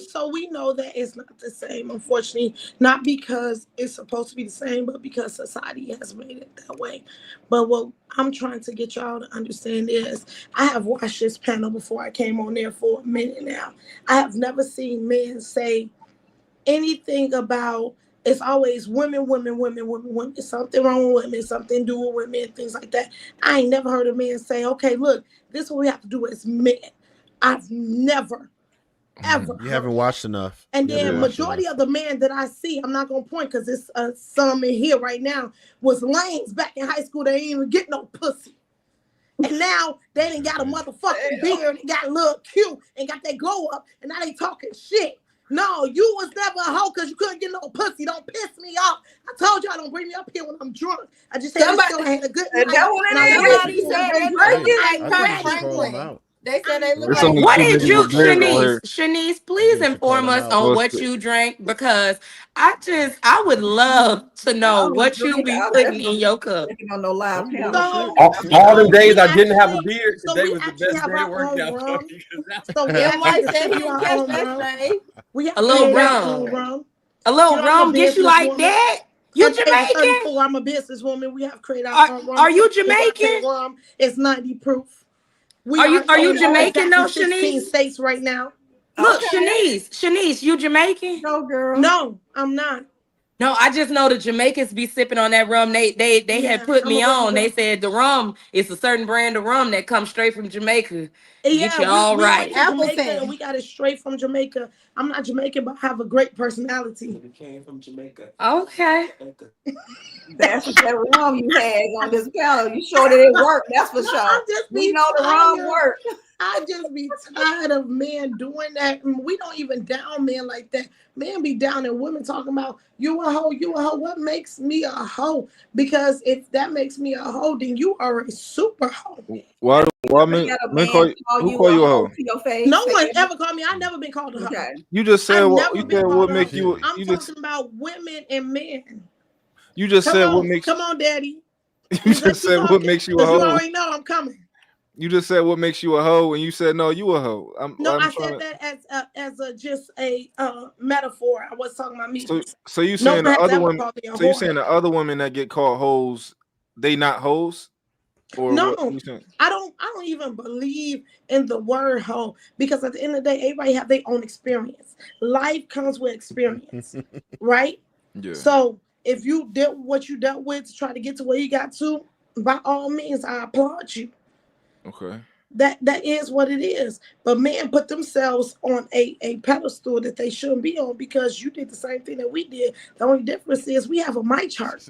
So we know that it's not the same, unfortunately, not because it's supposed to be the same, but because society has made it that way. But what I'm trying to get y'all to understand is I have watched this panel before I came on there for a minute now. I have never seen men say anything about it's always women. Something wrong with women, something to do with women, things like that. I ain't never heard a man say, okay, look, this is what we have to do as men. I've never ever. You haven't watched enough. And then majority of the men that I see, I'm not gonna point because it's some in here right now, was lames back in high school. They ain't even get no pussy. And now they done got a motherfucking beard and got a little cute and got that glow up and now they talking shit. No, you was never a hoe because you couldn't get no pussy. Don't piss me off. I told y'all don't bring me up here when I'm drunk. I just had a good night. Somebody said they look like Kirk Franklin. They said they look like. What did you, Shanice? here. Shanice, please inform us on what you drank because I would love to know what you be putting in your cup. On no live panel. All the days I didn't have a beard, today was the best day to work out. NY said he didn't catch that shade. A little rum. A little rum gets you like that? You Jamaican? I'm a businesswoman. We have created our own rum. Are you Jamaican? Rum is 90 proof. Are you Jamaican though, 16 Shanice? states right now. Look, Shanice, you Jamaican? No, girl. No, I'm not. No, I just know the Jamaicans be sipping on that rum. They had put me on. They said the rum is a certain brand of rum that comes straight from Jamaica. Get you all right. We got it straight from Jamaica. I'm not Jamaican, but I have a great personality. It came from Jamaica. Okay. That's that rum you had on this panel. You showed that it worked. That's for sure. We know the rum worked. I just be tired of men doing that. We don't even down men like that. Men be down and women talking about you a hoe, you a hoe. What makes me a hoe? Because if that makes me a hoe, then you are a super hoe. Why men call you, who call you a hoe? No one ever called me. I've never been called a hoe. Okay. You just said what make you. I'm talking about women and men. You just said what makes. Come on, Daddy. You just said what makes you a hoe. You already know I'm coming. You just said what makes you a hoe, and you said no, you a hoe. I said that as just a metaphor. I was talking about me. So you saying the other women? So you saying the other women that get called hoes, they not hoes? Or no, what I don't even believe in the word hoe because at the end of the day, everybody have their own experience. Life comes with experience, right? Yeah. So if you dealt with what you dealt with to try to get to where you got to, by all means, I applaud you. Okay. That is what it is. But men put themselves on a pedestal that they shouldn't be on because you did the same thing that we did. The only difference is we have a mic chart.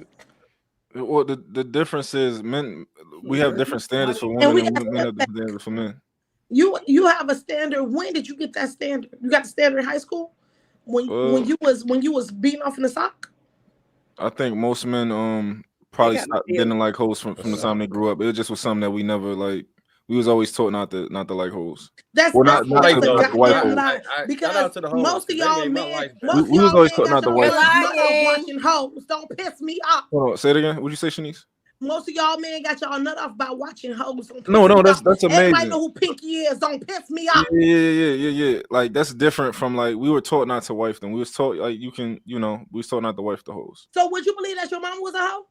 Well, the difference is men. We have different standards for women, and women have different standards for men. You have a standard. When did you get that standard? You got the standard in high school when you was beating off in the sock. I think most men probably didn't like hoes from the time they grew up. It just was something that we never like. We was always taught not to like hoes. That's not like the white hoes. Because most of y'all men, we was always taught not to white hoes. Watching hoes. Don't piss me off. Hold on, say it again. What'd you say, Shanice? Most of y'all men got y'all nut off by watching hoes. No, that's amazing. Everybody know who Pinky is. Don't piss me off. Yeah. Like that's different from like we were taught not to wife them. We was taught like we was taught not to wife the hoes. So would you believe that your mom was a hoe?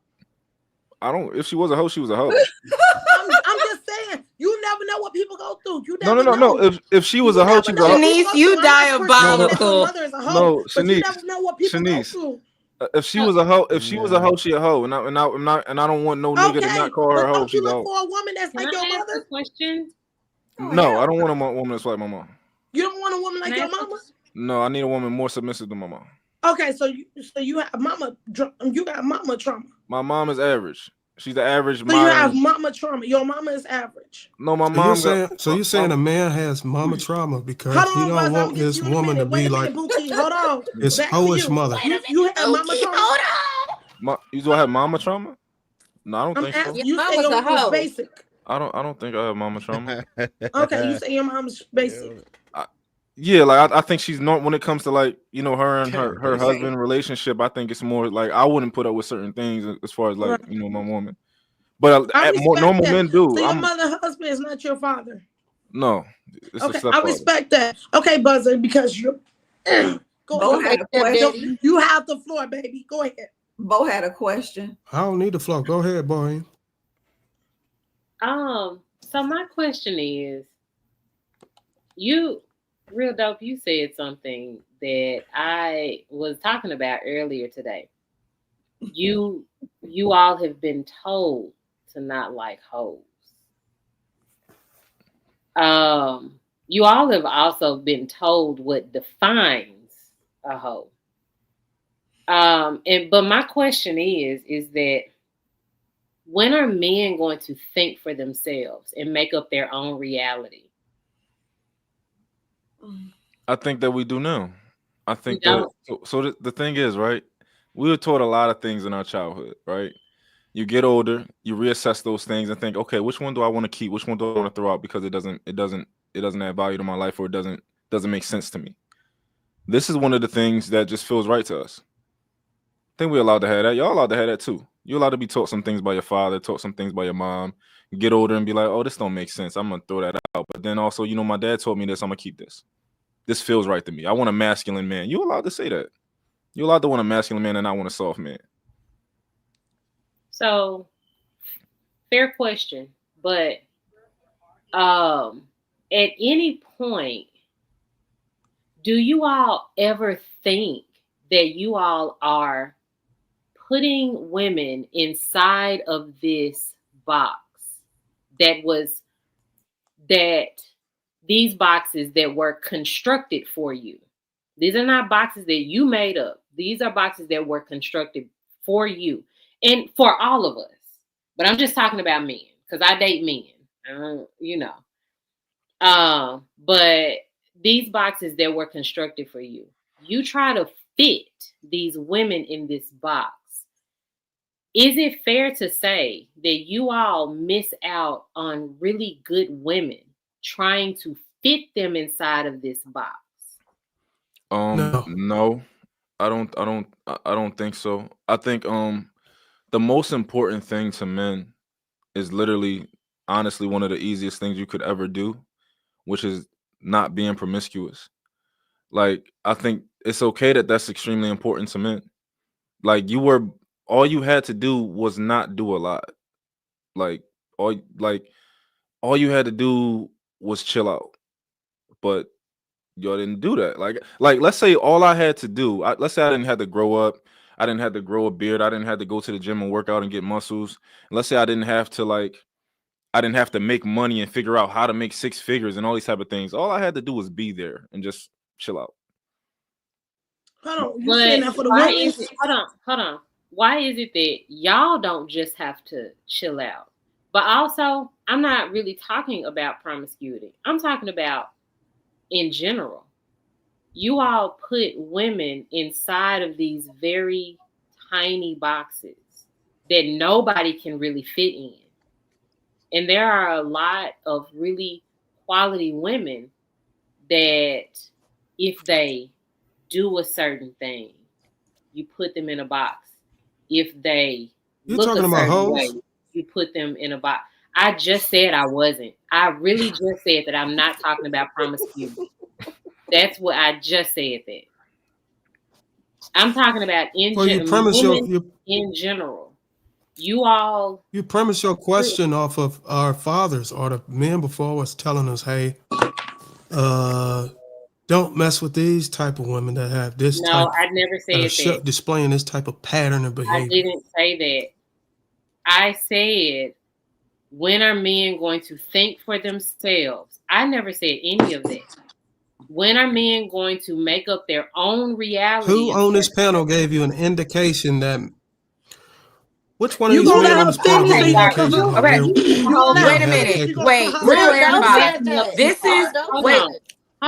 I don't. If she was a hoe, she was a hoe. I'm just saying. You never know what people go through. You never No. know. If she was a hoe, she was a hoe. Shanice, you diabolical. No, Shanice. You never know what people go through. If she was a hoe, she a hoe, and I don't want no nigga to not call her a hoe. She's a hoe. For a woman that's like your mother. Question. No, I don't want a woman that's like my mom. You don't want a woman like your mama? No, I need a woman more submissive than my mom. Okay, so you have you got mama trauma. My mom is average. She's the average So you have modern. mama trauma. Your mama is average. No, my So you're mom got. saying, you're saying a man has mama trauma because Hold he on, don't brother. I'm want gonna get to his you in a woman to minute. Wait be a like minute, Bookie. Hold on. his Back to hoish you. mother. You had mama trauma. You do I have mama trauma? No, I don't I'm think so. asking. You say your mom was basic. I don't think I have mama trauma. Okay, you say your mom's basic. Yeah, like I think she's not when it comes to like her and her Okay. husband relationship. I think it's more like I wouldn't put up with certain things as far as like Right. my woman. But I respect normal that. men do. So your mother husband is not your father. No, it's a Okay, I stepfather. respect that. Okay, Buzzer, because you're go Bo ahead. had a question. You have the floor, baby. Go ahead. Bo had a question. I don't need the flow. Go ahead, boy. So my question is, Real Dope, you said something that I was talking about earlier today. You all have been told to not like hoes. You all have also been told what defines a hoe. But my question is that when are men going to think for themselves and make up their own reality? I think that we do now. I think We that so the thing is, right? We were taught a lot of things in our childhood, right? You get older, you reassess those things and think, okay, which one do I want to keep? Which one do I want to throw out because it doesn't add value to my life or it doesn't make sense to me. This is one of the things that just feels right to us. I think we're allowed to have that. Y'all allowed to have that too. You're allowed to be taught some things by your father, taught some things by your mom. You get older and be like, oh, this don't make sense. I'm gonna throw that out. But then also, my dad told me this. I'm gonna keep this. This feels right to me. I want a masculine man. You're allowed to say that. You're allowed to want a masculine man and not want a soft man. So, fair question, but at any point, do you all ever think that you all are putting women inside of this box that these boxes that were constructed for you? These are not boxes that you made up. These are boxes that were constructed for you and for all of us. But I'm just talking about men because I date men, but these boxes that were constructed for you, you try to fit these women in this box. Is it fair to say that you all miss out on really good women trying to fit them inside of this box? No, I don't think so. I think the most important thing to men is literally, honestly, one of the easiest things you could ever do, which is not being promiscuous. Like, I think it's okay that that's extremely important to men. Like, all you had to do was not do a lot. Like, all you had to do was chill out. But y'all didn't do that. Like let's say all I had to do, let's say I didn't have to grow up, I didn't have to grow a beard, I didn't have to go to the gym and work out and get muscles. And let's say I didn't have to make money and figure out how to make six figures and all these type of things. All I had to do was be there and just chill out. Hold on, you saying that for the women? Hold on. Why is it that y'all don't just have to chill out? But also, I'm not really talking about promiscuity. I'm talking about in general. You all put women inside of these very tiny boxes that nobody can really fit in. And there are a lot of really quality women that if they do a certain thing, you put them in a box. If they look a certain way, you put them in a box. I just said I wasn't. I really just said that I'm not talking about promiscuity. That's what I just said that. I'm talking about in general. You all. You premise your question off of our fathers or the men before us telling us, hey, don't mess with these type of women that have this type. No, I never said that. Displaying this type of pattern of behavior. I didn't say that. I said, when are men going to think for themselves? I never said any of that. When are men going to make up their own reality? Who and on this start panel gave you an indication that? Which one of You these gonna men let on her this panel finish gave or you you an gonna cut indication her that off? Okay, You let wait her a finish, minute. you gonna Wait, cut her we're off. clearing the Don't box. let that. This is Hold wait. on.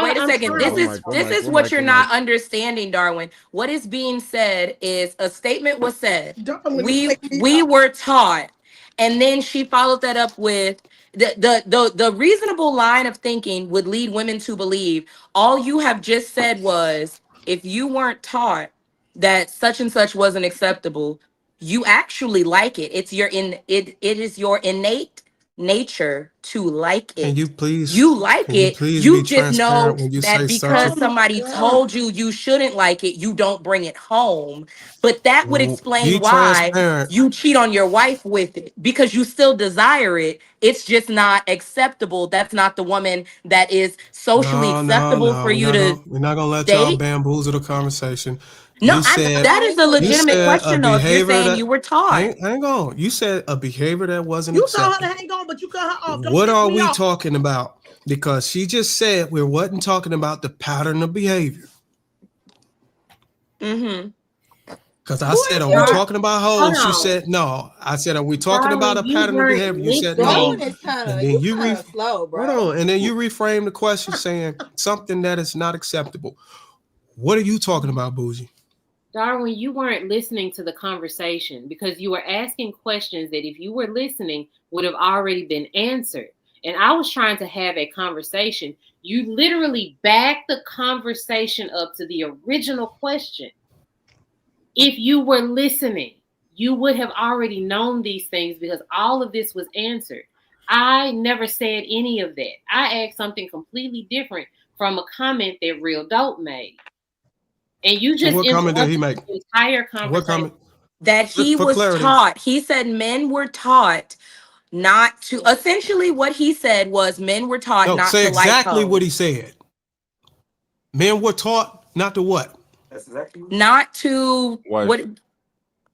Wait a I'm second. trying. This is what you're not understanding, Darwin. What is being said is a statement was said. Darwin is We taking me we off. were taught, and then she followed that up with the reasonable line of thinking would lead women to believe all you have just said was if you weren't taught that such and such wasn't acceptable, you actually like it. It's your it is your innate nature to like Can you it. please? You like Can you it. please be You just know transparent when you that say because something? Oh my somebody God. told you you shouldn't like it, you don't bring it home. But that would explain Be why transparent. you cheat on your wife with it because you still desire it. It's just not acceptable. That's not the woman that is socially No, no, acceptable no. for you to We're not gonna let y'all date. bamboozle the conversation. No, You said that is a you legitimate said a question though. If you're behavior saying that you were taught, hang on. You said a behavior that wasn't You told her to acceptable. hang on, but you cut her off. Don't What piss are me we off. talking about? Because she just said we wasn't talking about the pattern of behavior. mm-hmm. Because I Who said, is are we you? talking about Hold hoes? You on. said no. I said, are we talking about Darwin, a you pattern of weren't behavior? You said no. Darwin listening. is kind And of then you slow, hold bro. on, and then you reframe the question saying something that is not acceptable. What are you talking about, Bougie? Darwin, you weren't listening to the conversation because you were asking questions that if you were listening would have already been answered. And I was trying to have a conversation. You literally backed the conversation up to the original question. If you were listening, you would have already known these things because all of this was answered. I never said any of that. I asked something completely different from a comment that Real Dope made. And you So just what comment did he interrupted make? the entire What conversation. comment? That he For was clarity. taught. He said men were taught not to. Essentially, what he said was men were taught No, not say to like exactly what hoes, he said. Men were taught not to what? not to Wife. what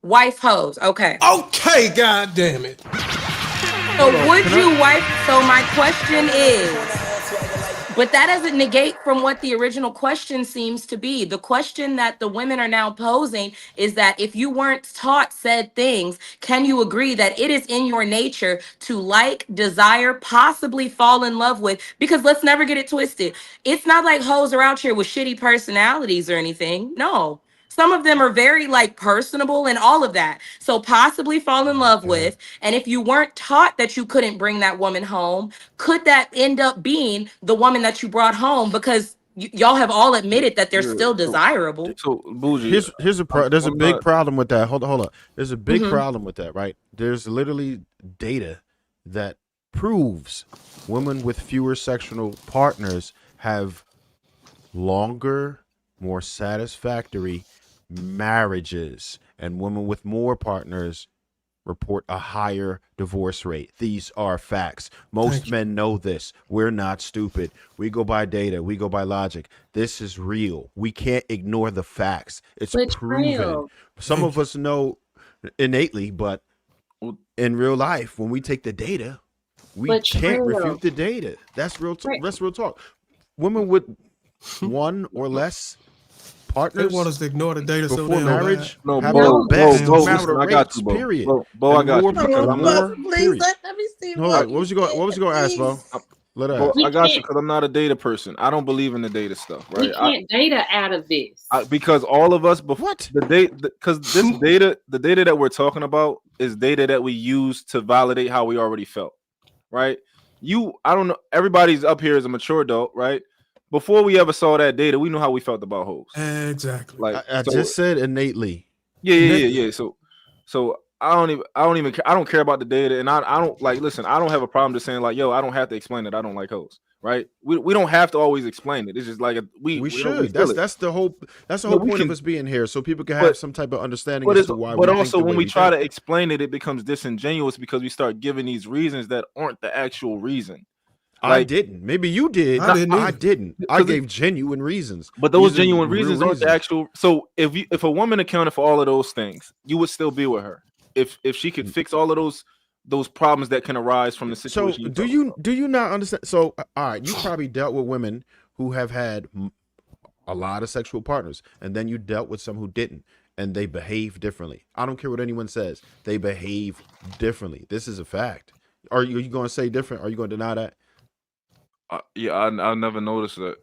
wife hoes. Okay. Okay, god damn it. So Hold on. would Can I? you wife? So my question is, but that doesn't negate from what the original question seems to be. The question that the women are now posing is that if you weren't taught said things, can you agree that it is in your nature to like, desire, possibly fall in love with? Because let's never get it twisted. It's not like hoes are out here with shitty personalities or anything. No. Some of them are very like personable and all of that. So possibly fall in love with. And if you weren't taught that you couldn't bring that woman home, could that end up being the woman that you brought home? Because y'all have all admitted that they're Yeah. still desirable. So Bougie, There's there's a I'm big not. problem with that. Hold on. There's a big Mhm. problem with that, right? There's literally data that proves women with fewer sexual partners have longer, more satisfactory marriages, and women with more partners report a higher divorce rate. These are facts. Most men know this. We're not stupid. We go by data. We go by logic. This is real. We can't ignore the facts. It's proven. Betrayal. Some of us know innately, but in real life, when we take the data, we can't Betrayal. refute the data. That's real. That's real talk. Women with one or less partners, They want us to ignore the data so before damn marriage, No, have Bo, the best Bo, marital listen, I got rates. you, Bo. Period. Bo, I And got more you because I'm not. Please period. let me see Hold what on. What was you going? What was you going to ask, Bo? Let her Bo, ask. I got you because I'm not a data person. I don't believe in the data stuff, We right? can't data out of this. Because all of us before the data, because this data, the data that we're talking about is data that we use to validate how we already felt, right? I don't know. Everybody's up here is a mature adult, right? Before we ever saw that data, we knew how we felt about hoes. Exactly. Like I just said innately. yeah. So I don't even care. I don't care about the data, and I don't like. Listen, I don't have a problem just saying like, yo, I don't have to explain it. I don't like hoes, right? We don't have to always explain it. It's just like We should. We feel it. That's the whole We point of can- us being here, so people can but- have some type of understanding But as to why. but we also think the when way we try think. to explain it, it becomes disingenuous because we start giving these reasons that aren't the actual reason. I didn't. Maybe you did. I didn't I either. didn't. I gave genuine reasons. But those These are genuine real reasons aren't the actual. So if a woman accounted for all of those things, you would still be with her if she could fix all of those problems that can arise from the So situation. do you not understand? So all right, you probably dealt with women who have had a lot of sexual partners, and then you dealt with some who didn't, and they behave differently. I don't care what anyone says; they behave differently. This is a fact. Are you going to say different? Are you going to deny that? Yeah, I never noticed that.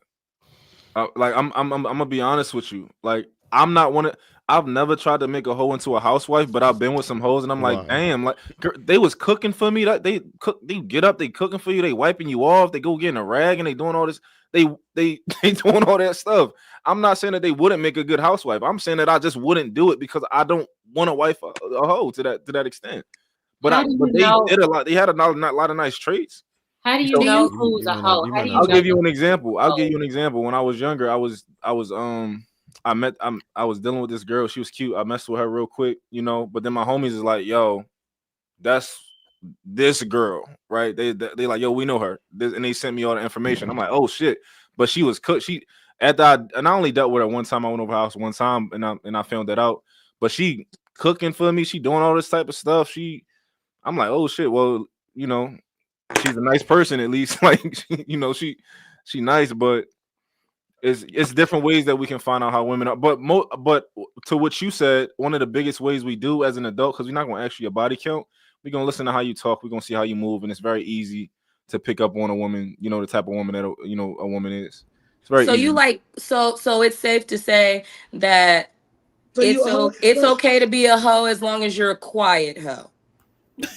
Like I'm gonna be honest with you. Like I'm not one of. I've never tried to make a hoe into a housewife, but I've been with some hoes, and I'm like, Right. damn, like they was cooking for me. That they cook, they get up, they cooking for you, they wiping you off, they go getting a rag, and they doing all this. They they doing all that stuff. I'm not saying that they wouldn't make a good housewife. I'm saying that I just wouldn't do it because I don't want to wife a hoe to that extent. But How do you they know? did a lot. They had a lot of nice traits. How do you So know who's a hoe? How do you I'll know give you an who's example. a I'll hoe? give you an example. When I was younger, I was I was dealing with this girl. She was cute. I messed with her real quick, but then my homies is like, yo, that's this girl, right? They like, yo, we know her. And they sent me all the information. I'm like, oh shit. But she was cooked. And I only dealt with her one time. I went over her house one time and I found that out. But she cooking for me, she doing all this type of stuff. I'm like, oh shit. Well, she's a nice person at least. Like, she nice, but it's different ways that we can find out how women are. But to what you said, one of the biggest ways we do as an adult, because we're not going to ask you your body count. We're going to listen to how you talk. We're going to see how you move, and it's very easy to pick up on a woman. The type of woman that a woman is. It's very So easy. you like so it's safe to say that it's okay to be a hoe as long as you're a quiet hoe.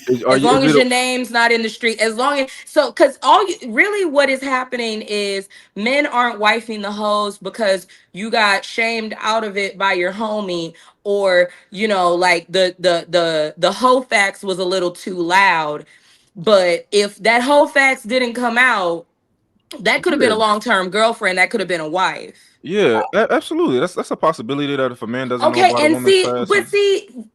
As long as your name's not in the street, because really what is happening is men aren't wifing the hoes because you got shamed out of it by your homie, or like the hoe facts was a little too loud. But if that hoe facts didn't come out, that could have been a long-term girlfriend, that could have been a wife. Yeah, absolutely. That's a possibility that if a man doesn't know Okay, about a and woman's past.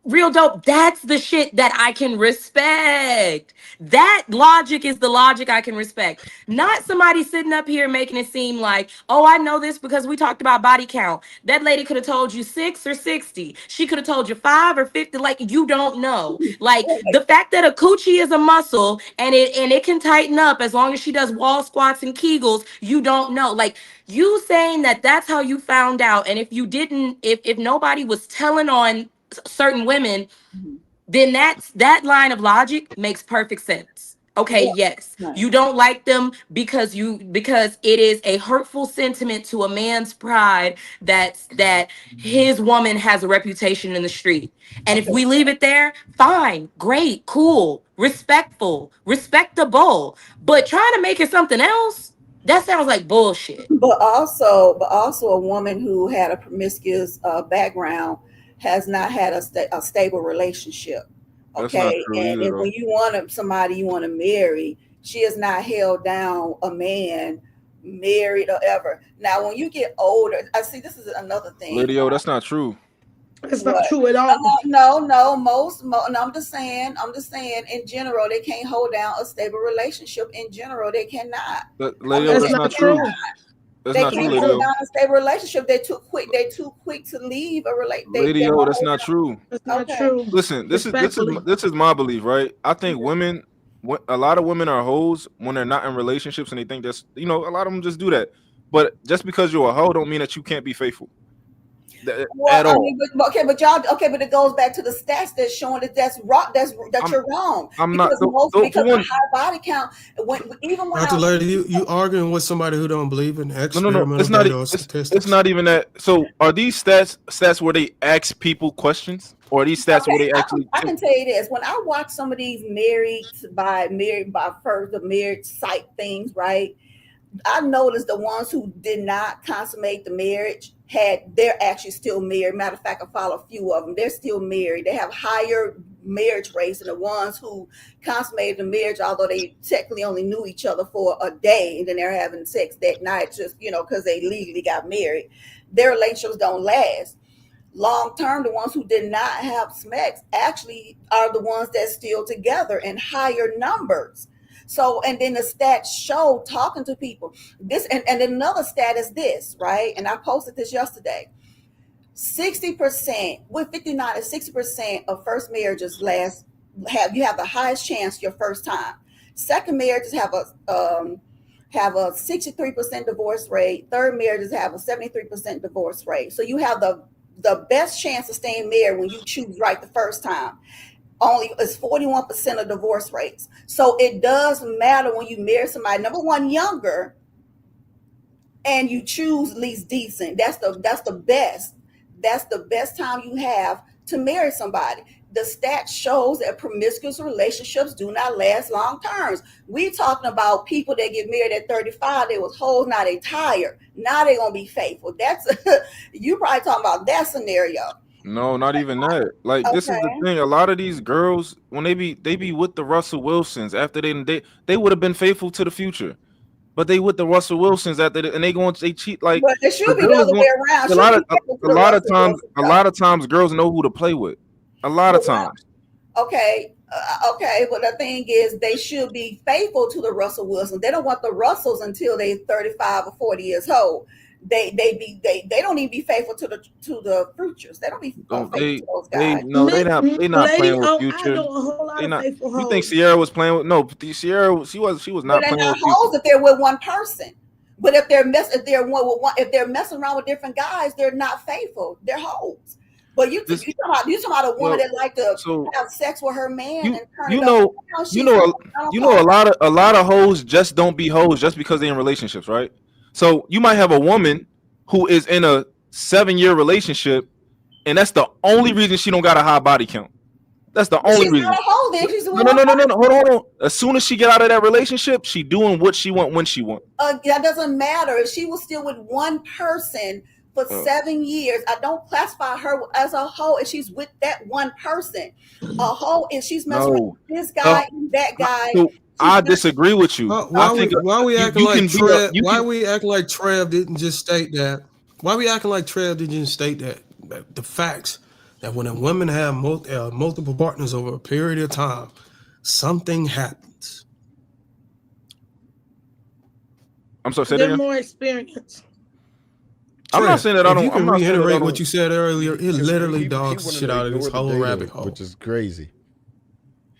real dope. That's the shit that I can respect. That logic is the logic I can respect. Not somebody sitting up here making it seem like, oh, I know this because we talked about body count. That lady could have told you 6 or 60. She could have told you 5 or 50. Like, you don't know. Like, the fact that a coochie is a muscle and it can tighten up as long as she does wall squats and Kegels, you don't know. Like, you saying that that's how you found out, and if you didn't, if nobody was telling on certain women, then that line of logic makes perfect sense. Okay, yes, you don't like them because it is a hurtful sentiment to a man's pride that his woman has a reputation in the street. And if we leave it there, fine, great, cool, respectable. But trying to make it something else, that sounds like bullshit. But also a woman who had a promiscuous background has not had a stable relationship. That's not Okay, true and either, when you want somebody you want to marry, she has not held down a man married or ever. Now, when you get older, I see this is another thing. Lady, that's not true. It's not true at all. No. Most no, I'm just saying. In general, they can't hold down a stable relationship. In general, they cannot. Lady, that's not true. That's They not true, can't Lady. hold down a stable relationship. They're too quick to leave a relationship. Lady, that's not true. That's not true. Listen, this is my belief, right? I think a lot of women are hoes when they're not in relationships, and they think that's a lot of them just do that. But just because you're a hoe don't mean that you can't be faithful. At all. I mean, but it goes back to the stats that's showing that you're wrong. I'm because not because of high body count. Dr. Lady, you arguing with somebody who don't believe in experimental No. It's not. data or statistics. It's not even that. So, are these stats where they ask people questions, or are these stats where they actually? I can tell you this: when I watch some of these married by first the marriage site things, right? I noticed the ones who did not consummate the marriage they're actually still married. Matter of fact, I follow a few of them. They're still married. They have higher marriage rates than the ones who consummated the marriage, although they technically only knew each other for a day and then they're having sex that night, just because they legally got married. Their relationships don't last. Long term, the ones who did not have sex actually are the ones that's still together in higher numbers. So, and then the stats show, talking to people, this, and then another stat is this, right? And I posted this yesterday. 60%, with 59 to 60% of first marriages you have the highest chance your first time. Second marriages have have a 63% divorce rate. Third marriages have a 73% divorce rate. So you have the best chance of staying married when you choose right the first time. Only is 41% of divorce rates. So it does matter when you marry somebody, number one, younger, and you choose least decent. That's the best. That's the best time you have to marry somebody. The stat shows that promiscuous relationships do not last long terms. We talking about people that get married at 35. They was hoes, now they tired. Now they gonna be faithful. That's you probably talking about that scenario. No, not even that. Like this is the Okay. thing. A lot of these girls, when they be with the Russell Wilsons after they would have been faithful to the future, but they with the Russell Wilsons after and they cheat. Like But it a should be the girl is other way around. a Should lot be of faithful to a the lot of Russell times Wilson a stuff. lot of times girls know who to play with. A lot of Well, times. okay, but the thing is, they should be faithful to the Russell Wilsons. They don't want the Russells until they 35 or 40 years old. They don't even be faithful to the Futures. They don't be faithful Don't to those they guys. no they not Lady, playing with oh, I Future. know a whole lot They of not. faithful You think hoes. Sierra was playing with? No, Sierra she was But not they're playing not with Future. hoes if they're with one person. But if they're messing around with different guys, they're not faithful. They're hoes. But you talking about a woman Well, that like to so have sex with her man you and turn you it up. know Now you she's know not. I don't you call know her. a lot of hoes just don't be hoes just because they're in relationships, right? So you might have a woman who is in a 7-year relationship, and that's the only reason she don't got a high body count. That's the But only she's reason. not a hoe then. She's with No. one person. Hold on. As soon as she get out of that relationship, she doing what she want when she want. That doesn't matter. If she was still with one person for 7 years, I don't classify her as a hoe if she's with that one person. A hoe if she's messing around No. with this guy and that guy. So I disagree with you. I think Why we acting you like can be Trev? you Why can. we acting like Trev didn't just state that? Why we acting like Trev didn't just state that the facts that when a woman have multiple partners over a period of time, something happens. I'm sorry. Say that They're again. more experienced. I'm not saying that I If don't. you can I'm not saying that I reiterate don't. what you said earlier, it literally he dogs wanted shit to out of this ignore the whole data, rabbit hole. which is crazy.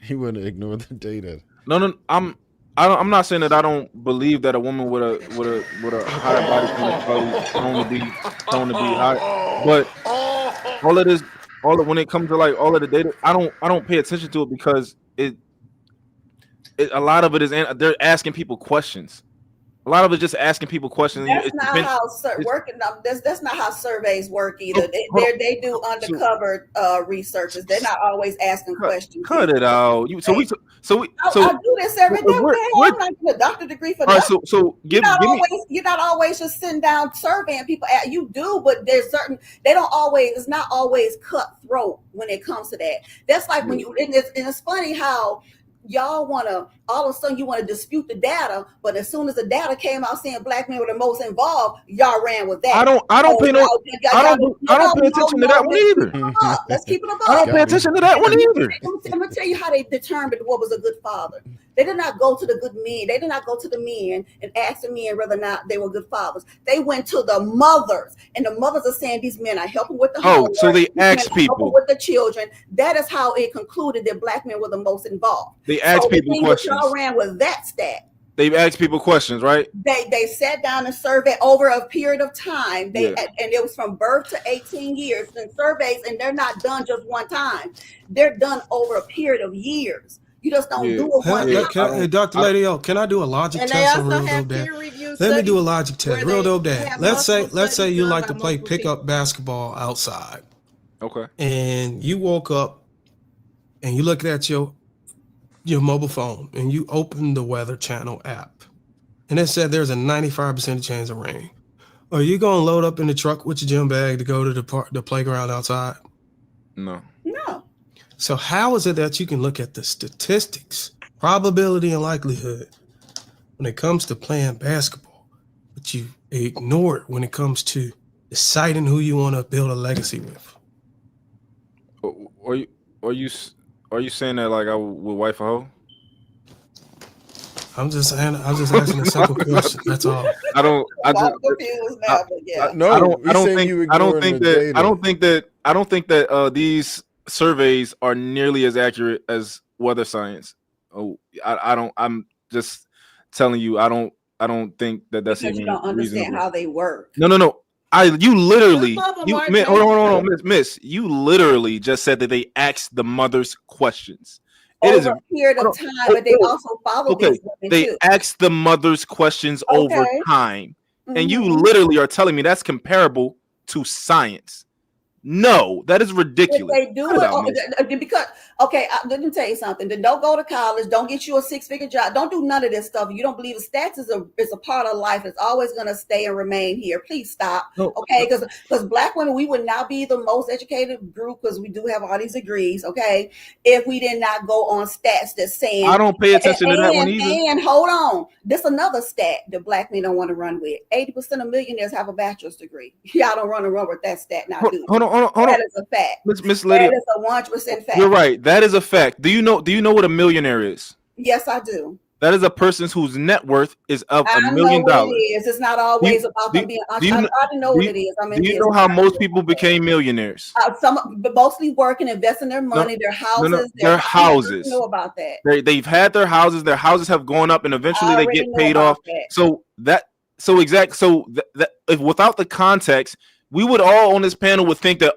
He wanted to ignore the data. No. I'm not saying that I don't believe that a woman with a higher body count is probably prone to be high, but when it comes to like all of the data, I don't pay attention to it because a lot of it is they're asking people questions. A lot of it is just asking people questions. That's not how working. That's not how surveys work either. They do undercover researches. They're not always asking questions. Cut it out. I do this every day. I'm not getting a doctorate degree for nothing. You're not always just sitting down surveying people. You do, but there's certain they don't always. It's not always cutthroat when it comes to that. That's like when you and it's funny how y'all want to all of a sudden you want to dispute the data, but as soon as the data came out saying black men were the most involved, y'all ran with that. I don't pay attention to that one either. Let's keep it above. I don't pay attention to that one either. I'm gonna tell you how they determined what was a good father. They did not go to the good men. They did not go to the men and ask the men whether or not they were good fathers. They went to the mothers, and the mothers are saying these men are helping with the homework. So they asked people with the children. That is how it concluded that black men were the most involved. They asked people questions. Y'all ran with that stat. They've asked people questions, right? They sat down and surveyed over a period of time. And it was from birth to 18 years. And surveys, and they're not done just one time. They're done over a period of years. You just don't do it one time. Hey, Dr. Lady O, can I do a logic test on Real Dope Dad? Let me do a logic test. Real Dope Dad. Let's say you like to play pickup basketball outside. Okay. And you woke up and you look at your mobile phone and you open the Weather Channel app. And it said there's a 95% chance of rain. Are you going to load up in the truck with your gym bag to go to the playground outside? No. So how is it that you can look at the statistics, probability and likelihood when it comes to playing basketball, but you ignore it when it comes to deciding who you want to build a legacy with? Are you saying that like I would wife a hoe? I'm just asking a simple question. That's all. I don't think that these surveys are nearly as accurate as weather science. I'm just telling you, I I don't think that that's Because you even don't understand reasonable. how they work. No. You literally, Some of them you are hold on, miss. You literally just said that they asked the mothers questions. It is Over a period of time, but they also follow okay. these women They too. asked the mothers questions over Okay. time, and you Mhm. literally are telling me that's comparable to science. No, that is If ridiculous. they do Cut it it, out, miss. because let me tell you something. Then don't go to college. Don't get you a 6-figure job. Don't do none of this stuff. You don't believe stats is a part of life. It's always going to stay and remain here. Please stop. No, Okay, because Black women, we would not be the most educated group because we do have all these degrees. Okay, if we did not go on stats that's saying I don't pay attention to that one either. And hold on, this another stat that Black men don't want to run with. 80% of millionaires have a bachelor's degree. Y'all don't run with that stat now, do you? Hold on. That is a fact. Miss Lydia, that is a 100% fact. you're right. That is a fact. Do you know what a millionaire is? Yes, I do. That is a person whose net worth is of I $1 know million. what it is. It's not always about them being. I already know what it is. Do you know how most people became millionaires? But mostly work and investing their money, their houses. Their houses. I know about that. They've had their houses. Their houses have gone up, and eventually they get paid off. That. If without the context, we would all on this panel would think that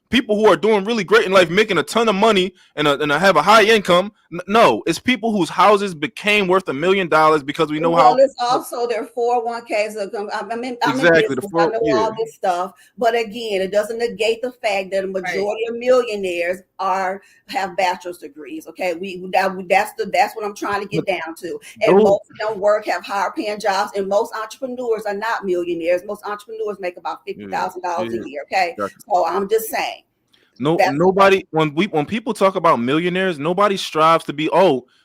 people who are doing really great in life, making a ton of money and have a high income. No, it's people whose houses became worth $1 million because we know how. Well, it's also their 401ks. I'm in Exactly, business. I know all this stuff, but again, it doesn't negate the fact that a majority of millionaires have bachelor's degrees. Okay, that's what I'm trying to get down to. And most of them have higher paying jobs, and most entrepreneurs are not millionaires. Most entrepreneurs make about $50,000 a year. Okay, so I'm just saying. Nobody when people talk about millionaires, nobody strives to be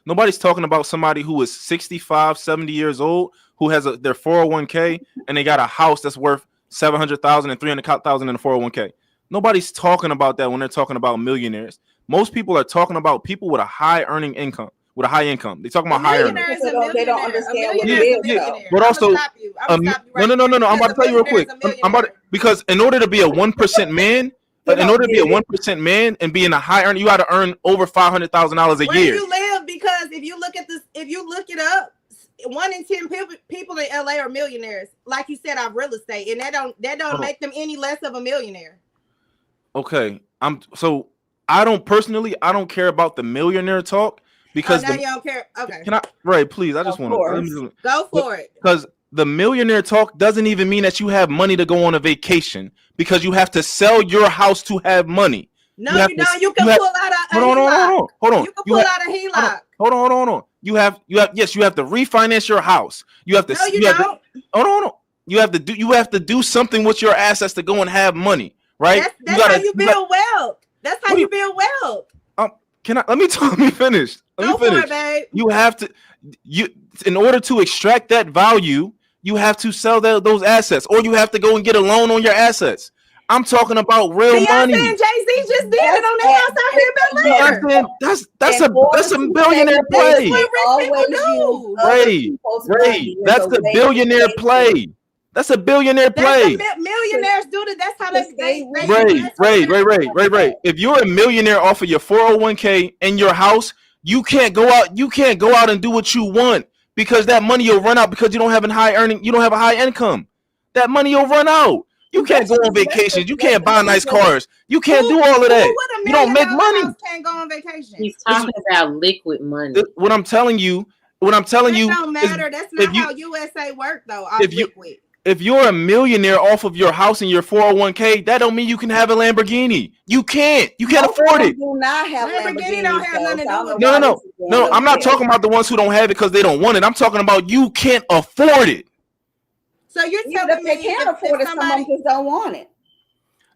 nobody's talking about somebody who is 65, 70 years old who has their 401k and they got a house that's worth 700,000 and 300,000 in a 401k. Nobody's talking about that when they're talking about millionaires. Most people are talking about people with a high earning income. With a high income, they talking about high earnings. They don't understand what it is. But also, no. I'm about to tell you real quick. Because in order to be a 1% man. But in order to be a 1% man and be in a high earner, you got to earn over $500,000 a year. Where you live, because if you look it up, 1 in 10 people in LA are millionaires. Like you said, off real estate, and that don't make them any less of a millionaire. Okay, I don't care about the millionaire talk because you don't care. Okay, can I? Right, please. I just want to go for it because the millionaire talk doesn't even mean that you have money to go on a vacation because you have to sell your house to have money. No, you don't. You can pull out a HELOC. Hold on. You can pull out a HELOC. Hold on. You have to refinance your house. You have to. No, you don't. Hold on. You have to do something with your assets to go and have money, right? That's how you build wealth. That's how you build wealth. Let me finish. Go for it, babe. You have to in order to extract that value, you have to sell those assets, or you have to go and get a loan on your assets. I'm talking about real money. Beyonce and Jay-Z just did it on their house out here in Bel Air. That's a billionaire play. Ray, that's the billionaire play. That's a billionaire play. Millionaires do that. That's how they Ray. If you're a millionaire off of your 401k and your house, you can't go out and do what you want because that money will run out because you don't have a high income. That money will run out. You can't go on vacations. You can't buy nice cars. You can't do all of that. You don't make money. Can't go on vacation. He's talking about liquid money. What I'm telling you. That don't matter. That's not how USA work though. If you're a millionaire off of your house and your 401k, that don't mean you can have a Lamborghini. You can't. You can't afford it. Do not have Lamborghini. Don't have nothing to do with No. I'm not talking about the ones who don't have it because they don't want it. I'm talking about you can't afford it. So you're telling me they can't afford it, some of them just don't want it.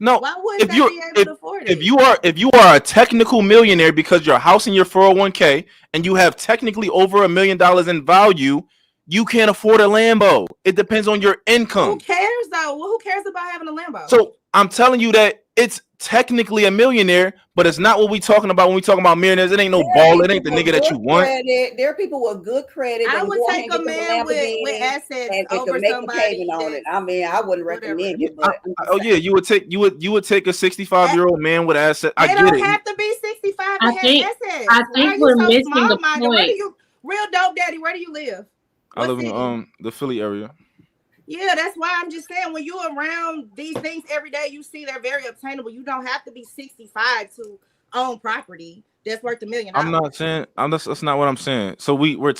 No, why wouldn't they be able to afford it? If you are a technical millionaire because your house and your 401k and you have technically over $1 million in value, you can't afford a Lambo. It depends on your income. Who cares though? Well, who cares about having a Lambo? So I'm telling you that it's technically a millionaire, but it's not what we talking about when we talking about millionaires. It ain't no ball. It ain't the nigga that you want. There are people with good credit. I would take a man with assets over somebody on it. I mean, I wouldn't recommend it. But you would take a 65-year-old man with assets. I get it. They don't have to be 65 to have assets. I think we're missing the point. Real dope daddy, where do you live? I live in the Philly area. Yeah, that's why I'm just saying, when you're around these things every day, you see they're very obtainable. You don't have to be 65 to own property that's worth $1 million. I'm not saying that's not what I'm saying. So we're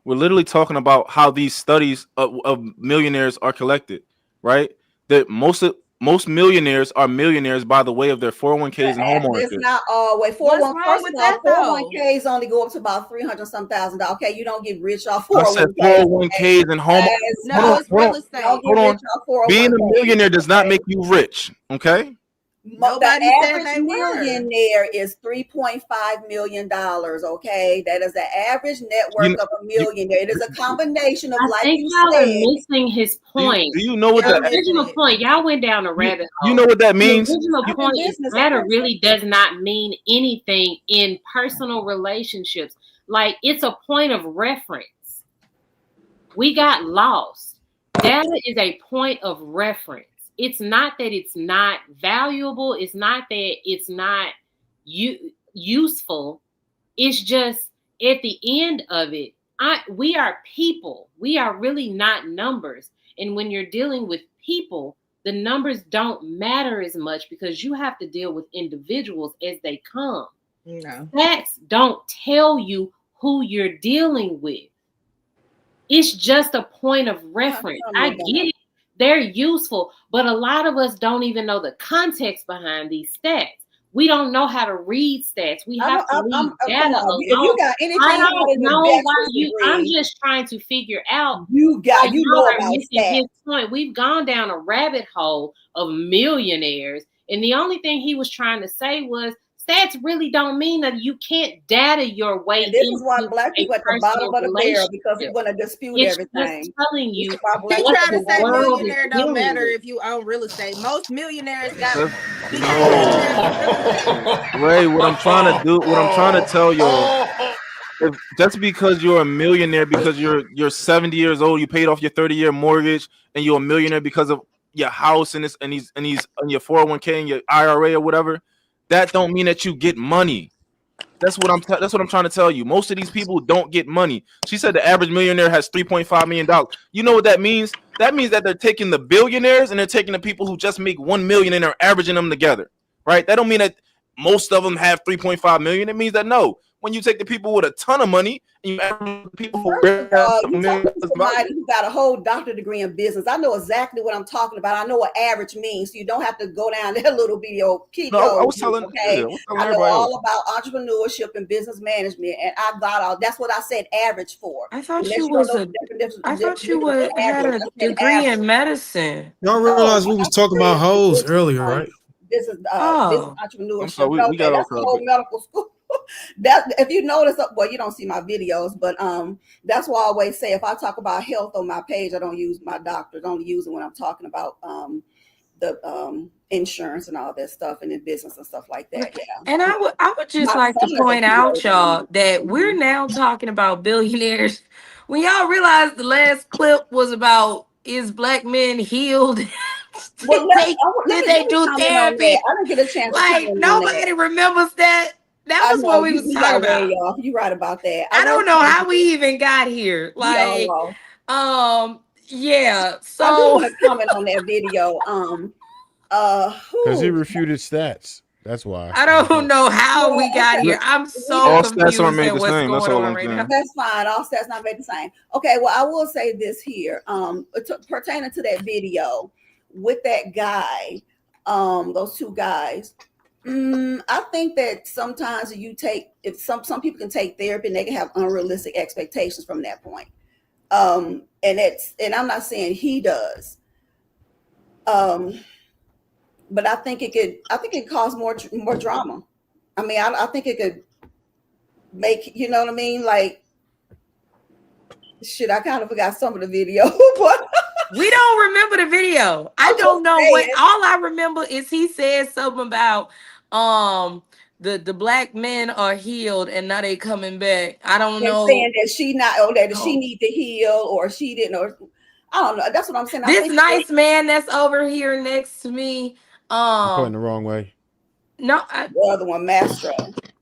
literally talking about how these studies of millionaires are collected, right? That most millionaires are millionaires by the way of their 401ks and home It's ownership. not always. What's wrong with that, though? 401ks only go up to about $300-some thousand. Okay, you don't get rich off I said 401ks and home. No, it's real estate. Hold on. Being a millionaire does not make you rich. Okay. Nobody the said average they were. millionaire is $3.5 million. Okay, that is the average net worth of a millionaire. It is a combination of, I like think you y'all said. are missing his point. Do you know what the the original point? Y'all went down a rabbit hole. You know what that means? The original point is matter really does not mean anything in personal relationships. Like, it's a point of reference. We got lost. Data is a point of reference. It's not that it's not valuable. It's not that it's not useful. It's just at the end of it, we are people. We are really not numbers. And when you're dealing with people, the numbers don't matter as much because you have to deal with individuals as they come. No. Facts don't tell you who you're dealing with. It's just a point of reference. I get it. They're useful, but a lot of us don't even know the context behind these stats. We don't know how to read stats. We have to leave data alone. If you got anything I don't other than know a why bachelor's you. degree, I'm just trying to figure out. You know are about missing stats. his point. We've gone down a rabbit hole of millionaires, and the only thing he was trying to say was stats really don't mean that you can't data your way. And this is why black people at the bottom of the barrel, because we're going to dispute everything. Just telling you. He tried to say millionaire don't matter if you own real estate. Most millionaires got Ray, what I'm trying to tell y'all, if just because you're a millionaire because you're 70 years old, you paid off your 30-year mortgage, and you're a millionaire because of your house and he's on your 401k and your IRA or whatever, that don't mean that you get money. That's what I'm trying to tell you. Most of these people don't get money. She said the average millionaire has $3.5 million. You know what that means? That means that they're taking the billionaires and they're taking the people who just make 1 million and they're averaging them together, right? That don't mean that most of them have 3.5 million. It means that no, when you take the people with a ton of money and you average the people who you talking to somebody who got a whole doctorate degree in business. I know exactly what I'm talking about. I know what average means, so you don't have to go down that little video. No, I was telling, okay? yeah, I know all about entrepreneurship and business management, and I got all. That's what I said average for. I thought you had a degree in medicine. Y'all realize we was talking about hoes earlier, right? This is entrepreneurship. So we got that's the whole medical school. That if you notice, well, you don't see my videos, but that's why I always say if I talk about health on my page, I don't use my doctors. I only use it when I'm talking about the insurance and all that stuff and in business and stuff like that. Yeah. And I would just like to point out, y'all, that we're now talking about billionaires. When y'all realize the last clip was about is black men healed? Well, did they do therapy? I didn't get a chance. Like nobody remembers that. That was what we was talking about. You're right about that. I don't know how we even got here. Like, yeah. So I do want to comment on that video. Because he refuted stats. That's why. I don't know how we got here. I'm so all confused stats aren't made at the what's same. That's going all on I'm right saying. now. That's fine. All stats not made the same. Okay, well, I will say this here. Pertaining to that video with that guy, those two guys. I think that sometimes if some people can take therapy and they can have unrealistic expectations from that point. And I'm not saying he does. But I think it could cause more drama. I mean, I think it could make, you know what I mean? Like, shit, I kind of forgot some of the video, but we don't remember the video. I don't know what. All I remember is he said something about the black men are healed and now they coming back. I don't know. Saying that she need to heal or she didn't, or I don't know. That's what I'm saying. This nice man that's over here next to me. You're pointing the wrong way. No, the other one, Mastro.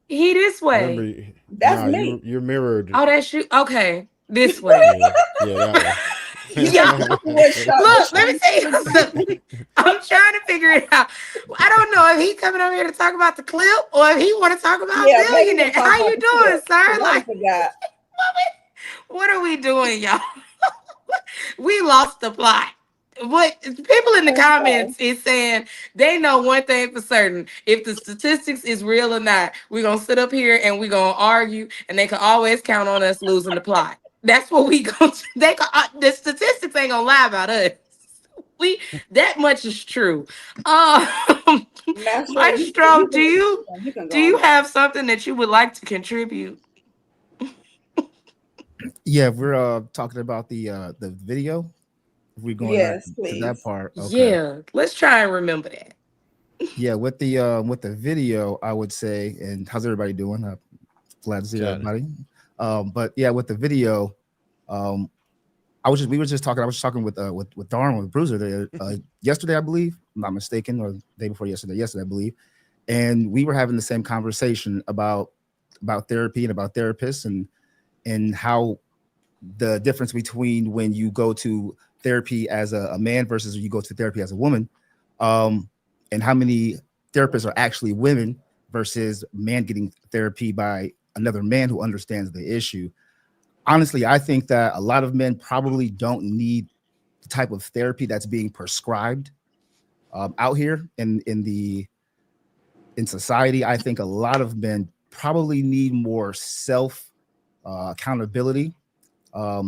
He this way. That's me. You're mirrored. Oh, that's you. Okay. This way. Yeah, that one. Yeah. Look, let me tell you something. I'm trying to figure it out. I don't know if he's coming over here to talk about the clip or if he want to talk about Yeah, maybe billionaire. we'll talk How about you the doing, clip, sir? 'cause I Like, forgot. what are we doing, y'all? We lost the plot. What people in the comments is saying they know one thing for certain. If the statistics is real or not, we're gonna sit up here and we're gonna argue, and they can always count on us losing the plot. That's what we gonna they can, the statistics ain't gonna lie about us. We that much is true. Master, Maestro, you can do go on you that. have something that you would like to contribute? Yeah, we're talking about the video. If we're going back Yes, to that please. part, okay. Yeah, let's try and remember that. Yeah, with the video, I would say, and how's everybody doing? Glad to see everybody. But yeah, with the video, we were just talking. I was talking with Darn, with Bruiser there yesterday, I believe. I'm not mistaken, or the day before yesterday. Yesterday, I believe. And we were having the same conversation about therapy and about therapists and how the difference between when you go to therapy as a man versus when you go to therapy as a woman, and how many therapists are actually women versus man getting therapy by another man who understands the issue. Honestly, I think that a lot of men probably don't need the type of therapy that's being prescribed out here in society. I think a lot of men probably need more self accountability. A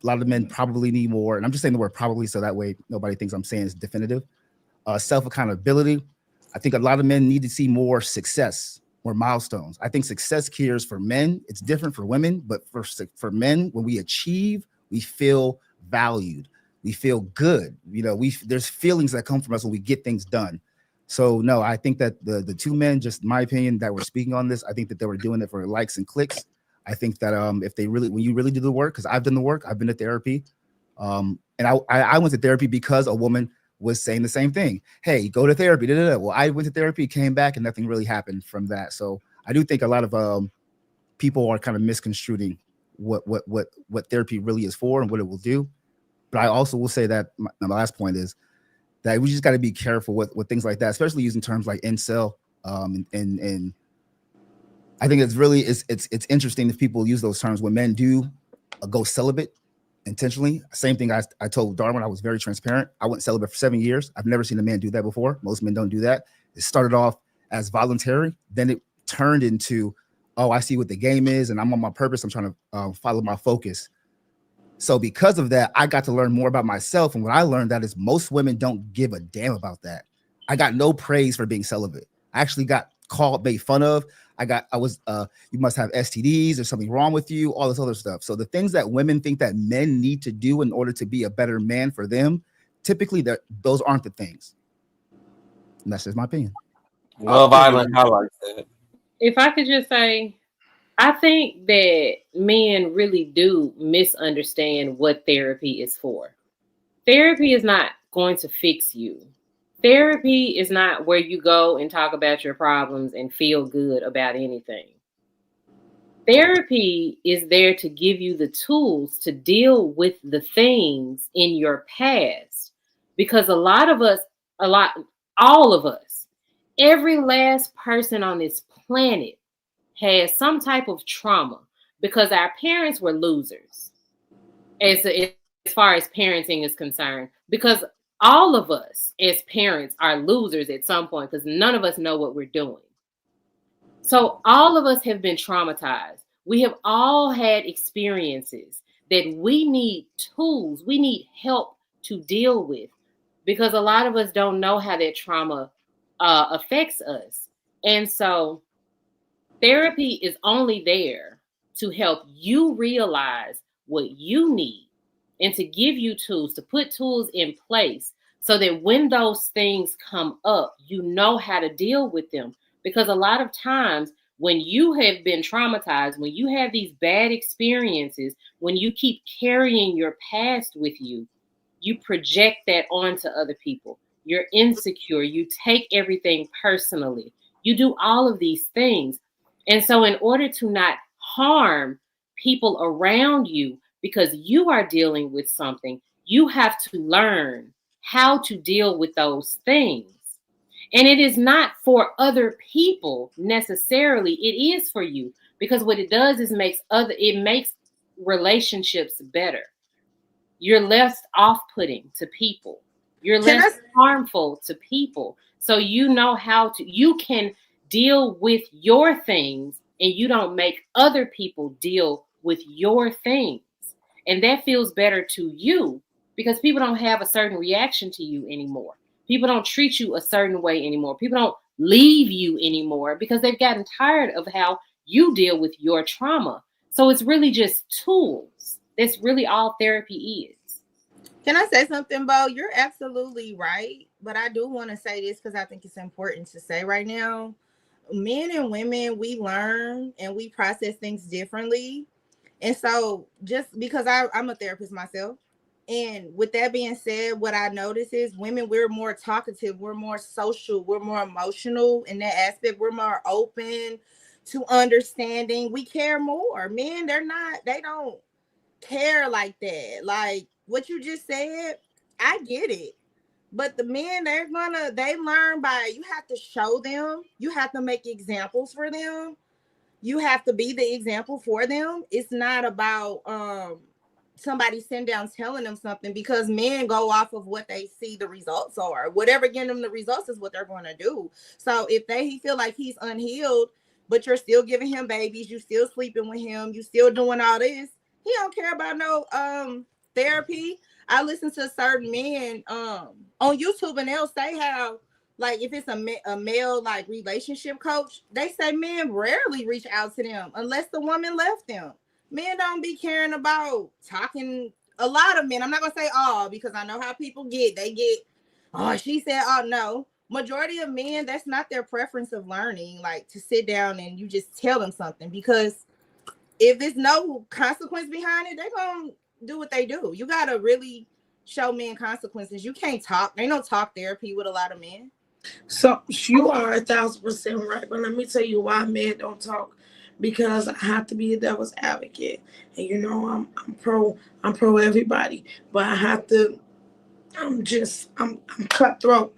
lot of men probably need more, and I'm just saying the word probably so that way nobody thinks I'm saying it's definitive. Self accountability. I think a lot of men need to see more success, more milestones. I think success cures for men. It's different for women, but for men, when we achieve, we feel valued. We feel good. You know, there's feelings that come from us when we get things done. So no, I think that the two men, just my opinion, that were speaking on this, I think that they were doing it for likes and clicks. I think that if they really, when you really do the work, because I've done the work, I've been to therapy, and I went to therapy because a woman was saying the same thing. Hey, go to therapy. Da, da, da. Well, I went to therapy, came back, and nothing really happened from that. So I do think a lot of people are kind of misconstruing what therapy really is for and what it will do. But I also will say that my last point is that we just got to be careful with things like that, especially using terms like incel. And I think it's interesting if people use those terms when men do go celibate intentionally. Same thing I told Darwin. I was very transparent. I went celibate for 7 years. I've never seen a man do that before. Most men don't do that. It started off as voluntary. Then it turned into, oh, I see what the game is and I'm on my purpose. I'm trying to follow my focus. So because of that, I got to learn more about myself. And what I learned that is most women don't give a damn about that. I got no praise for being celibate. I actually got made fun of. You must have STDs, there's something wrong with you, all this other stuff. So the things that women think that men need to do in order to be a better man for them, typically those aren't the things. And that's just my opinion. Love Island highlights that. If I could just say, I think that men really do misunderstand what therapy is for. Therapy is not going to fix you. Therapy is not where you go and talk about your problems and feel good about anything. Therapy is there to give you the tools to deal with the things in your past. Because all of us, every last person on this planet has some type of trauma because our parents were losers as far as parenting is concerned. Because all of us as parents are losers at some point because none of us know what we're doing. So all of us have been traumatized. We have all had experiences that we need tools, we need help to deal with because a lot of us don't know how that trauma affects us. And so therapy is only there to help you realize what you need and to give you tools, to put tools in place so that when those things come up, you know how to deal with them. Because a lot of times when you have been traumatized, when you have these bad experiences, when you keep carrying your past with you, you project that onto other people. You're insecure. You take everything personally. You do all of these things. And so in order to not harm people around you, because you are dealing with something. You have to learn how to deal with those things. And it is not for other people necessarily. It is for you, because what it does is it makes relationships better. You're less off-putting to people. You're less harmful to people. So you know you can deal with your things, and you don't make other people deal with your things. And that feels better to you, because people don't have a certain reaction to you anymore. People don't treat you a certain way anymore. People don't leave you anymore because they've gotten tired of how you deal with your trauma. So it's really just tools. That's really all therapy is. Can I say something, Bo? You're absolutely right. But I do want to say this because I think it's important to say right now. Men and women, we learn and we process things differently. And so just because I'm a therapist myself, and with that being said, what I notice is women, we're more talkative, we're more social, we're more emotional in that aspect. We're more open to understanding. We care more. Men, they don't care like that. Like what you just said, I get it. But the men, they learn by, you have to show them, you have to make examples for them, you have to be the example for them. It's not about somebody sitting down telling them something, because men go off of what they see the results are. Whatever getting them the results is what they're going to do. So if he feel like he's unhealed, but you're still giving him babies, you still sleeping with him, you still doing all this, he don't care about no therapy. I listen to certain men on YouTube, and they'll say how, like, if it's a male like relationship coach, they say men rarely reach out to them unless the woman left them. Men don't be caring about talking. A lot of men, I'm not gonna say all, because I know how people get. They get, oh, she said, oh no. Majority of men, that's not their preference of learning, like to sit down and you just tell them something, because if there's no consequence behind it, they're gonna do what they do. You gotta really show men consequences. You can't talk. They don't talk therapy with a lot of men. So you are 1,000% right, but let me tell you why men don't talk. Because I have to be a devil's advocate, and you know I'm pro everybody, but I have to. I'm cutthroat.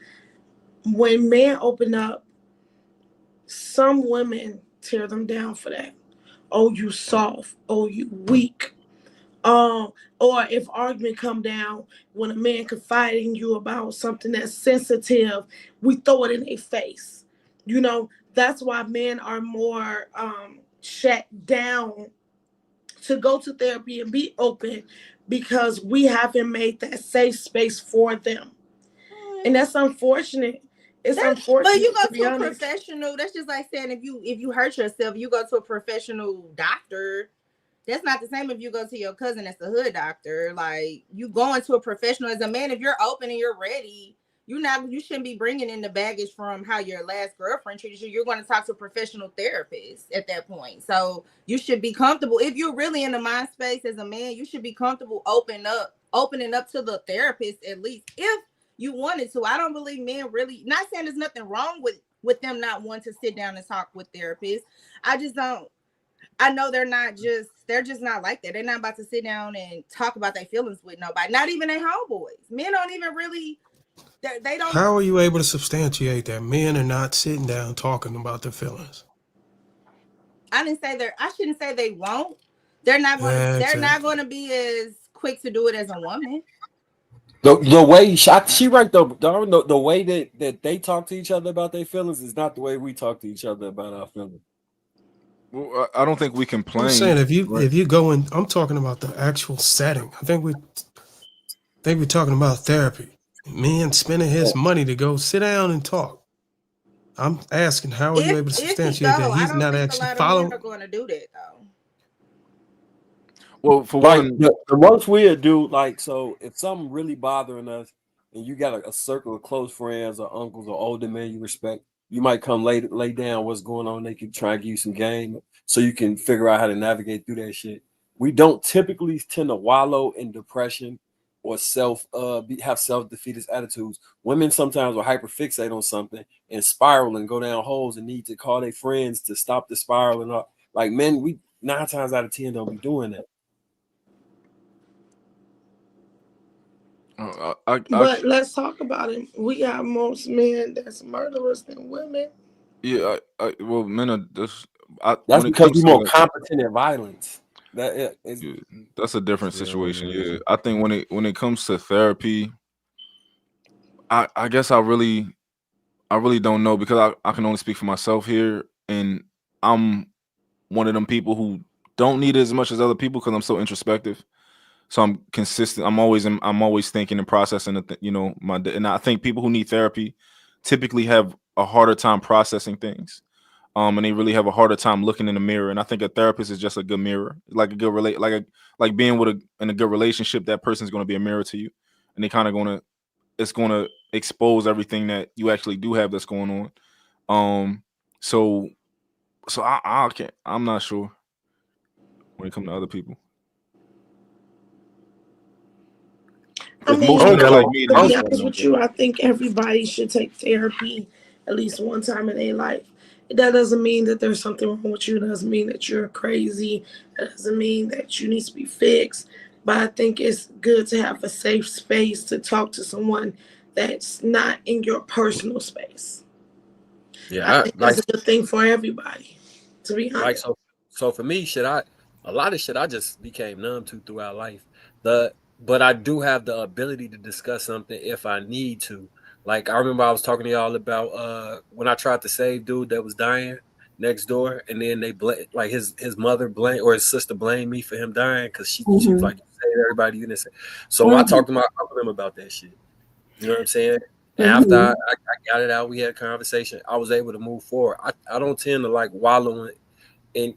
When men open up, some women tear them down for that. Oh, you soft. Oh, you weak. Or if argument come down, when a man confide in you about something that's sensitive, we throw it in their face. You know, that's why men are more shut down to go to therapy and be open, because we haven't made that safe space for them. And that's unfortunate. It's unfortunate. But you go to be to a honest. professional. That's just like saying if you hurt yourself, you go to a professional doctor. That's not the same if you go to your cousin that's a hood doctor. Like, you going to a professional as a man. If you're open and you're ready, you shouldn't be bringing in the baggage from how your last girlfriend treated you. You're going to talk to a professional therapist at that point. So you should be comfortable. If you're really in the mind space as a man, you should be comfortable opening up to the therapist, at least if you wanted to. I don't believe men really, not saying there's nothing wrong with them not wanting to sit down and talk with therapists. I just don't. I know they're just not like that. They're not about to sit down and talk about their feelings with nobody, not even their homeboys. Men don't even really, they don't. How are you able to substantiate that men are not sitting down talking about their feelings? I shouldn't say they won't. They're not going to be as quick to do it as a woman. The way she right though, the way that they talk to each other about their feelings is not the way we talk to each other about our feelings. Well, I don't think we complain. I'm saying if you go in, I'm talking about the actual setting. I think we're talking about therapy. Men spending his money to go sit down and talk. I'm asking, how are you able to substantiate that he's not actually following? Men are going to do that though. Well, for like one, the most we'll do, like, so if something really bothering us and you got a circle of close friends or uncles or older men you respect, you might come lay down what's going on. They can try and give you some game so you can figure out how to navigate through that shit. We don't typically tend to wallow in depression or have self-defeatist attitudes. Women sometimes will hyperfixate on something and spiral and go down holes and need to call their friends to stop the spiral. And like men, we 9 times out of 10 don't be doing that. But let's talk about it. We got most men that's murderers than women. Yeah, well, men are this. That's when it because comes we're more to competent at violence. That is, yeah, that's a different you know what situation. it Yeah, is. I think when it comes to therapy, I guess I really don't know because I can only speak for myself here, and I'm one of them people who don't need it as much as other people because I'm so introspective. So I'm consistent. I'm always thinking and processing. And I think people who need therapy typically have a harder time processing things. And they really have a harder time looking in the mirror. And I think a therapist is just a good mirror, like a good like being in a good relationship. That person's going to be a mirror to you, and they kind of it's going to expose everything that you actually do have that's going on. So I can't. I'm not sure when it comes to other people. I If mean, most men are like me, to then be yes. honest with you, I think everybody should take therapy at least one time in their life. That doesn't mean that there's something wrong with you. It doesn't mean that you're crazy. That doesn't mean that you need to be fixed. But I think it's good to have a safe space to talk to someone that's not in your personal space. I Yeah, think that's a good thing for everybody, to be honest. so for me, a lot of shit I just became numb to throughout life. But I do have the ability to discuss something if I need to. Like I remember I was talking to y'all about when I tried to save dude that was dying next door, and then they like his mother blamed or his sister blamed me for him dying because she was like, you saved everybody, you didn't say. So I talked to him about that shit. You know what I'm saying? And after I got it out, we had a conversation. I was able to move forward. I don't tend to like wallow in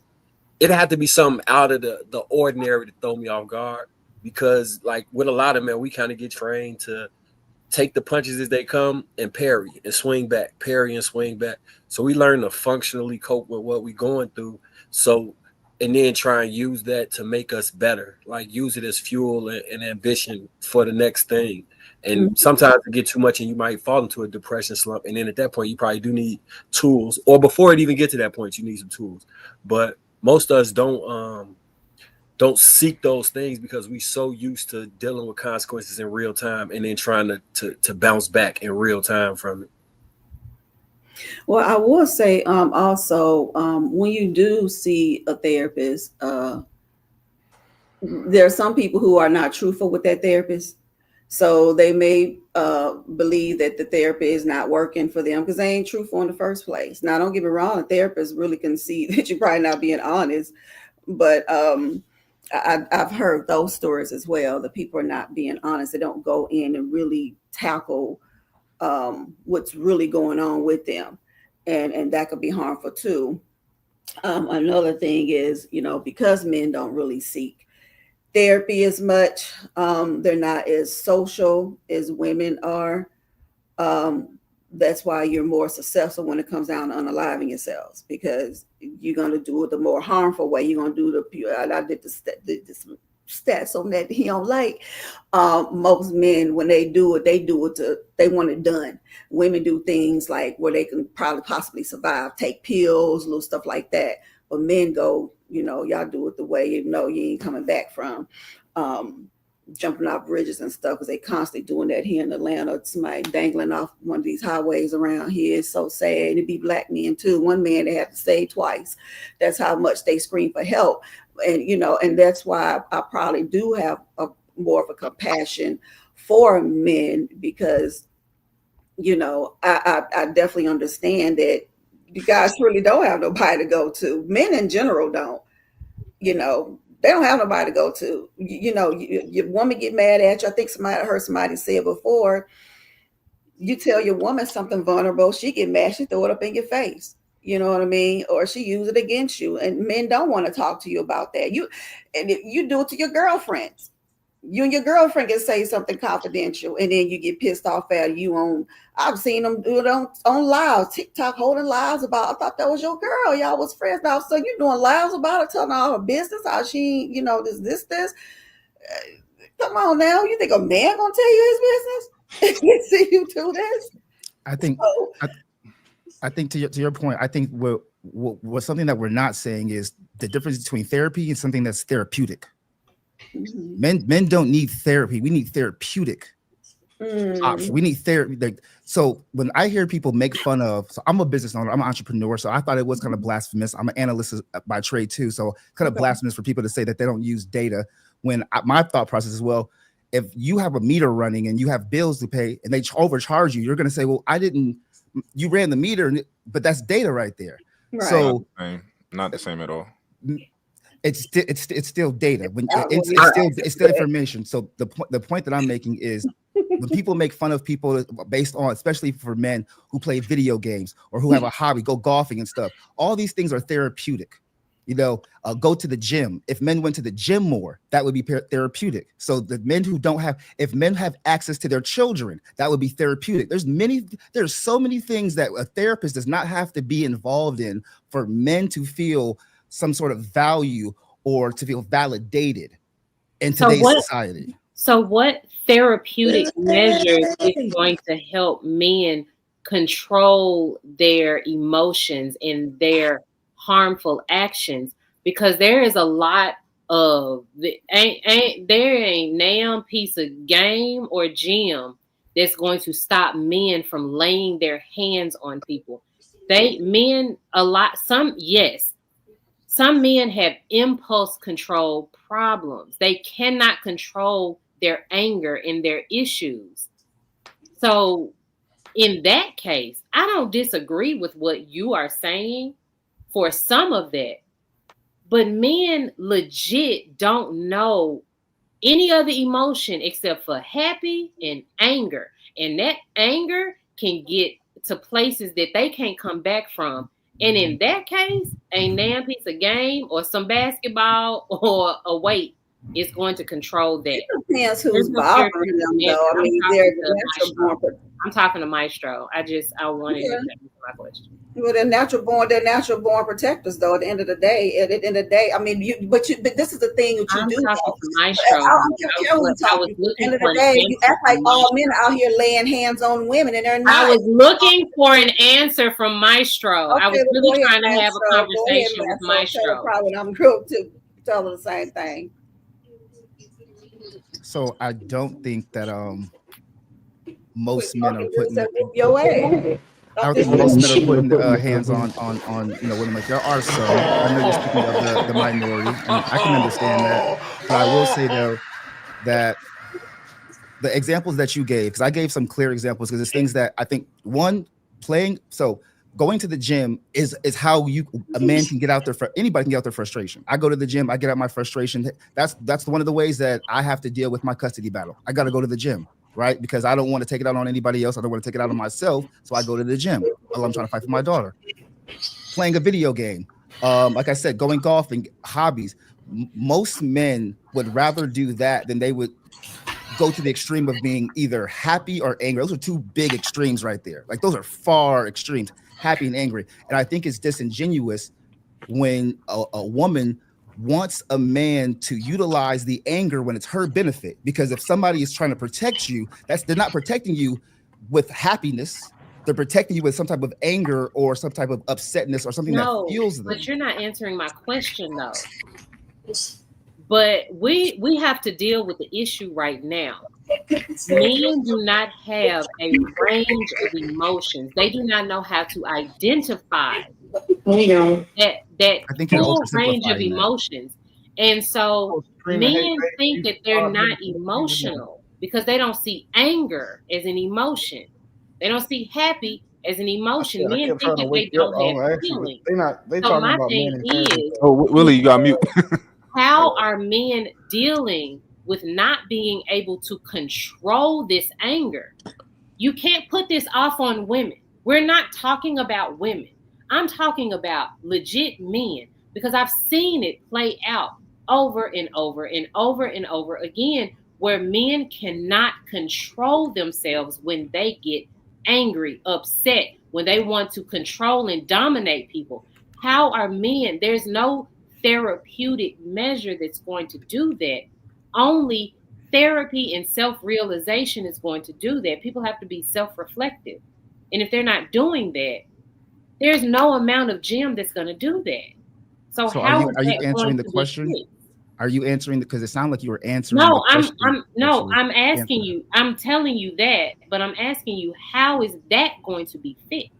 it had to be something out of the ordinary to throw me off guard, because like with a lot of men, we kind of get trained to take the punches as they come and parry and swing back, parry and swing back. So we learn to functionally cope with what we're going through. So and then try and use that to make us better, like use it as fuel and ambition for the next thing. And sometimes it get too much and you might fall into a depression slump. And then at that point, you probably do need tools, or before it even get to that point, you need some tools. But most of us don't seek those things because we so used to dealing with consequences in real time and then trying to bounce back in real time from it. Well, I will say also when you do see a therapist, there are some people who are not truthful with that therapist. So they may believe that the therapy is not working for them because they ain't truthful in the first place. Now, don't get me wrong, a therapist really can see that you're probably not being honest. But I've heard those stories as well, that people are not being honest. They don't go in and really tackle what's really going on with them. And that could be harmful too. Another thing is, because men don't really seek therapy as much, they're not as social as women are. That's why you're more successful when it comes down to unaliving yourselves, because you're going to do it the more harmful way. You're going to do the pure. I did the stats on that he don't like. Most men, when they do it they want it done. Women do things like where they can probably possibly survive, take pills, little stuff like that. But men go, y'all do it the way you ain't coming back from. Jumping off bridges and stuff, because they constantly doing that here in Atlanta. Somebody dangling off one of these highways around here is so sad. It'd be black men too. One man they have to say twice. That's how much they scream for help. And and that's why I probably do have more of a compassion for men, because I definitely understand that you guys really don't have nobody to go to. Men in general don't. They don't have nobody to go to. Your woman get mad at you. I think I heard somebody say it before. You tell your woman something vulnerable, she get mad, she throw it up in your face. You know what I mean? Or she use it against you. And men don't want to talk to you about that. And if you do it to your girlfriends. You and your girlfriend can say something confidential, and then you get pissed off at you on. I've seen them do it on lives, TikTok, holding lives about. I thought that was your girl. Y'all was friends. Now, so you doing lives about her, telling all her business, how she, this. Come on now, you think a man gonna tell you his business? See you do this? I think. I think to your point, I think what something that we're not saying is the difference between therapy and something that's therapeutic. Men don't need therapy. We need therapeutic We need therapy. Like, so when I hear people make fun of, so I'm a business owner, I'm an entrepreneur, so I thought it was kind of blasphemous. I'm an analyst by trade too, so kind of blasphemous for people to say that they don't use data. When my thought process is, well, if you have a meter running and you have bills to pay and they overcharge you, you're going to say, well, you ran the meter, but that's data right there. Right. So not the same at all. It's still data. When it's still information. So the point that I'm making is, when people make fun of people based on, especially for men who play video games or who have a hobby, go golfing and stuff, all these things are therapeutic. You know, go to the gym. If men went to the gym more, that would be therapeutic. So the men who don't have, if men have access to their children, that would be therapeutic. There's so many things that a therapist does not have to be involved in for men to feel some sort of value or to feel validated in today's society. So what therapeutic measures is going to help men control their emotions and their harmful actions? Because there is a lot of there ain't damn piece of game or gym that's going to stop men from laying their hands on people. Some men have impulse control problems. They cannot control their anger and their issues. So in that case, I don't disagree with what you are saying for some of that. But men legit don't know any other emotion except for happy and anger. And that anger can get to places that they can't come back from. And in that case, a damn piece of game or some basketball or a weight is going to control that. It depends who's bothering them, though. I mean, I'm talking to Maestro. I wanted to answer my question. Well, they're natural born protectors, though. At the end of the day, I mean, but this is the thing that you do. At the end of the day, you act like all men are out here laying hands on women, and they're not. I was looking for an answer from Maestro. Okay, I was really trying to have a conversation with Maestro. Probably I'm group to tell her the same thing. So I don't think that most men are putting your way. I don't think most men are putting hands on women. Like, there are some. I know you're speaking of the minority, and I can understand that. But I will say though that the examples that you gave, because I gave some clear examples, because it's things that I think going to the gym is how a man can get out there, anybody can get out their frustration. I go to the gym, I get out my frustration. That's one of the ways that I have to deal with my custody battle. I got to go to the gym, right? Because I don't want to take it out on anybody else. I don't want to take it out on myself. So I go to the gym while I'm trying to fight for my daughter. Playing a video game. Like I said, going golfing, hobbies. Most men would rather do that than they would go to the extreme of being either happy or angry. Those are two big extremes right there. Like, those are far extremes. Happy and angry. And I think it's disingenuous when a woman wants a man to utilize the anger when it's her benefit. Because if somebody is trying to protect you, they're not protecting you with happiness. They're protecting you with some type of anger or some type of upsetness or something that fuels them. But you're not answering my question though. But we have to deal with the issue right now. Men do not have a range of emotions. They do not know how to identify that full range of emotions. And so men think that they're not emotional because they don't see anger as an emotion. They don't see happy as an emotion. Men think that they don't have feelings. So my thing is, Willie, you got mute. how are men dealing with not being able to control this anger? You can't put this off on women. We're not talking about women. I'm talking about legit men, because I've seen it play out over and over and over and over again, where men cannot control themselves when they get angry, upset, when they want to control and dominate people. How are men? There's no therapeutic measure that's going to do that. Only therapy and self-realization is going to do that. People have to be self-reflective. And if they're not doing that, there's no amount of gym that's going to do that. So how are you answering the question? Are you answering? Because it sounded like you were answering No, the question. I'm asking you. I'm telling you that, but I'm asking you, how is that going to be fixed?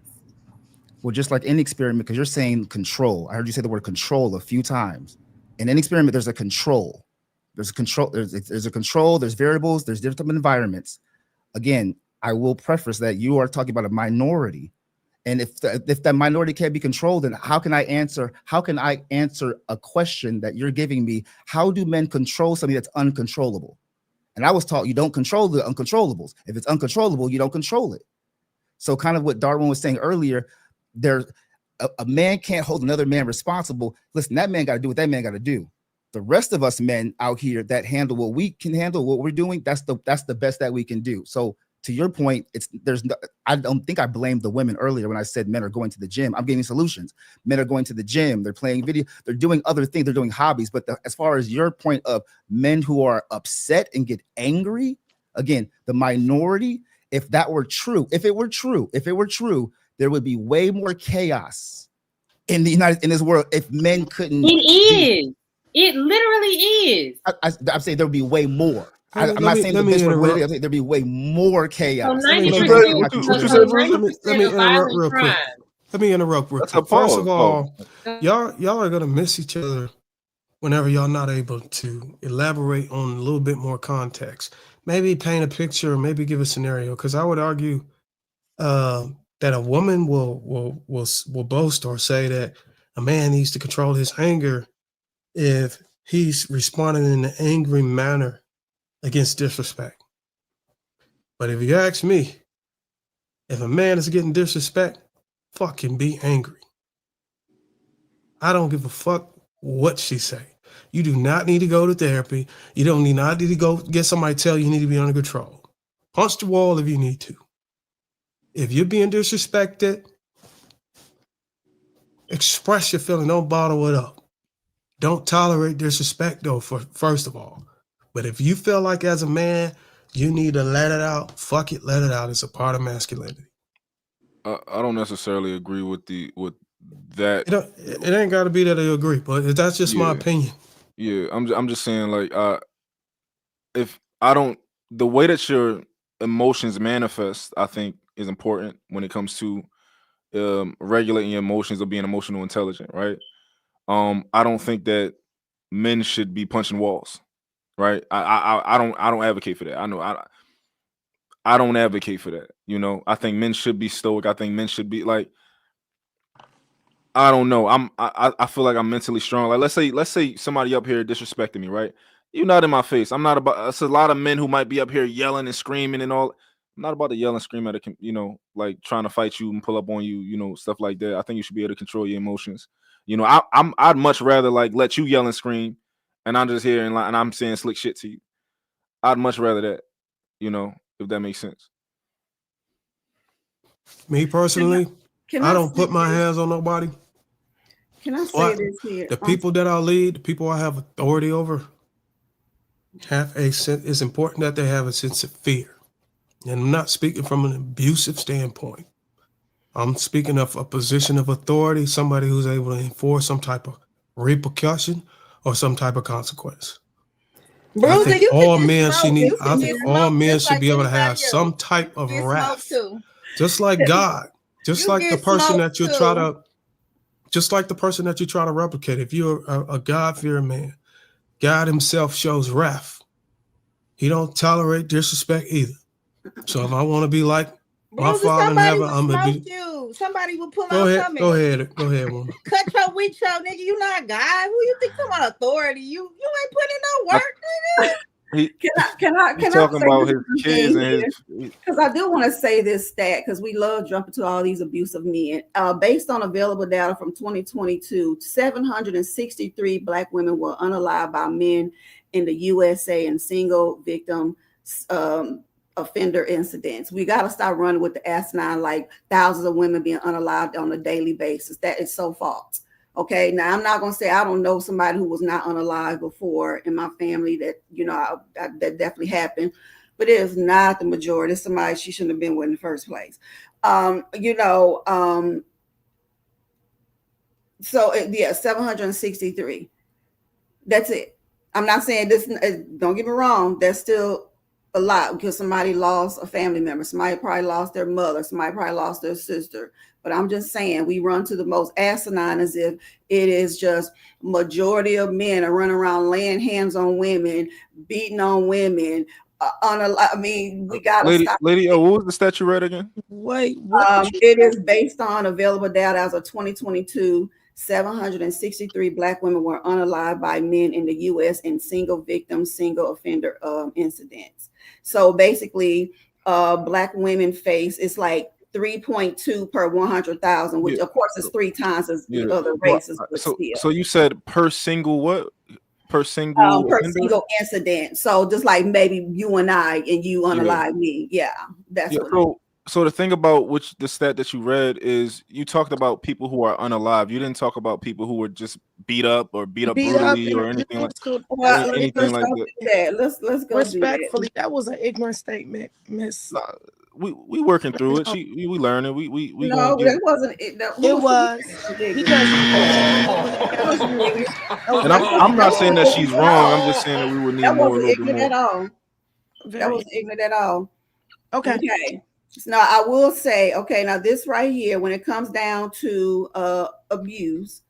Well, just like any experiment, because you're saying control. I heard you say the word control a few times. In any experiment, there's a control. There's a control. There's a control. There's variables. There's different environments. Again, I will preface that you are talking about a minority, and if that minority can't be controlled, then how can I answer? How can I answer a question that you're giving me? How do men control something that's uncontrollable? And I was taught you don't control the uncontrollables. If it's uncontrollable, you don't control it. So kind of what Darwin was saying earlier, there's a man can't hold another man responsible. Listen, that man got to do what that man got to do. The rest of us men out here that handle what we can handle, what we're doing, that's the best that we can do. So to your point, I don't think I blamed the women earlier when I said men are going to the gym. I'm giving solutions. Men are going to the gym. They're playing video. They're doing other things. They're doing hobbies. But as far as your point of men who are upset and get angry, again, the minority, if that were true, if it were true, there would be way more chaos in this world if men couldn't. It is. It literally is. I'm saying there would be way more. I'm not saying the best way. There'd be way more chaos. So 90%. Let me interrupt real quick. First of all, y'all are gonna miss each other whenever y'all not able to elaborate on a little bit more context. Maybe paint a picture, or maybe give a scenario. Because I would argue that a woman will boast or say that a man needs to control his anger if he's responding in an angry manner against disrespect. But if you ask me, if a man is getting disrespect, fucking be angry. I don't give a fuck what she say. You do not need to go to therapy. You don't need to go get somebody to tell you need to be under control. Punch the wall if you need to. If you're being disrespected, express your feeling. Don't bottle it up. Don't tolerate disrespect, though, first of all. But if you feel like as a man, you need to let it out, fuck it, let it out. It's a part of masculinity. I don't necessarily agree with that. It ain't got to be that I agree, but that's just my opinion. Yeah, I'm just saying, like, if I don't, the way that your emotions manifest, I think is important when it comes to regulating your emotions or being emotional intelligent, right? I don't think that men should be punching walls, right? I don't advocate for that. I know I don't advocate for that. You know, I think men should be stoic. I think men should be like, I don't know. I feel like I'm mentally strong. Like let's say somebody up here disrespecting me, right? You're not in my face. I'm not about. It's a lot of men who might be up here yelling and screaming and all. I'm not about to yell and scream at like trying to fight you and pull up on you, stuff like that. I think you should be able to control your emotions. I'd much rather like let you yell and scream, and I'm just here and I'm saying slick shit to you. I'd much rather that, if that makes sense. Me personally, I don't put my hands on nobody. Can I say this here? The people that I lead, the people I have authority over, it's important that they have a sense of fear. And I'm not speaking from an abusive standpoint. I'm speaking of a position of authority, somebody who's able to enforce some type of repercussion or some type of consequence. I think all men should be able to have some type of wrath. Just like God. Just like the person that you try to replicate. If you're a God-fearing man, God himself shows wrath. He don't tolerate disrespect either. So if I want to be like my Father in heaven, I'm gonna be. Somebody will pull Go out ahead. something. Go ahead, woman. Cut your wheat show, nigga. You not God. Who you think come on authority? You ain't putting in no work, nigga. Can I talking about his kids and his, because I do want to say this stat because we love jumping to all these abusive men. Based on available data from 2022, 763 Black women were unalived by men in the USA in single victim offender incidents. We got to start running with the asinine, like thousands of women being unalived on a daily basis. That is so false. Okay, now I'm not gonna say I don't know somebody who was not unalived before in my family that that definitely happened, but it is not the majority. It's somebody she shouldn't have been with in the first place. So 763. That's it. I'm not saying this, don't get me wrong, that's still a lot because somebody lost a family member, somebody probably lost their mother, somebody probably lost their sister. But I'm just saying, we run to the most asinine as if it is just majority of men are running around laying hands on women, beating on women. I mean, we gotta stop. Lady, what was the stat you read again? Wait, what? It is based on available data as of 2022. 763 Black women were unalived by men in the U.S. in single victim, single offender incidents. So basically, Black women face, it's like 3.2 per 100,000, which of course is 3 times as the other races, but still. So you said per single what? Per single Per offender? single incident. So just like maybe you and I, and you unalive me. Yeah, that's what. So the thing about the stat that you read is you talked about people who are unalive. You didn't talk about people who were just beat up brutally or anything like that. Let's go respectfully. That was an ignorant statement, Miss. We working through it. We learning. We no, gonna it wasn't. It was because and I'm not saying that she's wrong. I'm just saying that we would need that more. Wasn't ignorant at all. That wasn't ignorant at all. Okay. So now I will say, okay, now this right here, when it comes down to abuse,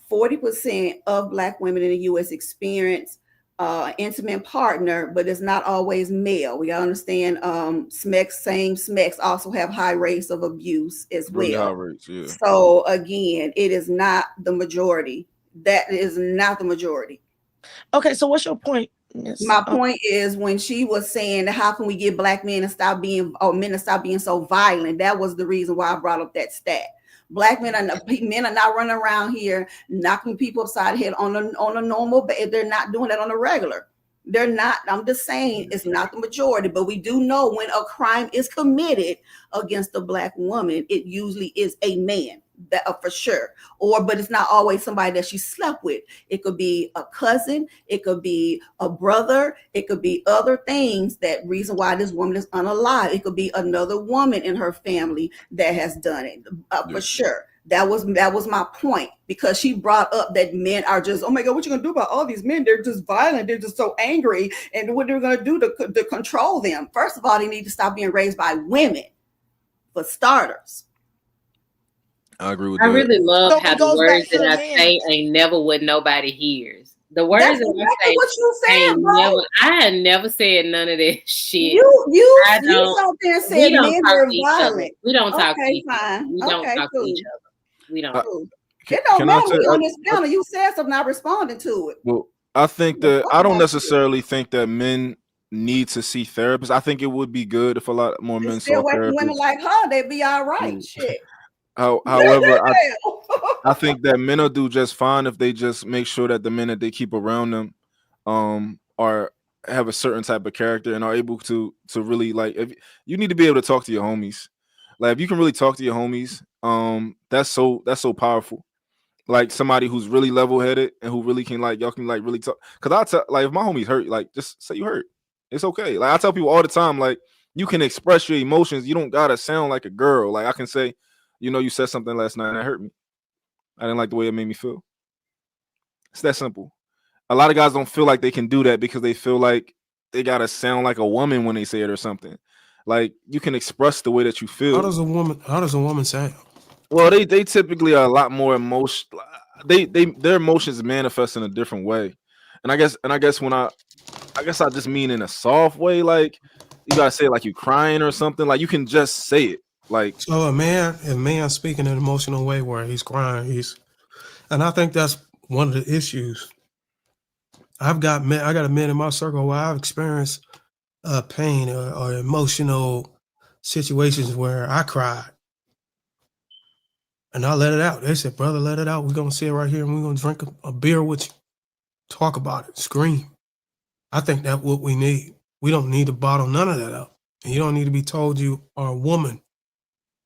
40% of Black women in the U.S. experience intimate partner, but it's not always male. We gotta understand same SMECs also have high rates of abuse as well. Really high rates, yeah. So again, it is not the majority. That is not the majority. Okay, so what's your point? My point is, when she was saying, how can we get Black men to stop being, or men to stop being so violent? That was the reason why I brought up that stat. Black men are not running around here knocking people upside the head on a normal basis. They're not doing that on a regular. They're not. I'm just saying it's not the majority, but we do know when a crime is committed against a Black woman, it usually is a man. That for sure. But it's not always somebody that she slept with. It could be a cousin, it could be a brother, it could be other things. That reason why this woman is unalive. It could be another woman in her family that has done it. For sure. That was my point, because she brought up that men are just, oh my God, what you gonna do about all these men? They're just violent, they're just so angry, and what they're gonna do to control them. First of all, they need to stop being raised by women, for starters. I agree with that. I really love how the words that I say ain't never what nobody hears. The words That's that exactly I say what you said, bro. I had never said none of that shit. You out there said men are violent. We don't talk to each other. Fine. We don't talk to each other. We don't. It don't matter when you on this panel. You said something, not responding to it. Well, I think that I don't necessarily think that men need to see therapists. I think it would be good if a lot more men saw therapists. Women like her, they'd be all right. Shit. However, I think that men will do just fine if they just make sure that the men that they keep around them have a certain type of character and are able to really, like, if you need to be able to talk to your homies. Like, if you can really talk to your homies, that's so powerful. Like, somebody who's really level-headed and who really can, like, y'all can, like, really talk. Because I tell, like, if my homies hurt, like, just say you hurt. It's okay. Like, I tell people all the time, like, you can express your emotions. You don't gotta sound like a girl. Like, I can say, you know, you said something last night and that hurt me. I didn't like the way it made me feel. It's that simple. A lot of guys don't feel like they can do that because they feel like they gotta sound like a woman when they say it or something. Like, you can express the way that you feel. How does a woman sound? Well, they typically are a lot more emotional. Their emotions manifest in a different way. And I guess I just mean in a soft way. Like, you gotta say it like you crying or something. Like, you can just say it. Like, so a man speaking in an emotional way where he's crying, and I think that's one of the issues. I got a man in my circle where I've experienced pain or emotional situations where I cried. And I let it out. They said, brother, let it out. We're going to sit right here and we're going to drink a beer with you. Talk about it. Scream. I think that's what we need. We don't need to bottle none of that up. And you don't need to be told you are a woman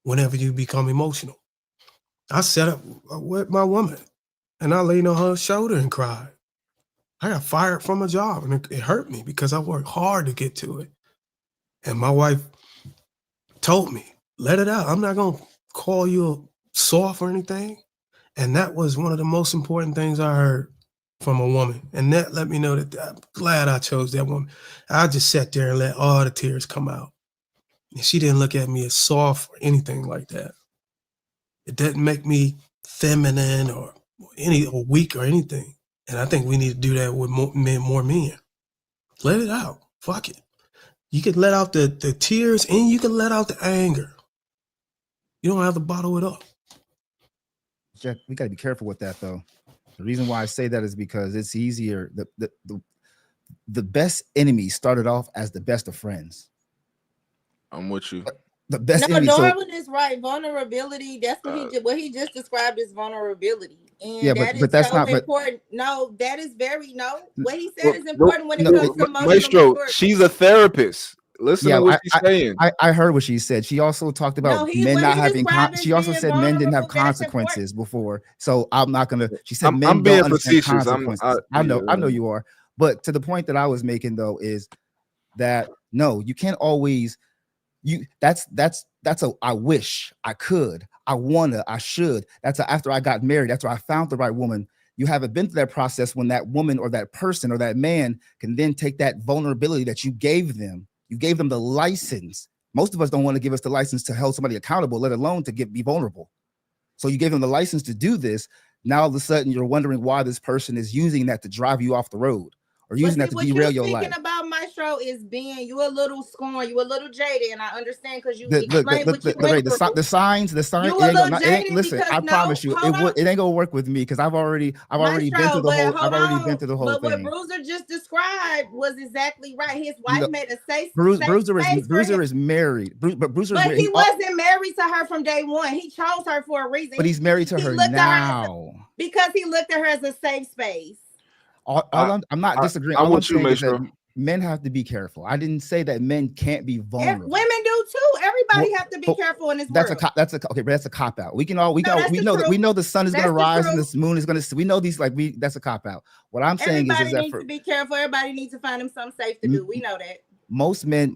whenever you become emotional. I sat up with my woman and I leaned on her shoulder and cried. I got fired from a job and it hurt me because I worked hard to get to it. And my wife told me, let it out. I'm not going to call you soft or anything. And that was one of the most important things I heard from a woman, and that let me know that I'm glad I chose that woman. I just sat there and let all the tears come out, and she didn't look at me as soft or anything like that. It doesn't make me feminine or weak or anything. And I think we need to do that with more men. Let it out. Fuck it. You can let out the tears and you can let out the anger. You don't have to bottle it up. Jeff, we got to be careful with that, though. The reason why I say that is because it's easier. The best enemy started off as the best of friends. I'm with you. The best No, enemy. Darwin is right. Vulnerability. That's what he just described as vulnerability, and Yeah, that is but that's so not. important. No, that is very What he said is important when it no, comes to emotional Maestro, maturity. she's a therapist. Listen to what she's saying. I heard what she said. She also talked about men not having. She also said men didn't have consequences before. So I'm not gonna. She said men I'm don't being understand facetious. consequences. I know you are. But to the point that I was making though is that no, you can't always. That's a I wish I could. I wanna. I should. That's after I got married. After I found the right woman. You haven't been through that process when that woman or that person or that man can then take that vulnerability that you gave them. You gave them the license. Most of us don't want to give us the license to hold somebody accountable, let alone to be vulnerable. So you gave them the license to do this. Now all of a sudden you're wondering why this person is using that to drive you off the road or using that to derail your life. What you're speaking about, Maestro, is being you a little scorned, you a little jaded, and I understand because you explained what you went through. The signs. You a little jaded listen, because I promise you, it ain't gonna work with me because I've already been through the whole. I've already been through the whole thing. But what Bruiser just described was exactly right. His wife made a safe Bruiser is married, but he wasn't married to her from day one. He chose her for a reason. But he's married to her now because he looked at her as a safe space. I'm not disagreeing. All I'm saying is that men have to be careful. I didn't say that men can't be vulnerable. Women do too. Everybody have to be careful in this world. But that's a cop out. We know the sun is gonna rise and the moon is gonna. We know these that's a cop out. What I'm saying is that everybody needs to be careful. Everybody needs to find them something safe to do. We know that. Most men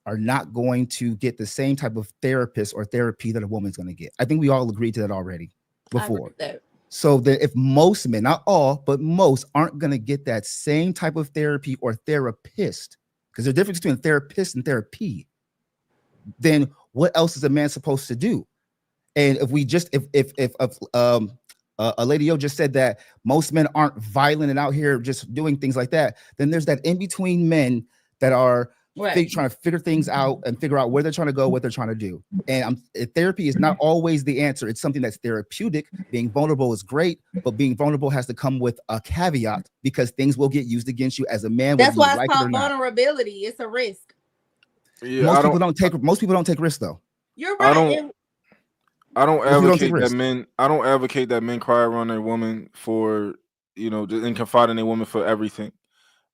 are not going to get the same type of therapist or therapy that a woman's going to get. I think we all agreed to that already before. So that if most men, not all, but most aren't going to get that same type of therapy or therapist, because there's a difference between therapist and therapy, then what else is a man supposed to do? And if we just, if a lady just said that most men aren't violent and out here just doing things like that, then there's that in between men that are trying to figure things out and figure out where they're trying to go, what they're trying to do. And therapy is not always the answer. It's something that's therapeutic. Being vulnerable is great, but being vulnerable has to come with a caveat because things will get used against you as a man. That's why it's called vulnerability. It's a risk. Yeah, most people don't take risks though. You're right. I don't advocate that men. I don't advocate that men cry around a woman for and confide in a woman for everything.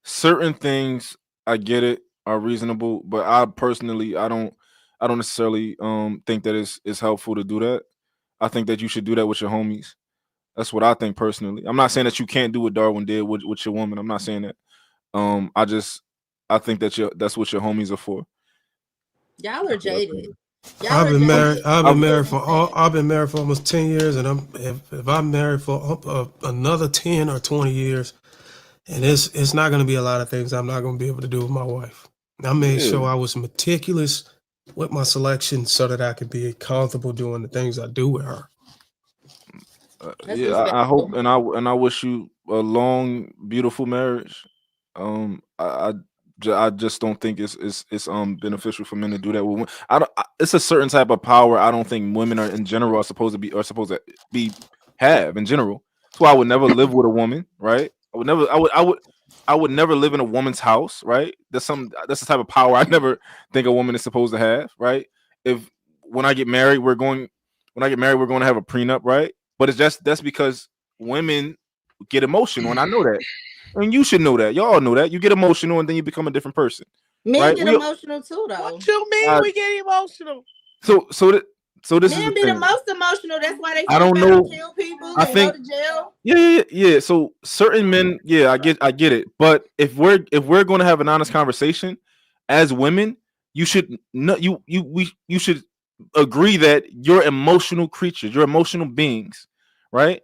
Certain things, I get it, are reasonable, but I personally, I don't necessarily think that it's helpful to do that. I think that you should do that with your homies. That's what I think personally. I'm not saying that you can't do what Darwin did with your woman. I'm not saying that. I think that that's what your homies are for. Y'all are jaded. I've been married for almost 10 years, and if I'm married for another 10 or 20 years, and it's not going to be a lot of things I'm not going to be able to do with my wife. I made sure I was meticulous with my selection so that I could be comfortable doing the things I do with her. I hope and I wish you a long, beautiful marriage. I just don't think it's beneficial for men to do that with women. It's a certain type of power I don't think women are in general are supposed to have in general. That's why I would never live with a woman, right? I would never live in a woman's house, right? That's the type of power I never think a woman is supposed to have, right? When I get married, we're going to have a prenup, right? But that's because women get emotional, and I know that. And you should know that. Y'all know that. You get emotional and then you become a different person. Men get emotional too, though. What you mean we get emotional? So this men is be the most emotional. That's why they I don't know. Kill people. I think go to jail. Yeah. So certain men, I get it. But if we're going to have an honest conversation, as women, you should you should agree that you're emotional creatures, you're emotional beings, right?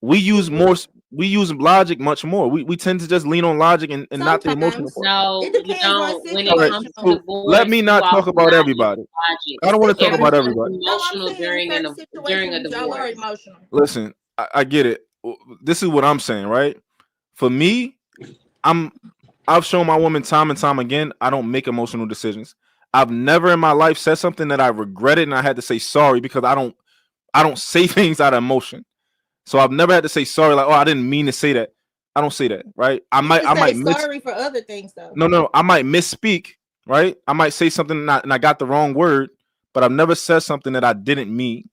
we use logic much more. We tend to just lean on logic and not the emotional part. No, It you depends on don't. When it All right, comes to so let divorce, me you not all talk do about not use everybody. logic. I don't want to talk about Everyone's everybody. No, I'm emotional saying in certain during a situations, y'all are divorce. emotional. Listen, I get it. This is what I'm saying, right? For me, I've shown my woman time and time again, I don't make emotional decisions. I've never in my life said something that I regretted and I had to say sorry because I don't say things out of emotion. So I've never had to say sorry, like, oh, I didn't mean to say that. I don't say that, right? I You can might say sorry for other things though. no, I might misspeak, right? I might say something and I got the wrong word, but I've never said something that I didn't mean,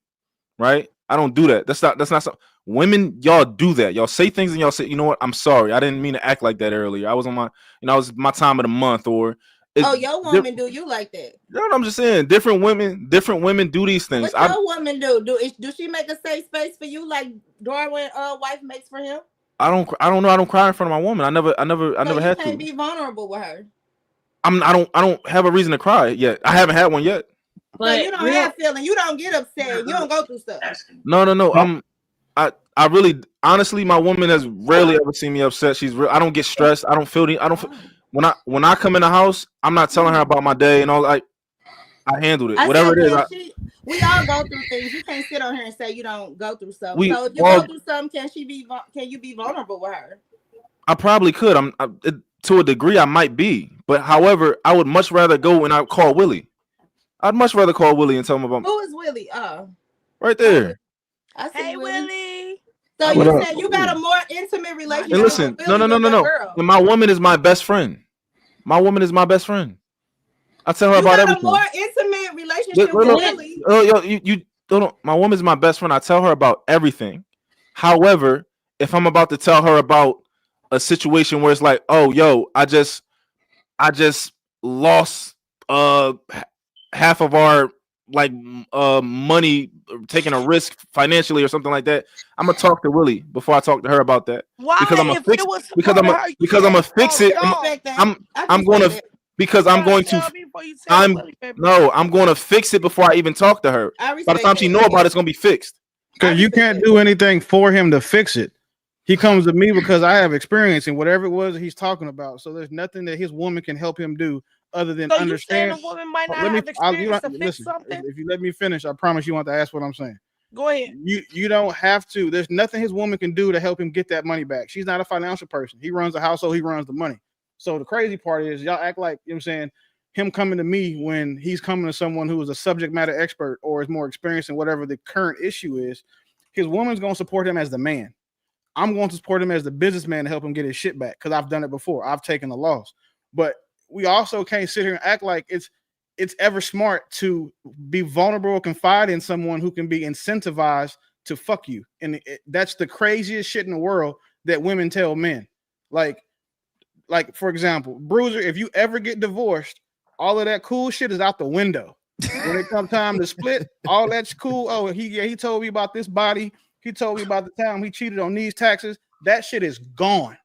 right? I don't do that. That's not something. Women, y'all do that. Y'all say things and y'all say, you know what? I'm sorry. I didn't mean to act like that earlier. I was on my, I was my time of the month, or Oh, your woman do you like that? You know what I'm just saying? Different women do these things. What your woman do? Do she make a safe space for you like Darwin wife makes for him? I don't know. I don't cry in front of my woman. I never So you had can't to. be vulnerable with her. I don't have a reason to cry yet. I haven't had one yet. But you don't have feelings. You don't get upset. You don't go through stuff. No. I really, honestly, my woman has rarely ever seen me upset. I don't get stressed. I don't feel when I come in the house, I'm not telling her about my day and all. Like, I handled it. Whatever it is. We all go through things. You can't sit on here and say you don't go through stuff. So if you well, go through something, can you be vulnerable with her? I probably could. To a degree, I might be. But however, I would much rather go and I call Willie. I'd much rather call Willie and tell him about. Who is Willie? Right there. I see Hey, Willie. So What you up? said you got a more intimate relationship And listen, with Willie than no. your girl. And my woman is my best friend. My woman is my best friend. I tell her You about got everything. a more intimate relationship with Willie. You don't. My woman's my best friend. I tell her about everything. However, if I'm about to tell her about a situation where it's like, oh, yo, I just lost half of our money, taking a risk financially or something like that, I'm gonna talk to Willie before I talk to her about that. Why? Because I'm gonna If fix it was because I'm her, gonna fix it. I'm going to because I'm going to I'm going to fix it before I even talk to her. By the time she know about it, it's gonna be fixed. Because you can't do anything for him to fix it. He comes to me because I have experience in whatever it was that he's talking about. So there's nothing that his woman can help him do other than So understand. you saying a woman might not have experience to fix something? If you let me finish, I promise you want to ask what I'm saying. Go ahead. You don't have to. There's nothing his woman can do to help him get that money back. She's not a financial person. He runs the household. He runs the money. So the crazy part is y'all act like, you know what I'm saying, him coming to me when he's coming to someone who is a subject matter expert or is more experienced in whatever the current issue is. His woman's going to support him as the man. I'm going to support him as the businessman to help him get his shit back because I've done it before. I've taken a loss. But we also can't sit here and act like it's ever smart to be vulnerable or confide in someone who can be incentivized to fuck you. And that's the craziest shit in the world that women tell men. Like for example, Bruiser, if you ever get divorced, all of that cool shit is out the window. When it comes time to split, all that's cool. Oh, he told me about this body. He told me about the time he cheated on these taxes. That shit is gone.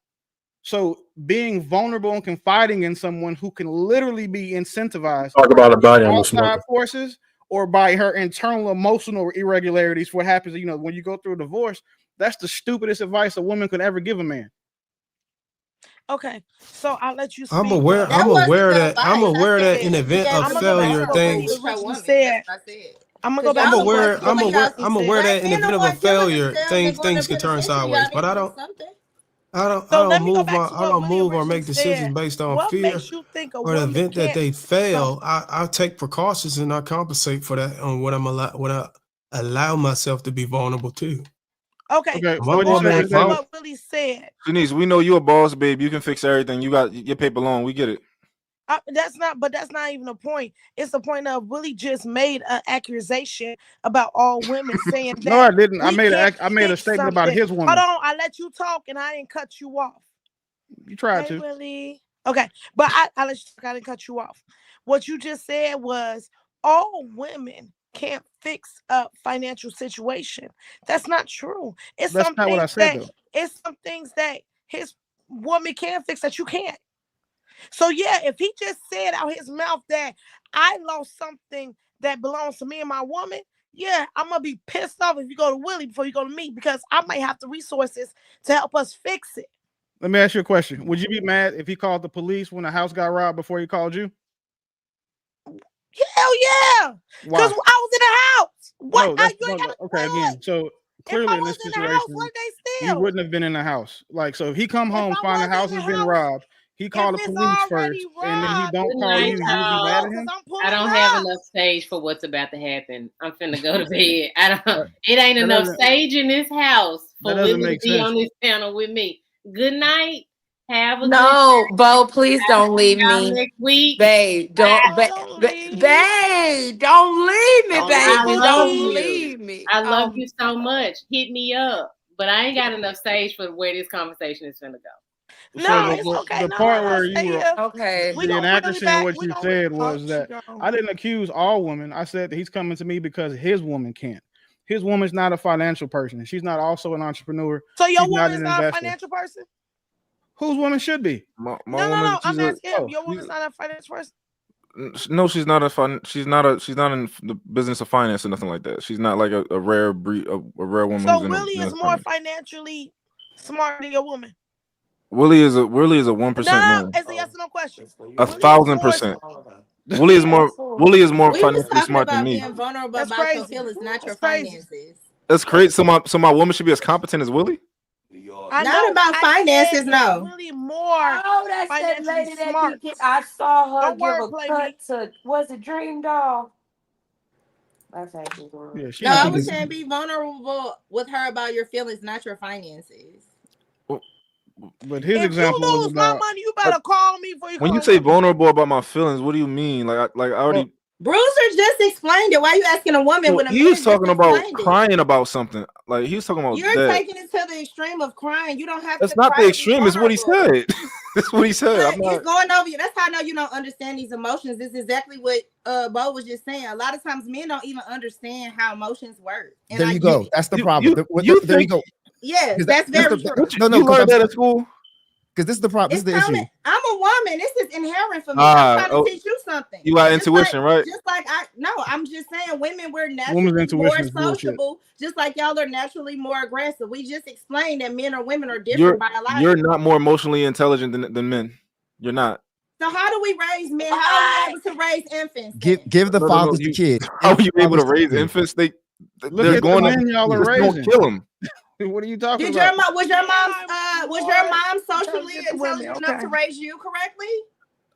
So being vulnerable and confiding in someone who can literally be incentivized Talk about a body on the outside smoker. forces or by her internal emotional irregularities, what happens, when you go through a divorce, that's the stupidest advice a woman could ever give a man. Okay, so I'll let you speak. I'm aware that in event of failure, things. I'm gonna go back. I'm aware that in event of a failure, things can turn sideways. But I don't move or make decisions based on fear or the event that they fail. I take precautions and I compensate for that on what I allow myself to be vulnerable to. Okay, so what Willie said. Denise, we know you're a boss, babe. You can fix everything. You got your paper long. We get it. That's not even a point. It's the point of Willie just made an accusation about all women saying that. No, I didn't. I made a statement about his woman. Hold on, I let you talk and I didn't cut you off. You tried to. Willie. Okay, but I let you talk. I didn't cut you off. What you just said was all women can't fix a financial situation. That's not true. That's not what I said, though. It's some things that his woman can fix that you can't. So yeah, if he just said out his mouth that I lost something that belongs to me and my woman, yeah, I'm gonna be pissed off if you go to Willie before you go to me because I might have the resources to help us fix it. Let me ask you a question. Would you be mad if he called the police when the house got robbed before he called you? Hell yeah, because I was in the house. What? Okay, again. So clearly in this situation, you wouldn't have been in the house. Like, so if he come home, find the house has been robbed, he called the police first, and then he don't Good call night, you, you would be mad at him? I don't have enough stage for what's about to happen. I'm finna go to bed. It ain't That enough doesn't- stage in this house for that doesn't women to make be sense. on this panel with me. Good night. Have a No, good Bo, please don't leave y'all me. next week. Babe, don't leave me, I baby. love Don't you. leave me. I love you so much. Hit me up. But I ain't got enough stage for where this conversation is finna go. No, it's okay. The part where you stay were here. okay, We the gonna inaccuracy really in what we you gonna said really was that I didn't accuse all women. I said that he's coming to me because his woman can't. His woman's not a financial person. She's not also an entrepreneur. So your She's not woman's an not a investor. financial person? Whose woman should be? My No. woman, I'm she's asking him. Oh, Your woman's not a financial person? no, she's not she's not in the business of finance or nothing like that. She's not like a rare breed, a rare woman So who's in Willie the is more financially smart than your woman. Willie is a 1% No, man. it's a yes or no question. 1,000%. Willie is more We was financially talking smart than about me. being vulnerable That's about your crazy. feelings, not your That's crazy. finances. That's crazy. So my woman should be as competent as Willie. Not about finances, no. Really more. Oh, that's that financially lady that smart. I saw her Don't give a wordplay cut me. to, was it Dream Doll? That's actually Yeah, No, I was saying be vulnerable with her about your feelings, not your finances. But his If example you was lose my about money, you better call me before you When call you say Willie. vulnerable about my feelings, what do you mean? Like I already. Bruiser just explained it. Why are you asking a woman when a He man was just talking about explained it? crying about something. Like he was talking about You're that. taking it to the extreme of crying. You don't have That's to not cry the to be extreme. It's what he vulnerable. said. That's what he said. But I'm not. it's going over you. That's how I know you don't understand these emotions. This is exactly what Bo was just saying. A lot of times men don't even understand how emotions work. And There you go. That's the problem. There you go. Yes, that's very true. No, You learned that at school. Because this is the problem. This is the issue. I'm a woman. This is inherent for me. I'm trying to teach you something. You got Just intuition, right? Just like I'm just saying women, we're woman's naturally intuition more is bullshit. sociable, just like y'all are naturally more aggressive. We just explained that men or women are different biologically. You're not more emotionally intelligent than men. You're not. So how do we raise men? How are we able to raise infants? Give the fathers the kids. How are you able to raise infants? They're at going the men y'all are just don't raising. kill them. What are you talking Did about? was your mom socially intelligent enough to raise you correctly?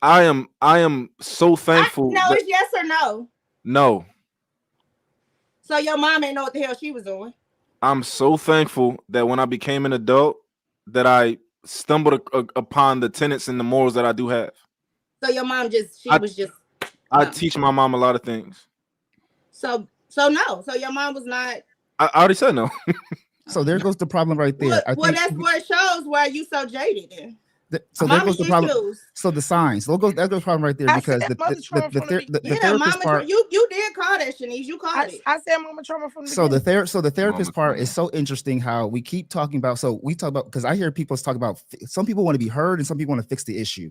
I am so thankful. No, it's yes or no. No. So your mom ain't know what the hell she was doing. I'm so thankful that when I became an adult, that I stumbled upon the tenets and the morals that I do have. So your mom was just. I teach my mom a lot of things. So no. So your mom was not. I already said no. So there goes the problem right there. Well, that's what it shows why you so jaded. Then. So there goes the problem. So the signs. That goes the problem right there because the therapist part. You did call that, Shanice. You called it. I said mama trauma from the So the therapist part is so interesting. How we keep talking about. So we talk about because I hear people talk about. Some people want to be heard and some people want to fix the issue.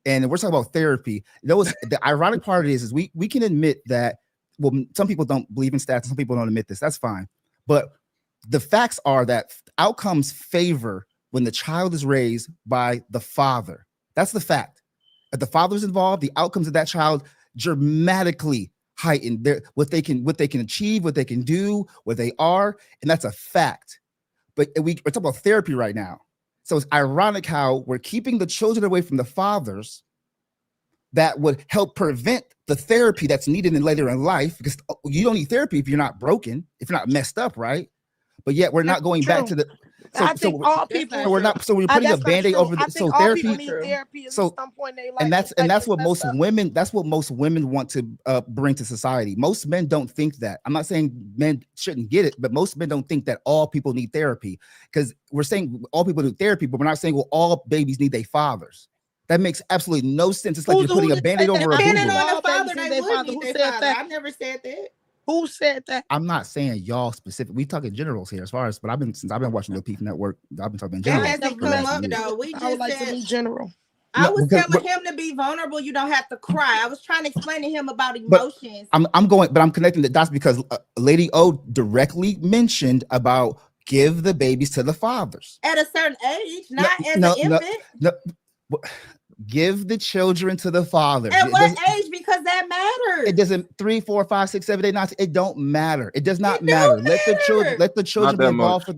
And we're talking about therapy. The ironic part is we can admit that. Well, some people don't believe in stats. Some people don't admit this. That's fine. But the facts are that outcomes favor when the child is raised by the father. That's the fact. If the father's involved, the outcomes of that child dramatically heighten what they can achieve, what they can do, where they are, and that's a fact. But we're talking about therapy right now. So it's ironic how we're keeping the children away from the fathers that would help prevent the therapy that's needed later in life, because you don't need therapy if you're not broken, if you're not messed up, right? But yet we're not going back to the. I think all people. So we're not. So we're putting a Band-Aid over the. So therapy. People need therapy at some point in their life. And that's what most women. That's what most women want to bring to society. Most men don't think that. I'm not saying men shouldn't get it, but most men don't think that all people need therapy, because we're saying all people need therapy, but we're not saying all babies need their fathers. That makes absolutely no sense. It's like you're putting a Band-Aid over a depending boo-boo. on the father, they would need their father. I've never said that. Who said that? I'm not saying y'all specific. We talking generals here, as far as. But since I've been watching Lapeef Network, I've been talking in general. That hasn't come up though. We just I would like to be general. I was telling him to be vulnerable. You don't have to cry. I was trying to explain to him about emotions. I'm connecting the dots because Lady O directly mentioned about give the babies to the fathers At a certain age, not as an infant. No, give the children to the fathers. At what age? Because that matters. It doesn't 3, 4, 5, 6, 7, 8, 9. It don't matter. It does not matter. Let the children be involved.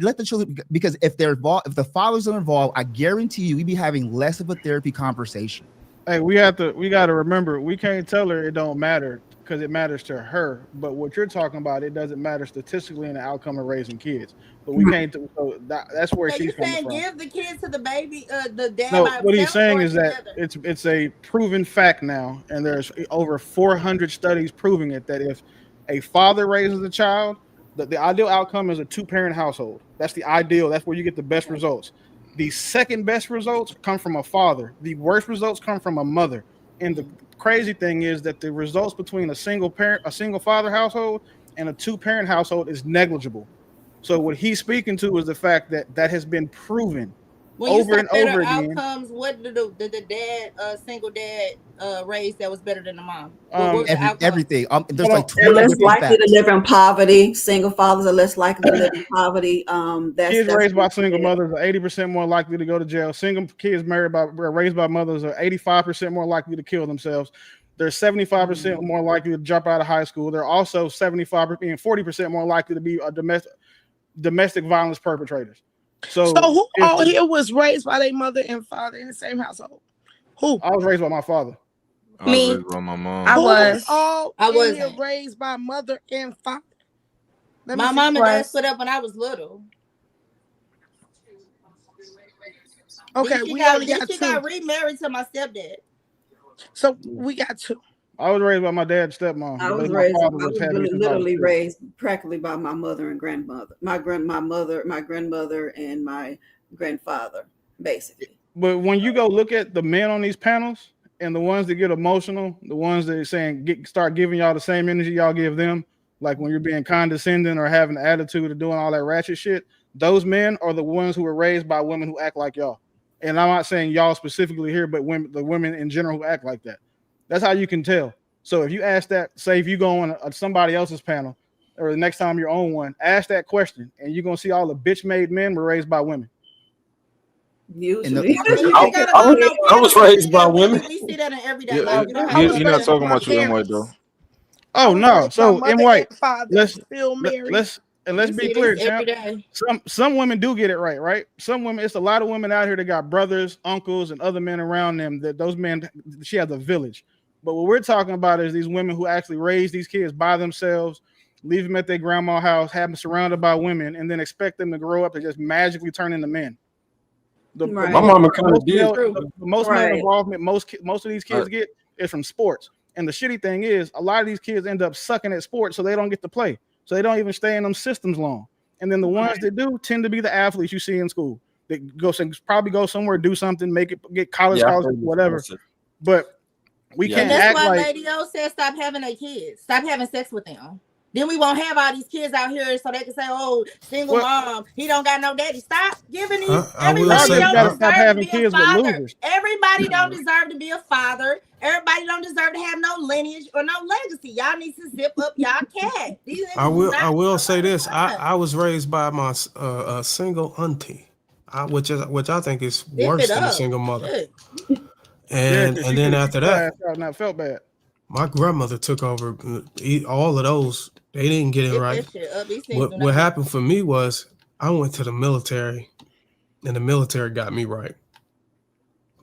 Let the children, because if they're involved, if the fathers are involved, I guarantee you, we'd be having less of a therapy conversation. Hey, we got to remember, we can't tell her it don't matter because it matters to her. But what you're talking about, it doesn't matter statistically in the outcome of raising kids. But we can't. So that's where she's coming from. Give the kids to the baby, the dad. No, what he's saying is that it's a proven fact now, and there's over 400 studies proving it, that if a father raises a child, the ideal outcome is a 2-parent household. That's the ideal. That's where you get the best results. The second best results come from a father. The worst results come from a mother. And the crazy thing is that the results between a single father household and a 2-parent household is negligible. So what he's speaking to is the fact that has been proven over and over again. Outcomes, what did the dad, single dad, raise that was better than the mom? Everything. There's like 20 they're less likely to live in poverty. Single fathers are less likely to live in poverty. Kids raised by single mothers are 80% more likely to go to jail. Single kids raised by mothers are 85% more likely to kill themselves. They're 75% more likely to drop out of high school. They're also 40% more likely to be domestic violence perpetrators. So who all here was raised by their mother and father in the same household? Who? I was raised by my father. I was raised by my mom. I was raised by mother and father. My mom and dad split up when I was little. Okay, we only got 2. She got remarried to my stepdad. So we got 2. I was raised by my dad's stepmom. I was literally raised practically by my mother and grandmother. My grandmother, and my grandfather, basically. But when you go look at the men on these panels and the ones that get emotional, the ones that are saying start giving y'all the same energy y'all give them, like when you're being condescending or having an attitude or doing all that ratchet shit, those men are the ones who were raised by women who act like y'all. And I'm not saying y'all specifically here, but the women in general who act like that. That's how you can tell. So if you ask that, say if you go on somebody else's panel or the next time you're on one, ask that question and you're going to see all the bitch-made men were raised by women. Usually. I was raised by women. We see that in everyday life. You're not talking about you in white though. Oh no! So in white, let's Let's be clear, champ. Some women do get it right? Some women, it's a lot of women out here that got brothers, uncles, and other men around them. That those men, she has a village. But what we're talking about is these women who actually raise these kids by themselves, leave them at their grandma's house, have them surrounded by women, and then expect them to grow up and just magically turn into men. My mama kind of did. Most male involvement most of these kids get is from sports. And the shitty thing is, a lot of these kids end up sucking at sports, so they don't get to play. So they don't even stay in them systems long. And then the ones that do tend to be the athletes you see in school. They probably go somewhere, do something, get college scholarships, whatever. But we can't and that's act why like Lady O said stop having their kids. Stop having sex with them. Then we won't have all these kids out here so they can say, oh, single mom, he don't got no daddy. Stop giving these. Everybody don't deserve to be a father. Everybody don't deserve to be a father. Everybody don't deserve to have no lineage or no legacy. Y'all need to zip up y'all cat. I will say this. I was raised by my single auntie, which I think is worse than a single mother. And then after that, I felt bad. My grandmother took over all of those. They didn't get it right. What happened for me was I went to the military, and the military got me right.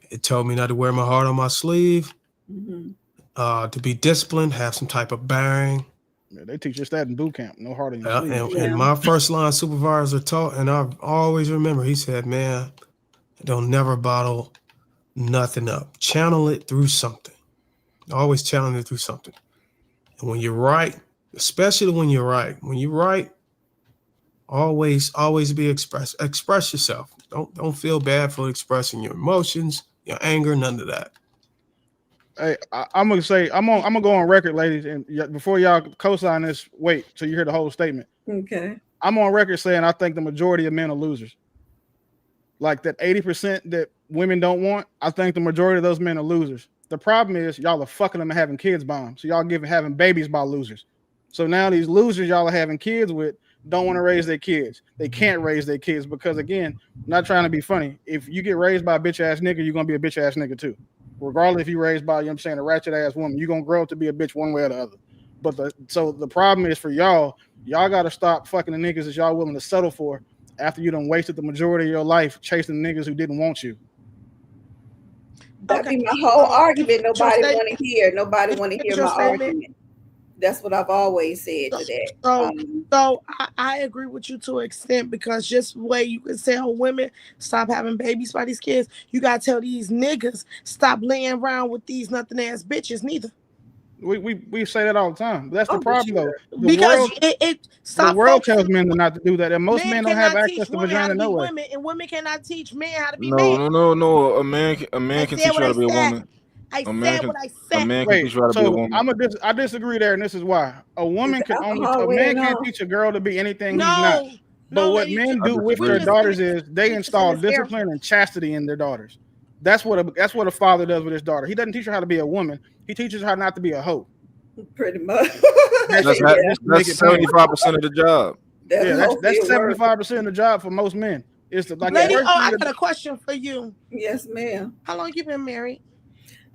It told me not to wear my heart on my sleeve, to be disciplined, have some type of bearing. Yeah, they teach us that in boot camp. No heart on your sleeve. And my first line supervisor taught, and I always remember, he said, man, don't never bottle nothing up. Channel it through something. Always channel it through something. And when you're right, especially when you're right, always be express yourself. Don't feel bad for expressing your emotions, your anger, none of that. Hey, I'm gonna go on record, ladies, and before y'all co-sign this, wait till you hear the whole statement. Okay. I'm on record saying I think the majority of men are losers. like that 80% that women don't want, I think the majority of those men are losers. The problem is y'all are fucking them and having kids by them. So y'all having babies by losers. So now these losers y'all are having kids with don't want to raise their kids. They can't raise their kids because, again, not trying to be funny. If you get raised by a bitch ass nigga, you're gonna be a bitch ass nigga too. Regardless if you raised by, you know what I'm saying, a ratchet ass woman, you're gonna grow up to be a bitch one way or the other. But so the problem is for y'all gotta stop fucking the niggas that y'all willing to settle for after you done wasted the majority of your life chasing the niggas who didn't want you. That'd be my whole argument. Nobody want to hear. Nobody want to hear my argument. That's what I've always said to that. So I agree with you to an extent, because just the way you can tell women stop having babies by these kids, you gotta tell these niggas stop laying around with these nothing ass bitches neither. We say that all the time. That's the problem though. Because the world tells men not to do that, and most men don't have access to vagina no way. And women cannot teach men how to be men. No. A man can teach you how to be a woman. I said what I said. A man can teach you how to be a woman. I disagree there, and this is why. A man can't teach a girl to be anything he's not. But what men do with their daughters is they install discipline and chastity in their daughters. That's what a father does with his daughter. He doesn't teach her how to be a woman. He teaches her not to be a hoe. Pretty much. That's 75% of the job. That's 75% of the job for most men. It's like Lady, I got a question for you. Yes, ma'am. How long you been married?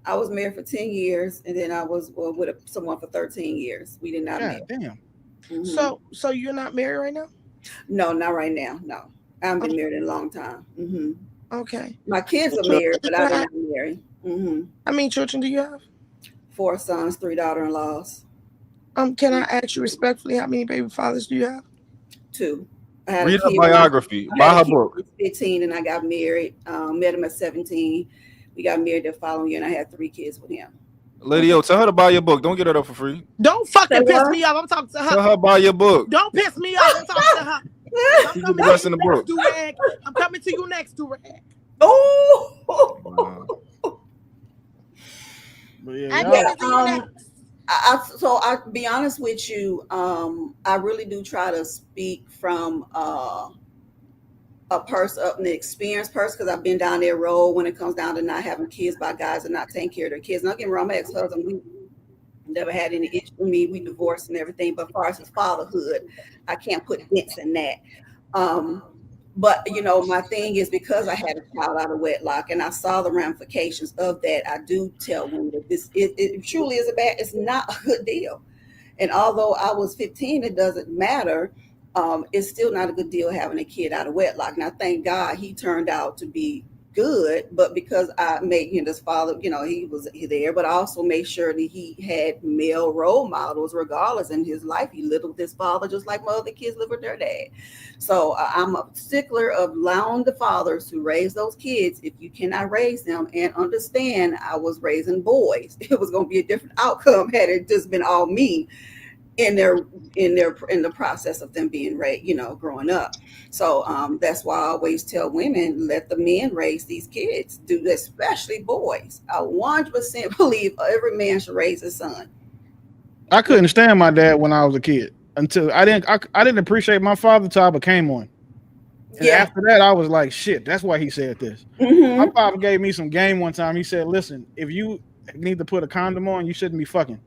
I was married for 10 years, and then I was with someone for 13 years. We did not marry. Damn. Mm-hmm. So you're not married right now? No, not right now. No, I haven't been married in a long time. Mm-hmm. Okay. My kids are married, but I'm not married. Mm-hmm. How many children do you have? 4 sons, 3 daughter-in-laws. Can I ask you respectfully, how many baby fathers do you have? 2. Read her biography. Buy her book. 15, and I got married. Met him at 17. We got married the following year, and I had 3 kids with him. Lady, tell her to buy your book. Don't get it up for free. Don't fucking piss me off. I'm talking to her. Tell her buy your book. Don't piss me off. I'm talking to her. She's the best in the book. I'm coming to you next, Durag. Oh. So I'll be honest with you. I really do try to speak from a person, an experienced person, because I've been down their road when it comes down to not having kids by guys and not taking care of their kids. Not getting wrong, my ex-husband, we never had any issue with me. We divorced and everything, but as far as his fatherhood, I can't put dents in that. But my thing is, because I had a child out of wedlock and I saw the ramifications of that, I do tell women that it truly is it's not a good deal. And although I was 15, it doesn't matter. It's still not a good deal having a kid out of wedlock. Now, thank God he turned out to be good, but because I made his father, he was there, but I also made sure that he had male role models regardless in his life. He lived with his father just like my other kids live with their dad. So I'm a stickler of allowing the fathers to raise those kids if you cannot raise them, and understand I was raising boys. It was going to be a different outcome had it just been all me in the process of them being raised, growing up. So that's why I always tell women, let the men raise these kids, especially boys. I 100% believe every man should raise his son. I couldn't stand my dad when I was a kid until I didn't appreciate my father until I became one. And after that, I was like, shit, that's why he said this. Mm-hmm. My father gave me some game one time. He said, listen, if you need to put a condom on, you shouldn't be fucking.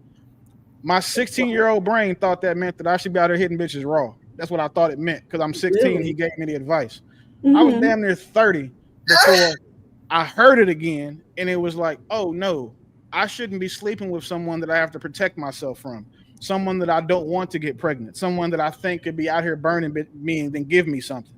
My 16-year-old brain thought that meant that I should be out there hitting bitches raw. That's what I thought it meant, because I'm 16. Really? He gave me the advice. Mm-hmm. I was damn near 30 before I heard it again, and it was like, oh no, I shouldn't be sleeping with someone that I have to protect myself from, someone that I don't want to get pregnant, someone that I think could be out here burning me and then give me something.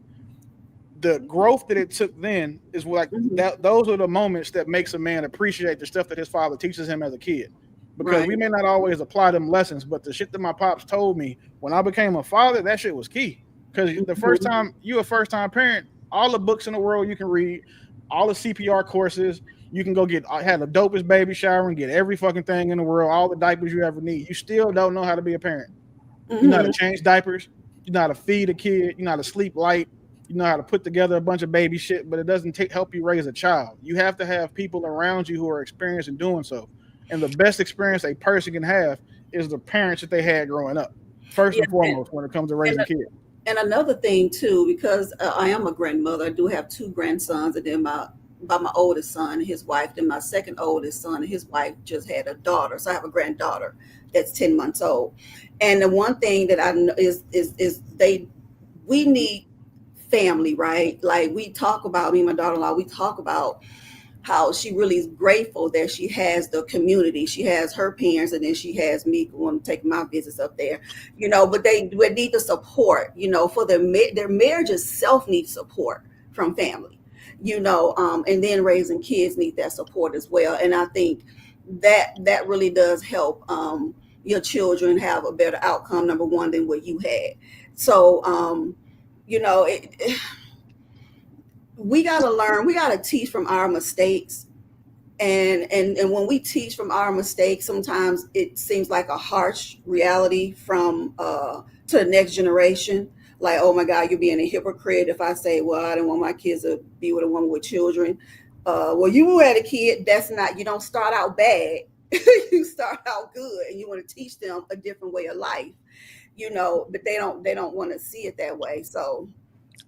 The growth that it took then is like that. Those are the moments that makes a man appreciate the stuff that his father teaches him as a kid. Because we may not always apply them lessons, but the shit that my pops told me when I became a father, that shit was key. Because the first time you're a first-time parent, all the books in the world you can read, all the CPR courses, you can go have the dopest baby shower and get every fucking thing in the world, all the diapers you ever need. You still don't know how to be a parent. Mm-hmm. You know how to change diapers. You know how to feed a kid. You know how to sleep light. You know how to put together a bunch of baby shit, but it doesn't help you raise a child. You have to have people around you who are experienced in doing so. And the best experience a person can have is the parents that they had growing up, first and foremost, when it comes to raising kids. And another thing too, because I am a grandmother, I do have 2 grandsons, and then my oldest son and his wife, then my second oldest son and his wife just had a daughter. So I have a granddaughter that's 10 months old. And the one thing that I know is we need family, right? Like we talk about, me and my daughter-in-law, we talk about how she really is grateful that she has the community. She has her parents, and then she has me going to take my visits up there, but they would need the support, for their marriage itself needs support from family, and then raising kids need that support as well. And I think that really does help your children have a better outcome, number one, than what you had. So, we got to learn, we got to teach from our mistakes. And when we teach from our mistakes, sometimes it seems like a harsh reality from to the next generation. Like, oh my God, you're being a hypocrite if I say, well, I don't want my kids to be with a woman with children. Well, you had a kid. That's not, you don't start out bad. You start out good, and you want to teach them a different way of life, but they don't want to see it that way. So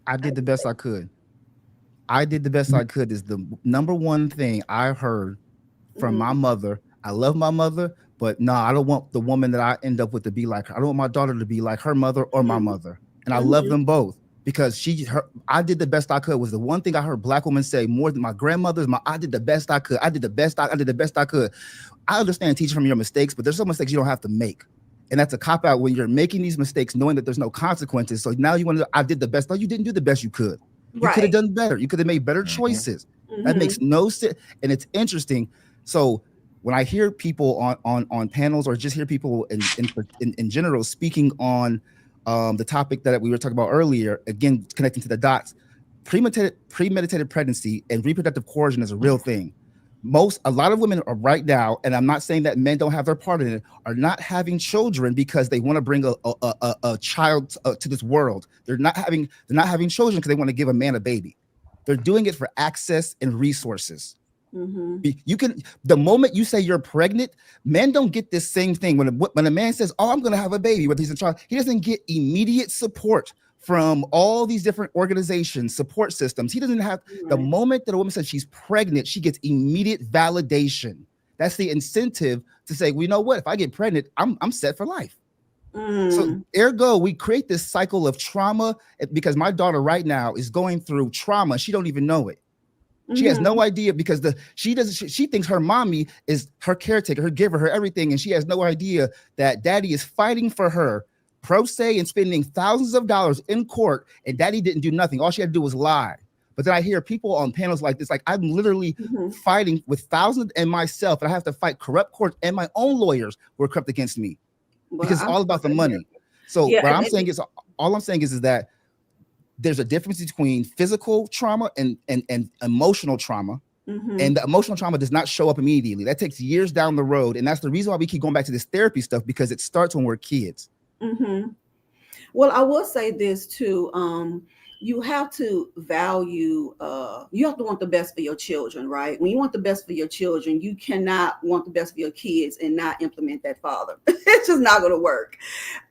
I did the best I could. I did the best I could is the number one thing I heard from my mother. I love my mother, but no, I don't want the woman that I end up with to be like her. I don't want my daughter to be like her mother or my mother. And I love them both because I did the best I could was the one thing I heard Black women say more than my grandmother's. I did the best I could. I did the best I could. I understand teaching from your mistakes, but there's some mistakes you don't have to make. And that's a cop out when you're making these mistakes, knowing that there's no consequences. So now you want to, I did the best. No, you didn't do the best you could. You could have done better. You could have made better choices. That makes no sense. And it's interesting. So when I hear people on panels or just hear people in general speaking on the topic that we were talking about earlier, again, connecting to the dots, premeditated pregnancy and reproductive coercion is a real thing. A lot of women are right now, and I'm not saying that men don't have their part in it, are not having children because they want to bring a child to this world. They're not having children because they want to give a man a baby. They're doing it for access and resources. You can, the moment you say you're pregnant, men don't get this same thing. When a man says, "Oh, I'm going to have a baby," whether he's a child, he doesn't get immediate support from all these different organizations, support systems. He doesn't have the moment that a woman says she's pregnant, she gets immediate validation. That's the incentive to say, well, you know what? If I get pregnant, I'm set for life. So ergo, we create this cycle of trauma because my daughter right now is going through trauma. She don't even know it. She has no idea because she thinks her mommy is her caretaker, her giver, her everything, and she has no idea that daddy is fighting for her pro se and spending thousands of dollars in court, and daddy didn't do nothing. All she had to do was lie. But then I hear people on panels like this, like I'm literally fighting with thousands and myself, and I have to fight corrupt courts and my own lawyers who are corrupt against me because it's all about the money. So what I'm saying is that there's a difference between physical trauma and emotional trauma. And the emotional trauma does not show up immediately. That takes years down the road. And that's the reason why we keep going back to this therapy stuff, because it starts when we're kids. Well, I will say this too. You have to value, you have to want the best for your children, right? When you want the best for your children, you cannot want the best for your kids and not implement that father. It's just not going to work.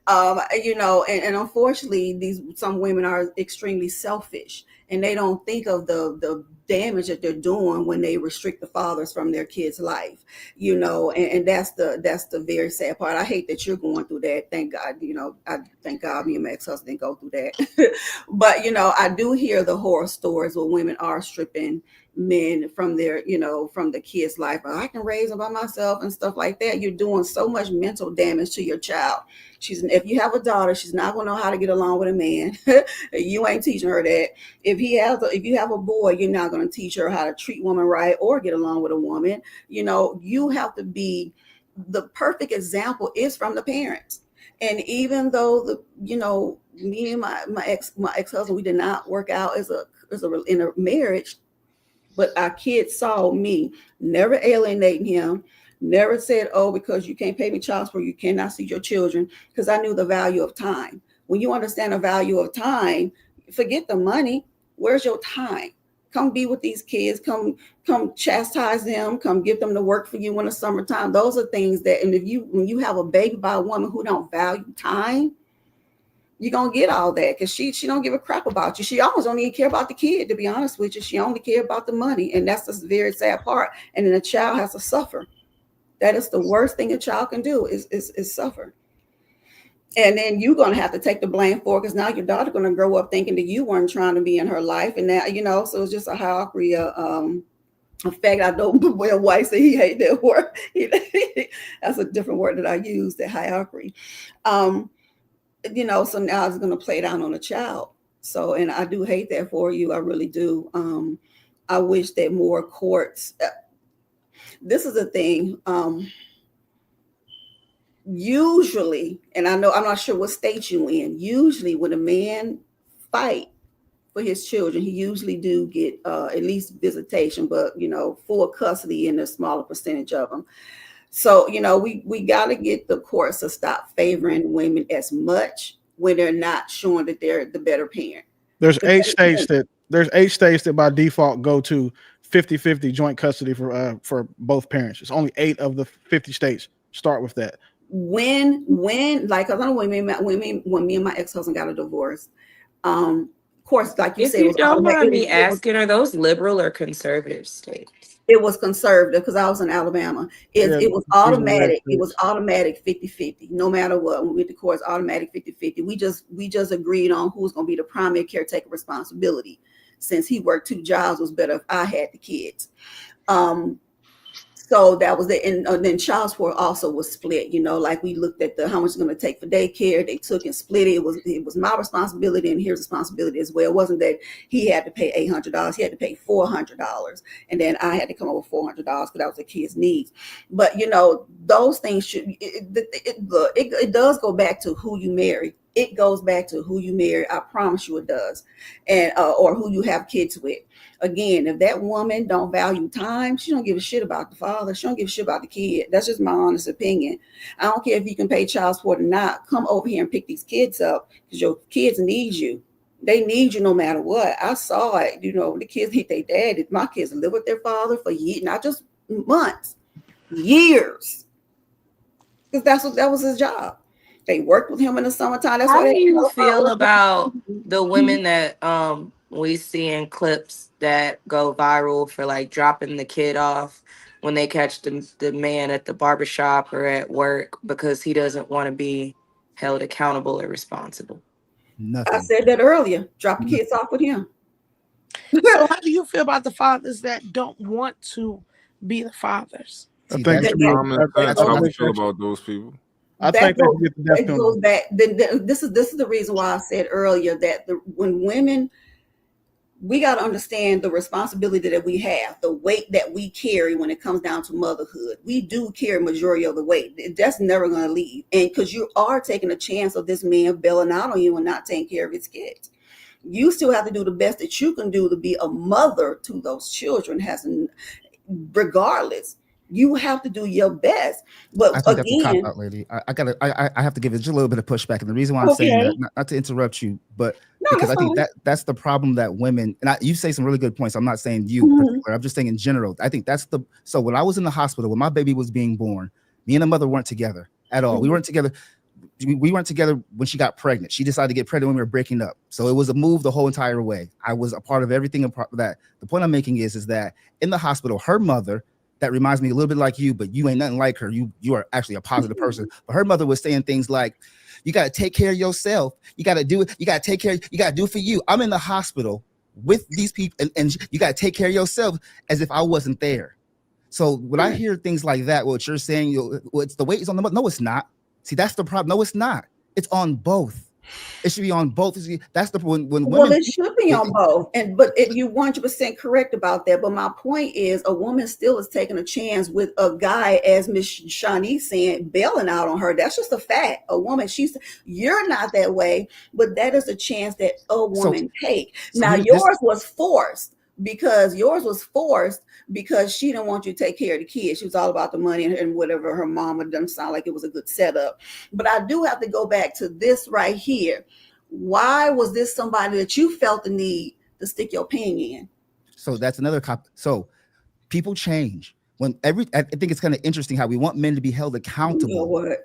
And unfortunately, some women are extremely selfish, and they don't think of the damage that they're doing when they restrict the fathers from their kids' life, and that's the very sad part. I hate that you're going through that. Thank God, I thank God me and my ex-husband didn't go through that. But, I do hear the horror stories where women are stripping men from their, from the kid's life. I can raise them by myself and stuff like that. You're doing so much mental damage to your child. If you have a daughter, she's not going to know how to get along with a man. You ain't teaching her that. If you have a boy, you're not going to teach her how to treat women right or get along with a woman. You have to be the perfect example is from the parents. And even though me and my ex-husband, we did not work out in a marriage, but our kids saw me never alienating him, never said, "Oh, because you can't pay me child support, you cannot see your children," because I knew the value of time. When you understand the value of time, forget the money. Where's your time? Come be with these kids. Come chastise them. Come give them to work for you in the summertime. Those are things that, and when you have a baby by a woman who don't value time, You're gonna get all that because she don't give a crap about you. She almost don't even care about the kid, to be honest with you. She only care about the money, and that's the very sad part. And then the child has to suffer. That is the worst thing a child can do is suffer. And then you're gonna have to take the blame for it because now your daughter's gonna grow up thinking that you weren't trying to be in her life, and now so it's just a hierarchy. In fact, I know when White said he hate that word. That's a different word that I use, that hierarchy. So now it's going to play down on a child. So, and I do hate that for you. I really do. I wish that more courts. This is the thing. Usually, and I know I'm not sure what state you in. Usually, when a man fight for his children, he usually do get at least visitation, but full custody in a smaller percentage of them. So we got to get the courts to stop favoring women as much when they're not showing that they're the better parent. There's 8 states that by default go to 50-50 joint custody for both parents. It's only 8 of the 50 states start with that. When like I know when me and my ex-husband got a divorce, of course, like you said, If you don't mind me asking, are those liberal or conservative states? It was conservative because I was in Alabama. It was automatic. It was automatic 50-50. No matter what, when we went to court, automatic 50-50. We just agreed on who's going to be the primary caretaker responsibility. Since he worked 2 jobs, it was better if I had the kids. So that was it. And then child support also was split, like we looked at how much it's going to take for daycare. They took and split it. It was my responsibility and his responsibility as well. It wasn't that he had to pay $800. He had to pay $400. And then I had to come up with $400 because that was the kid's needs. But, those things it does go back to who you marry. It goes back to who you marry. I promise you it does. And, or who you have kids with. Again, if that woman don't value time, she don't give a shit about the father. She don't give a shit about the kid. That's just my honest opinion. I don't care if you can pay child support or not. Come over here and pick these kids up because your kids need you. They need you no matter what. I saw it. The kids need their dad. My kids live with their father for years, not just months, years. Because that was his job. They worked with him in the summertime. That's How why do you feel about the women that we see in clips that go viral for like dropping the kid off when they catch the man at the barbershop or at work because he doesn't want to be held accountable or responsible? Nothing. I said that earlier. Drop the kids off with him. So how do you feel about the fathers that don't want to be the fathers? I think that's how we feel about those people. That goes back. This is the reason why I said earlier that when women, we got to understand the responsibility that we have, the weight that we carry when it comes down to motherhood. We do carry majority of the weight. That's never going to leave. And because you are taking a chance of this man bailing out on you and not taking care of his kids. You still have to do the best that you can do to be a mother to those children. Regardless, you have to do your best. But I think that's a cop out, lady. I have to give it just a little bit of pushback, and the reason why I'm saying that, not to interrupt you, but because I think that's the problem that women, and you say some really good points. I'm not saying you, particular, I'm just saying in general. I think that's so when I was in the hospital when my baby was being born, me and the mother weren't together at all. We weren't together. We weren't together when she got pregnant. She decided to get pregnant when we were breaking up. So it was a move the whole entire way. I was a part of everything of that. The point I'm making is that in the hospital, her mother, that reminds me a little bit like you, but you ain't nothing like her. You are actually a positive person. But her mother was saying things like, you got to take care of yourself. You got to do it. You got to take care. You got to do it for you. I'm in the hospital with these people and you got to take care of yourself as if I wasn't there. So when I hear things like that, what you're saying, it's the weight is on the mother. No, it's not. See, that's the problem. No, it's not. It's on both. It should be on both. That's the when women. Well, it should be on both, but you're 100% correct about that. But my point is, a woman still is taking a chance with a guy, as Miss Shawnee saying, bailing out on her. That's just a fact. A woman, you're not that way, but that is a chance that a woman take. Now, yours was forced. Because she didn't want you to take care of the kids. She was all about the money and whatever her mama done sound like it was a good setup. But I do have to go back to this right here. Why was this somebody that you felt the need to stick your pin in? So that's another So people change. I think it's kind of interesting how we want men to be held accountable. You know what?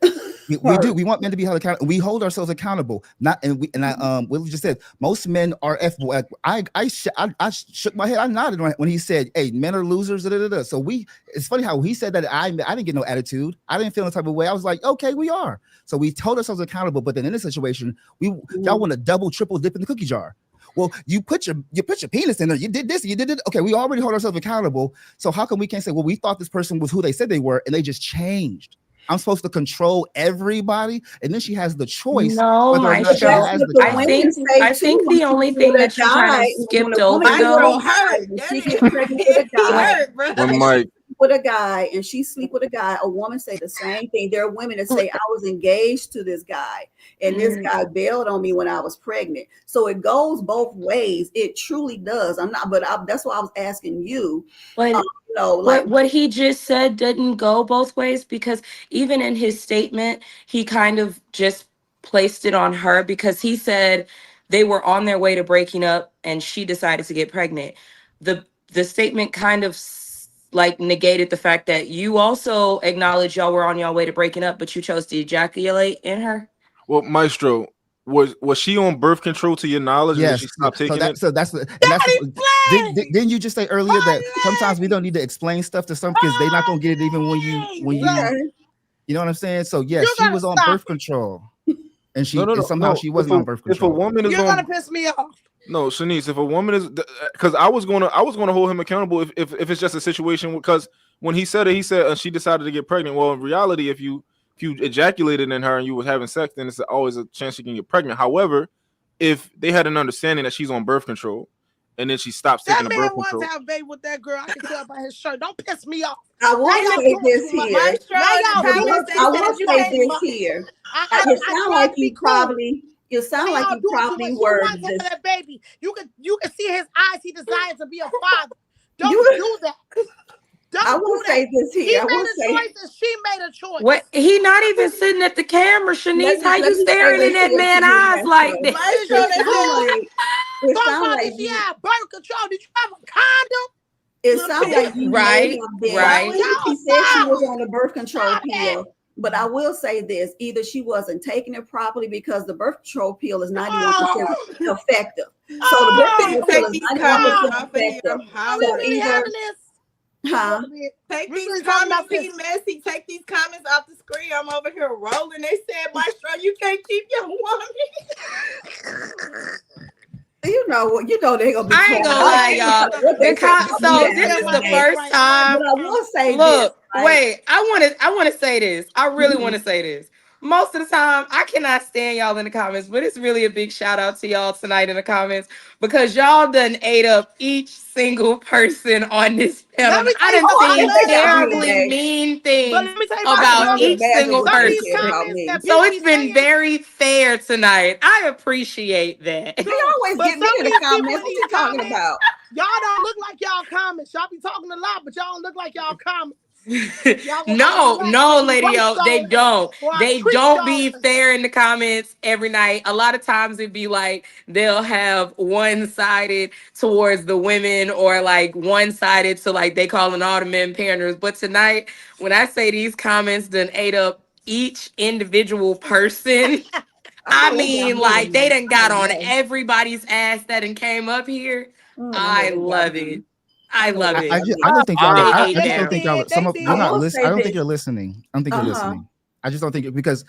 We do. We want men to be held accountable. We hold ourselves accountable. Willie just said most men are I shook my head. I nodded when he said, "Hey, men are losers." So it's funny how he said that. I didn't get no attitude. I didn't feel no type of way. I was like, okay, we are. So we told ourselves accountable. But then in this situation, y'all want to double, triple dip in the cookie jar. Well, you put your penis in there. You did this. You did it. Okay, we already hold ourselves accountable. So how come we can't say, well, we thought this person was who they said they were, and they just changed? I'm supposed to control everybody, and then she has the choice. No, Maestro. I think the only thing that you kind of skipped over though. She gets pregnant with a guy. When Mike with a guy and she sleep with a guy, a woman say the same thing. There are women that say I was engaged to this guy and this guy bailed on me when I was pregnant. So it goes both ways. It truly does. That's why I was asking you. But what he just said didn't go both ways, because even in his statement, he kind of just placed it on her, because he said they were on their way to breaking up and she decided to get pregnant. The statement kind of like negated the fact that you also acknowledged y'all were on y'all way to breaking up, but you chose to ejaculate in her. Well, Maestro, was she on birth control to your knowledge? Yes. And she stopped taking it? So didn't you just say earlier that sometimes we don't need to explain stuff to some kids? They're not gonna get it even when you know what I'm saying? So yes, she was on birth control, and she somehow she wasn't on birth control. If a woman is You're gonna piss me off. No, Shanice, if a woman is, because I was gonna hold him accountable if it's just a situation, because when he said she decided to get pregnant. Well, in reality, if you ejaculated in her and you was having sex, then it's always a chance you can get pregnant. However, if they had an understanding that she's on birth control and then she stops taking the birth control. That man wants to have a baby with that girl. I can tell by his shirt. Don't piss me off. I will say this here. I will say this here. It sounds like you probably. You sound like you probably were that baby. You can see his eyes. He desires to be a father. Don't do that. I will say this here. He made a choice and she made a choice. What? He not even sitting at the camera, Shanice. How you staring in that man's eyes like that? It sounds like you have birth control. Did you have a condom? It sounds like you right. She said she was on the birth control pill. But I will say this, either she wasn't taking it properly because the birth control pill is 91% effective. So the birth control pill is 91% effective. So either, take these comments, be messy. Take these comments off the screen. I'm over here rolling. They said, Maestro, you can't keep your woman. You know they're gonna be. I ain't gonna lie, y'all. So this is the first time. But I will say look, this, wait. I want to say this. I really want to say this. Most of the time, I cannot stand y'all in the comments, but it's really a big shout out to y'all tonight in the comments, because y'all done ate up each single person on this panel. I done seen terribly mean things about each single person. So it's been very fair tonight. I appreciate that. They always get me in the comments. What you talking about? Y'all don't look like y'all comments. Y'all be talking a lot, but y'all don't look like y'all comments. No, Lady O, they don't. They don't be fair in the comments every night. A lot of times it'd be like they'll have one-sided towards the women, or like one-sided to like they calling all the men panders. But tonight, when I say these comments done ate up each individual person, I mean like they done got on everybody's ass that done came up here. I love it. I love it. I don't think y'all. I just don't think y'all. Some of you're not listening. I don't think you're listening. I don't think you're listening. I just don't think because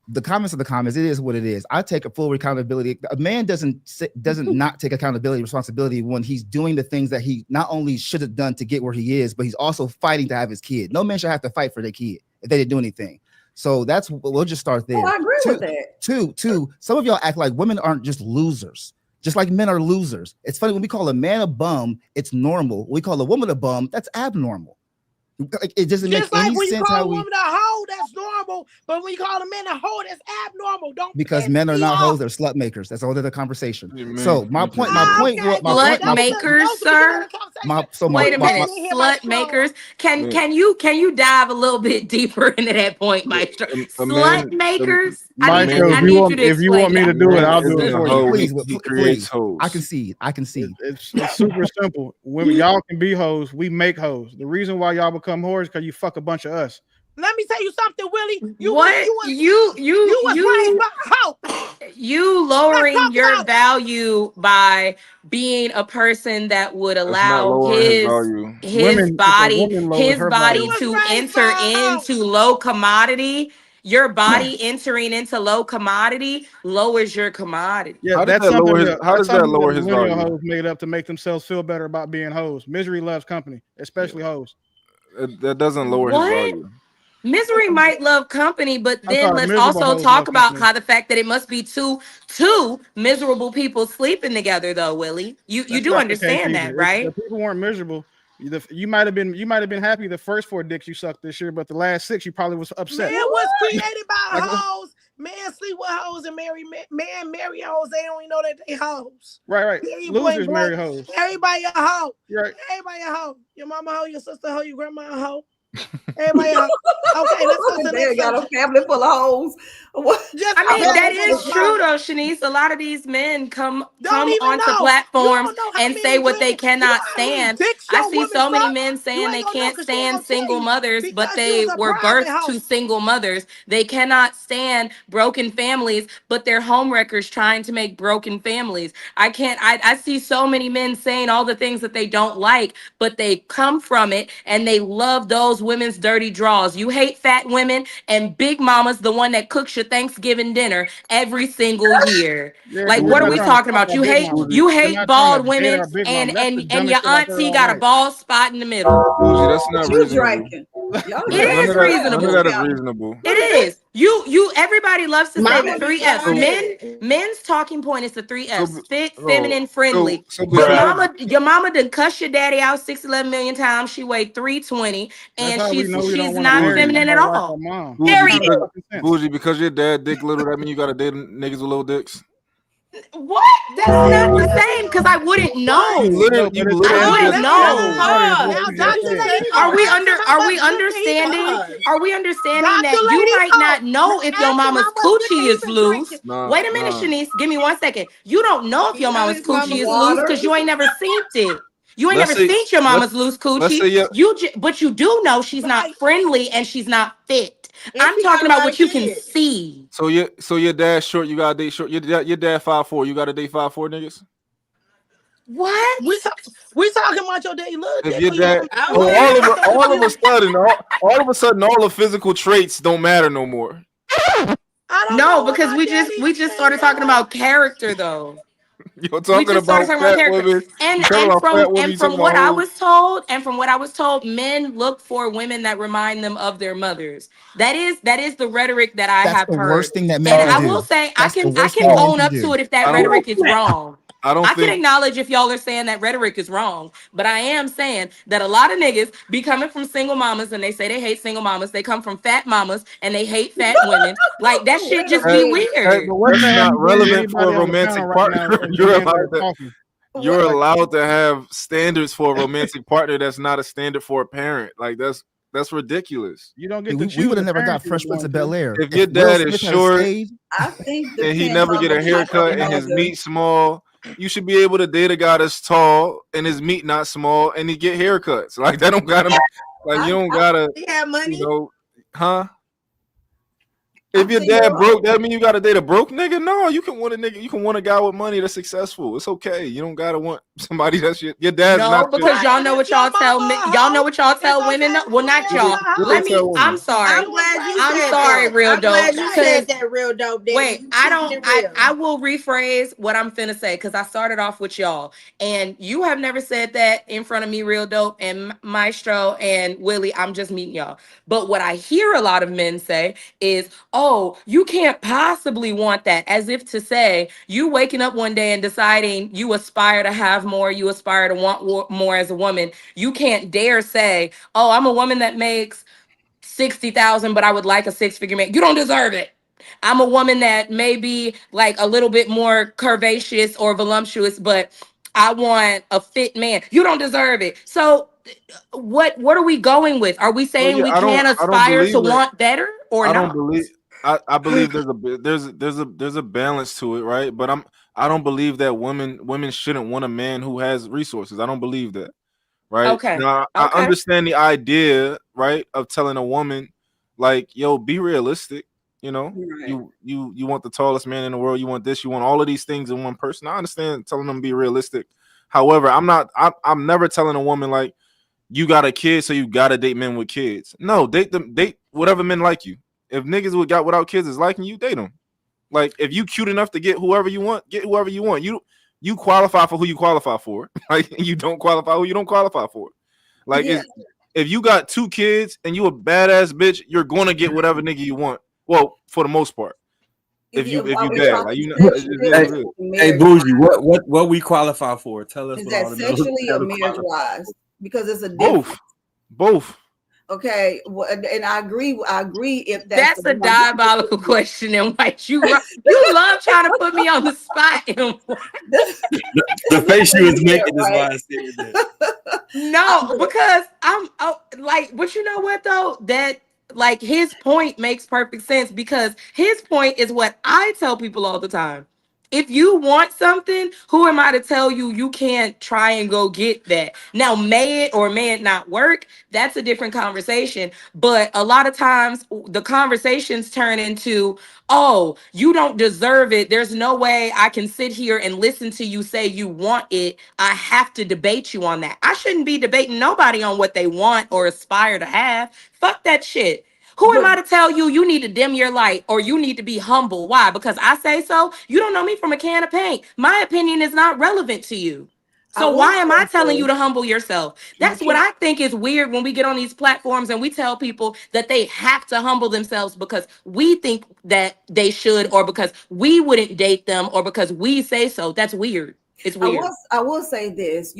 the comments are the comments. It is what it is. I take a full accountability. A man doesn't not take accountability, responsibility when he's doing the things that he not only should have done to get where he is, but he's also fighting to have his kid. No man should have to fight for their kid if they didn't do anything. So we'll just start there. Oh, I agree with that. Two. Some of y'all act like women aren't just losers. Just like men are losers. It's funny when we call a man a bum, it's normal. When we call a woman a bum, that's abnormal. Like, it doesn't make any sense. When you call a woman a hoe, that's normal. But when you call a man a hoe, that's abnormal. Because men are not hoes, they're slut makers. That's all of the conversation. Yeah, so my point, slut makers, sir. Wait a minute, slut makers. Can you dive a little bit deeper into that point, Maestro? Slut makers. I need you to if you want explain me to that. do it, I'll do it for you. Please, he please. creates hoes. I concede. It's super simple. Women, y'all can be hoes. We make hoes. The reason why y'all become whores is because you fuck a bunch of us. Let me tell you something, Willie. You was raised by a hoe. You lowering your value by being a person that would That's not allow lowering his value. his body lowers her value. to enter into low commodity. Your body entering into low commodity lowers your commodity. Yeah, How does that's that something lower his? that How does that lower his millennial value? hoes made up to make themselves feel better about being hoes. Misery loves company, especially hoes. That doesn't lower his What? value. Misery might love company, but I'm then sorry, let's miserable also hoes talk love about company. how the fact that it must be two miserable people sleeping together, though, Willie. You That's do not the case understand that, either. right? The people weren't miserable. You might have been happy the first 4 dicks you sucked this year, but the last 6 you probably was upset. Man was created by Like, hoes. Man sleep with hoes and marry hoes. They don't even know that they hoes. Right. Period, Losers point marry blank. hoes. Everybody a hoe. Right. Everybody a hoe. Your mama a hoe, your sister a hoe, your grandma a hoe. Everybody a hoe. Okay, let's go to the They next got a subject. family full of hoes. Just I mean, a that family full is of true hoes. though, Shanice. A lot of these men come Don't even onto know. You platforms don't know how and say many what they women. You know cannot how many stand. dicks I your see woman so many suck? men You saying ain't they gonna know can't because she ain't stand gonna tell single you mothers, but because she they was a were private birthed to hoe. single mothers. They cannot stand broken families, but they're homewreckers trying to make broken families. I see so many men saying all the things that they don't like, but they come from it and they love those women's dirty draws. You hate fat women, and Big Mama's the one that cooks your Thanksgiving dinner every single year. Yeah, Like, because you're what are not we trying to talking fuck about? our big mama. You You're hate not trying bald to date women, our big and mama. That's the your dumbest shit I've heard auntie all got a night. bald spot in the middle. Bougie, that's not What you reasonable. drinking? Y'all It drinking None is of some that. None of reasonable. that is crap. reasonable. It is. Everybody loves to say the Mama three be F's. lying. Men's talking point is the three So, F's: fit, oh, feminine, friendly. so Your because mama done cuss your daddy out 611 million times. She weighed 320 That's and how we know we don't she's want to not marry feminine at somebody like our all. mom. Bougie, Common Period. fucking sense. Bougie, because your dad dick little, that mean you gotta date niggas with little dicks. What? That's not the same because I wouldn't know. No, but You it's I literally every wouldn't just every know. part of what Now, you just Dr. said. Lady Are O, we ask him how much liquor he understanding? done. Are we understanding Dr. that you Lady might O, not know if your ask him mama's how much liquor coochie he is been loose? drinking. Wait a minute, Shanice. Give me 1 second. You don't know if He your know mama's his mama coochie is loose water. because you ain't never seen it. You ain't let's never say seen your let's mama's loose let's coochie. say yeah. But you do know she's not Right. friendly and she's not fit. And I'm she got talking a about lot of what you can kids. see. So your dad's short. You gotta date short. Your dad 5'4". You gotta date 5'4" niggas. What? We talking about your daddy little If dick your or your dad, I so was. all of a sudden, all of a sudden, all the physical traits don't matter no more. I don't No, know what because my daddy we just started talking about character though. You're We talking just started about talking about fat character. women. You talking about fat women. And You talking from about what I hoes. was told, men look for women that remind them of their mothers. That is the rhetoric that I That's have the heard. worst thing that men And can I will do. say That's the I worst can thing men own can up to do. it if that I don't. rhetoric is wrong. I don't I can think. acknowledge if y'all are saying that rhetoric is wrong, but I am saying that a lot of niggas be coming from single mamas and they say they hate single mamas. They come from fat mamas and they hate fat women. Like that shit Wait a just be minute. weird. But what's That's gonna not happen if you bring relevant for a anybody on the panel romantic right now partner. and the men start talking? You're Like, allowed to have standards for a romantic partner. That's not a standard for a parent. Like that's ridiculous. you don't get to We choose would have the never got parents you were Fresh Prince born of to. Bel Air If your if Will dad is Smith had short stayed. I think and he depends never on get the a type of haircut and his mother. meat small, you should be able to date a guy that's tall and his meat not small and he get haircuts. Like that don't gotta like you don't gotta, He had you money. know, huh? I've If your seen dad her. broke, that mean you gotta date a broke nigga? No, you can want a nigga, you can want a guy with money that's successful. It's okay. You don't gotta want somebody that's your dad's No, not your because y'all know what y'all tell me. Y'all know what y'all tell women. Well, not y'all. what they Let me. tell I'm women. sorry. I'm glad you I'm said sorry, that. real I'm dope. glad you Because said that, real dope, Daddy. wait, You I keeping don't. it real. I will rephrase what I'm finna say because I started off with y'all, and you have never said that in front of me, real dope, and Maestro and Willie. I'm just meeting y'all. But what I hear a lot of men say is, "Oh, you can't possibly want that," as if to say you waking up one day and deciding you aspire to have more, you aspire to want more as a woman. You can't dare say, "Oh, I'm a woman that makes 60,000, but I would like a six-figure man." You don't deserve it. I'm a woman that may be like a little bit more curvaceous or voluptuous, but I want a fit man. You don't deserve it. So what are we going with? Are we Well, saying yeah, we I can't don't aspire to believe it. want better or I don't not? believe. I believe there's a balance to it, right? But I don't believe that women shouldn't want a man who has resources. I don't believe that, right? Okay. Now I Okay. understand the idea, right, of telling a woman like, yo, be realistic. You know, Right. you want the tallest man in the world. You want this. You want all of these things in one person. I understand telling them to be realistic. However, I'm never telling a woman like, you got a kid, so you gotta date men with kids. No, date whatever men like you. If niggas without kids is liking you, date them. Like if you cute enough to get whoever you want, get whoever you want. You qualify for who you qualify for. Like you don't qualify who you don't qualify for. Like Yeah. if you got 2 kids and you a badass bitch, you're gonna get whatever nigga you want. Well, for the most part. If you bad, like Hey, Bougie, what we qualify for? Tell us Is what that all the sexually or other marriage qualifiers. wise? Because it's a difference. Both. Okay, well, and I agree. If that's a diabolical question, and White, you love trying to put me on the spot. And The face you was making is why I said that. no, because I'm like, but you know what though? That like his point makes perfect sense because his point is what I tell people all the time. If you want something, who am I to tell you you can't try and go get that? Now, may it or may it not work? That's a different conversation. But a lot of times the conversations turn into, oh, you don't deserve it. There's no way I can sit here and listen to you say you want it. I have to debate you on that. I shouldn't be debating nobody on what they want or aspire to have. Fuck that shit. Who am I to tell you you need to dim your light or you need to be humble? Why? Because I say so? You don't know me from a can of paint. My opinion is not relevant to you. So why am I telling you to humble yourself? That's what I think is weird when we get on these platforms and we tell people that they have to humble themselves because we think that they should or because we wouldn't date them or because we say so. That's weird. It's weird. I will say this: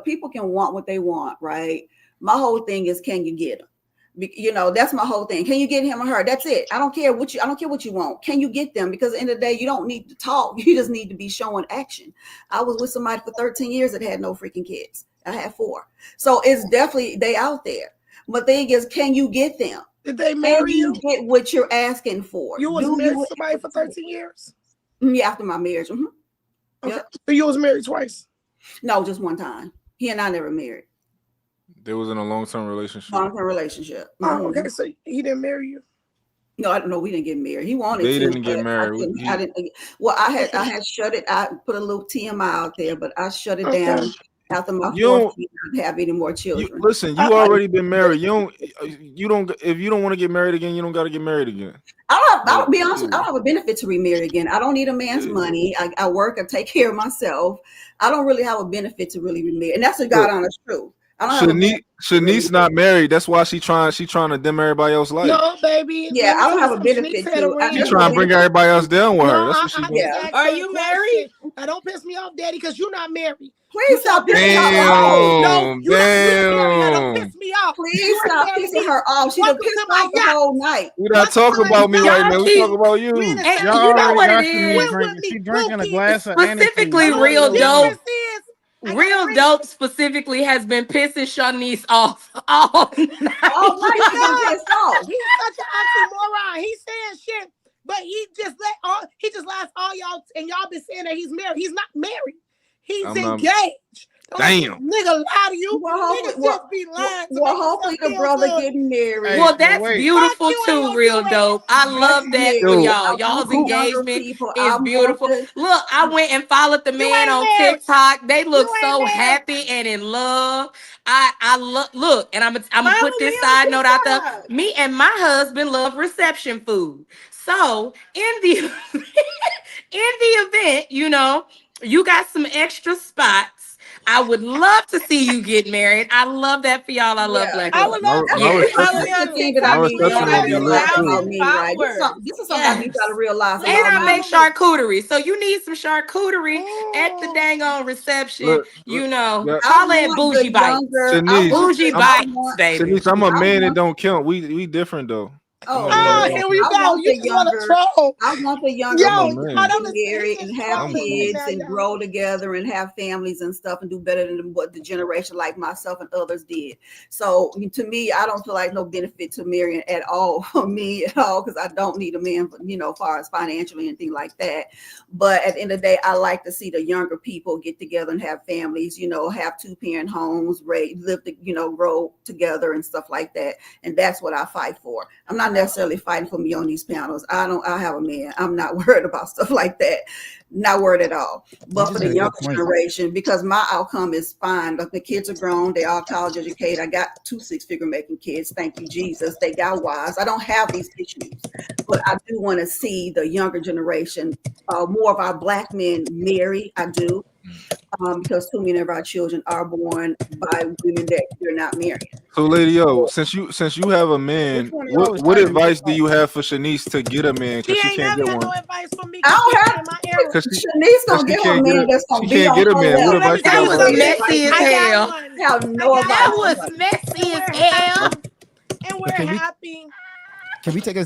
people can want what they want, right? My whole thing is, can you get them? You know, that's my whole thing. Can you get him or her? That's it. I don't care what you want. Can you get them? Because at the end of the day, you don't need to talk. You just need to be showing action. I was with somebody for 13 years that had no freaking kids. I had 4. So it's definitely they out there. But the thing is, can you get them? Did they marry you? Get what you're asking for? You was married to somebody for 13 years? Yeah, after my marriage. Mm-hmm. Okay. Yep. So you was married twice? No, just one time. He and I never married. They was in a long-term relationship. Long-term relationship. Oh, okay. So he didn't marry you? No, I don't know. We didn't get married. He wanted they to. They didn't get married. I didn't. Well, I had shut it. I put a little TMI out there, but I shut it down after my 4th year. I didn't have any more children. Listen, you already been married. You don't. If you don't want to get married again, you don't got to get married again. I'll be honest. I don't have a benefit to remarry again. I don't need a man's money. I work. I take care of myself. I don't really have a benefit to really remarry, and that's the God honest truth. Shanice not married. That's why she trying to dim everybody else's life. No, baby. Yeah, I don't have a benefit to. She trying to bring everybody else down with her. That's what she wants. Are you married? Now don't piss me off, Daddy, because you're not married. Please stop pissing her off. No, you're not married. Don't piss me off. Please stop pissing her off. She done pissed off the whole night. We not talking about me right now. We talking about you. You know what it is? She drinking a glass of specifically Real Dope. Real Dope specifically has been pissing Shanice off all night. All night she been pissed off. He's such an oxymoron. He's saying shit, but he just lies all y'all, and y'all been saying that he's married. He's not married. He's engaged. Damn. Nigga lie to you. Niggas just be lying. Well, hopefully the brother getting married. Well, that's beautiful too, Real Dope. I love that for y'all. Y'all's engagement is beautiful. Look, I went and followed the man on TikTok. They look so happy and in love. I look, and I'm gonna put this side note out there. Me and my husband love reception food. So in the event, you know, you got some extra spots. I would love to see you get married. I love that for y'all. I love Black. I would love to This is something I need y'all to realize. And I make charcuterie. So you need some charcuterie at the dang on reception. You know, holla at Bougie Bites. Bougie Bites, baby. Shanice, I'm a man that don't count. We different though. Oh Ah, no, here we I go. want You the just want to younger. troll. I want the younger Yo, I'm a people y'all man. to don't get listen. He married just and have I'm a trolling right man. kids now, and y'all. grow together and have families and stuff and do better than what the generation like myself and others did. So to me, I don't feel like no benefit to marrying at all for me at all, because I don't need a man, as far as financially and things like that. But at the end of the day, I like to see the younger people get together and have families, have 2-parent homes, grow together and stuff like that. And that's what I fight for. I'm not necessarily fighting for me on these panels. I have a man. I'm not worried about stuff like that. Not worried at all. But for just the made a younger good point. generation, because my outcome is fine. Like, the kids are grown. They all college educated. I got 2 6-figure making kids. Thank you, Jesus. They got wives. I don't have these issues. But I do want to see the younger generation, more of our Black men marry. I do. Because too many of our children are born by women that they're not marrying. So, Lady O, So, since you have a Which man, one of y'all is what typing? advice do you have for Shanice to get a man? She Cause she ain't can't never get got no one. advice from me I because she don't not have. in my era. Cause she, Shanice cause gonna she get her can't get man a that's she gonna be can't on get a her man. What Okay, level. let me advice you tell That got you was for her? something. messy as I got hell. one. Have I no got That advice one. for was her. messy And as we're hell. happy. And we're Can we happy. take Very a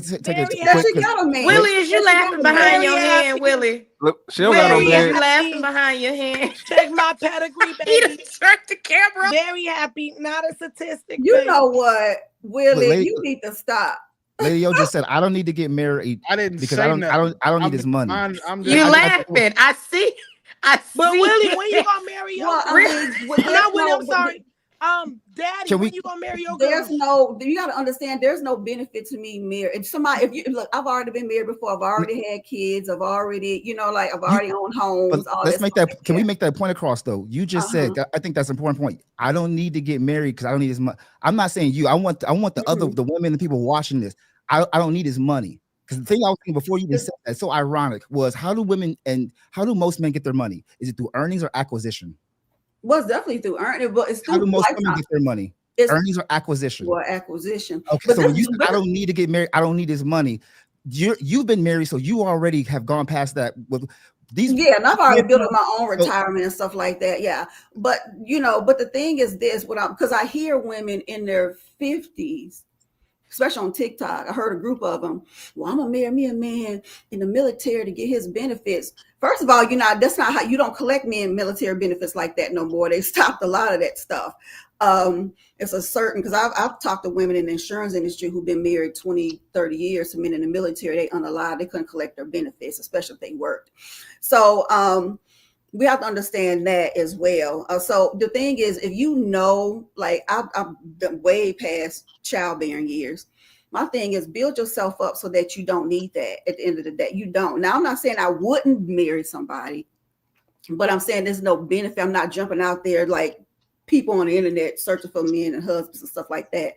Yeah, quick she happy. because got a man. Willie, is Yeah, you she got laughing a man. behind Very your hand, happy. Willie? Look, she don't got no Willie, Very is man. you laughing happy. behind your hand? Check my pedigree, He baby. just turned the camera. Very happy. Not a statistic, You baby. know what, look, Willie? You need to stop. Lady O just said I don't need to get married I didn't because say nothing. I don't need I'm his money. I'm You just laughing? I see. I But see. Willie, when you gonna marry your Well, I mean, not Willie, I'm sorry. Daddy, Can when we you gonna marry your there's girl? no. You got to understand. There's no benefit to me married. If you look, I've already been married before. I've already had kids. I've already, I've you? already owned But homes. All let's that make stuff that. like Can we that. make that point across though? You just said I think that's an important point. I don't need to get married because I don't need his money. I'm not saying you. I want the women and people watching this. I don't need his money. Because the thing I was thinking before you even said that, so ironic, was how do most men get their money? Is it through earnings or acquisition? Well, it's definitely through earning, but it's How do through most women lifetime. get their money? It's Earnings or acquisition? acquisition. Okay, But so this, when you said I don't need to get married, I don't need his money. You've been married, so you already have gone past that. With these, yeah, and I've already built up my own retirement and stuff like that. Yeah, but but the thing is this: because I hear women in their 50s, especially on TikTok, I heard a group of them. Well, I'm gonna marry me a man in the military to get his benefits. First of all, that's not how you don't collect men military benefits like that no more. They stopped a lot of that stuff. It's a certain, because I've talked to women in the insurance industry who've been married 20, 30 years to men in the military. They unalive, they couldn't collect their benefits, especially if they worked. So we have to understand that as well. So the thing is, if like I've been way past childbearing years. My thing is build yourself up so that you don't need that at the end of the day. You don't. Now, I'm not saying I wouldn't marry somebody, but I'm saying there's no benefit. I'm not jumping out there like people on the internet searching for men and husbands and stuff like that.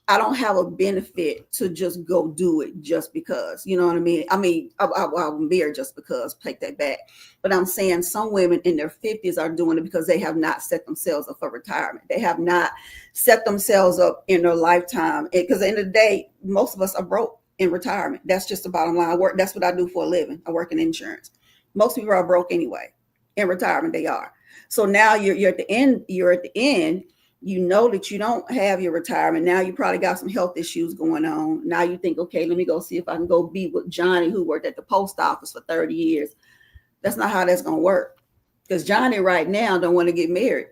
I don't have a benefit to just go do it just because, you know what I mean? I'm married just because, take that back. But I'm saying some women in their 50s are doing it because they have not set themselves up for retirement. They have not set themselves up in their lifetime. Because at the end of the day, most of us are broke in retirement. That's just the bottom line. That's what I do for a living. I work in insurance. Most people are broke anyway. In retirement, they are. So now you're at the end. You're at the end. You know that you don't have your retirement. Now you probably got some health issues going on. Now you think, okay, let me go see if I can go be with Johnny, who worked at the post office for 30 years. That's not how that's going to work. Because Johnny right now don't want to get married.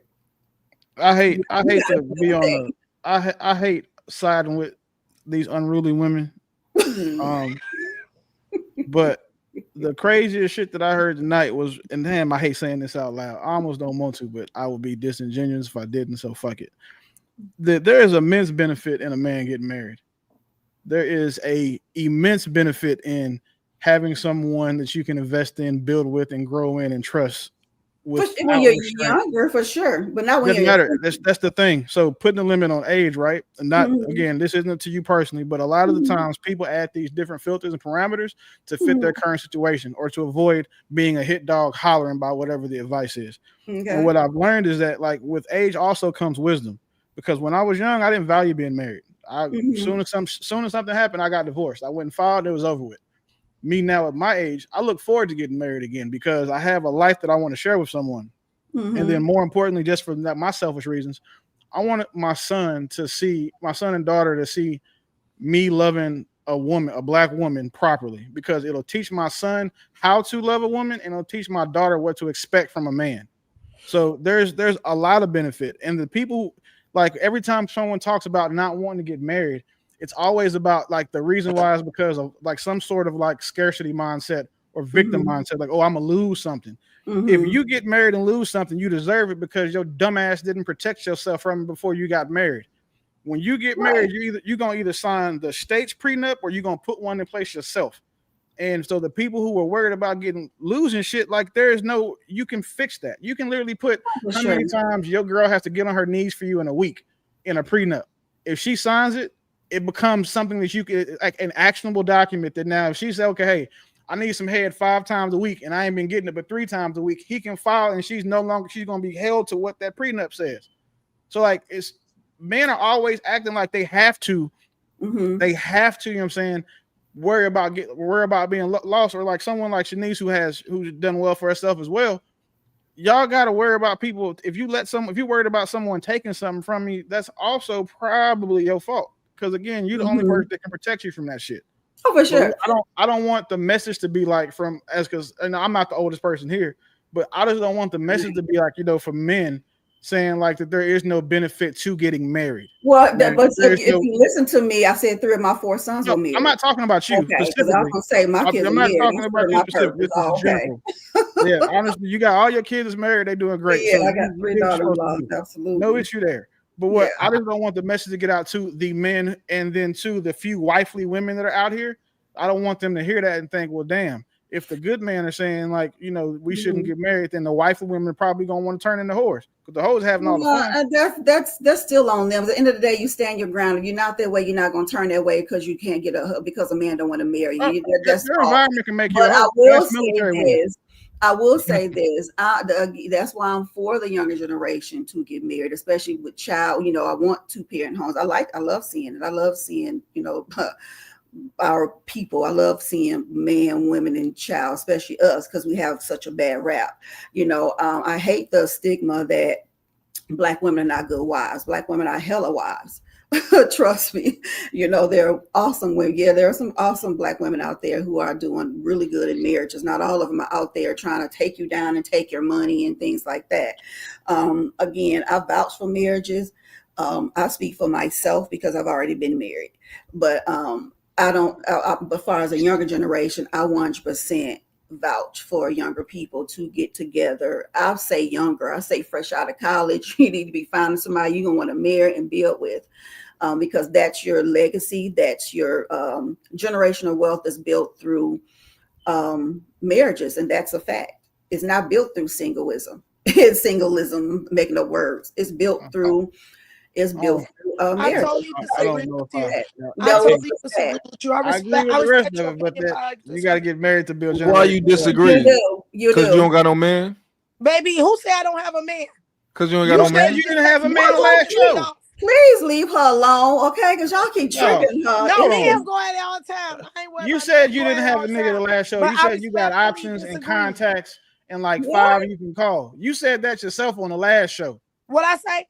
I hate to be on the. I hate siding with these unruly women. But the craziest shit that I heard tonight was, and damn, I hate saying this out loud. I almost don't want to, but I would be disingenuous if I didn't. So fuck it. There is immense benefit in a man getting married. There is a immense benefit in having someone that you can invest in, build with, and grow in and trust. When you're younger, for sure, but not when doesn't you're matter. That's the thing. So putting a limit on age, right? And not again, this isn't to you personally, but a lot of the times people add these different filters and parameters to fit their current situation or to avoid being a hit dog hollering about whatever the advice is. Okay. And what I've learned is that, like, with age also comes wisdom. Because when I was young, I didn't value being married. Soon as something happened, I got divorced. I went and filed, it was over with. Me now at my age, I look forward to getting married again because I have a life that I want to share with someone. And then more importantly, just for my selfish reasons, I want my son and daughter to see me loving a black woman properly, because it'll teach my son how to love a woman, and it'll teach my daughter what to expect from a man. So there's a lot of benefit. And the people, like, every time someone talks about not wanting to get married, it's always about like the reason why is because of like some sort of like scarcity mindset or victim mindset, like, oh, I'm gonna lose something. If you get married and lose something, you deserve it because your dumb ass didn't protect yourself from it before you got married. When you get married, you're gonna either sign the state's prenup or you're gonna put one in place yourself. And so the people who were worried about losing shit, like, you can fix that. You can literally put how many times your girl has to get on her knees for you in a week in a prenup. If she signs it, it becomes something that you can, like, an actionable document that now if she says, okay, hey, I need some head 5 times a week and I ain't been getting it but 3 times a week, he can file and she's going to be held to what that prenup says. So like, men are always acting like they have to, you know what I'm saying, worry about being lost, or like someone like Shanice who's done well for herself as well. Y'all got to worry about people. If you're worried about someone taking something from you, that's also probably your fault. Because again, you're the only person that can protect you from that shit. Oh, for sure. I don't want the message to be like because I'm not the oldest person here, but I just don't want the message to be like, for men saying like that there is no benefit to getting married. Well, but if you listen to me, I said 3 of my 4 sons were married. I'm not talking about you specifically. I was gonna say my kids I'm are not married. talking about you specifically. This is general. Yeah, honestly, you got all your kids married. They doing great. Yeah, so I got 3 daughters-in-law. Absolutely, no issue there. But what I just don't want the message to get out to the men, and then to the few wifely women that are out here. I don't want them to hear that and think, well, damn, if the good men are saying like, we shouldn't get married, then the wifely women are probably gonna want to turn into whores, because the hoes having all the fun. That's still on them. At the end of the day, you stand your ground. If you're not that way, you're not gonna turn that way because you can't get because a man don't want to marry you. That's your environment can make you. But I will say this. That's why I'm for the younger generation to get married, especially with child. I want 2-parent homes. I love seeing it. I love seeing, our people. I love seeing man, women, and child, especially us, because we have such a bad rap. I hate the stigma that Black women are not good wives. Black women are hella wives. Trust me. They're awesome women. Yeah, there are some awesome Black women out there who are doing really good in marriages. Not all of them are out there trying to take you down and take your money and things like that. Again, I vouch for marriages. I speak for myself because I've already been married. But but as far as a younger generation, I 100% vouch for younger people to get together. I'll say younger. I say fresh out of college. You need to be finding somebody you're going to want to marry and build with, because that's your legacy. That's your generational wealth is built through marriages, and that's a fact. It's not built through singleism. It's singleism, making up words. It's built through marriage. I totally disagree with you. I totally disagree with you. I agree with the rest of it, but you got to get married to build. Why you disagree? Because you don't got no man. Baby, who said I don't have a man? Because you don't got no man. You didn't have a man last show. Please leave her alone, okay? Because y'all keep triggering her. No, niggas going all the time. You said you didn't have a nigga the last show. You said you got options and contacts and like 5 you can call. You said that yourself on the last show. What I say?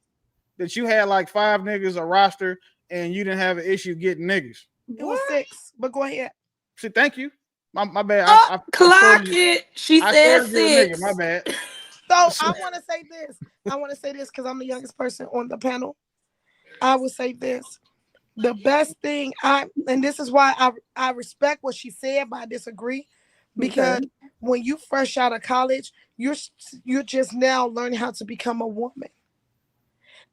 That you had like 5 niggas a roster and you didn't have an issue getting niggas. It was 6, but go ahead. See, thank you. My bad. Clock it. She said 6. My bad. So I want to say this. Because I'm the youngest person on the panel. I would say this. The best thing and this is why I respect what she said, but I disagree. Because when you fresh out of college, you're just now learning how to become a woman.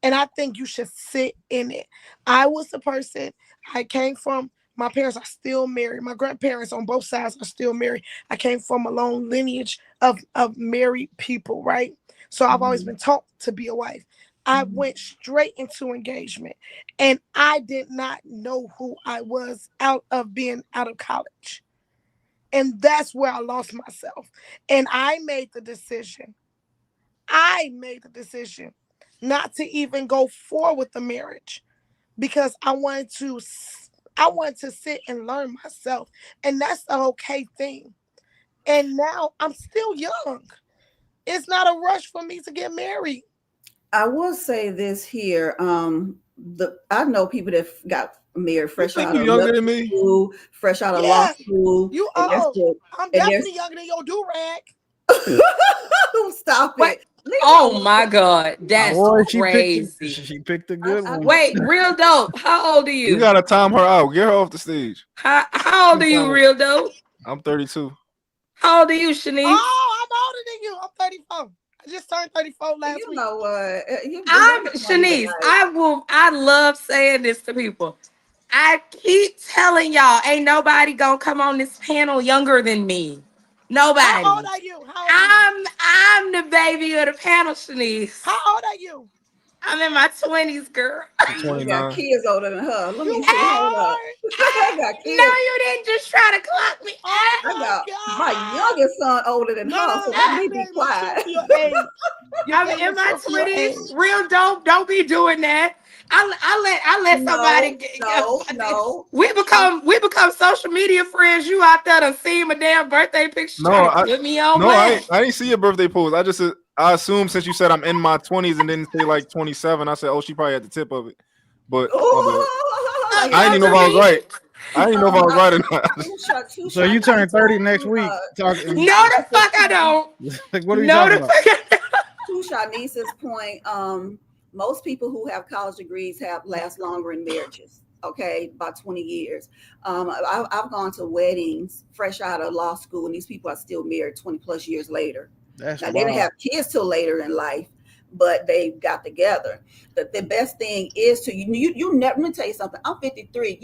And I think you should sit in it. I was the person, I came from, my parents are still married. My grandparents on both sides are still married. I came from a long lineage of married people, right? So I've always been taught to be a wife. I went straight into engagement, and I did not know who I was out of being out of college. And that's where I lost myself. And I made the decision not to even go forward with the marriage, because I wanted to sit and learn myself. And that's an okay thing. And now I'm still young. It's not a rush for me to get married. I will say this here. I know people that got married fresh think out you of younger middle than me? school, fresh out of law Yeah, school. you And that's old. just, I'm and definitely younger than your do-rag. stop Wait. it. Leave Oh my my God, that's Boy, crazy. she picked a good one. Wait, real dope. How old are You you? gotta time her out. Get her off the stage. How old are you, real dope? I'm 32. How old are you, Shanice? Oh, I'm older than you. I'm 34. I just turned 34 last week. You know what? I'm Shanice. I love saying this to people. I keep telling y'all, ain't nobody gonna come on this panel younger than me. Nobody. How old are you? I'm the baby of the panel, Shanice. How old are you? I'm in my 20s, girl. You got kids older than her. Let me You see. Hold up. I got No, kids. you didn't just try to clock me. Oh I got God. my youngest son older than her, so let me be quiet. Your age. I'm in my 20s. Real dope. Don't be doing that. I let somebody No. We become social media friends. You out there done see my damn birthday picture trying to put me on blast. I didn't see your birthday post. I assumed since you said I'm in my 20s and didn't say like 27, I said, oh, she probably had the tip of it. But I didn't even know if I was right. I didn't even know if I was right or not. So you turn 30 next week. No, the fuck I don't. Like, what are you talking about? To Shanice's point, most people who have college degrees last longer in marriages. Okay, about 20 years. I've gone to weddings fresh out of law school, and these people are still married 20 plus years later. Now, they didn't have kids till later in life, but they got together. The best thing is to you never. Let me tell you something. I'm 53.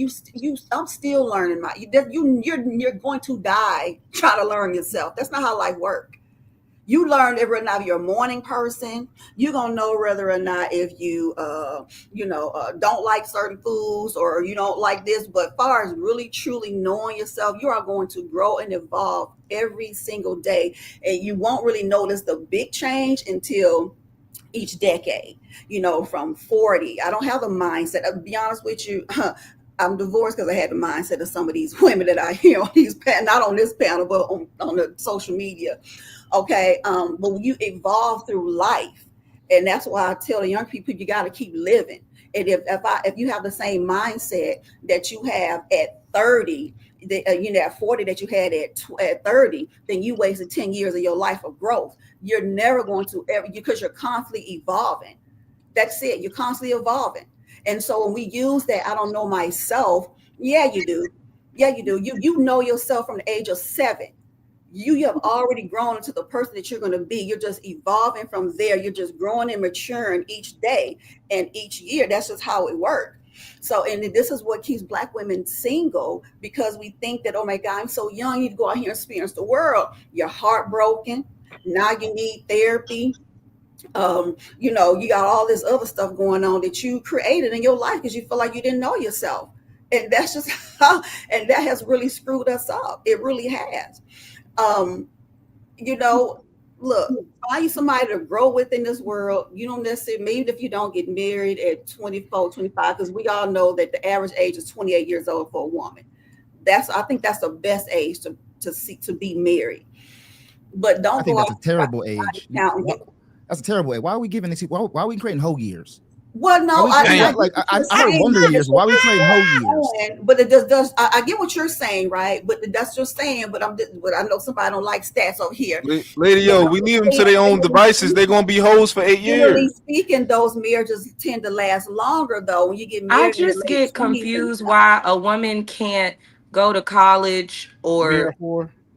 I'm still learning. You're going to die trying to learn yourself. That's not how life works. You learn whether or not you're a morning person. You're gonna know whether or not if you don't like certain foods or you don't like this. But as far as really truly knowing yourself, you are going to grow and evolve every single day, and you won't really notice the big change until each decade. From 40. I don't have the mindset. I'll be honest with you. I'm divorced because I had the mindset of some of these women that I hear on these not on this panel, but on the social media. Okay, but when you evolve through life, and that's why I tell the young people you got to keep living. And if you have the same mindset that you have at 30, at 40 that you had at 30, then you wasted 10 years of your life of growth. You're never going to ever, because you're constantly evolving. That's it. You're constantly evolving. And so when we use that, I don't know myself. Yeah, you do. Yeah, you do. You know yourself from the age of 7. You have already grown into the person that you're going to be. You're just evolving from there. You're just growing and maturing each day and each year. That's just how it works. So, and this is what keeps Black women single, because we think that, oh my God, I'm so young, you need to go out here and experience the world. You're heartbroken. Now you need therapy. You got all this other stuff going on that you created in your life because you feel like you didn't know yourself. And that's just how, and that has really screwed us up. It really has. Look, find you somebody to grow with in this world. You don't necessarily, maybe if you don't get married at 24, 25, because we all know that the average age is 28 years old for a woman. I think that's the best age to be married. But don't go that's a terrible age. That's a terrible age. Why are we giving these people? Why are we creating hoe years? Well, no, I heard wonder years. Why are we creating hoe years? But it does. I get what you're saying, right? But that's just saying. But I know somebody don't like stats over here. Lady, we leave them to their own devices. They're gonna be hoes for 8 years. Generally speaking, those marriages tend to last longer, though. When you get married, I just get confused why a woman can't go to college or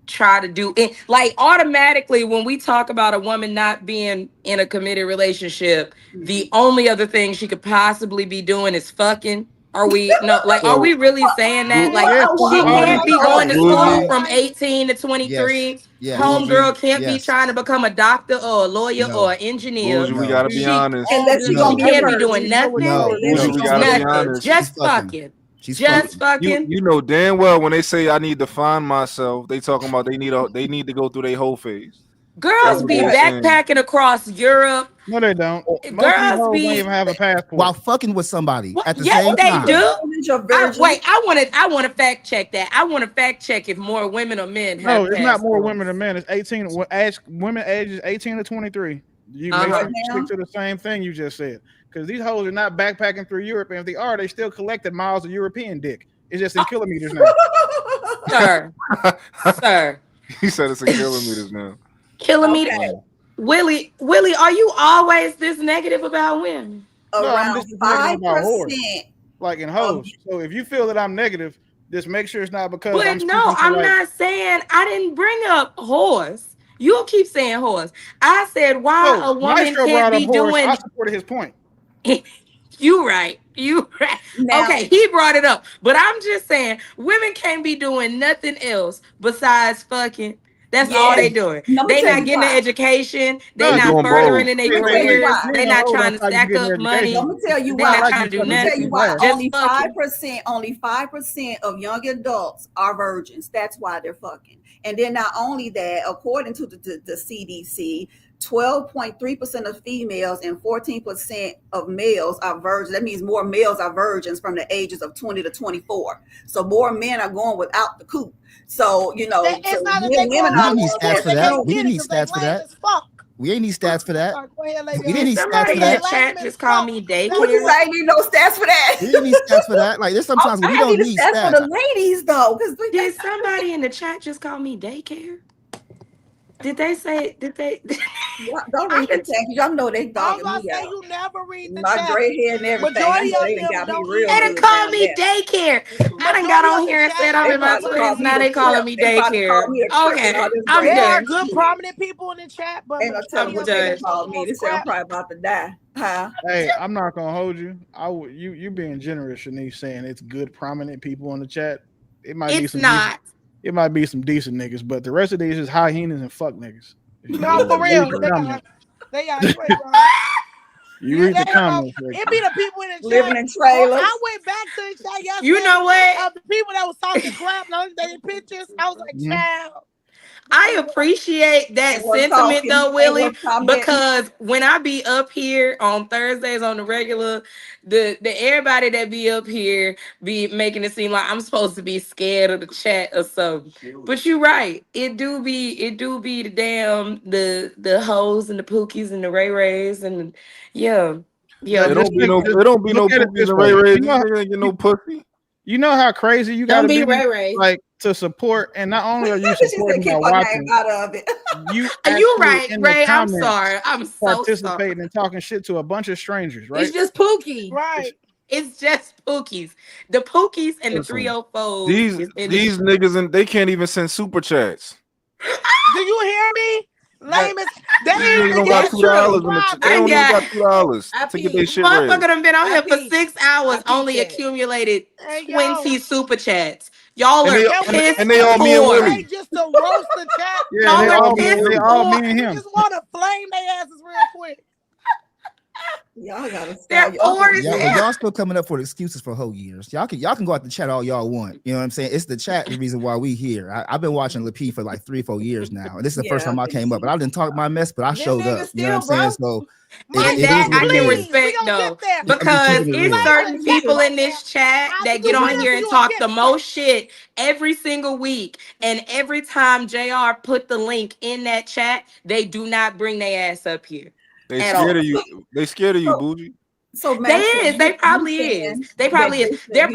try to do it. Like, automatically when we talk about a woman not being in a committed relationship, the only other thing she could possibly be doing is fucking. Are we are we really saying that? Like, she can't be going to school from 18 to 23. Yes. Homegirl can't be trying to become a doctor or a lawyer or an engineer. Bougie, we gotta be honest. She can't be doing nothing. Bougie, we gotta be honest. Just fucking. Just fucking. You know damn well when they say I need to find myself, they talking about they need to go through their whole phase. Girls be backpacking across Europe. No, they don't. Girls don't be even have a passport while fucking with somebody at the yes, same time. they do. Wait, I want to fact check that. I want to fact check if more women or men have. No, it's not more women than men. It's 18. Women ages 18 to 23. You make sure you stick to the same thing you just said, because these hoes are not backpacking through Europe, and if they are, they still collected miles of European dick. It's just in kilometers now. Sir. He said it's in kilometers now. Kilometer. Willie, are you always this negative about women? No, I'm just negative about whores, 5% like in hoes. So if you feel that I'm negative, just make sure it's not because But I'm no, speaking to I'm like. not saying I didn't bring up whores. You'll keep saying whores. I said why a woman Maestro can't brought up be whores. doing. I supported his point. You right. Now- Okay, he brought it up. But I'm just saying women can't be doing nothing else besides fucking. That's all they doing. Let me They tell not you getting an why. education. They No, not doing furthering both. in their Let me tell you careers. why. They not trying to stack up money. Let me tell you They why. not trying to do Let me tell you nothing. why. Just Only fucking. 5%, only 5% of young adults are virgins. That's why they're fucking. And then not only that, according to the CDC, 12.3% of females and 14% of males are virgins. That means more males are virgins from the ages of 20 to 24. So more men are going without the coop. So, It's not that they women going are We didn't need more stats for that. We didn't need stats for that. fuck. We ain't need stats for that. Go ahead, lady. We didn't need stats for Somebody in the that. chat just called me daycare. What you say? I need no stats for that. We didn't need stats for that. Like there's sometimes when we I don't need need stats for stats. the ladies though, because Did somebody in the chat just call me daycare? Did they say? Did they? Don't read the chat. Y'all know they I was dogging about me to say out. you never read the My chat. gray hair and everything. I Majority know of they done them got me don't real They good done called down me there. daycare. I done got on here and said I'm They in my probably called 20s. me Now the they calling trip. me They probably daycare. called me a trip with all Okay, this I'm gray There hair are done. and good shit. prominent people in the chat, but Ain't no telling majority what of they them done is called on me. They say I'm scrap. probably about to die. Huh? Hey, I'm not gonna hold you. You being generous, Shanice, saying it's good prominent people in the chat. It might be It's some not. decent, it might be some decent niggas, but the rest of these is hyenas and fuck niggas. No, for real. They are. You ain't wrong. You read the Let 'em know. comments. Like, It be the people in the Living chat. in trailers. I went back to the chat yesterday. You know what? Of the people that was talking crap, they pictures. I was like, child. I appreciate that Ain't worth sentiment talking. though, Ain't Willie, worth commenting. because when I be up here on Thursdays on the regular, the everybody that be up here be making it seem like I'm supposed to be scared of the chat or something. But you're right. It do be the damn the hoes and the pookies and the ray rays and yeah. It don't be no look at it pookies this and way. Ray Rays. You know, These niggas ain't get no pussy. you know how crazy you Don't gotta be be Ray Ray. like to support, and not only are you She said, supporting keep by her name watching, out of it. you You actually right, in the Ray. I'm comments sorry. I'm so sorry. participating and talking shit to a bunch of strangers, right? It's just Pookie. Right. It's just pookies. The pookies and the Listen, 304s. these niggas and they can't even send super chats. Do you hear me? Lame as they These ain't niggas even don't get got $2 in the chat. They don't even got $2 I to get their peeped. shit Motherfucker read. done been on here for peeped. 6 hours, only that. accumulated Hey, 20 yo. super chats. Y'all And are they piss and they all me and poor. Willie. Just to roast the chat. Yeah, Y'all are me and piss Willie. they all poor. me and him. Just want to flame their asses real quick. Y'all gotta They're stop. Y'all poor gotta as Yeah, but hell. y'all still coming up with excuses for whole years. Y'all can go out the chat all y'all want. You know what I'm saying? It's the chat the reason why we here. I've been watching Lapeef for like 3-4 years now, and this is the first time I came up. And I didn't talk my mess, but I showed up. You know what I'm saying? So And it is that what I it can is. respect though, I'm just because keeping it it's real. certain people in this chat that get on here and talk the most shit every single week. And every time JR put the link in that chat, they do not bring their ass up here. They At scared all. of you. They scared of you, Bougie. So They is. They probably is. They probably is. They're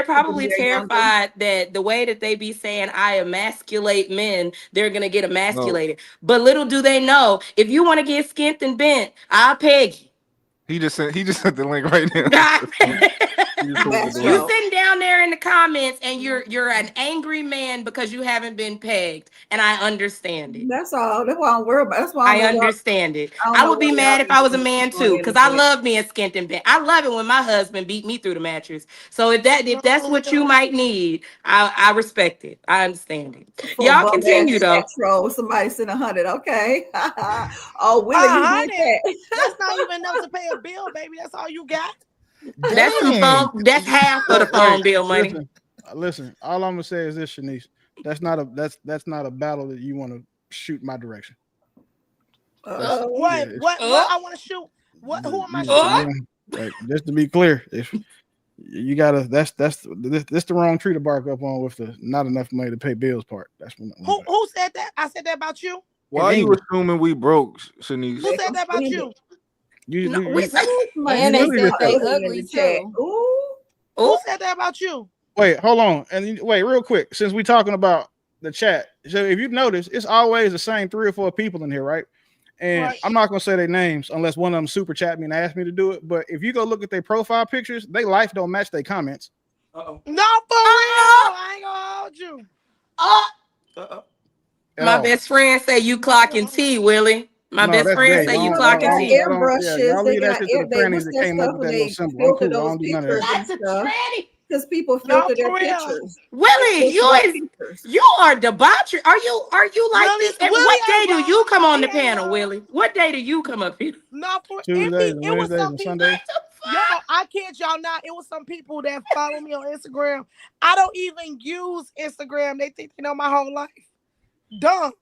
probably terrified that the way that they be saying I emasculate men, they're gonna get emasculated. But little do they know, if you want to get skint and bent, I'll peg you. He just sent the link right now. You sitting down there in the comments and you're an angry man because you haven't been pegged, and I understand it. That's all. That's why I'm worried about. That's why I understand it. I don't I know would be why mad y'all if I was a be man on too, the because I internet. love being skint and bent. I love it when my husband beat me through the mattress. So if that's what you might need, I respect it. I understand it. For Y'all bum continue ass though. chat troll, somebody sent 100. Okay. Oh, Willie, you did 100. that. That's not even enough to pay a bill, baby. That's all you got. That's some phone. That's half of the phone bill money. Listen. All I'm gonna say is this, Shanice. That's not a battle that you want to shoot my direction. What I want to shoot? What? Who am I shooting? Like, just to be clear, if you gotta, that's the wrong tree to bark up on with the not enough money to pay bills part. That's when. Who said that? I said that about you. Why you assuming we broke, Shanice? Who said that about you? We And they said they ugly too. Who said that about you? Wait, hold on, and wait, real quick. Since we talking about the chat, so if you notice, it's always the same 3 or 4 people in here, right? And I'm not gonna say their names unless one of them super chat me and ask me to do it. But if you go look at their profile pictures, they life don't match their comments. No, for real. I ain't gonna hold you. My best friend say you clocking T, Willie. My No, best that's friend gay. say you Don't- clocking don't- T. don't- y'all leave that shit to the trannies that came up with that little symbol. I'm cool. I don't do none of that. Because people filter their for real. pictures. Willie, you are debauchery. Are you like Willie- this? And Willie what day ain't do wrong. you come on the He ain't panel, wrong. Willie? What day do you come up here? No, for Tuesdays and it was Wednesdays some and people. Sundays. Yo, I kid y'all not. It was some people that follow me on Instagram. I don't even use Instagram. They think they know my whole life. Dumb.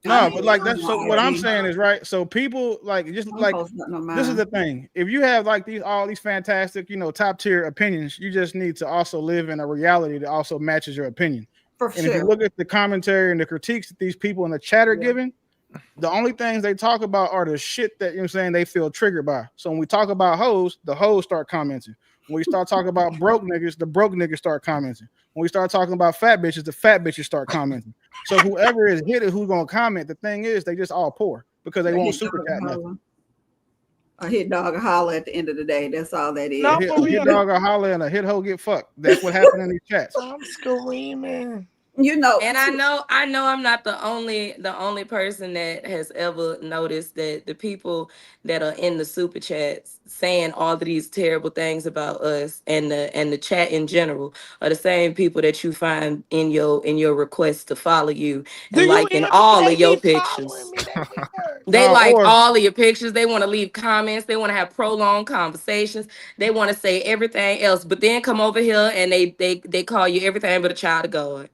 No, but like that's so. What I'm saying is right. So people like just like this is the thing. If you have like all these fantastic, top tier opinions, you just need to also live in a reality that also matches your opinion. And if you look at the commentary and the critiques that these people in the chat are giving, the only things they talk about are the shit that they feel triggered by. So when we talk about hoes, the hoes start commenting. When we start talking about broke niggas, the broke niggas start commenting. When we start talking about fat bitches, the fat bitches start commenting. So whoever is hit it, who's gonna comment, the thing is they just all poor because they won't super chat nothing. A hit dog, a holler at the end of the day. That's all that is. No, A hit dog or holler and a hit hoe get fucked. That's what happened in these chats. I'm screaming. And I know I'm not the only person that has ever noticed that the people that are in the super chats saying all of these terrible things about us and the chat in general are the same people that you find in your requests to follow you and liking all of your pictures. They like all of your pictures. They want to leave comments. They want to have prolonged conversations. They want to say everything else, but then come over here and they call you everything but a child of God.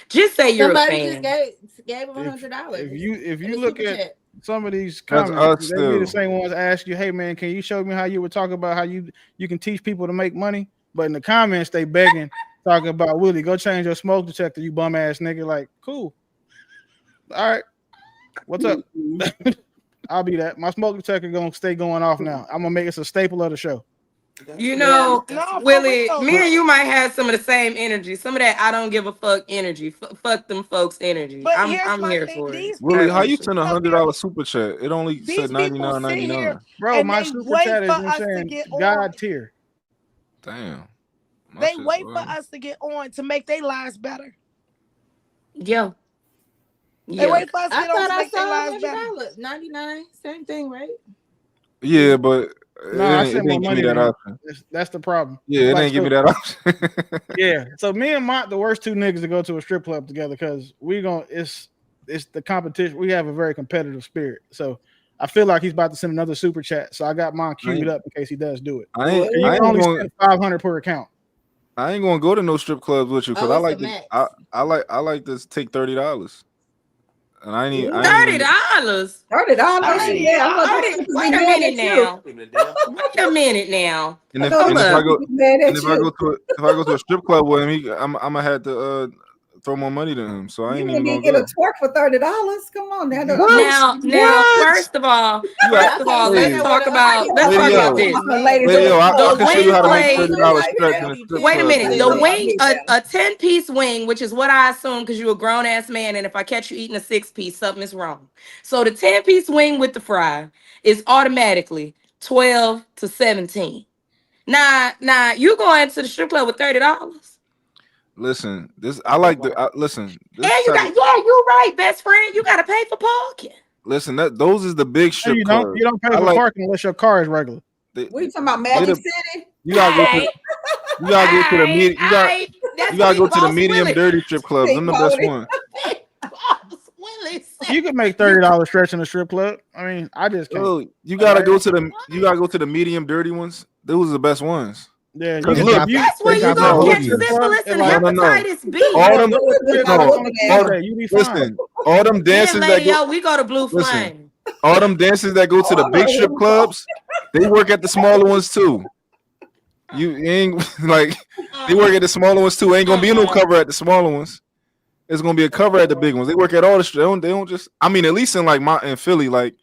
Just say you're Somebody a fan. just gave him $100. If you look at some of these That's comments, us they be the too. same ones ask you, hey man, can you show me how you would talk about how you can teach people to make money? But in the comments, they begging, talking about Willie, go change your smoke detector, you bum ass nigga. Like, cool. All right. What's up? I'll be that. My smoke detector gonna stay going off now. I'm gonna make it a staple of the show. Willie, me and you might have some of the same energy. Some of that I don't give a fuck energy. Fuck them folks energy. But I'm here for it. Willie, how you send $100 super chat? It only said $99.99. Bro, my super chat is God tier. Damn. They wait for us to get on to make their lives better. Yeah. They wait for us to I get on thought to I make their saw lives better. $100. 99, same thing, right? Yeah, but No, I it sent more didn't give money me that than you. option. That's the problem. Yeah, it didn't give me that option. Yeah. So me and Mont, the worst two niggas to go to a strip club together because it's the competition. We have a very competitive spirit. So I feel like he's about to send another super chat. So I got mine queued up in case he does do it. I ain't only going, spend 500 per account. I ain't gonna go to no strip clubs with you because Oh, I it's like a to, max. I like to take $30. And I ain't $30. $30. Yeah. Wait a minute now. Wait a minute now. And if I go to a strip club with him, I'm gonna have to throw more money than him. So I ain't even gonna Get go. a twerk for $30. Come on now. Now, first of all, let's talk about this. I can show you how to make $30 stretch in a strip Wait a club. minute. The wing, a 10-piece wing, which is what I assume because you're a grown ass man, and if I catch you eating a 6-piece, something is wrong. So the 10-piece wing with the fry is automatically 12 to 17. Now you going to the strip club with $30. Listen, I like the listen. This And you got you're right, best friend. You gotta pay for parking. Listen, those is the big strip You clubs. don't pay for parking unless your car is regular. We talking about Magic City? You gotta go to the medium. You gotta go to the medium dirty strip clubs. I'm the best one. You can make $30 stretch in a strip club. I mean, I just can't. Oh, you gotta go to the medium dirty ones. Those are the best ones. Yeah, look, that's where you gonna catch syphilis and hepatitis B. Listen, all them dances that go. We go to Blue Flame. All them dancers that go to the big strip clubs, they work at the smaller ones too. You ain't like they work at the smaller ones too. Ain't gonna be no cover at the smaller ones. It's gonna be a cover at the big ones. They work at all the. They don't just. I mean, at least in Philly, like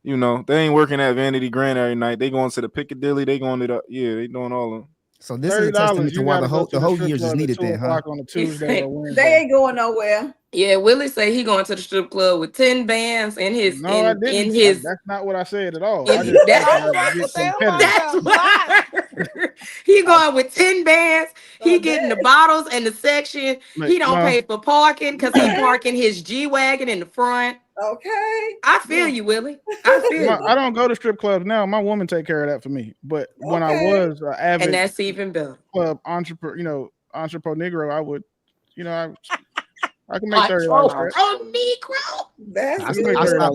you know, they ain't working at Vanity Grand every night. They going to the Piccadilly. They going to the they doing all of them. So this is a testament to why the whole years is needed then, huh? On a Tuesday or Wednesday. They ain't going nowhere. Yeah, Willie say he going to the strip club with 10 bands in his No, I didn't. in his. That's not what I said at all. In, I just that's what I heard. He going with 10 bands. He getting the bottles and the section. He don't pay for parking because he parking his G-Wagon in the front. Okay. I feel you, Willie. I feel you. I don't go to strip clubs now. My woman take care of that for me. But when I was an avid, and that's even better. Club entrepreneur, Negro, I would, I can make $30.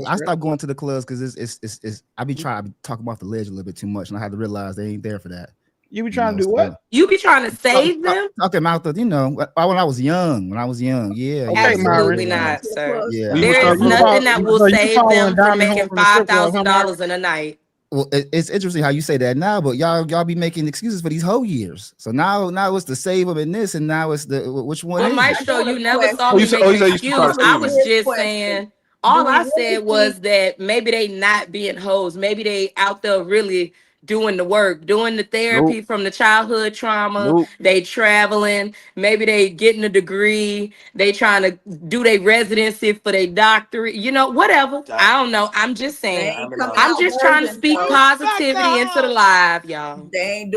I stopped going to the clubs because it's I be trying to talk about the ledge a little bit too much, and I had to realize they ain't there for that. You be trying to do what? You be trying to save them? Talking about the, when I was young. Yeah. Absolutely not, sir. Yeah. There is nothing that will save them from making $5,000 in a night. Well, it's interesting how you say that now, but y'all be making excuses for these whole years. So now it's the save them in this, and now it's the which one? Well, Maestro, you never saw me make an excuse. I was just saying. All I said was that maybe they not being hoes. Maybe they out there really doing the work, doing the therapy from the childhood trauma. They traveling. Maybe they getting a degree. They trying to do their residency for their doctorate. Whatever. I don't know. I'm just saying. I'm just trying to speak positivity into the live, y'all. They ain't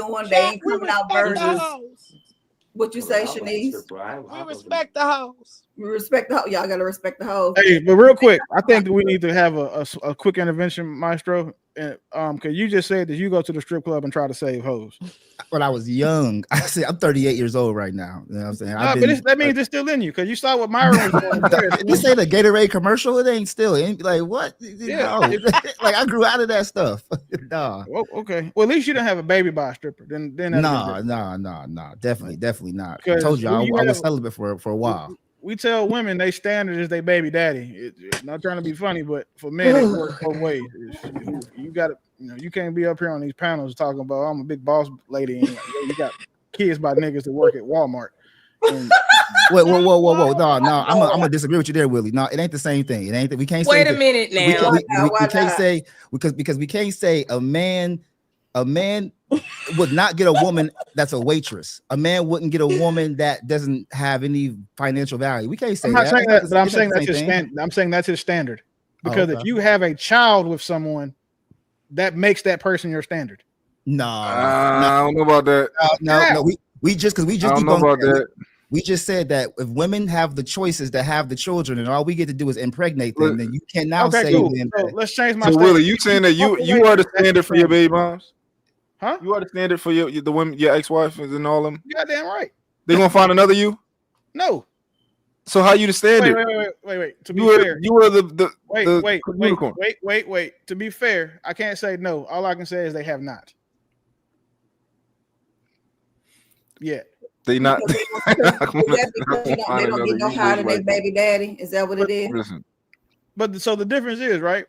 coming out versions. What you say, Shanice? We respect the hoes. We respect the hoes. Y'all gotta respect the hoes. Hey, but real quick, I think that we need to have a quick intervention, Maestro. Because you just said that you go to the strip club and try to save hoes. When I was young, I'm 38 years old right now. You know what I'm saying? But that means it's still in you because you saw what Myron was doing. You say the Gatorade commercial? It ain't still. It ain't like what? Yeah. No. Like I grew out of that stuff. Nah. Okay. Well, at least you don't have a baby by a stripper. Then nah. Definitely not. I told you I was celibate for a while. We tell women they standard is their baby daddy. Not trying to be funny, but for men it works both ways. You got to, you can't be up here on these panels talking about I'm a big boss lady and you got kids by niggas that work at Walmart. And whoa. No, I'm gonna disagree with you there, Willie. No, it ain't the same thing. It ain't that we can't say. Wait a minute now. We can't say because we can't say a man would not get a woman that's a waitress. A man wouldn't get a woman that doesn't have any financial value. We can't say that. Saying that, but I'm saying that's his standard. I'm saying that's his standard. Because if you have a child with someone, that makes that person your standard. No, I don't know about that. No. We just don't know about that. We just said that if women have the choices to have the children, and all we get to do is impregnate them, then you can now say. Cool. So let's change my. So Willie, you saying that you are the standard for your baby moms? Huh? You are the standard for the women, your ex-wife and all them. You goddamn right. They gonna find another you? No. So how you the standard? Wait. To be fair, you are the unicorn. Wait. To be fair, I can't say no. All I can say is they have not. Yeah. They not. Is that because they don't get no higher than their baby daddy? Is that what it is? Listen. But so the difference is, right?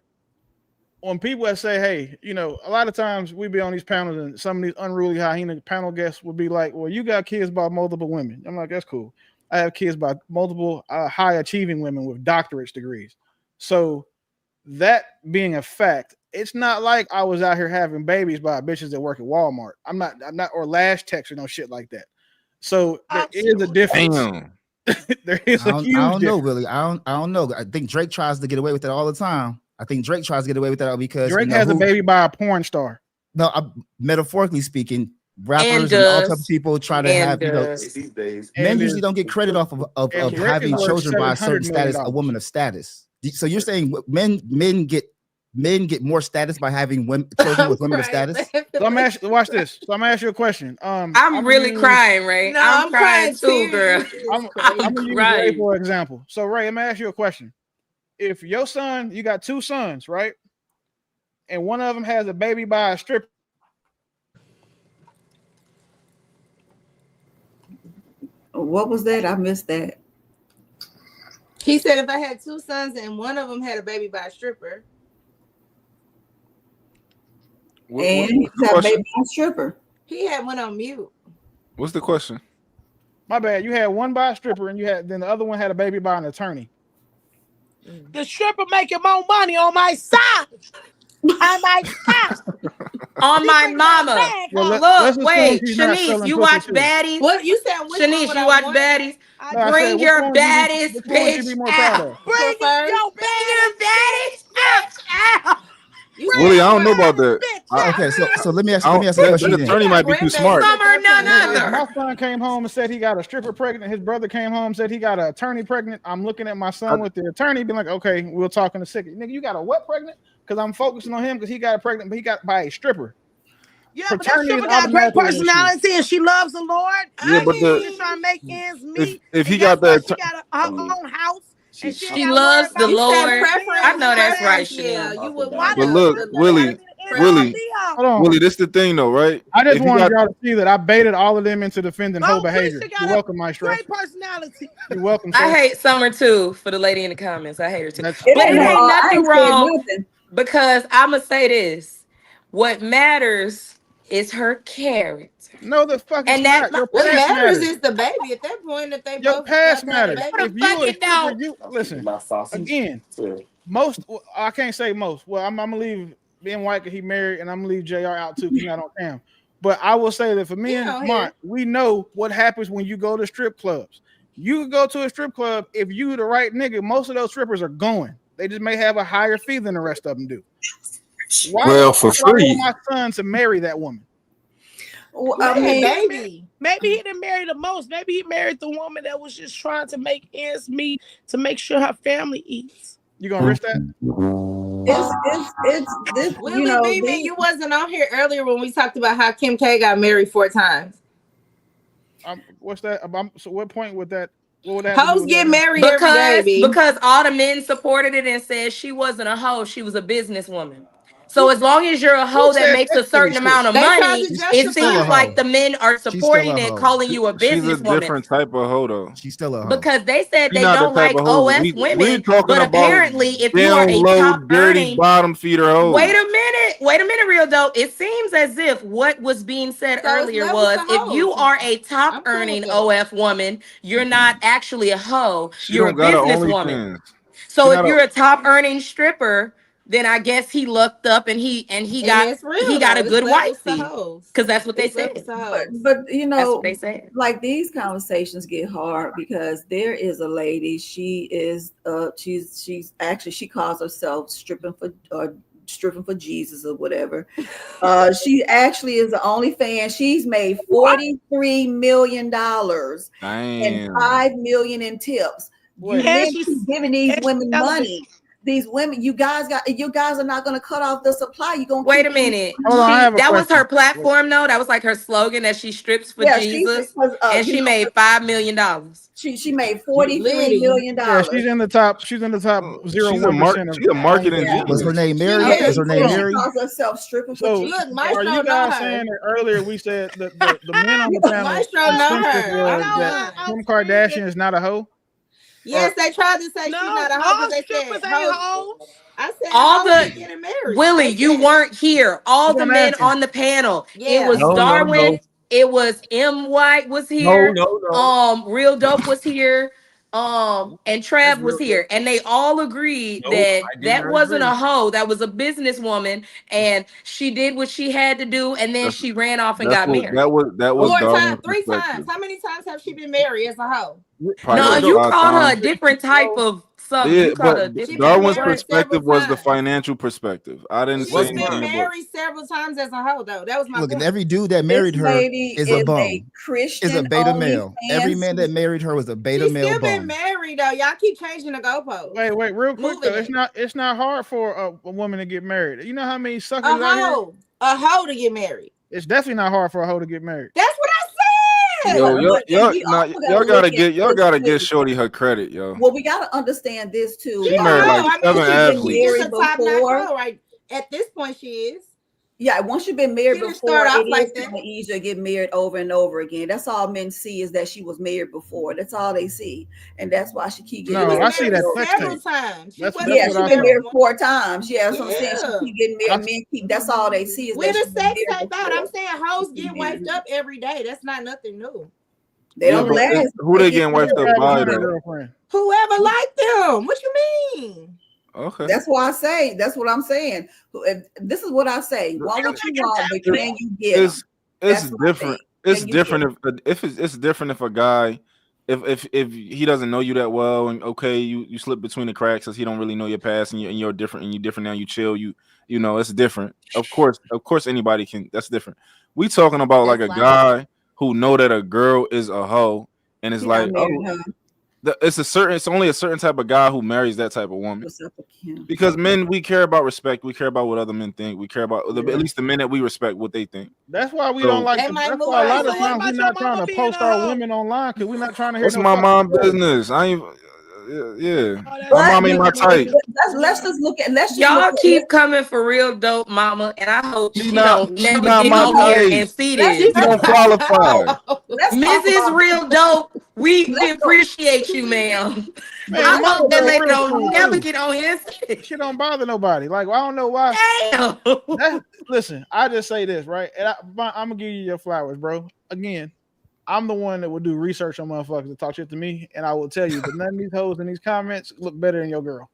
When people that say, hey, a lot of times we be on these panels and some of these unruly hyena panel guests would be like, well, you got kids by multiple women. I'm like, that's cool. I have kids by multiple high achieving women with doctorate degrees. So that being a fact, it's not like I was out here having babies by bitches that work at Walmart. I'm not, or Lash Text or no shit like that. So there is a difference. There is a huge difference. I don't know, Willie. I don't know. I think Drake tries to get away with it all the time. I think Drake tries to get away with that because Drake has a baby by a porn star. No, metaphorically speaking, rappers and all types of people try to have these days. Men usually don't get credit off of having children by a certain status, a woman of status. So you're saying men get more status by having children with women of status? So watch this. So I'm gonna ask you a question. I'm really crying, Ray. No, I'm crying too, girl. I'm gonna use Ray for example. So Ray, I'm gonna ask you a question. If your son, you got two sons, right? And one of them has a baby by a stripper. What was that? I missed that. He said if I had two sons and one of them had a baby by a stripper. And he's had a baby by a stripper. He had one on mute. What's the question? My bad. You had one by a stripper, and then the other one had a baby by an attorney. The stripper making more money on my side. On my side. On my mama. Well, let's Look, assume wait, she's not Shanice, selling you pussy watch too. Baddies? What you said? Which one Shanice, would you I watch want? Baddies? No, I said, Bring which your one would you be- baddest which one would you be bitch more proud out. of? Bring Prefer? your baddest bitch out. You Willie, I don't know about that. Okay, so let me ask I you a don't, question. that attorney might be too smart. Some or none If other. my son came home and said he got a stripper pregnant, his brother came home and said he got an attorney pregnant, I'm looking at my son with the attorney, being like, okay, we'll talk in a second. Nigga, you got a what pregnant? Because I'm focusing on him because he got it pregnant, but he got by a stripper. Yeah, but that Paternity is stripper got great automatically an issue. personality and she loves the Lord. Yeah, but She's just trying to make ends meet. if he And got guess what? that, She got her own house. And she, She loves the You said Lord. preference. I know that's right, Yeah, Shanice. you would Why want but the look, the Willie, Hold on. Willie, this the thing though, right? I just If he wanted got, y'all to see that I baited all of them into defending whole behavior. Quisha You're got welcome, a Maestro. great personality. You're welcome, I sir. hate Summer too, for the lady in the comments. I hate her too. That's But it ain't no, ain't I nothing ain't said wrong nothing. because I'ma say this. What matters is her character. No, the fuck it's And that not. Your What past matters matters. is the baby. At that point, if they Your both past got to have a matters. baby, If you a stripper, don't. you listen. Again, most I can't say most. Well, I'm gonna leave Ben White because he married, and I'm gonna leave JR out too because he's not on cam. But I will say that for me and Mark, we know what happens when you go to strip clubs. You can go to a strip club if you the right nigga. Most of those strippers are going. They just may have a higher fee than the rest of them do. Well, for Why would I free. want my son to marry that woman? I mean, maybe he didn't marry the most. Maybe he married the woman that was just trying to make ends meet to make sure her family eats. You gonna risk that? It's this. Willie You know, Beeman, you wasn't on here earlier when we talked about how Kim K got married 4 times. What's that? So what point would that? What would that? Hoes get married every day, B. Because all the men supported it and said she wasn't a hoe, she was a businesswoman. So as long as you're a hoe that makes a certain amount of money, it seems like the men are supporting it, calling you a She's a businesswoman. different type of hoe though. She's still a hoe. Because they said She they not the don't type like of hoe. OF We women, talking but about apparently if you are down a low, top dirty earning, bottom feeder hoe. wait a minute, real dope. It seems as if what was being said earlier was if you are a top earning OF woman, you're not actually a hoe, you're a don't got a businesswoman. OnlyFans. So She if not you're a top earning stripper, then I guess he lucked up and he got it's real, a though. good It's levels to wifey. hoes. Because that's what they It's said. levels to hoes. But you That's know, what they said. like these conversations get hard because there is a lady. She is she's actually she calls herself stripping for Jesus or whatever. She actually is the OnlyFans. She's made $43 million and $5 million in tips. You men keep giving these women money. These women, you guys are not going to cut off the supply. You're going to wait a minute. That was her platform, though. That was like her slogan that she strips for Jesus, and she made $5 million. She made $43 million. Yeah, she's in the top 0.1%. She's a marketing genius. Was her name Mary? Was her name Mary? She calls herself stripping for So, Jesus. are you guys saying that earlier we said that the men on the panel Maestro know her. that Kim Kardashian is not a hoe? Yes, they tried to say she's not a hoe because they said hoes. I said All hoes the getting married. Willie, you weren't here. All the men on the panel. Yeah. It was No, Darwin. It was M. White was here. No. Real Dope was here. And Trav was here, and they all agreed that wasn't a hoe. That was a businesswoman, and she did what she had to do, and then she ran off and got married. That was 4 Darwin's times, 3 perspective. times. How many times have she been married as a hoe? No, you called her a different type of something. Yeah, You called her a but different. Darwin's married perspective several was the financial perspective. I didn't say She's been anything about. married several times as a hoe, though. That was my Look, point. and every dude that married her lady is a is bum. a Christian Is a beta OnlyFans. male. Every man that married her was a beta She's male still been bum. married, though. Y'all keep changing the goalpost. Wait, real quick Moving though. It's not hard for a woman to get married. You know how many suckers A out here? a hoe to get married. It's definitely not hard for a hoe to get married. That's what I said. Yo, y'all gotta get Shorty her credit, yo. Well, we got to understand this too. She married like 7 athletes. She's a top before. Right at this point, she is. Yeah, once you've been married She before, didn't start it off is like kind of easier to get married over and over again. That's all men see is that she was married before. That's all they see, and that's why she keep getting married. I see that several tape. times. She's been married 4 times. Yeah, that's what I'm saying. She keep getting married. Men keep. That's all they see is Where that the she's sex married tape out? before. I'm saying hoes get wiped up every day. That's not nothing new. They don't last. Who they getting wiped up by though? Girlfriend. Whoever liked them. What you mean? Okay. That's why I say. That's what I'm saying. This is what I say. Want what you want, but can you get them? It's different. It's different if it's different if a guy if he doesn't know you that well and okay you slip between the cracks because he don't really know your past and you're different and you're different now you chill you know it's different. Of course anybody can. That's different. We talking about like a guy who know that a girl is a hoe and it's like it's only a certain type of guy who marries that type of woman. What's up with him? Because men, we care about respect. We care about what other men think. We care about at least the men that we respect what they think. That's why we don't like. That's why a lot of times we're not trying to post our women online because we're not trying to hear. What's my mom business? I ain't. Yeah, my mom ain't my type. Let's just look at. Y'all keep coming for real dope, mama, and I hope she not don't never my get on here type. and see this. She don't qualify. Mrs. Real Dope, we appreciate you, ma'am. I hope that lady don't never get on here. She don't bother nobody. Like, I don't know why. Damn. Listen, I just say this, right? And I'm gonna give you your flowers, bro. Again, I'm the one that will do research on motherfuckers to talk shit to me, and I will tell you that none of these hoes in these comments look better than your girl.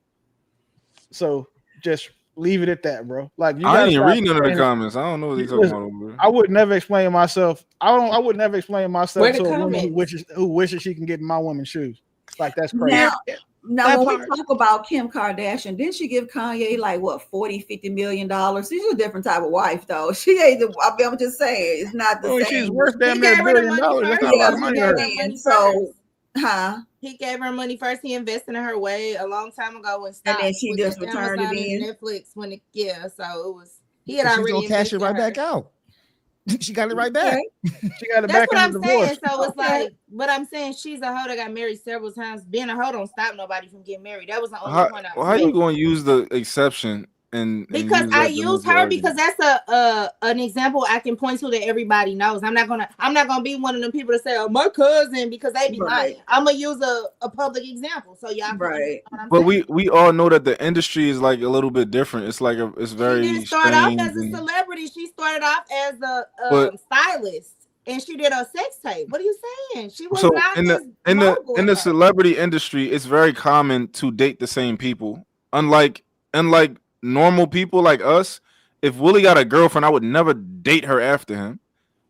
So just leave it at that, bro. Like I ain't even read none of the comments. I don't know what they talking about over there. I would never explain myself. I would never explain myself to a woman comments? who wishes she can get in my woman's shoes. Like that's crazy. Now when we talk about Kim Kardashian, didn't she give Kanye like what $40-50 million? She's a different type of wife, though. She ain't. I'm just saying, it's not the same. She's worth damn near $1 billion. That's not a lot of money to her. So, he gave her money first. He invested in her way a long time ago when and then she just returned it in Netflix when it so it was he had She's already gonna cash it right back out. She got it right back. She got it That's back what in I'm the saying. divorce. So it's like, but I'm saying she's a hoe that got married several times. Being a hoe don't stop nobody from getting married. That was the only point I was How you making. going to use the exception and Because I use her because that's an example I can point to that everybody knows. I'm not gonna be one of them people to say, "Oh, my cousin," because they be lying. I'm gonna use a public example so y'all right. But we all know that the industry is like a little bit different. It's like it's very. She didn't start off as a celebrity. She started off as a stylist, and she did a sex tape. What are you saying? She was not in the celebrity industry. It's very common to date the same people. Unlike normal people like us, if Willie got a girlfriend, I would never date her after him.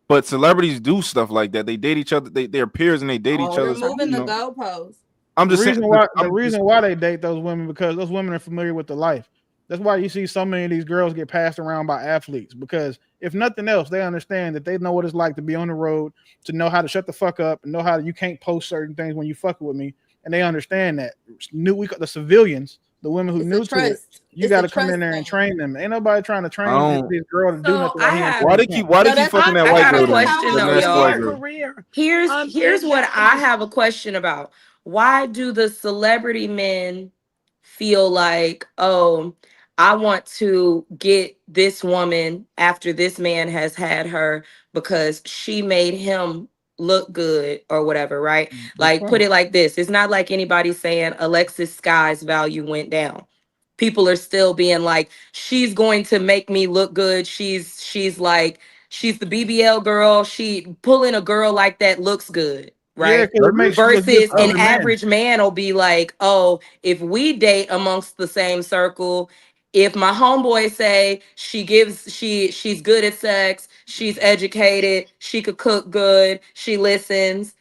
But celebrities do stuff like that. They date each other. They're peers and they date each other. You're moving the goalposts. I'm just saying. The reason why they date those women because those women are familiar with the life. That's why you see so many of these girls get passed around by athletes because if nothing else, they understand that they know what it's like to be on the road, to know how to shut the fuck up, and know how you can't post certain things when you fucking with me, and they understand that. The civilians. The women who knew to it, you got to come in there and train them. Ain't nobody trying to train these girls to do nothing. Why they keep fucking that white girl? Here's what I have a question about. Why do the celebrity men feel like, oh, I want to get this woman after this man has had her because she made him look good or whatever, right? Like, put it like this. It's not like anybody's saying Alexis Sky's value went down. People are still being like, she's going to make me look good. She's the BBL girl. She pulling a girl like that looks good, right? Yeah, versus an average man will be like, oh, if we date amongst the same circle, if my homeboy say she's good at sex, she's educated, she could cook good, she listens.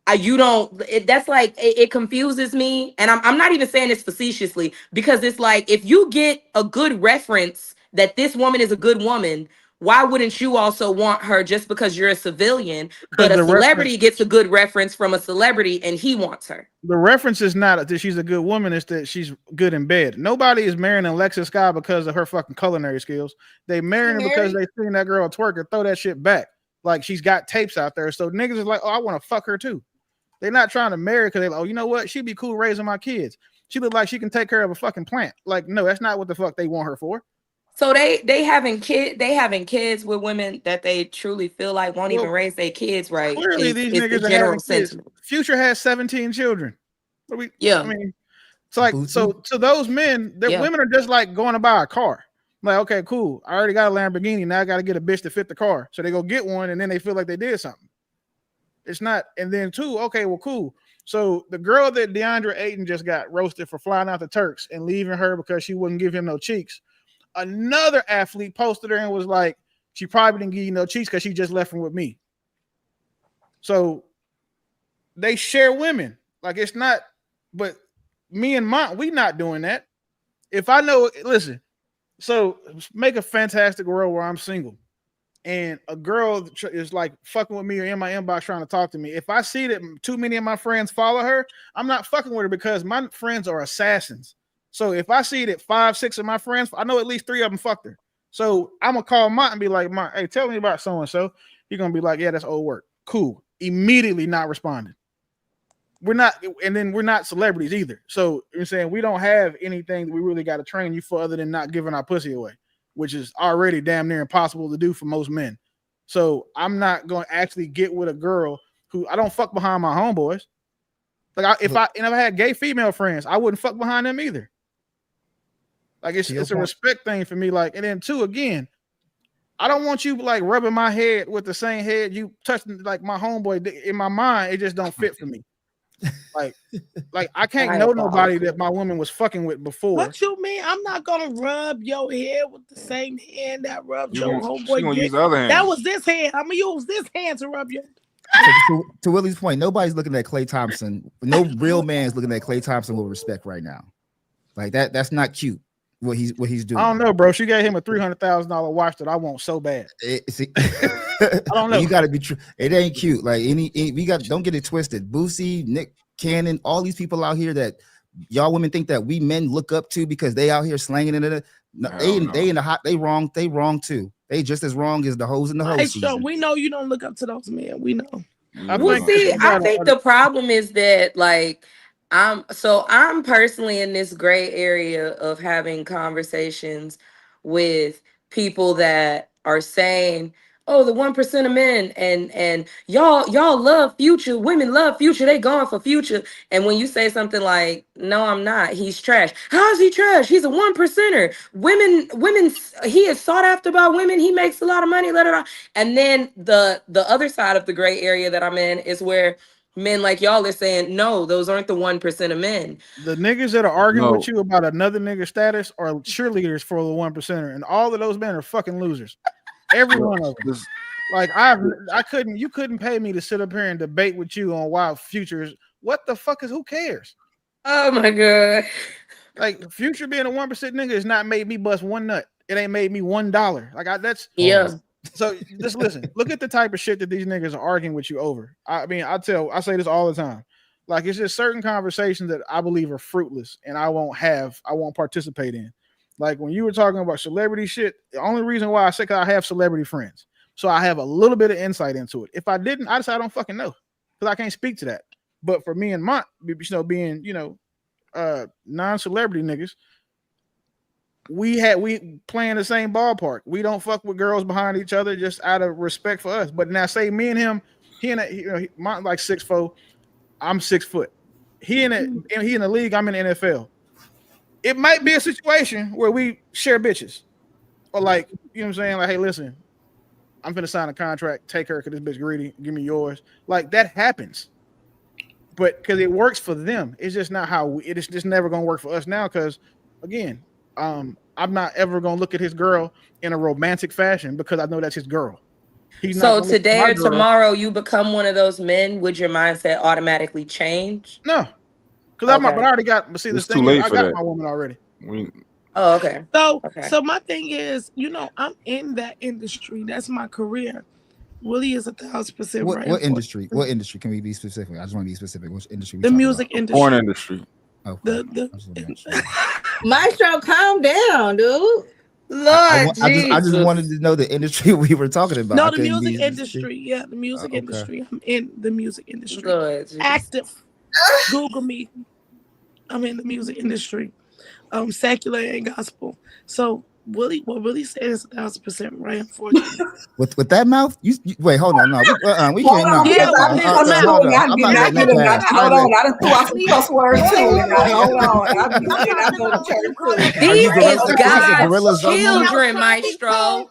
It confuses me. And I'm not even saying this facetiously because it's like, if you get a good reference that this woman is a good woman, why wouldn't you also want her just because you're a civilian, but a celebrity gets a good reference from a celebrity and he wants her? The reference is not that she's a good woman, it's that she's good in bed. Nobody is marrying Alexis Sky because of her fucking culinary skills. They marrying her because they seen that girl twerk and throw that shit back. Like she's got tapes out there. So niggas is like, oh, I want to fuck her too. They're not trying to marry because they're like, oh, you know what? She'd be cool raising my kids. She look like she can take care of a fucking plant. Like, no, that's not what the fuck they want her for. So they having kids with women that they truly feel like won't even raise their kids right. Clearly, these niggas are having kids. Future has 17 children. I mean, it's like so to those men, women are just like going to buy a car. Like, okay, cool. I already got a Lamborghini. Now I got to get a bitch to fit the car. So they go get one, and then they feel like they did something. It's not. And then two, okay, well, cool. So the girl that DeAndre Ayton just got roasted for flying out the Turks and leaving her because she wouldn't give him no cheeks. Another athlete posted her and was like, she probably didn't give you no cheeks because she just left him with me. So they share women. Like it's not, but me and Mont, we not doing that. If I know, listen, so make a fantastic world where I'm single and a girl is like fucking with me or in my inbox trying to talk to me. If I see that too many of my friends follow her, I'm not fucking with her because my friends are assassins. So if I see that 5, 6 of my friends, I know at least 3 of them fucked her. So I'm gonna call Mont and be like, Mont, hey, tell me about so and so. You're gonna be like, yeah, that's old work. Cool. Immediately not responding. We're not, and then we're not celebrities either. So you're saying we don't have anything that we really got to train you for other than not giving our pussy away, which is already damn near impossible to do for most men. So I'm not going to actually get with a girl who I don't fuck behind my homeboys. Like if I had gay female friends, I wouldn't fuck behind them either. Like it's a respect thing for me. Like, and then two, again, I don't want you like rubbing my head with the same head you touching like my homeboy. In my mind, it just don't fit for me. Like I can't know nobody that my woman was fucking with before. What you mean? I'm not gonna rub your head with the same hand that rubbed your homeboy. She gonna use the other hand. That was this hand. I'm gonna use this hand to rub your. To Willie's point, nobody's looking at Klay Thompson. No real man's looking at Klay Thompson with respect right now. Like that. That's not cute. What he's doing. I don't know, bro. She gave him a $300,000 watch that I want so bad. I don't know. You got to be true. It ain't cute. Like don't get it twisted. Boosie, Nick Cannon, all these people out here that y'all women think that we men look up to because they out here slanging it. No, they wrong too. They just as wrong as the hoes in the hoes. So we know you don't look up to those men. We know. I think the problem is that like I'm personally in this gray area of having conversations with people that are saying, oh, the 1% of men and y'all love Future, women love Future, they going for Future. And when you say something like, no, I'm not, he's trash. How is he trash? He's a 1%er. Women, he is sought after by women, he makes a lot of money, and then the other side of the gray area that I'm in is where men like y'all are saying, no, those aren't the 1% of men. The niggas that are arguing with you about another nigga status are cheerleaders for the 1%er, and all of those men are fucking losers. Every one of them. Like you couldn't pay me to sit up here and debate with you on why Future's. What the fuck is? Who cares? Oh my god! Like Future being a 1% nigga has not made me bust one nut. It ain't made me $1. Like that's yeah. So just listen, look at the type of shit that these niggas are arguing with you over. I mean, I say this all the time. Like it's just certain conversations that I believe are fruitless and I won't participate in. Like when you were talking about celebrity shit, the only reason why I say I have celebrity friends. So I have a little bit of insight into it. If I didn't, I say I don't fucking know because I can't speak to that. But for me and Mont, being non-celebrity niggas, we play in the same ballpark. We don't fuck with girls behind each other just out of respect for us. But now say me and him, Mont like 6'4", I'm 6 foot. He in the league, I'm in the NFL. It might be a situation where we share bitches. Or like, you know what I'm saying? Like, hey, listen, I'm finna sign a contract, take her because this bitch greedy, give me yours. Like that happens. But because it works for them, it's just not how it's just never gonna work for us now. Because again, I'm not ever gonna look at his girl in a romantic fashion because I know that's his girl. So today or tomorrow you become one of those men, would your mindset automatically change? No. Because I already got, but see, this thing is, I got my woman already. Oh, okay. So my thing is, I'm in that industry. That's my career. Willie is 1,000% right. What industry? What industry? Can we be specific? I just want to be specific. Which industry? The music industry. Porn industry. Oh, Maestro, calm down, dude. Lord, I just wanted to know the industry we were talking about. No, the music industry. Yeah, the music industry. I'm in the music industry. Good. Active. Google me. I'm in the music industry. Secular and gospel. So what Willie said is 1,000% right, unfortunately. With that mouth? You wait, hold on. No, we can't. No. Yeah, hold on. I done threw out some cuss words too. Hold on. These is God's children, Maestro.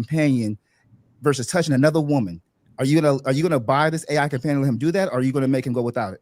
companion versus touching another woman, are you gonna buy this AI companion and let him do that, or are you gonna make him go without it?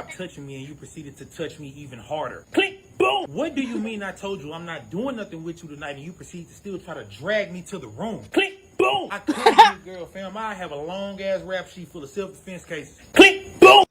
stopped touching me and you proceeded to touch me even harder. Click. boom. What do you mean I told you I'm not doing nothing with you tonight and you proceed to still try to drag me to the room? Click, boom. I could get girl, fam. I have a long ass rap sheet full of self-defense cases. Click, boom.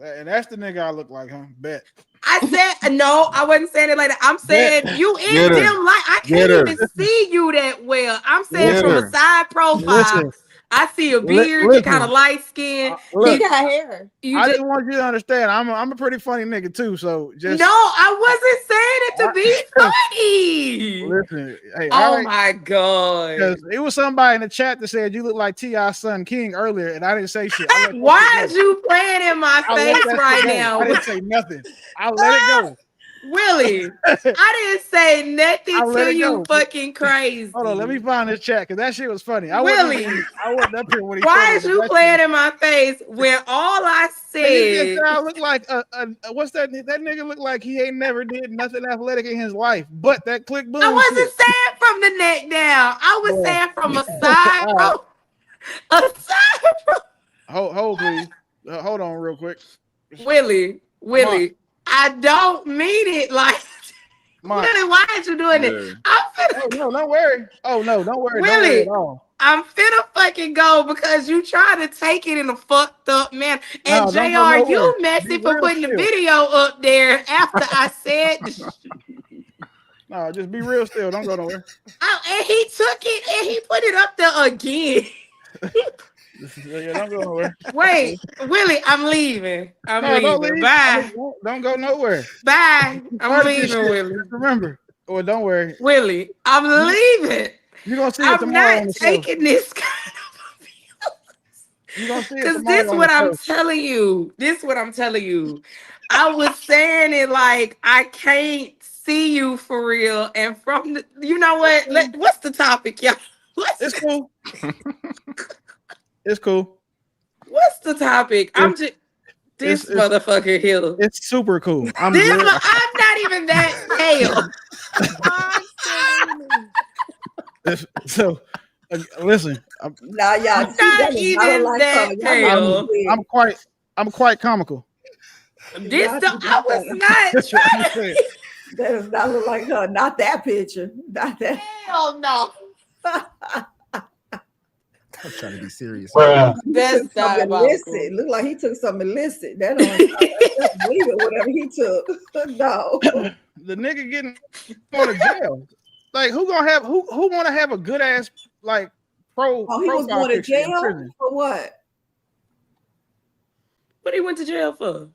And that's the nigga I look like, huh? Bet. I said no, I wasn't saying it like that. I'm saying you in Get her. dim light. I Get can't her. even see you that well. I'm saying Get from a her. side profile. Listen. I see a beard. You kind Listen. of light skin. Look, He got hair. I just want you to understand. I'm a pretty funny nigga too. So just No, I wasn't saying it to be funny. listen. Hey, Oh all right. my god. Because it was somebody in the chat that said you look like T.I.'s son King earlier, and I didn't say shit. Why is you playing in my I let face that right shit go. now? I didn't say nothing. I let it go. Willie, I didn't say nothing I let to it you go. fucking crazy. Hold on, let me find this chat because that shit was funny. Willie, I wasn't up here when he why said is it. you playing in my face when all I Nigga just said? said I look like what's that? That nigga look like he ain't never did nothing athletic in his life, but that click boom. I wasn't shit. saying from the neck down. I was Yeah. saying from a side pro. A side pro. Hold please. Hold on real quick. Willie, I don't mean it like. Willie, why aren't you doing it? I'm finna. Oh no, don't worry. Oh no, don't worry. Willie, Don't worry at all. I'm finna fucking go because you try to take it in a fucked up man. And No, don't go JR, nowhere. you messy Be for real putting the still. video up there after I said the No, just be real still. Don't go nowhere. and he took it and he put it up there again. Yeah, don't go nowhere. Wait, Willie, I'm leaving. I'm No, don't leaving. leave. Bye. Don't go nowhere. Bye. I'm Start this leaving, shit. Willie. Just remember. Well, don't worry. Willie, I'm leaving. You're gonna see it I'm tomorrow on not the show. taking this You're gonna see it because tomorrow this on what the I'm show. telling you. This what I'm telling you. I was saying it like I can't see you for real. And from the, you know what? What's the topic, y'all? It's cool. It's cool. What's the topic? I'm just this motherfucker here. It's super cool. I'm I'm good. not even that pale. So listen. Nah, y'all. I'm not even that pale. I'm quite comical. I was not trying to. That does not look like her. Not that picture. Not that. Hell no. I'm trying to be serious. That's diabolical. Illicit. Look like he took something illicit. That don't that's legal, whatever he took. No. The nigga getting going to jail. Like who want to have a good ass like pro? Oh, he was profile going to picture in jail prison? for what? What he went to jail for?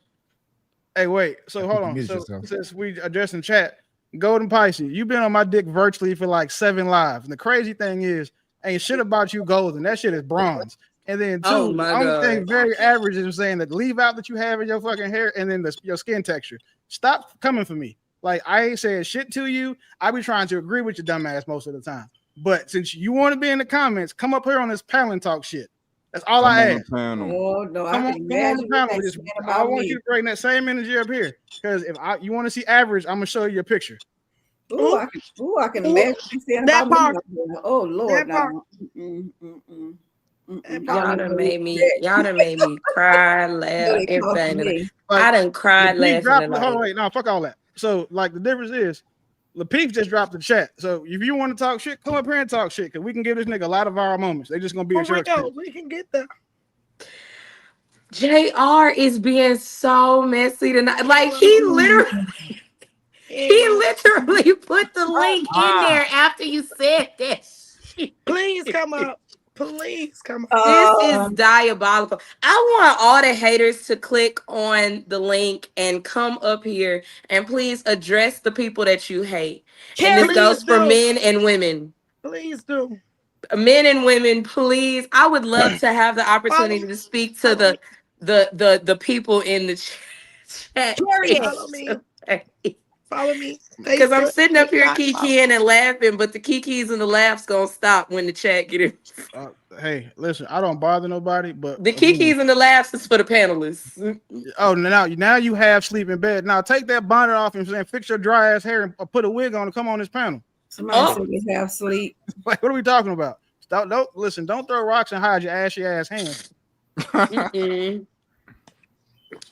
Hey, wait. So hold on. So since we addressing chat, Golden Pisces, you've been on my dick virtually for like 7 lives. And the crazy thing is, ain't shit about you golden. That shit is bronze. And then two, Oh my the only God. thing very average is saying that leave out that you have in your fucking hair and then your skin texture. Stop coming for me. Like I ain't saying shit to you. I be trying to agree with your dumb ass most of the time. But since you want to be in the comments, come up here on this panel and talk shit. That's all I ask. Oh no, Come I on, can come on the imagine panel. what Just, saying I about want me. you to bring that same energy up here. Because if you want to see average, I'm gonna show you a picture. Ooh, I can imagine you saying That about part. me. Oh Lord, That part. no. Y'all done made me cry, laugh, everything. me. I done cried Lapeef laughing dropped, tonight. hold on, wait, no, fuck all that. So, like, the difference is, Lapeef just dropped the chat. So, if you want to talk shit, come up here and talk shit, because we can give this nigga a lot of viral moments. They just gonna be at your expense. We can get there. JR is being so messy tonight. Like he literally put the link in there after you said that shit. Please come up. Please come up. This is diabolical. I want all the haters to click on the link and come up here and please address the people that you hate. And this goes for men and women. Please do. Men and women, please. I would love to have the opportunity to speak to the people in the chat. Follow me. Follow me. Because I'm Facebook, sitting up here TikTok, follow kikiing and laughing, but the kikis and the laughs gonna stop when the chat get in. Hey, listen, I don't bother nobody, but The kikis and the laughs is for the panelists. Oh, now you have sleep in bed. Now take that bonnet off and fix your dry ass hair and put a wig on and come on this panel. Somebody said they have sleep. Like, what are we talking about? Don't throw rocks and hide your ashy ass hands.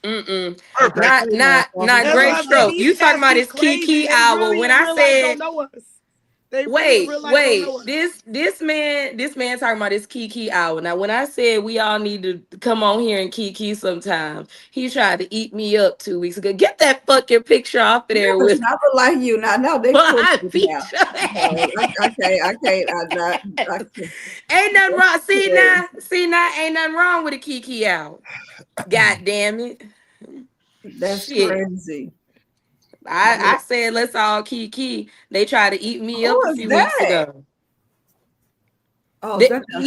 Mm-mm. Perfect. Not That's great why I said stroke. these You talking cats about be this crazy. Kiki They hour. really When in I real life said don't know us. They really in real life don't know us. this man talking about this Kiki hour. Now, when I said we all need to come on here and Kiki sometime, he tried to eat me up 2 weeks ago. Get that fucking picture off of there It's with not like you. Now they pull I it beat now. your I can't. Ain't nothing wrong. See now, ain't nothing wrong with a Kiki hour. God damn it. That's Shit. crazy. I said let's all Kiki. They tried to eat me up Who a is few weeks that? ago. Oh, is that song?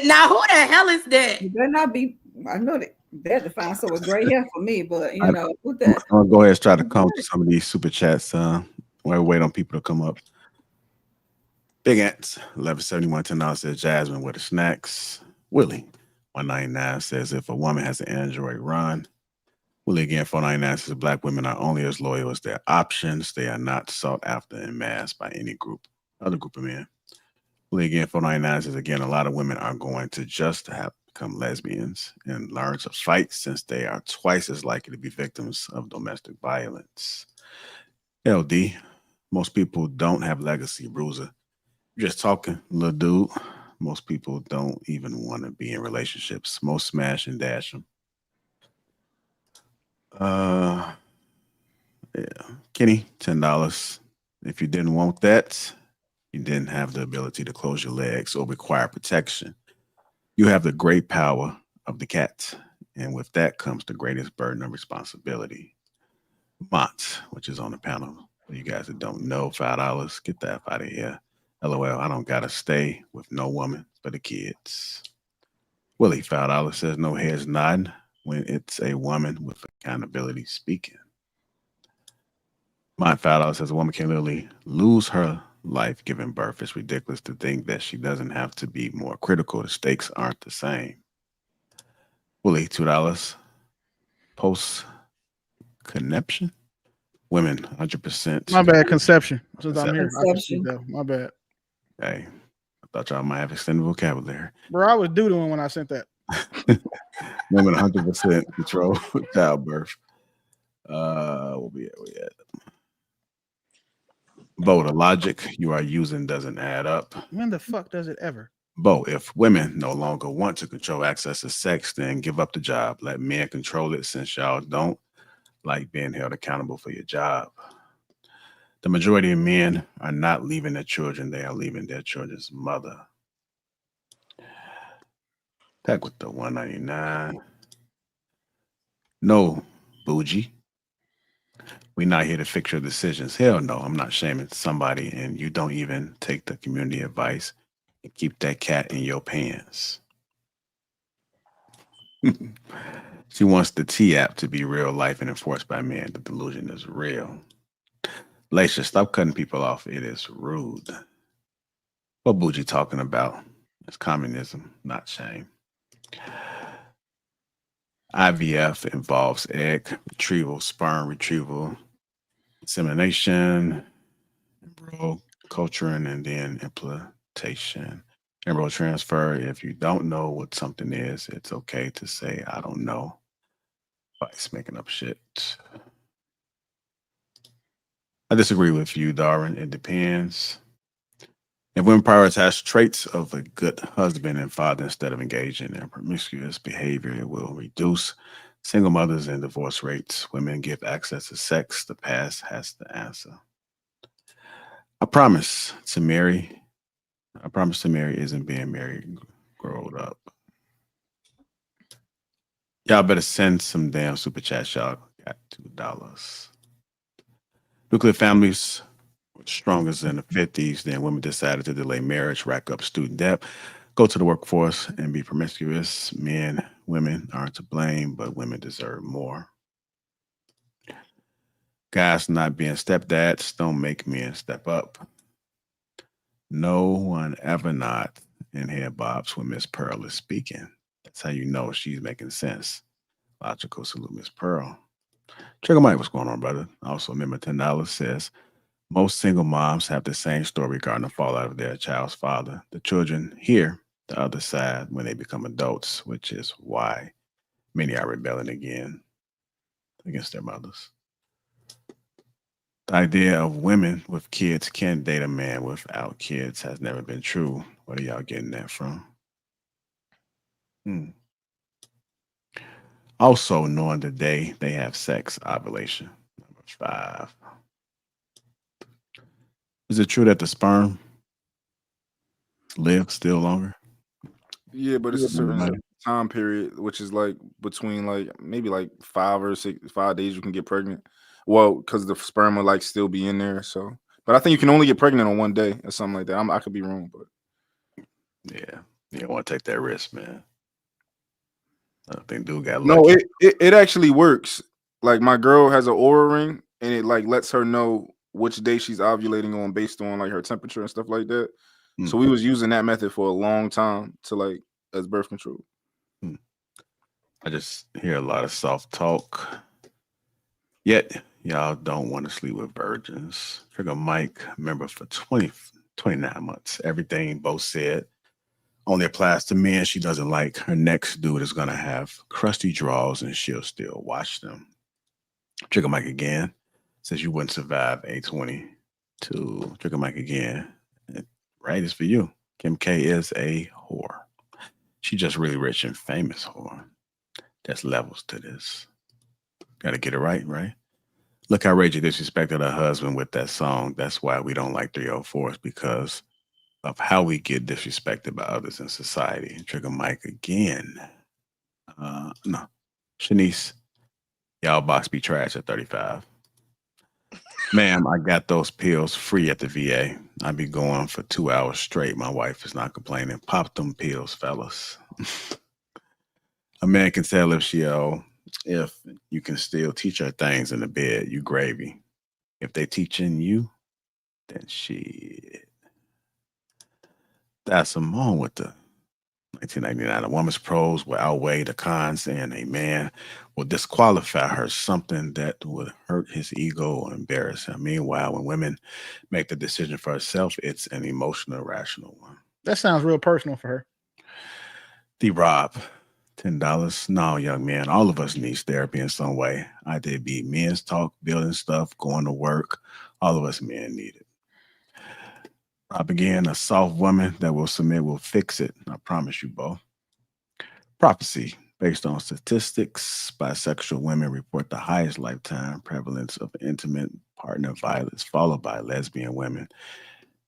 Now who the hell is that? You better not be. I know that they had to find someone with gray hair for me, but you I'm know, who I'm that? gonna go ahead and try to come to some of these super chats. While we wait on people to come up. Big Ants, 1171 $10 says Jasmine with the snacks. Willie, 199 says if a woman has an Android run. Willie again, 499 says black women are only as loyal as their options. They are not sought after in mass by any other group of men. Willie again, 499 says again, a lot of women are going to just have become lesbians and learn to fight since they are twice as likely to be victims of domestic violence. LD, most people don't have legacy, Bruiser. Just talking, little dude. Most people don't even want to be in relationships. Most smash and dash them. Yeah. Kenny, $10. If you didn't want that, you didn't have the ability to close your legs or require protection. You have the great power of the cat. And with that comes the greatest burden of responsibility. Mont, which is on the panel. For you guys that don't know, $5. Get that out of here. LOL, I don't gotta stay with no woman for the kids. Willie, $5 says no heads nodding when it's a woman with accountability speaking. My $5 says a woman can literally lose her life giving birth. It's ridiculous to think that she doesn't have to be more critical. The stakes aren't the same. Willie, $2. Post conception. Women, 100%. My bad. Conception. Since I'm here, I can see Conception. that. My bad. Hey, I thought y'all might have extended vocabulary. Bro, I was doodling when I sent that. Women, 100% control childbirth. We'll be at. Bo, the logic you are using doesn't add up. When the fuck does it ever? Bo, if women no longer want to control access to sex, then give up the job. Let men control it since y'all don't like being held accountable for your job. The majority of men are not leaving their children, they are leaving their children's mother. Back with the 199. No, bougie. We're not here to fix your decisions. Hell no, I'm not shaming somebody, and you don't even take the community advice and keep that cat in your pants. She wants the T app to be real life and enforced by men. The delusion is real. Laisha, stop cutting people off. It is rude. What Bougie talking about? It's communism, not shame. IVF involves egg retrieval, sperm retrieval, insemination, embryo culturing, and then implantation. Embryo transfer. If you don't know what something is, it's okay to say, I don't know. It's making up shit. I disagree with you, Darwin. It depends. If women prioritize traits of a good husband and father instead of engaging in promiscuous behavior, it will reduce single mothers and divorce rates. Women give access to sex. The past has the answer. I promise to marry isn't being married grown up. Y'all better send some damn super chats. Y'all got $2. Nuclear families were strongest in the 50s. Then women decided to delay marriage, rack up student debt, go to the workforce, and be promiscuous. Women aren't to blame, but women deserve more. Guys not being stepdads don't make men step up. No one ever not in head bobs when Miss Pearl is speaking. That's how you know she's making sense. Logical salute, Miss Pearl. Trigger Mike, what's going on, brother? Also, remember $10 says most single moms have the same story regarding the fallout of their child's father. The children hear the other side when they become adults, which is why many are rebelling again. against their mothers. The idea of women with kids can't date a man without kids has never been true. Where are y'all getting that from? Hmm. Also, knowing the day they have sex, ovulation. Number 5. Is it true that the sperm live still longer? Yeah, but it's a certain Anybody? time period, which is like between like maybe like 5 days you can get pregnant. Well, because the sperm will like still be in there. So, but I think you can only get pregnant on one day or something like that. I could be wrong, but Yeah, you don't want to take that risk, man. I don't think dude got no, lucky. it actually works. Like my girl has an aura ring, and it like lets her know which day she's ovulating on based on like her temperature and stuff like that. So we was using that method for a long time to like as birth control. I just hear a lot of soft talk. Yet, y'all don't want to sleep with virgins. Trigger Mike, member for 29 months. Everything both said only applies to men she doesn't like. Her next dude is going to have crusty drawers and she'll still watch them. Trigger Mike again says you wouldn't survive A22. Trigger Mike again. Right, it's for you. Kim K is a whore. She just really rich and famous whore. There's levels to this. Gotta get it right, right? Look how Rachel disrespected her husband with that song. That's why we don't like 304s, because of how we get disrespected by others in society. Trigger Mike again. No. Shanice, y'all box be trash at 35. Ma'am, I got those pills free at the VA. I be going for 2 hours straight. My wife is not complaining. Pop them pills, fellas. A man can tell if if you can still teach her things in the bed, you gravy. If they teaching you, then shit. That's wrong with the 1999. A woman's pros will outweigh the cons, and a man will disqualify her, something that would hurt his ego or embarrass him. Meanwhile, when women make the decision for herself, it's an emotional, rational one. That sounds real personal for her. D-Rob, $10. No, young man, all of us needs therapy in some way. I did be men's talk, building stuff, going to work. All of us men need it. Rob again, a soft woman that will submit will fix it. I promise you both. Prophecy. Based on statistics, bisexual women report the highest lifetime prevalence of intimate partner violence, followed by lesbian women,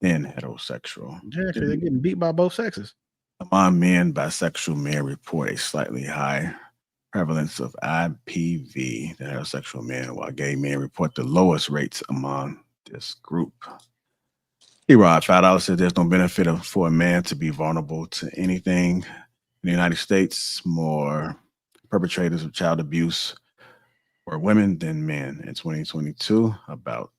then heterosexual. Yeah, because they're getting beat by both sexes. Among men, bisexual men report a slightly higher prevalence of IPV than heterosexual men, while gay men report the lowest rates among this group. Rod $5 said there's no benefit for a man to be vulnerable to anything. In the United States, more perpetrators of child abuse were women than men. In 2022, about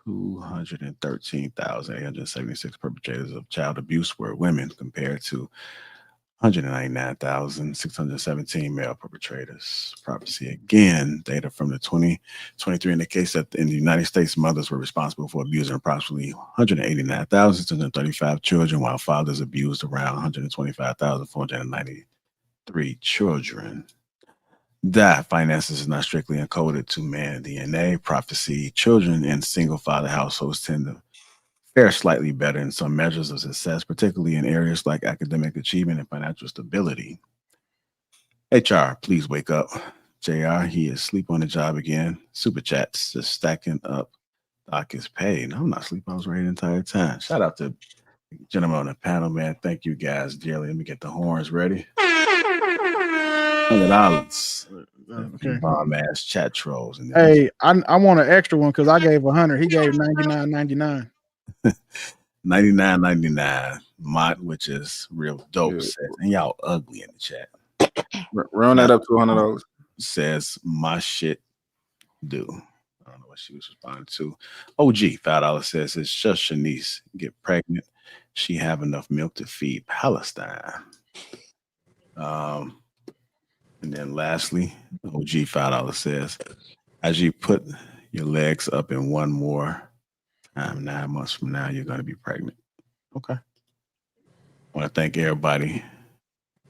213,876 perpetrators of child abuse were women, compared to 199,617 male perpetrators. Prophecy again, data from the 2023 indicates that in the United States, mothers were responsible for abusing approximately 189,635 children, while fathers abused around 125,493 children. That finances is not strictly encoded to man DNA. Prophecy, children in single father households tend to fare slightly better in some measures of success, particularly in areas like academic achievement and financial stability. HR, please wake up. JR, he is asleep on the job again. Super chats just stacking up. Doc is paid. No, I'm not asleep. I was ready the entire time. Shout out to the gentlemen on the panel, man. Thank you guys dearly. Let me get the horns ready. $100. Okay. Bomb ass chat trolls. And Hey, I want an extra one because I gave 100. He gave 99.99. 99.99. Mott, which is real dope, says, and y'all ugly in the chat. Round that up to $100. Says my shit do. I don't know what she was responding to. OG $5 says it's just Shanice get pregnant. She have enough milk to feed Palestine. And then lastly, OG $5 says, as you put your legs up in one more time, 9 months from now, you're gonna be pregnant. Okay. I want to thank everybody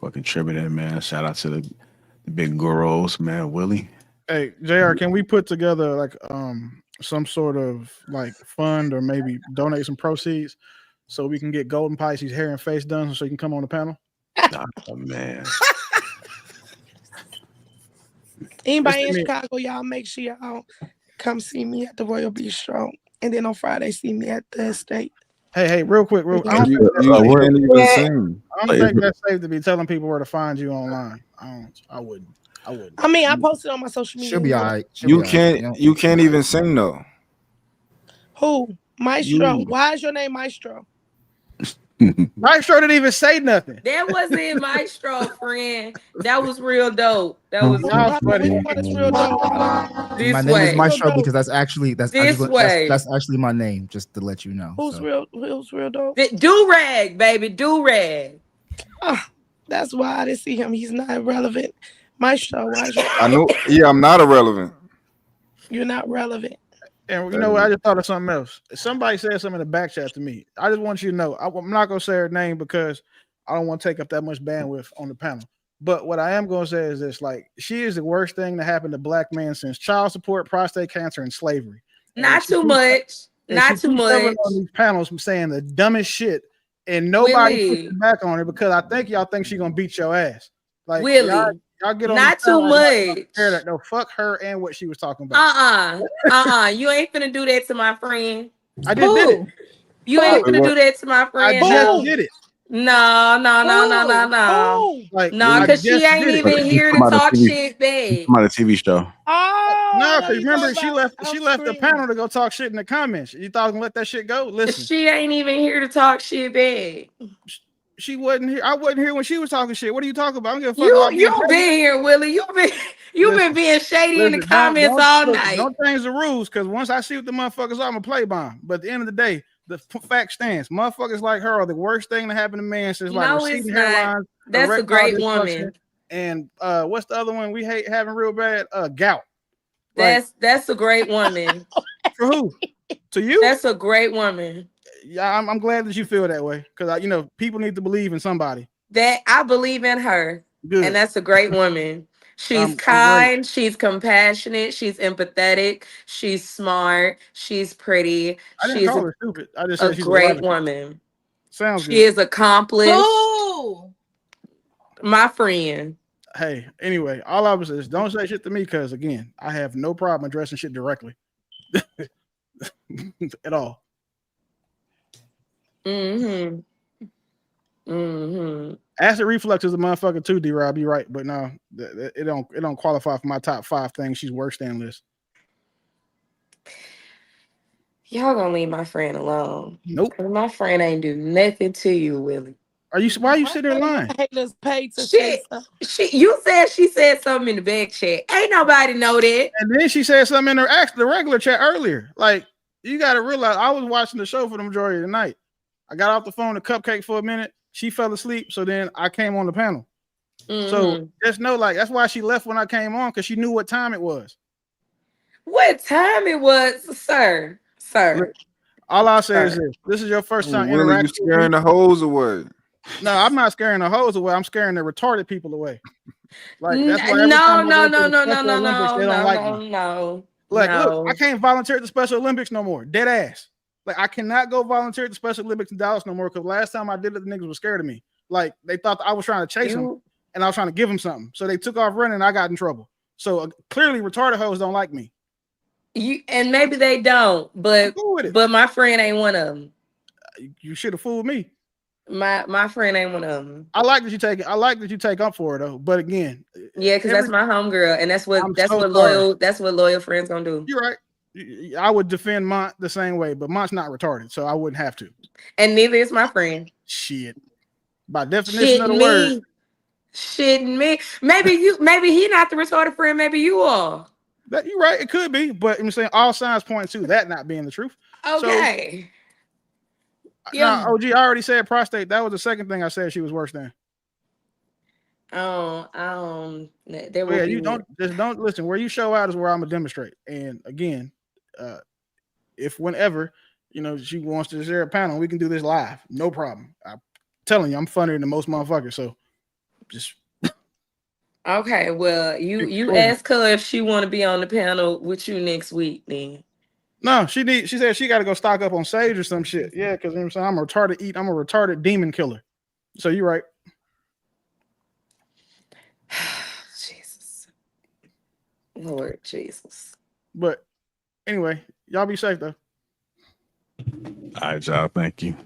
for contributing, man. Shout out to the big gurus, man. Willie, Hey, JR, can we put together like some sort of like fund or maybe donate some proceeds so we can get Golden Pisces hair and face done so you can come on the panel? Oh man. Anybody in me. Chicago, y'all make sure y'all come see me at the Royal Bistro. And then on Friday, see me at the estate. Hey, real quick, I don't You, think you that's safe. can't even sing. I don't think that's safe to be telling people where to find you online. I wouldn't. I mean, I posted on my social media. She'll be all right. You can't even sing though. Who? Maestro. You. Why is your name Maestro? Maestro didn't even say nothing. That wasn't Maestro, friend. That was real dope. That was Y'all funny. Which one is real dope? Hold on. this My name way. is Maestro because that's actually This way. that's actually my name. Just to let you know. Who's real dope? Do rag, baby. Do rag. That's why I didn't see him. He's not relevant. Maestro, why is I know. Yeah, I'm not irrelevant. you're not relevant? And you know what? I just thought of something else. Somebody said something in the back chat to me. I just want you to know. I'm not gonna say her name because I don't want to take up that much bandwidth on the panel. But what I am gonna say is this: like, she is the worst thing that happened to black men since child support, prostate cancer, and slavery. Not too much. Not too much. On these panels, from saying the dumbest shit, and nobody puts it back on her because I think y'all think she's gonna beat your ass. Like, Willie. y'all get on Not these too panels, much. that no, fuck her and what she was talking about. You ain't finna do that to my friend. I just did it. You ain't finna do that to my friend. I just did it. No. Like, no, because she ain't even here to talk shit back. I'm on a TV show. No, because remember she left the panel to go talk shit in the comments. You thought I was gonna let that shit go? Listen. She ain't even here to talk shit back. She wasn't here. I wasn't here when she was talking shit. What are you talking about? I don't give a fuck about You been here, Willie. You've been being shady in the comments all night. Don't change the rules, because once I see what the motherfuckers are, I'm gonna play by them. But at the end of the day, the fact stands. Motherfuckers like her are the worst thing to happen to man since like receding hairlines. That's a great woman. And what's the other one we hate having real bad? Gout. That's a great woman. For who? To you? That's a great woman. Yeah, I'm glad that you feel that way, because people need to believe in somebody. That I believe in her. Good. And that's a great woman. She's kind, she's compassionate, she's empathetic, she's smart, she's pretty. I didn't call her stupid. I just said she's a great woman. Sounds good. She is accomplished. Ooh. My friend. Hey, anyway, all I was saying is don't say shit to me, because again, I have no problem addressing shit directly. At all. Mm-hmm. Acid reflux is a motherfucker too, D-Rob. You're right, but no, it don't qualify for my top 5 things she's worse than list. Y'all gonna leave my friend alone. Nope. My friend ain't do nothing to you, Willie. Why are you sitting there lying? Haters pay to You said she said something in the back chat. Ain't nobody know that. And then she said something in the regular chat earlier. Like, you got to realize, I was watching the show for the majority of the night. I got off the phone to Cupcake for a minute. She fell asleep, so then I came on the panel. So just know, like, that's why she left when I came on, because she knew what time it was. What time it was, sir? All I'll say is this is your first time interacting. You scaring the hoes away. No, I'm not scaring the hoes away. I'm scaring the retarded people away. Like, that's why no. Look, I can't volunteer at the Special Olympics no more. Dead ass. Like, I cannot go volunteer at the Special Olympics in Dallas no more, because last time I did it, the niggas were scared of me. Like, they thought I was trying to chase them, and I was trying to give them something. So they took off running, and I got in trouble. So clearly, retarded hoes don't like me. And maybe they don't, but my friend ain't one of them. You should have fooled me. My friend ain't one of them. I like that you take up for her though. But again, yeah, because that's my homegirl, and that's what loyal friends gonna do. You're right. I would defend Mont the same way, but Mont's not retarded, so I wouldn't have to. And neither is my friend. Shit. By definition of the word. Shitting me. Maybe he not the retarded friend. Maybe you are. That you're right. It could be, but I'm saying all signs point to that not being the truth. Okay. So, OG, I already said prostate. That was the second thing I said she was worse than. You don't listen. Where you show out is where I'm gonna demonstrate. And again, if whenever she wants to share a panel, we can do this live, no problem. I'm telling you, I'm funnier than most motherfuckers. So just Okay, well, you ask her if she want to be on the panel with you next week then. No, she said she got to go stock up on sage or some shit. Yeah, because I'm saying I'm a retarded demon killer. So you're right. Jesus. Lord Jesus. But anyway, y'all be safe though. All right, y'all. Thank you.